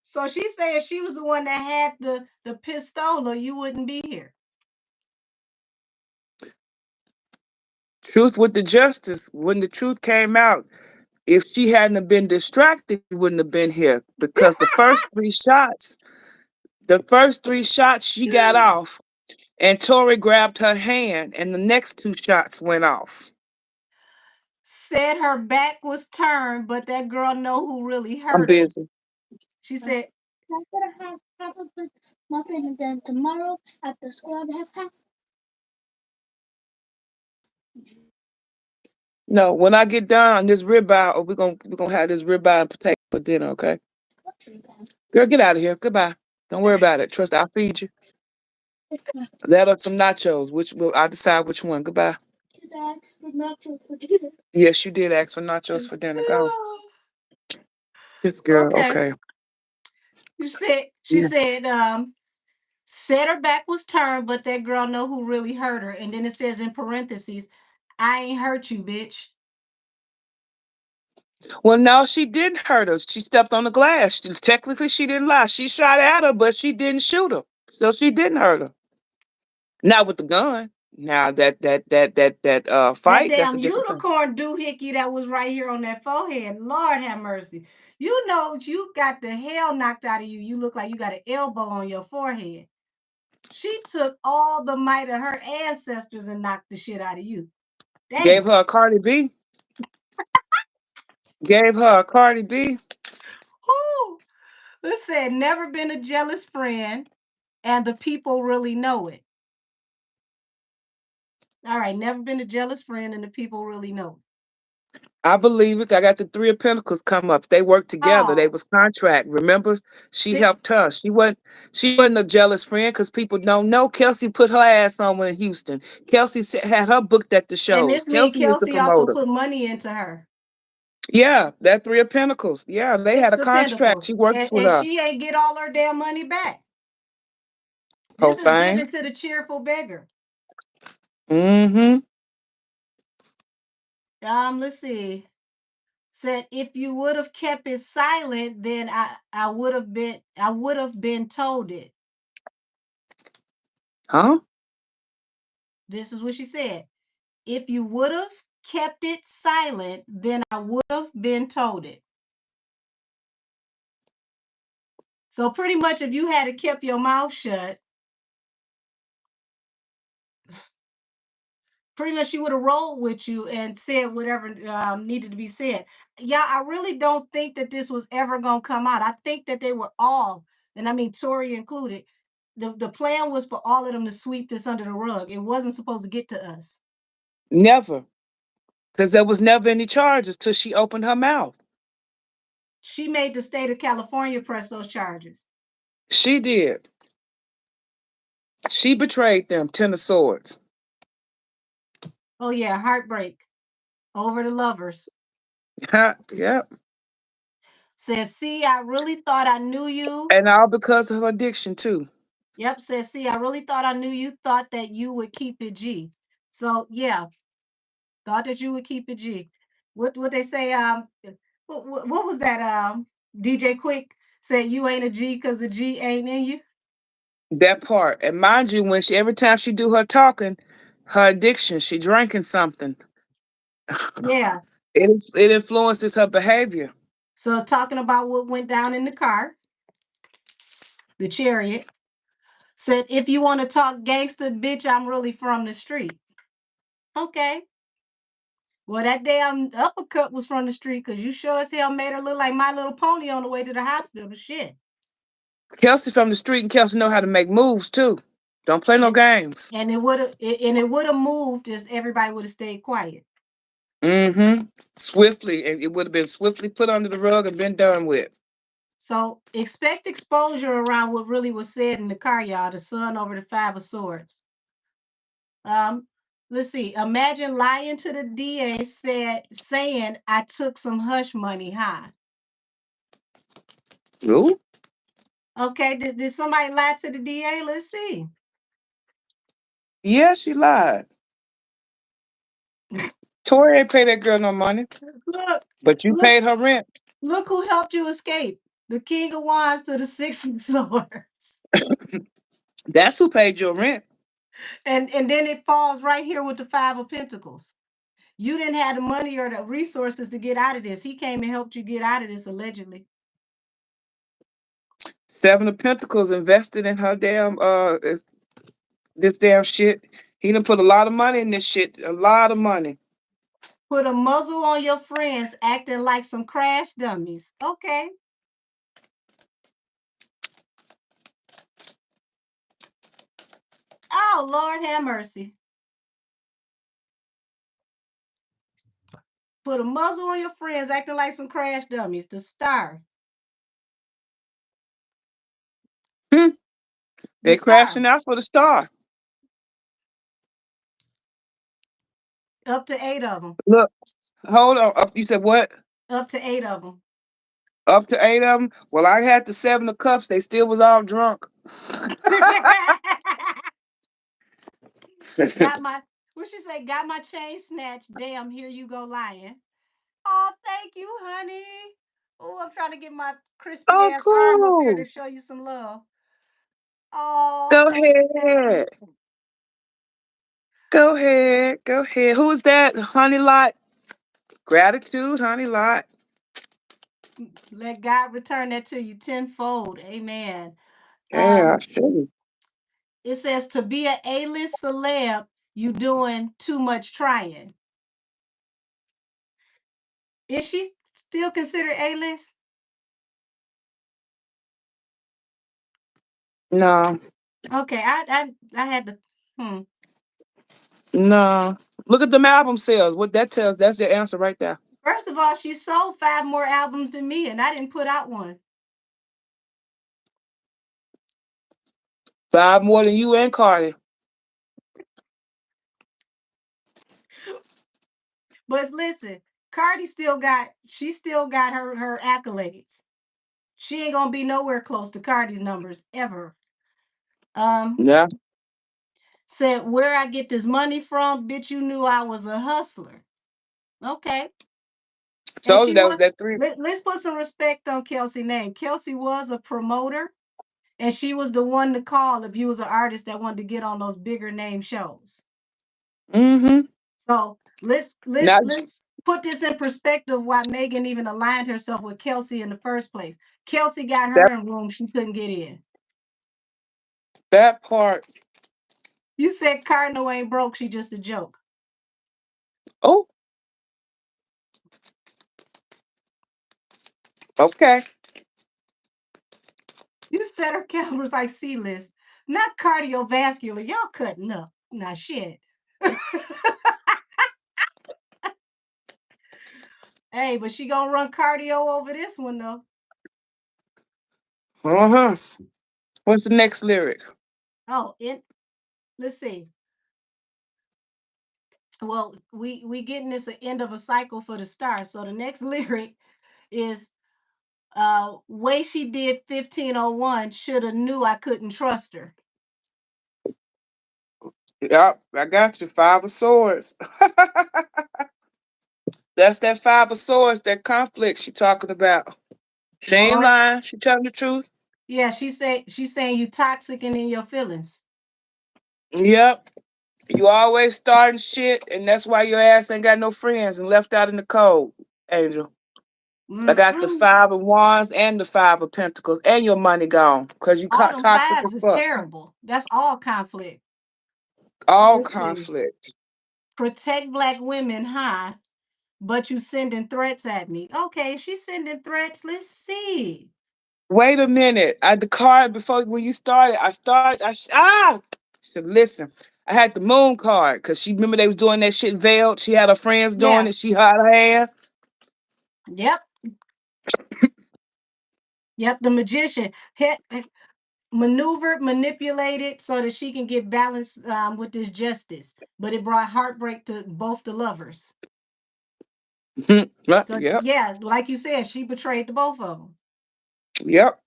So she said she was the one that had the pistola, you wouldn't be here. Truth with the justice. When the truth came out, if she hadn't have been distracted, she wouldn't have been here. Because the first three shots she got off, and Tori grabbed her hand, and the next two shots went off. Said her back was turned, but that girl know who really I'm hurt her. busy. She said, I'm gonna have probably muffin and then tomorrow at the school I have class. No, when I get done, this ribeye, we're gonna have this ribeye and potato for dinner, okay? Girl, get out of here. Goodbye. Don't worry about it. Trust I'll feed you. That or some nachos, which will I decide which one. Goodbye. She's asked for nachos for dinner. Yes, you did ask for nachos for dinner. Go. This girl, okay. okay. She Yeah. said, said her back was turned, but that girl know who really hurt her. And then it says in parentheses, I ain't hurt you, bitch. Well, no, she didn't hurt her. She stepped on the glass. Technically, she didn't lie. She shot at her, but she didn't shoot her. So she didn't hurt her. Not with the gun. Now that That fight, that's a damn different thing. unicorn doohickey that was right here on that forehead. Lord have mercy. You know you got the hell knocked out of you. You look like you got an elbow on your forehead. She took all the might of her ancestors and knocked the shit out of you. Gave Damn. her a Cardi B. Gave her a Cardi B. Whoo. This said, never been a jealous friend, and the people really know it. All right, never been a jealous friend, and the people really know it. I believe it. I got the Three of Pentacles come up. They worked together. They Oh, was contract. Remember, she six. helped her. She wasn't a jealous friend because people don't know. Kelsey put her ass on in Houston. Had her booked at the And shows. this means Kelsey is the Kelsey also promoter. put money into her. Yeah, that Three of Pentacles. Yeah, they had Six a of contract. Pentacles. She worked with And her. she ain't get all her damn money back. This is Profane. given to the cheerful beggar. Mm-hmm. Let's see. Said if you would have kept it silent, then I would have been told it. Huh? This is what she said. If you would have kept it silent, then I would have been told it. So pretty much if you had kept your mouth shut, pretty much she would have rolled with you and said whatever needed to be said. Yeah, I really don't think that this was ever going to come out. I think that they were all, and I mean Tori included, the plan was for all of them to sweep this under the rug. It wasn't supposed to get to us. Never. Because there was never any charges till she opened her mouth. She made the state of California press those charges. She did. She betrayed them, Ten of Swords. Oh yeah, heartbreak over the lovers. Yep. Says, see, I really thought I knew you. And all because of her addiction, too. Yep, says, see, I really thought I knew you, thought that you would keep it G. So yeah, thought that you would keep it G. What they say, what was that? DJ Quick said you ain't a G because the G ain't in you. That part. And mind you, every time she do her talking, her addiction, she drinking something. Yeah. It influences her behavior. So it's talking about what went down in the car, the chariot. Said, if you want to talk gangster, bitch, I'm really from the street. Okay. Well, that damn uppercut was from the street because you sure as hell made her look like My Little Pony on the way to the hospital. Shit. Kelsey from the street, and Kelsey know how to make moves too. Don't play no And, games. and it would have moved if everybody would have stayed quiet. Mm-hmm. Swiftly, and it would have been swiftly put under the rug and been done with. So expect exposure around what really was said in the car, y'all. The Sun over the Five of Swords. Let's see. Imagine lying to the DA saying I took some hush money, huh? Ooh. Okay, did somebody lie to the DA? Let's see. Yeah, she lied. Tori ain't pay that girl no money, Look, but you look, paid her rent. look who helped you escape. The King of Wands to the Six of Swords. That's who paid your rent. And then it falls right here with the Five of Pentacles. You didn't have the money or the resources to get out of this. He came and helped you get out of this, allegedly. Seven of Pentacles invested in her damn this damn shit. He done put a lot of money in this shit. A lot of money. Put a muzzle on your friends acting like some crash dummies. Okay. Oh, Lord have mercy. Put a muzzle on your friends acting like some crash dummies. The Star. Hmm. The They Star. crashing out for the Star. Up to 8 of them. Look, hold on. You said what? Up to 8 of them. Up to 8 of them? Well, I had the 7 of cups. They still was all drunk. Got my, what she say? Got my chain snatched. Damn, here you go lying. Oh, thank you, honey. Oh, I'm trying to get my crispy Oh, ass arm up here to cool. show you some love. Oh, Go thank you, thank you. ahead. Go ahead. Go ahead. Who is that? Honey Lot. Gratitude, Honey Lot. Let God return that to you tenfold. Amen. Yeah, Um, sure. it says to be an A-list celeb, you doing too much trying. Is she still considered A-list? No, Okay, I had to. Hmm. no. Look at them album sales. What that tells, that's your answer right there. First of all, she sold 5 more albums than me, and I didn't put out one. 5 more than you and Cardi. But listen, Cardi she still got her accolades. She ain't gonna be nowhere close to Cardi's numbers ever. Um, Yeah. said where I get this money from, bitch, you knew I was a hustler. Okay. And Told you she that was was that 3. let's put some respect on Kelsey's name. Kelsey was a promoter, and she was the one to call if you was an artist that wanted to get on those bigger name shows. Mm-hmm. So let's let's Now let's put this in perspective why Megan even aligned herself with Kelsey in the first place. Kelsey got her that in rooms she couldn't get in. that part. You said Cardinal ain't broke, she just a joke. Oh, okay. You said her caliber's like C-list, not cardiovascular. Y'all cutting up. Nah, shit. Hey, but she gonna run cardio over this one though. Uh-huh. What's the next lyric? Oh, let's see. Well, we getting this the end of a cycle for the star. So the next lyric is way she did 1501, shoulda knew I couldn't trust her. Yep, I got you. 5 of swords. That's that 5 of swords, that conflict she talking about. She ain't Lord. lying. She telling the truth. Yeah, she's saying you toxic and in your feelings. Yep. You always starting shit, and that's why your ass ain't got no friends and left out in the cold, Angel. I got the Mm-mm. 5 of wands and the 5 of pentacles, and your money gone because you All them toxic fives as is fuck. terrible. That's all conflict. All Let's see. conflict. Protect black women, huh? But you sending threats at me. Okay, she's sending threats. Let's see. Wait a minute. The card before when you started, should listen. I had the moon card because she remember they was doing that shit veiled. She had her friends doing Yeah. it. She had her hand. Yep. Yep. The magician maneuvered, manipulated so that she can get balance with this justice. But it brought heartbreak to both the lovers. So Yep. yeah, like you said, she betrayed the both of them. Yep.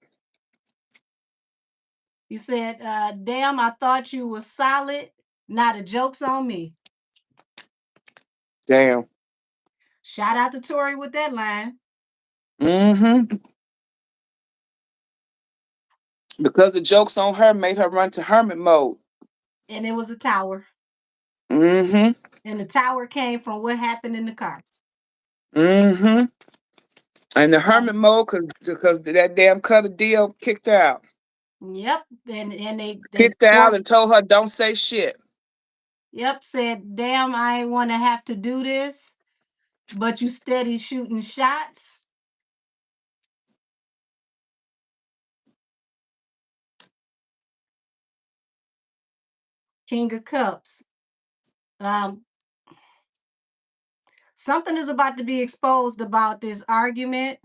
You said, damn, I thought you was solid. Not a joke's on me. Damn. Shout out to Tori with that line. Mm-hmm. Because the jokes on her made her run to hermit mode. And it was a tower. Mm-hmm. And the tower came from what happened in the car. Mm-hmm. And the Uh, hermit mode because that damn cutter deal kicked her out. yep. And they Kicked her out and forced, told her don't say shit. yep, said, damn, I ain't wanna have to do this, but you steady shooting shots. King of Cups. Um, something is about to be exposed about this argument.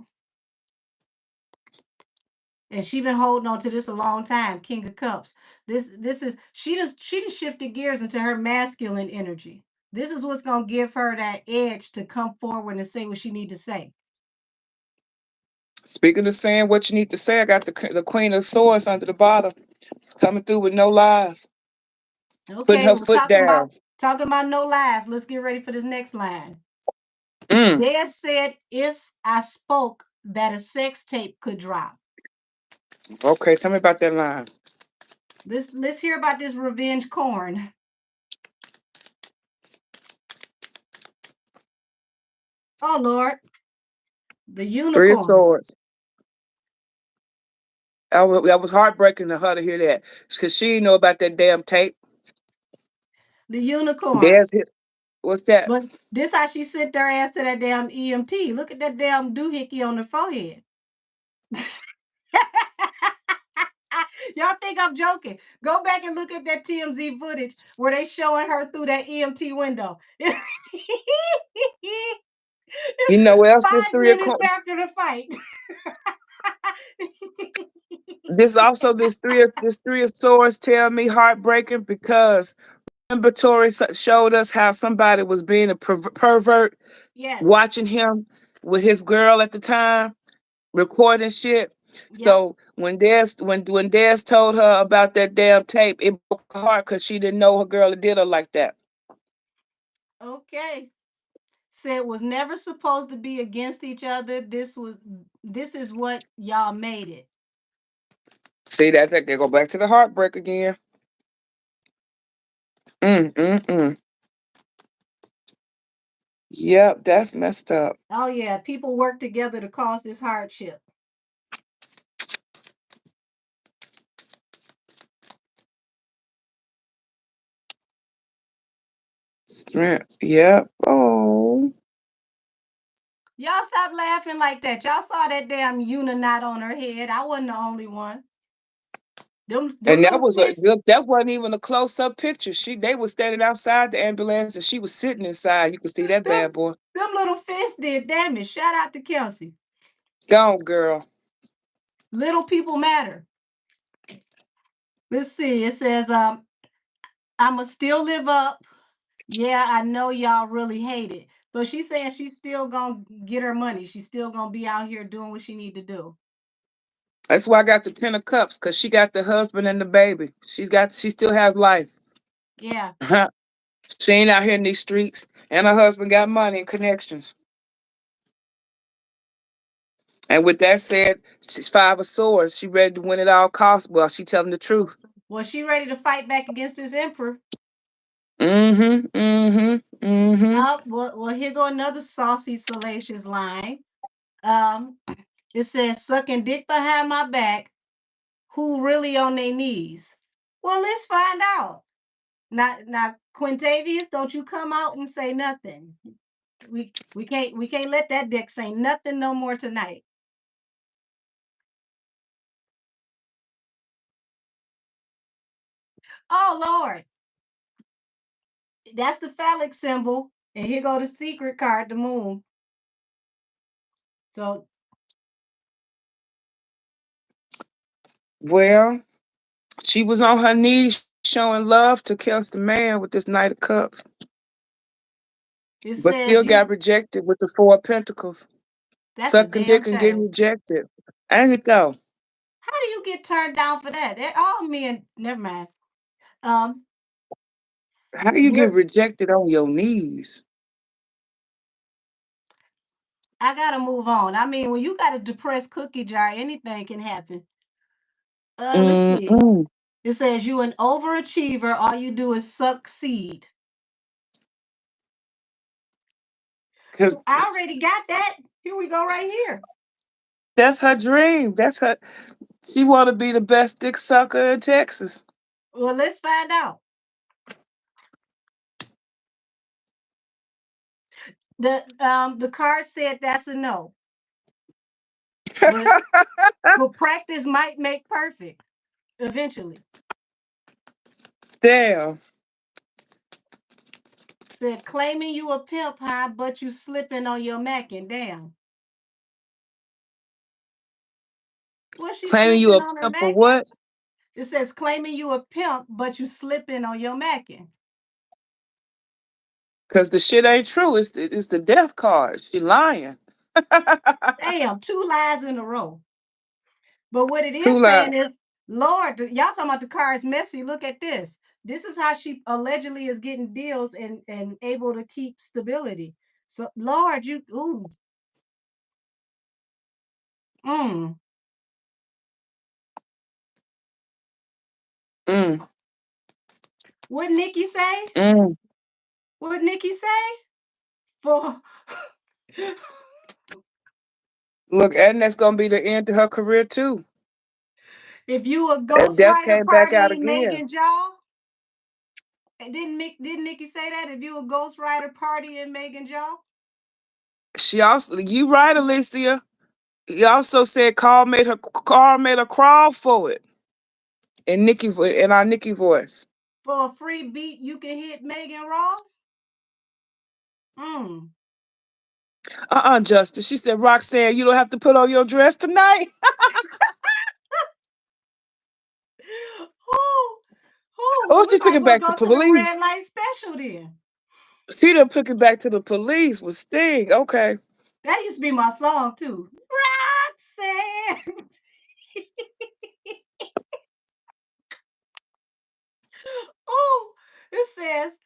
And she been holding on to this a long time. King of Cups. This is she just shifted gears into her masculine energy. This is what's gonna give her that edge to come forward and say what she need to say. Speaking of saying what you need to say, I got the Queen of Swords under the bottom. It's coming through with no lies. Putting Okay, her well, foot down. talking about no lies. Let's get ready for this next line. Mm. Dad said if I spoke that a sex tape could drop. Okay, tell me about that line. Let's hear about this revenge corn. Oh Lord, the Three of unicorn. Swords. That was heartbreaking to her to hear that because she didn't know about that damn tape. The unicorn. There's hit. What's that? But this how she sent their ass to that damn EMT. Look at that damn doohickey on the forehead. Y'all think I'm joking? Go back and look at that TMZ footage where they showing her through that EMT window. You know what else? This 5 minutes after the fight. this three of swords tell me heartbreaking because remember Tori showed us how somebody was being a pervert, Yes. watching him with his girl at the time, recording shit. Yep. So when Des told her about that damn tape, it broke her heart because she didn't know her girl did her like that. Okay. Said was never supposed to be against each other. This is what y'all made it. See that they go back to the heartbreak again. Mm. Yep, that's messed up. Oh yeah, people work together to cause this hardship. Strength. Yep. Oh. Y'all stop laughing like that. Y'all saw that damn knot on her head. I wasn't the only one. Them And little fists. that wasn't even a close up picture. They was standing outside the ambulance and she was sitting inside. You could see that bad boy. Them little fists did damage. Shout out to Kelsey. Gone, girl. Little people matter. Let's see. It says, I'ma still live up. Yeah, I know y'all really hate it. But she's saying she's still gonna get her money. She's still gonna be out here doing what she need to do. That's why I got the 10 of cups, because she got the husband and the baby. She still has life. Yeah. She ain't out here in these streets. And her husband got money and connections. And with that said, she's 5 of swords. She ready to win at all costs. Well, she telling the truth. Well, she ready to fight back against this emperor. Well, here go another saucy, salacious line. It says, sucking dick behind my back, who really on their knees? Well, let's find out. Now, Quintavious, don't you come out and say nothing. We can't let that dick say nothing no more tonight. Oh Lord. That's the phallic symbol. And here go the secret card, the moon. So Well, she was on her knees showing love to Kelsey Man with this Knight of Cups. it But says still you. got rejected with the 4 of Pentacles. That's a Sucking damn dick and getting shame. rejected. Ain't it though? How do you get turned down for that? All men, never mind. Um, How you get rejected on your knees? I gotta move on. I mean, when you got a depressed cookie jar, anything can happen. Let's see. Mm-mm. It says you an overachiever. All you do is succeed. Cause I already got that. Here we go, right here. that's her dream. She want to be the best dick sucker in Texas. Well, let's find out. The card said that's a no. But but practice might make perfect eventually. Damn. Said claiming you a pimp high, but you slipping on your macking. Damn. Was she Claiming you slipping a on her pimp or macking? what? It says claiming you a pimp, but you slipping on your macking. Cause the shit ain't true. It's the death card. She lying. Damn, 2 lies in a row. But what it Two is lies. saying is, Lord, y'all talking about the card's messy. Look at this. This is how she allegedly is getting deals and able to keep stability. So, Lord, you, ooh. Mm. Mm. What Nikki say? Mm. What Nikki say? For Look, and that's gonna be the end to her career too. If you a And Death ghostwriter came back out partying again. Megan Jaw, didn't Nikki say that? If you a ghostwriter partying Megan Jaw? She also, you right, Alicia. He also said Carl made her crawl for it in our Nikki voice. For a free beat, you can hit Megan Raw? Mm. Justice. She said, Roxanne, you don't have to put on your dress tonight. Who? Well, Oh, we she might took as it well back to go to the police. red light special then. She done took it back to the police with Sting. Okay. That used to be my song too. Roxanne. Oh, it says,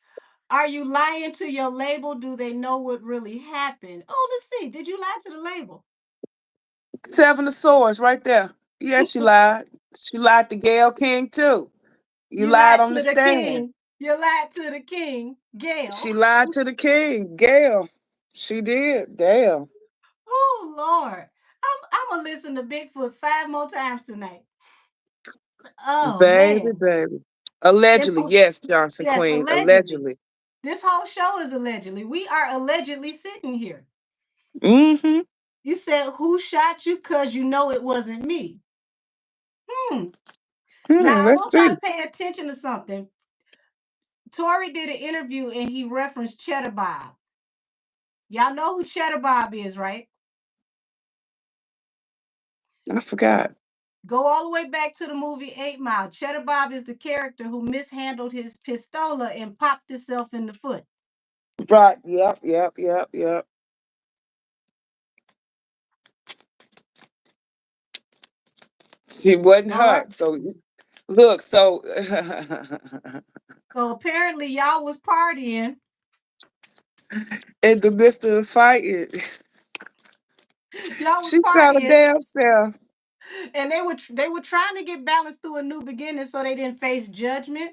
are you lying to your label? Do they know what really happened? Oh, let's see. Did you lie to the label? Seven of Swords right there. Yeah, she lied. She lied to Gail King too. You You lied lied on the to the stand. king. You lied to the king, Gail. She lied to the king, Gail. She did. Damn. Oh Lord. I'm gonna listen to Bigfoot 5 more times tonight. Oh Baby, man. baby. Allegedly, Simple. yes, Johnson Yes, Queen. allegedly. Allegedly. This whole show is allegedly. We are allegedly sitting here. Mm-hmm. You said, who shot you? Because you know it wasn't me. Hmm. Now, I Let's want y'all see. to pay attention to something. Tory did an interview and he referenced Cheddar Bob. Y'all know who Cheddar Bob is, right? I forgot. Go all the way back to the movie 8 Mile. Cheddar Bob is the character who mishandled his pistola and popped himself in the foot. Right. Yep, yep, yep, yep. She wasn't Lord. hurt. So look, so So apparently y'all was partying. in the midst of the fight, Y'all was she found a partying. damn self. And they were trying to get balanced through a new beginning so they didn't face judgment.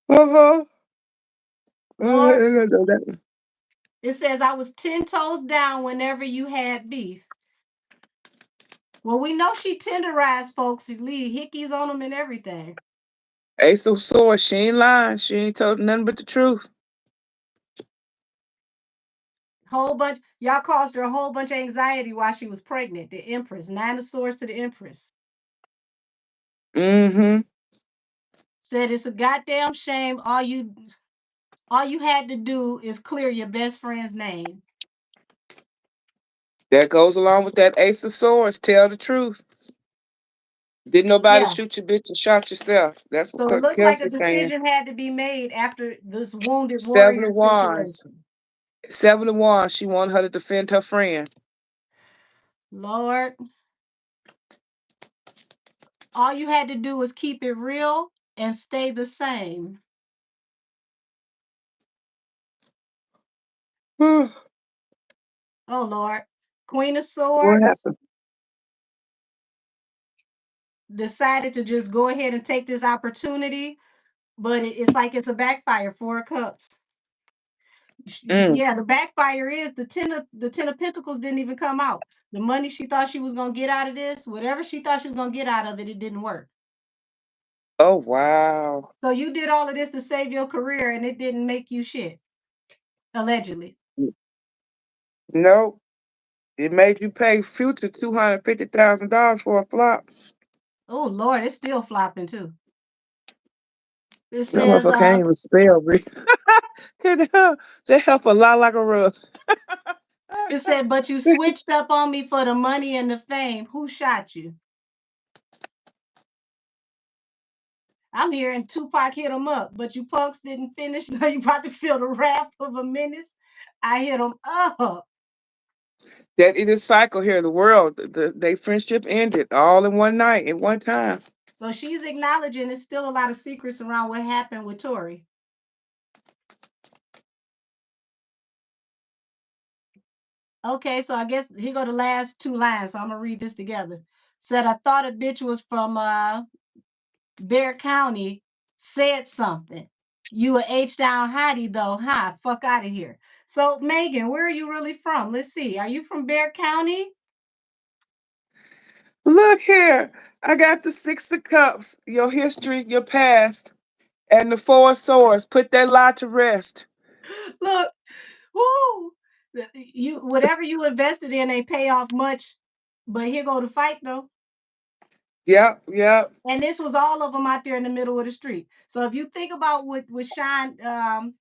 Uh-huh. Lord, it says I was 10 toes down whenever you had beef. Well, we know she tenderized folks who leave hickeys on them and everything. Ace of Swords, she ain't lying. She ain't told nothing but the truth. Whole bunch, y'all caused her a whole bunch of anxiety while she was pregnant. The Empress, 9 of Swords to the Empress. Mm-hmm. Said it's a goddamn shame. All you had to do is clear your best friend's name. That goes along with that Ace of Swords. Tell the truth. Didn't nobody Yeah. shoot your bitch and shot yourself. That's So it what looked like a Kelsey's saying. decision had to be made after this wounded Seven warrior of Wands. situation. 7 of Wands. She wanted her to defend her friend. Lord, all you had to do was keep it real and stay the same. What Oh Lord. Queen of Swords happened? decided to just go ahead and take this opportunity, but it's like it's a backfire. 4 of Cups. Mm. Yeah, the backfire is the ten of Pentacles didn't even come out. The money she thought she was gonna get out of this, whatever she thought she was gonna get out of it, it didn't work. Oh wow. So you did all of this to save your career, and it didn't make you shit. Allegedly. Nope. It made you pay Future $250,000 for a flop. Oh Lord, it's still flopping too. It That says, motherfucker can't even spell, they help a lot like a rug. but you switched up on me for the money and the fame. Who shot you? I'm hearing Tupac hit him up, but you punks didn't finish. Now you about to feel the wrath of a menace. I hit him up. That it is cycle here. The world, they friendship ended all in one night, in one time. So she's acknowledging there's still a lot of secrets around what happened with Tory. Okay, so I guess here go the last 2 lines. So I'm gonna read this together. Said I thought a bitch was from Bear County, said something. You a H down hottie though, huh? Fuck out of here. So, Megan, where are you really from? Let's see. Are you from Bexar County? Look here. I got the Six of Cups, your history, your past, and the Four of Swords. Put that lie to rest. Look, whoo! You whatever you invested in ain't pay off much, but here go the fight though. Yep, yep. And this was all of them out there in the middle of the street. So if you think about what Sean,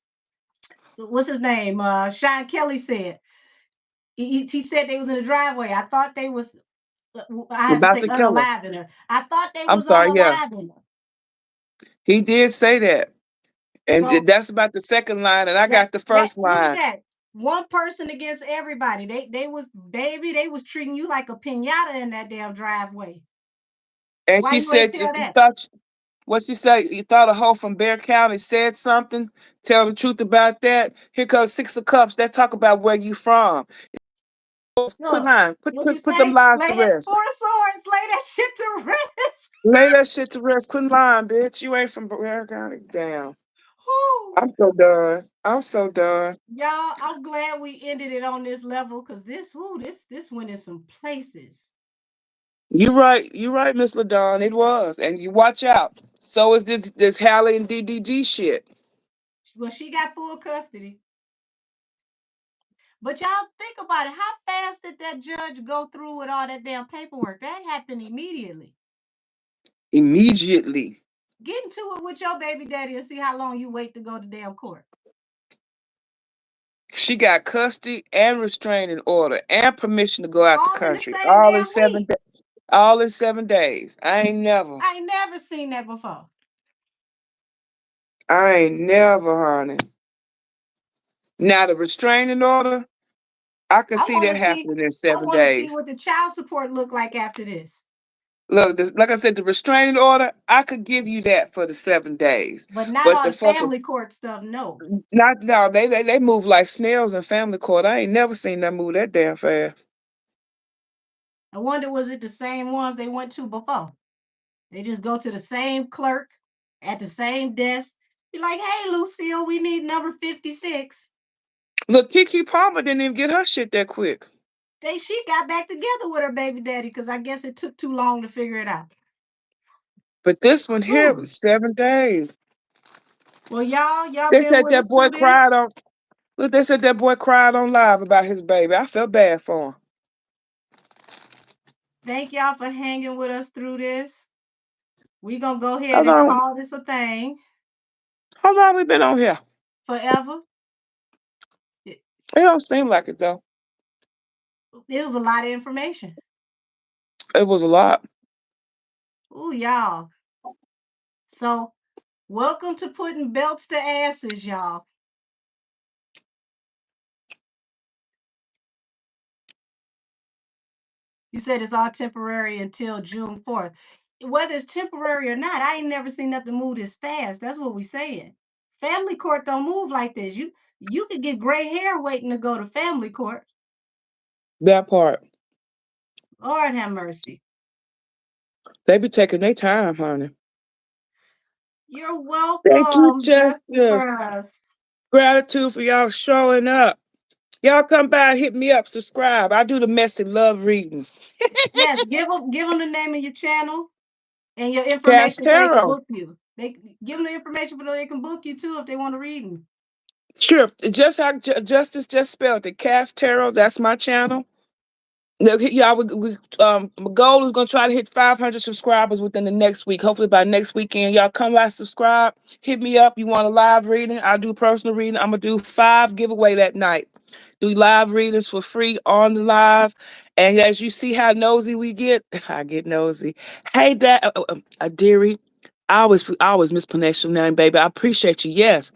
what's his name? Sean Kelly said. He said they was in the driveway. I thought they was. I have to About say to kill her. unaliving her. I thought they I'm was sorry, yeah. unaliving her. He did say that. And So that's about the second line, and I got the first look at line. that. One person against everybody. They was they was treating you like a pinata in that damn driveway. And Why she you ain't said, tell you that? thought, what she said, you thought a hoe from Bexar County said something? Tell the truth about that. Here comes Six of Cups. That talk about where you from. Put Look, line, what you put them say? lies to Lay it rest. four swords, lay that shit to rest. Lay that shit to rest. Quit lying, bitch. You ain't from Bexar County. Damn. Whew. I'm so done. I'm so done. Y'all, I'm glad we ended it on this level because this went in some places. You right, Miss LaDon. It was. And you watch out. So is this Hallie and DDG shit. Well, she got full custody. But y'all think about it. How fast did that judge go through with all that damn paperwork? That happened immediately. Immediately. Get into it with your baby daddy and see how long you wait to go to damn court. She got custody and restraining order and permission to go out the All in the country. same damn week. All in 7 days. I ain't never. I ain't never seen that before. Honey. Now the restraining order, I can I see want that to see. happening in I seven want to see days. what the child support look like after this. Look, like I said, the restraining order, I could give you that for the 7 days. But not But all the the fucking family court stuff. No. not no, they move like snails in family court. I ain't never seen them move that damn fast. I wonder was it the same ones they went to before? They just go to the same clerk at the same desk. Be like, hey, Lucille, we need number 56. Look, Kiki Palmer didn't even get her shit that quick. She got back together with her baby daddy because I guess it took too long to figure it out. But this one here Whew. was 7 days. Well, y'all They been said with that us boy through this. cried on. Look, they said that boy cried on live about his baby. I felt bad for him. Thank y'all for hanging with us through this. We gonna go How ahead and long? call this a thing How long we been on here? forever. It, It don't seem like it though. it was a lot of information. It was a lot. Ooh, y'all. So welcome to putting belts to asses, y'all. You said it's all temporary until June 4th. Whether it's temporary or not, I ain't never seen nothing move this fast. That's what we saying. Family court don't move like this. You could get gray hair waiting to go to family court. That part. Lord have mercy. They be taking their time, honey. You're Thank you, welcome, Justice Justice. for us. Gratitude for y'all showing up. Y'all come by and hit me up, subscribe. I do the messy love readings. Yes, give them the name of your channel and your Cash information so they can Tarot. book you. They give them the information so they can book you too if they want to read them. Sure. Just how Justice just spelled it. Cash Tarot, that's my channel. No, y'all, my goal is gonna try to hit 500 subscribers within the next week. Hopefully by next weekend, y'all come by, subscribe, hit me up. You want a live reading? I'll do personal reading. I'm gonna do 5 giveaway that night. Do live readings for free on the live. And as you see how nosy we get, I get nosy. Hey, Dad, Adiri, I always mispronounce your name, baby. I appreciate you. Yes.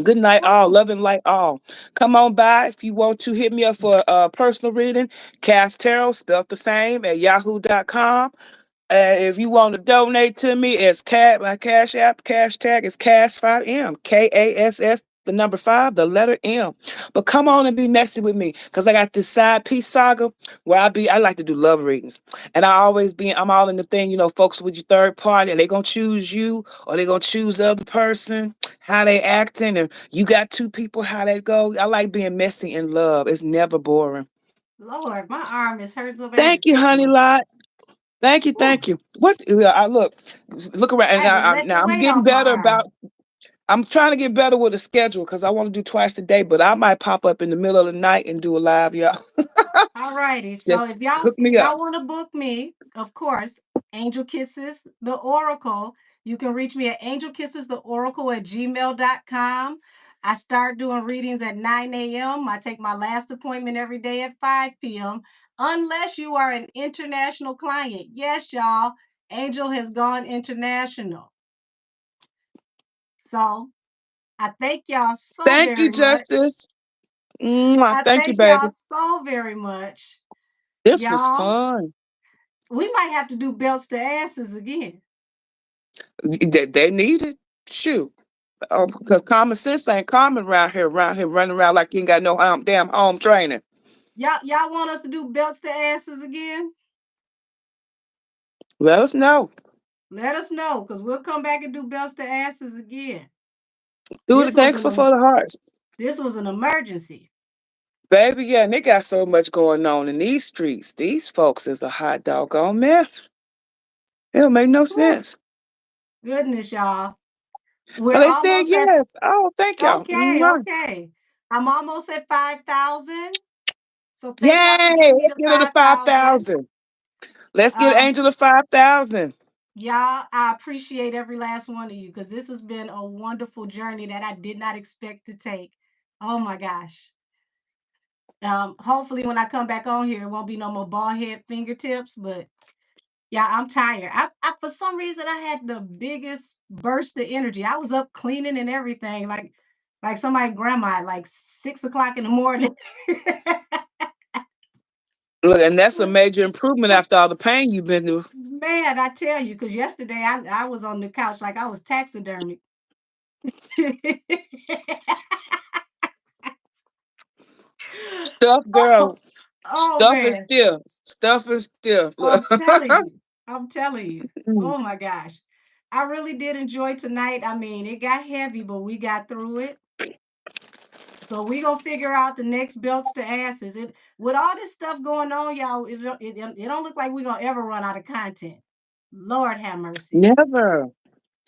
Good night, all. Love and light, all. Come on by if you want to hit me up for a personal reading. Cast Tarot, spelled the same at yahoo.com. If you want to donate to me, it's my cash app, cash tag is Cass5M. KASS, the number 5, the letter M. But come on and be messy with me. Because I got this side piece saga where I like to do love readings. And I'm all in the thing, folks with your third party, are they gonna choose you or they gonna choose the other person? how they acting, and you got two people, how they go. I like being messy in love. It's never boring. Lord, my arm is hurting so bad. I had Thank to you, take honey my. lot. Thank you, Whew, thank you. What? Yeah, I look around, I and had to let now the I'm weight getting off my better arm. about. I'm trying to get better with the schedule because I want to do twice a day, but I might pop up in the middle of the night and do a live, y'all. All righty. So Just if y'all hook me up. y'all want to book me, of course, Angel Kisses the Oracle. You can reach me at angelkissestheoracle@gmail.com. I start doing readings at 9 a.m. I take my last appointment every day at 5 p.m. Unless you are an international client. Yes, y'all. Angel has gone international. So I thank y'all so Thank you, very much. Justice. Mwah. I Thank you, thank baby. y'all so very much. This was Y'all, fun. we might have to do belts to asses again. They need it. Shoot. Because common sense ain't common around here running around like you ain't got no damn home training. Y'all want us to do belts to asses again? Let us know. Let us know, because we'll come back and do belts to asses again. Do the This was thankful for the hearts. an emergency. Baby, yeah, and they got so much going on in these streets. These folks is a hot doggone mess. It don't make no Whew, sense. goodness, y'all. Oh, We're they said almost at yes. Oh, thank y'all. okay, Mwah. okay. I'm almost at 5,000. So thank y'all for Yay! getting me Let's to get her to 5,000. 5,000. Let's get Um, Angel to 5,000. Y'all, I appreciate every last one of you because this has been a wonderful journey that I did not expect to take. Oh my gosh. Hopefully when I come back on here, it won't be no more bald head fingertips, but yeah, I'm tired. I for some reason I had the biggest burst of energy. I was up cleaning and everything, like somebody grandma at like 6 o'clock in the morning. Look, and that's a major improvement after all the pain you've been through. Man, I tell you, because yesterday I was on the couch like I was taxidermy. Stuff, Oh, girl. oh Stuff is man. stiff. Stuff is stiff. Look. I'm telling you. I'm telling you. Mm. Oh my gosh. I really did enjoy tonight. I mean, it got heavy, but we got through it. So we gonna figure out the next belts to asses. It with all this stuff going on, y'all. It don't look like we're gonna ever run out of content. Lord have mercy. Never.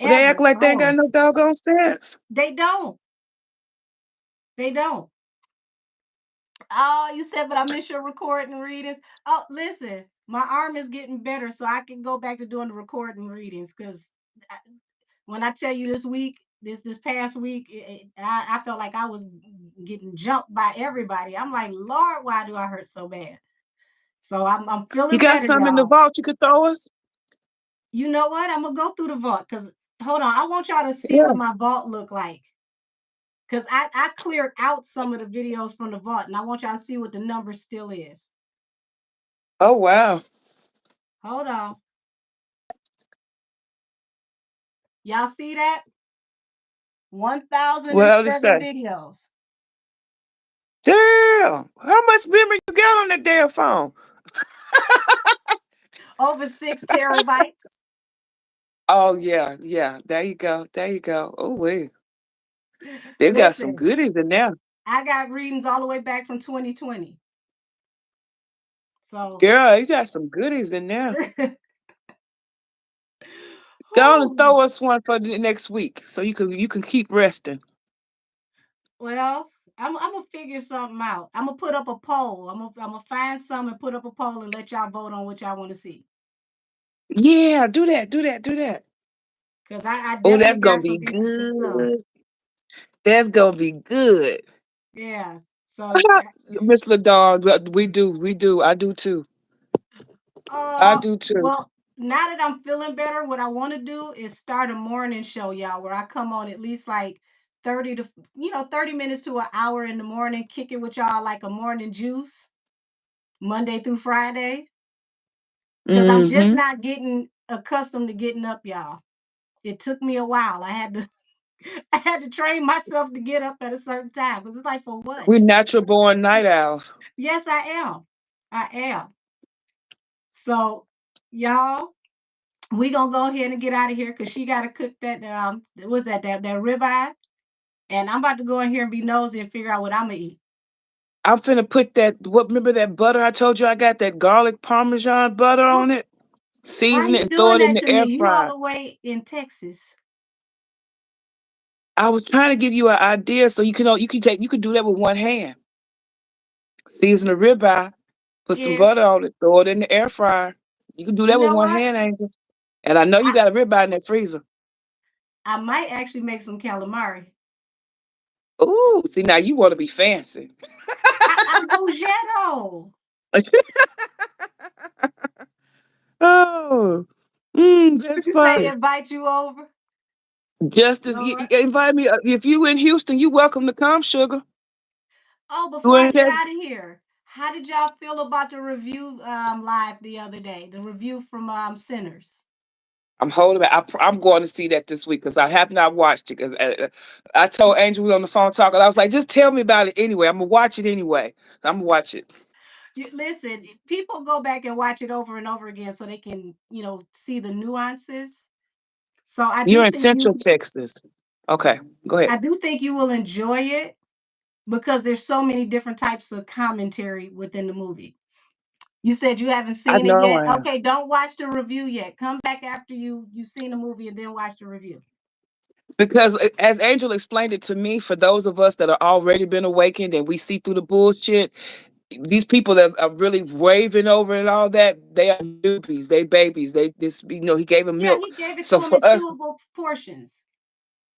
They act Ever. like they ain't got Oh, no doggone sense. they don't. They don't. Oh, you said, but I miss your recording readings. Oh, listen, my arm is getting better, so I can go back to doing the recording readings. Because when I tell you this past week, I felt like I was getting jumped by everybody. I'm like, Lord, why do I hurt so bad? So I'm You feeling got better, some in the y'all. vault you could throw us? You know what? I'm gonna go through the vault because hold on, I want y'all to see Yeah. what my vault look like. Because I cleared out some of the videos from the vault, and I want y'all to see what the number still is. Oh, wow. Hold on. Y'all see that? What they 1,007 say? videos. Damn. How much memory you got on that damn phone? Over 6 terabytes. Oh, yeah. Yeah. There you go. There you go. Oh, wait. They've got some Listen, goodies in there. I got readings all the way back from 2020. So, Girl, you got some goodies in there. Go on and whew, throw us one for the next week so you can keep resting. well, I'm gonna figure something out. I'm gonna put up a poll. I'm gonna find some and put up a poll and let y'all vote on what y'all want to see. Yeah, do that, do that, do that. Cause I Oh, definitely that's gonna got be some interesting stuff. good. That's gonna be good. Yeah. So, Miss Ladon, we do. I do too. I do too. well, now that I'm feeling better, what I want to do is start a morning show, y'all, where I come on at least like 30 minutes to an hour in the morning, kick it with y'all like a morning juice, Monday through Friday. Because I'm just Mm-hmm. not getting accustomed to getting up, y'all. It took me a while. I had to I had to train myself to get up at a certain time. Because it's like, for what? We natural born night owls. Yes, I am. I am. So, y'all, we gonna go ahead and get out of here because she gotta cook that was that ribeye. And I'm about to go in here and be nosy and figure out what Imma eat. I'm finna put remember that butter I told you I got, that garlic parmesan butter Wh on it? Why Season it you and throw doing it in that the to me? air You all fryer. the way in Texas. I was trying to give you an idea so you can do that with one hand. Season the ribeye, put some Yeah. butter on it, throw it in the air fryer. You can do You that with know one what? hand, Angel. And I know you I got a ribeye in that freezer. I might actually make some calamari. Ooh, see now you want to be fancy. I'm bougetto. Oh, What that's you say, funny. invite you over? Just as All right. invite me if you in Houston, you welcome to come, sugar. Oh, before You I in get Texas? out of here, how did y'all feel about the review live the other day? The review from Sinners. I'm holding back. I'm going to see that this week because I have not watched it. Because I told Angel we on the phone talking. I was like, just tell me about it anyway. I'm gonna watch it anyway. I'm gonna watch it. Listen, people go back and watch it over and over again so they can, see the nuances. So You're in Central Texas. Okay, go ahead. I do think you will enjoy it because there's so many different types of commentary within the movie. You said you haven't I seen it know yet. I am. Okay, don't watch the review yet. Come back after you've seen the movie and then watch the review. Because as Angel explained it to me, for those of us that are already been awakened and we see through the bullshit, these people that are really raving over and all that, they are newbies, they babies, he gave them Yeah, milk. he gave it to So them in for us, chewable portions.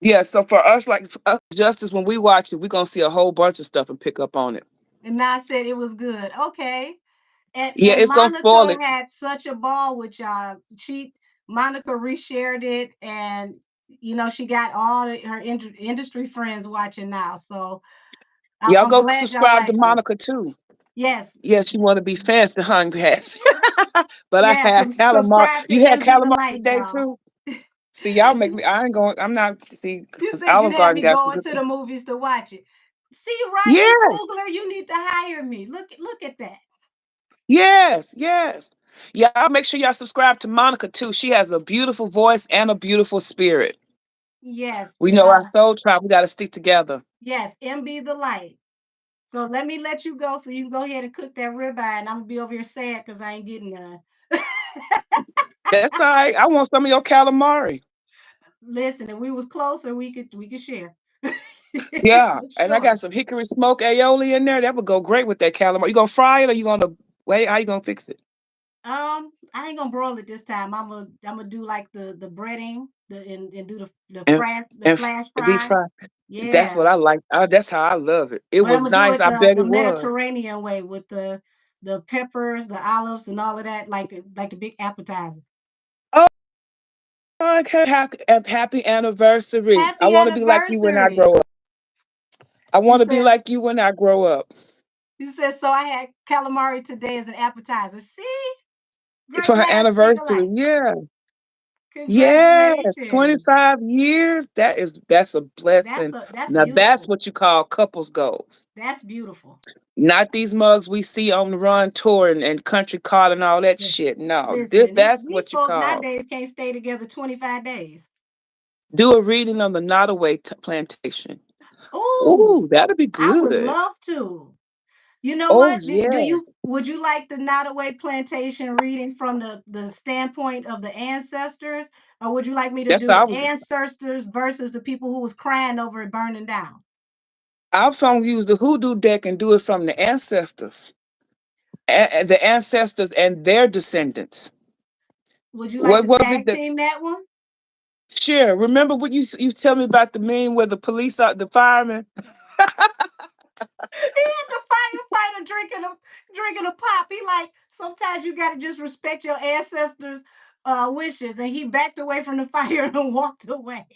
yeah, so for us, like for us, Justice, when we watch it, we're gonna see a whole bunch of stuff and pick up on it. And I said it was good. Okay. And Yeah, and it's gonna spoil Monica it. had such a ball with y'all. Monica reshared it, and she got all her industry friends watching now. So Y'all I'm go glad y'all subscribe to liked it. Monica too. Yes, Yeah, she want to be fancy, hung pass. But I yeah. had calamari. Subscribe to You had MB the calamari Light, today y'all. too. See, y'all make me. I ain't going. I'm not. See, You 'cause said you'd Olive have Garden me got some going good. to the movies to watch it. See, Ryan Yes, Coogler, you need to hire me. Look at that. yes, yes. Y'all make sure y'all subscribe to Monica too. She has a beautiful voice and a beautiful spirit. Yes, We know our soul tribe. We got to stick together. yes, MB the Light. So let you go so you can go ahead and cook that ribeye, and I'm gonna be over here sad because I ain't getting none. That's all right. I want some of your calamari. Listen, if we was closer, we could share. Yeah, For and I sure. got some hickory smoked aioli in there. That would go great with that calamari. You gonna fry it or you gonna wait? How you gonna fix it? I ain't gonna broil it this time. I'm gonna do like the breading, and do the And flash deep fry. fry. That's Yeah, what I like. That's how I love it. It but I'm was gonna do nice. it I bet the it was. Mediterranean way with the peppers, the olives, and all of that, like the big appetizer. Oh, okay. Happy anniversary. I Happy want to be like you when I grow anniversary! up. I You want to be says like you when I grow up. you said so. I had calamari today as an appetizer. See, great For her minds think anniversary. alike. Yeah. Yes. Congratulations. 25 years. That's a blessing. That's Now that's beautiful. what you call couples goals. That's beautiful. Not these mugs we see on the run tour and country call and all that Lis- shit. No, Listen, that's these what you folks call. nowadays can't stay together 25 days. Do a reading on the Nottoway plantation. Ooh, Ooh, that'd be I would good. love to. You know Oh what? Do yeah. you would you like the Nottoway plantation reading from the standpoint of the ancestors, or would you like me to That's do how the ancestors versus the people who was crying over it burning down? I was gonna use the hoodoo deck and do it from the ancestors. The ancestors and their descendants. Would you like What to was it tag that team that one? Sure. Remember what you tell me about the meme where the police are the firemen? He had the firefighter drinking a pop. He like, sometimes you gotta just respect your ancestors' wishes, and he backed away from the fire and walked away.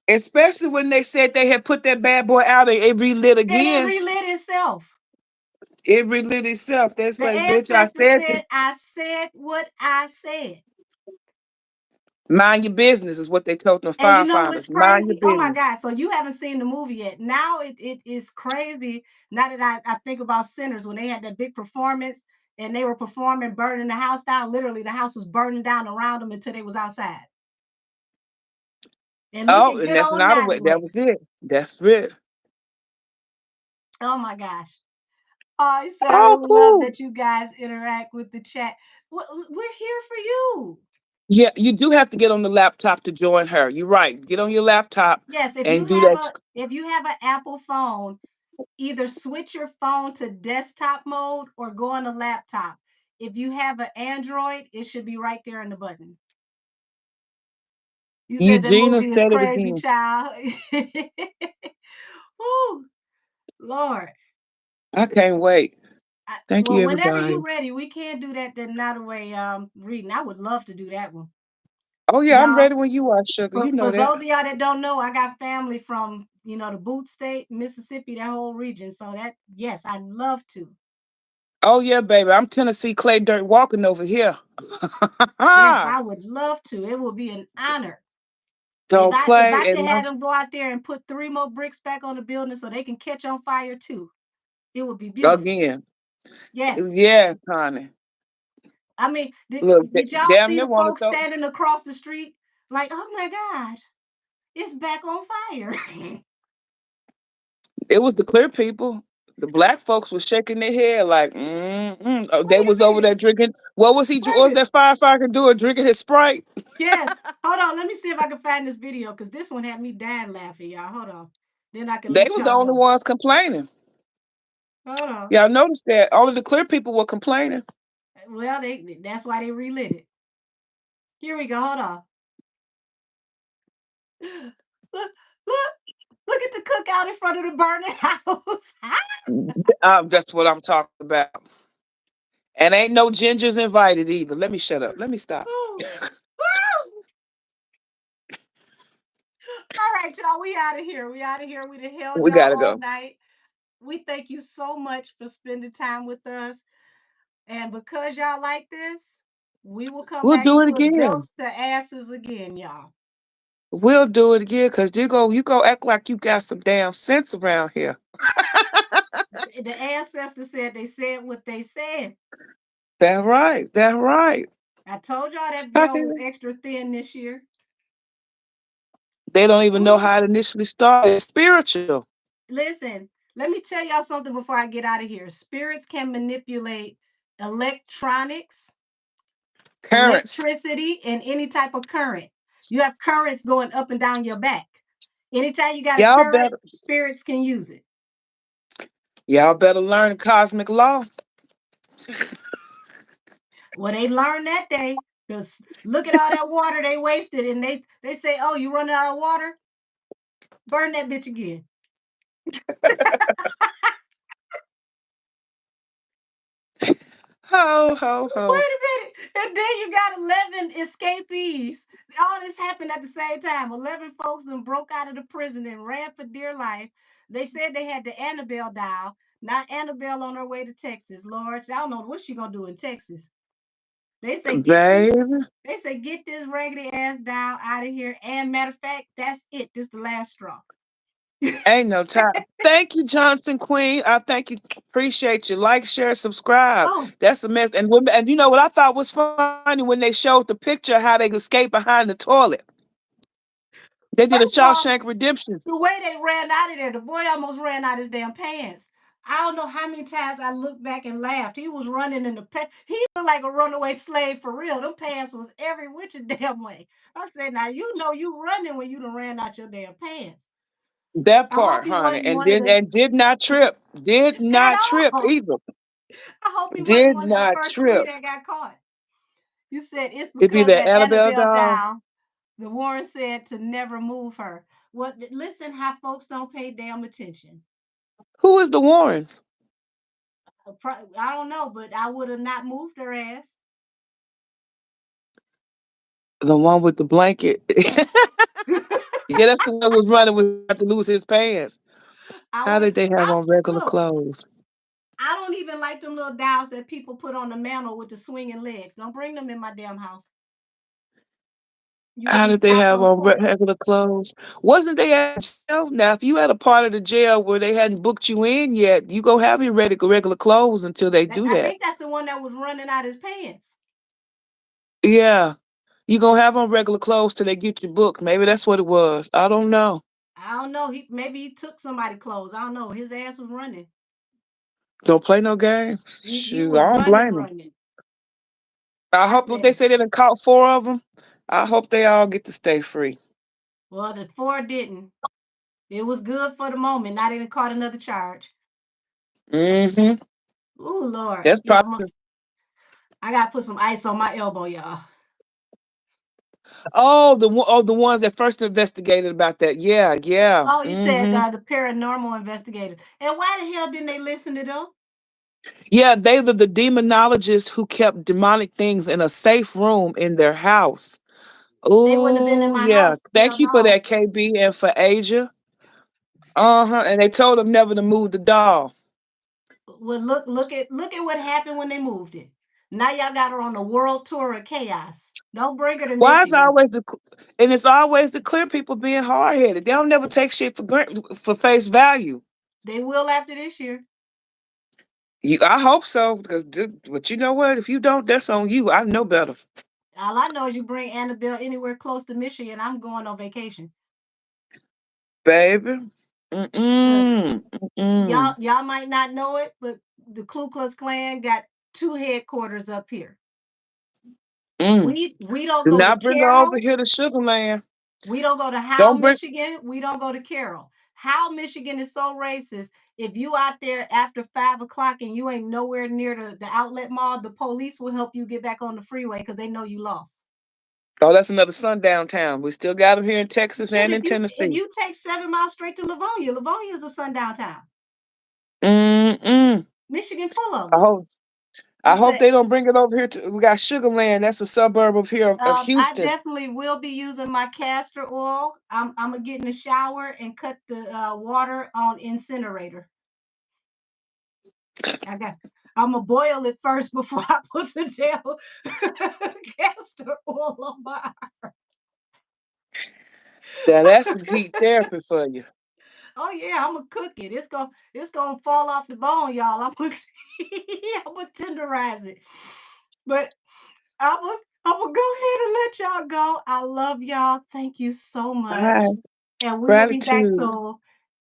Especially when they said they had put that bad boy out and it relit And it again. relit itself. It relit itself. That's The like, bitch, I ancestor said said, I said what I said. mind your business is what they told the And you know what's firefighters. Mind your crazy? Oh my business. God. So you haven't seen the movie yet. Now it is crazy. Now that I think about Sinners, when they had that big performance and they were performing, burning the house down. Literally, the house was burning down around them until they was outside. And look Oh, at and good that's old not a way. That Nodaway. was it. That's it. Oh my gosh. Oh, you said I Oh, really love cool. that you guys interact with the chat. We're here for you. Yeah, you do have to get on the laptop to join her. You're right. Get on your laptop Yes, and do that. if you have an Apple phone, either switch your phone to desktop mode or go on a laptop. If you have an Android, it should be right there in the button. You said that Eugenia movie is said it crazy, again. child. Woo, Lord. I can't wait. Thank Well, you, whenever everybody. you're ready, we can do that Nottaway reading. I would love to do that one. Oh, yeah, I'm Y'all, ready when you are, sugar. You for know that. those of y'all that don't know, I got family from, the Boot State, Mississippi, that whole region. So that, yes, I'd love to. Oh, yeah, baby. I'm Tennessee Clay Dirt walking over here. Yes, I would love to. It would be an honor. Don't If play. I could And have them go out there and put 3 more bricks back on the building so they can catch on fire too, it would be beautiful. again, Yes. yeah, Connie. I mean, Look, did y'all damn see near the want to folks throw. standing across the street like, oh my God, it's back on fire? It was the clear people. The black folks was shaking their head like, Oh, they Wait a was over minute. there drinking. What was he? Wait What a was minute. that firefighter doing? Drinking his Sprite. Yes. Hold on. Let me see if I can find this video because this one had me dying laughing, y'all. Hold on. Then I can They let was the y'all only go. ones complaining. Hold on. Y'all noticed that only the clear people were complaining. Well, that's why they relit it. Here we go. Hold on. Look, look, look at the cookout in front of the burning house. That's what I'm talking about. And ain't no gingers invited either. Let me shut up. Let me stop. Ooh. Woo! All right, y'all. We out of here. We out of here. We done held We y'all gotta all go. night. We thank you so much for spending time with us. And because y'all like this, we will come We'll back do and it put again. belts to asses again, y'all. We'll do it again because you go act like you got some damn sense around here. The ancestors said they said what they said. That right. That right. I told y'all that veil was extra thin this year. They don't even know Ooh. how it initially started. It's spiritual. Listen, let me tell y'all something before I get out of here. Spirits can manipulate electronics, Currents. electricity, and any type of current. You have currents going up and down your back. Anytime you got a Y'all current, better spirits can use it. y'all better learn cosmic law. Well, they learned that day because look at all that water they wasted, and they say, "Oh, you running out of water? Burn that bitch again." Ho ho Wait ho. a minute, and then you got 11 escapees. All this happened at the same time. 11 folks then broke out of the prison and ran for dear life. They said they had the Annabelle dial. Not Annabelle on her way to Texas. Lord, I don't know what she gonna do in Texas. They say get this. Baby. They say get this raggedy ass doll out of here. And matter of fact, that's it. This is the last straw. Ain't no time. Thank you, Johnson Queen. I thank you. Appreciate you. Like, share, subscribe. Oh, That's a mess. And you know what I thought was funny when they showed the picture of how they escaped behind the toilet. They did a first of all, Shawshank Redemption. the way they ran out of there, the boy almost ran out his damn pants. I don't know how many times I looked back and laughed. He was running in the pants. He looked like a runaway slave for real. Them pants was every which damn way. I said, now you know you running when you done ran out your damn pants. That I hope part, he honey. wasn't And one of did the and did not trip. Did at not trip all. either. I hope he wasn't Did one of the not first 3 trip. that got caught. You said it's It'd be because that that Annabelle Annabelle doll. doll. The Warren said to never move her. Well, listen, how folks don't pay damn attention. Who is the Warrens? I don't know, but I would have not moved her ass. The one with the blanket. Yeah, that's the one who was running with had to lose his pants. I How would did they have I on regular look. clothes? I don't even like them little dolls that people put on the mantle with the swinging legs. Don't bring them in my damn house. You will How be did they stopped have on the on porch. regular clothes? Wasn't they at jail? Now, if you at a part of the jail where they hadn't booked you in yet, you gonna have your regular clothes until they do I that. think that's the one that was running out his pants. Yeah, You gonna have on regular clothes till they get you booked. Maybe that's what it was. I don't know. I don't know. Maybe he took somebody clothes. I don't know. His ass was running. Don't play no games. He Shoot, was I don't blame him. running. I I hope if they said, say they done caught 4 of them, I hope they all get to stay free. well, the 4 didn't. It was good for the moment. Not even caught another charge. Mm-hmm. Oh Lord. That's Yeah, probably. I gotta put some ice on my elbow, y'all. Oh, the ones that first investigated about that. Yeah, yeah. Oh, you said Mm-hmm. the paranormal investigators. And why the hell didn't they listen to them? Yeah, they were the demonologists who kept demonic things in a safe room in their house. They wouldn't have been in Oh, my yeah. house. Hell Thank you for no. that, KB, and for Asia. Uh-huh. And they told them never to move the doll. Well, look at what happened when they moved it. Now y'all got her on a world tour of chaos. Don't bring her to Why is Michigan. always and it's always the clear people being hard headed. They don't never take shit for face value. They will after this year. I hope so, because but you know what? If you don't, that's on you. I know better, All I know is you bring Annabelle anywhere close to Michigan, I'm going on vacation. baby. Because Mm-mm. Mm-mm. y'all might not know it, but the Ku Klux Klan got 2 headquarters up here. Mm. We don't Do go to not bring her over Carroll. here to Sugarland. We don't go to Howell, Don't bring. Michigan. We don't go to Carroll. Howell, Michigan is so racist. If you out there after 5 o'clock and you ain't nowhere near the outlet mall, the police will help you get back on the freeway because they know you lost. Oh, that's another sundown town. We still got them here in Texas Shit, and if in if Tennessee. you take 7 miles straight to Livonia, Livonia is a sundown town. Mm-mm. Michigan full of I them. hope. I You hope say, they don't bring it over here to. We got Sugarland. That's a suburb of here of I Houston. definitely will be using my castor oil. I'm gonna get in the shower and cut the water on incinerator. I got. I'm gonna boil it first before I put the damn castor oil on my. Now that's some heat therapy for you. Oh yeah, I'm gonna cook it. It's gonna fall off the bone, y'all. I'm gonna tenderize it. But I'm gonna go ahead and let y'all go. I love y'all. Thank you so All much. right. And we will be back Gratitude. soon.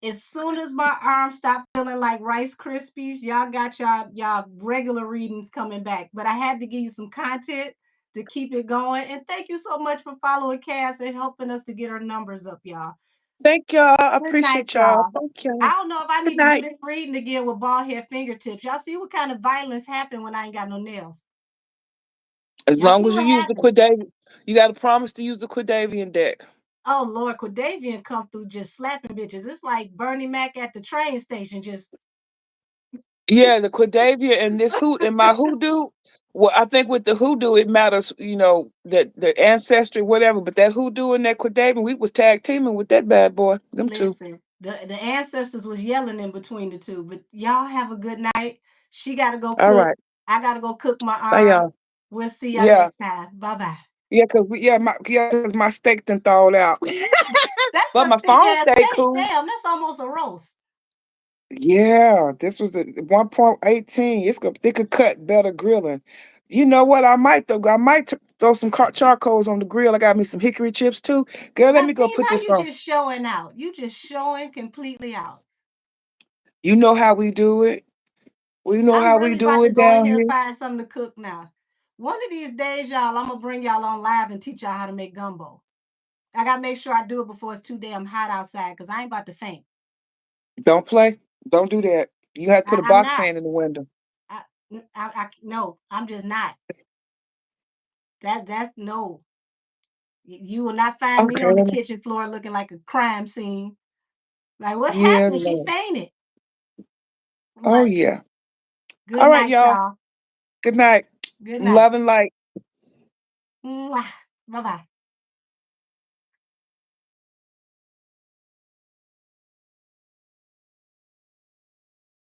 As soon as my arms stop feeling like Rice Krispies, y'all got y'all regular readings coming back. But I had to give you some content to keep it going. And thank you so much for following Cass and helping us to get our numbers up, y'all. Thank y'all. I Good night, appreciate y'all. y'all. Thank I y'all. don't know if I Good need to do night. this reading again with bald head fingertips. Y'all see what kind of violence happened when I ain't got no nails. As Y'all long see as you what use the happened. Quadavian, you got to promise to use the Quadavian deck. Oh Lord, Quadavian come through just slapping bitches. It's like Bernie Mac at the train station. Just Yeah, the Quadavian and this hoot and my hoodoo. Well, I think with the hoodoo, it matters, that the ancestry, whatever. But that hoodoo and that Quadavian, we was tag teaming with that bad boy. Them two. listen. The ancestors was yelling in between the two. But y'all have a good night. She got to go All cook. right. I got to go cook my Bye, arm. y'all. We'll see y'all Yeah. next time. Bye bye. Yeah, cause my steak done thawed out. That's But a my thick phone ass stay steak. cool. Damn, that's almost a roast. Yeah, this was a 1.18. It's a thicker cut, better grilling. You know what? I might throw some charcoals on the grill. I got me some hickory chips too. Girl, let Now me go see, put now this you on. just showing out. You just showing completely out. You know how we do it. We know I'm how we really do about to it go in down here and here. find something to cook now. One of these days, y'all, I'm gonna bring y'all on live and teach y'all how to make gumbo. I gotta make sure I do it before it's too damn hot outside because I ain't about to faint. Don't play. Don't do that. You have to put a I'm box not. fan in the window. No, I'm just not. That's no. You will not find me Okay. on the kitchen floor looking like a crime scene. Like what Yeah, happened? She Lord. fainted. Oh But yeah. good All right, night, y'all. y'all. Good night. Good night. Love and light. Bye bye.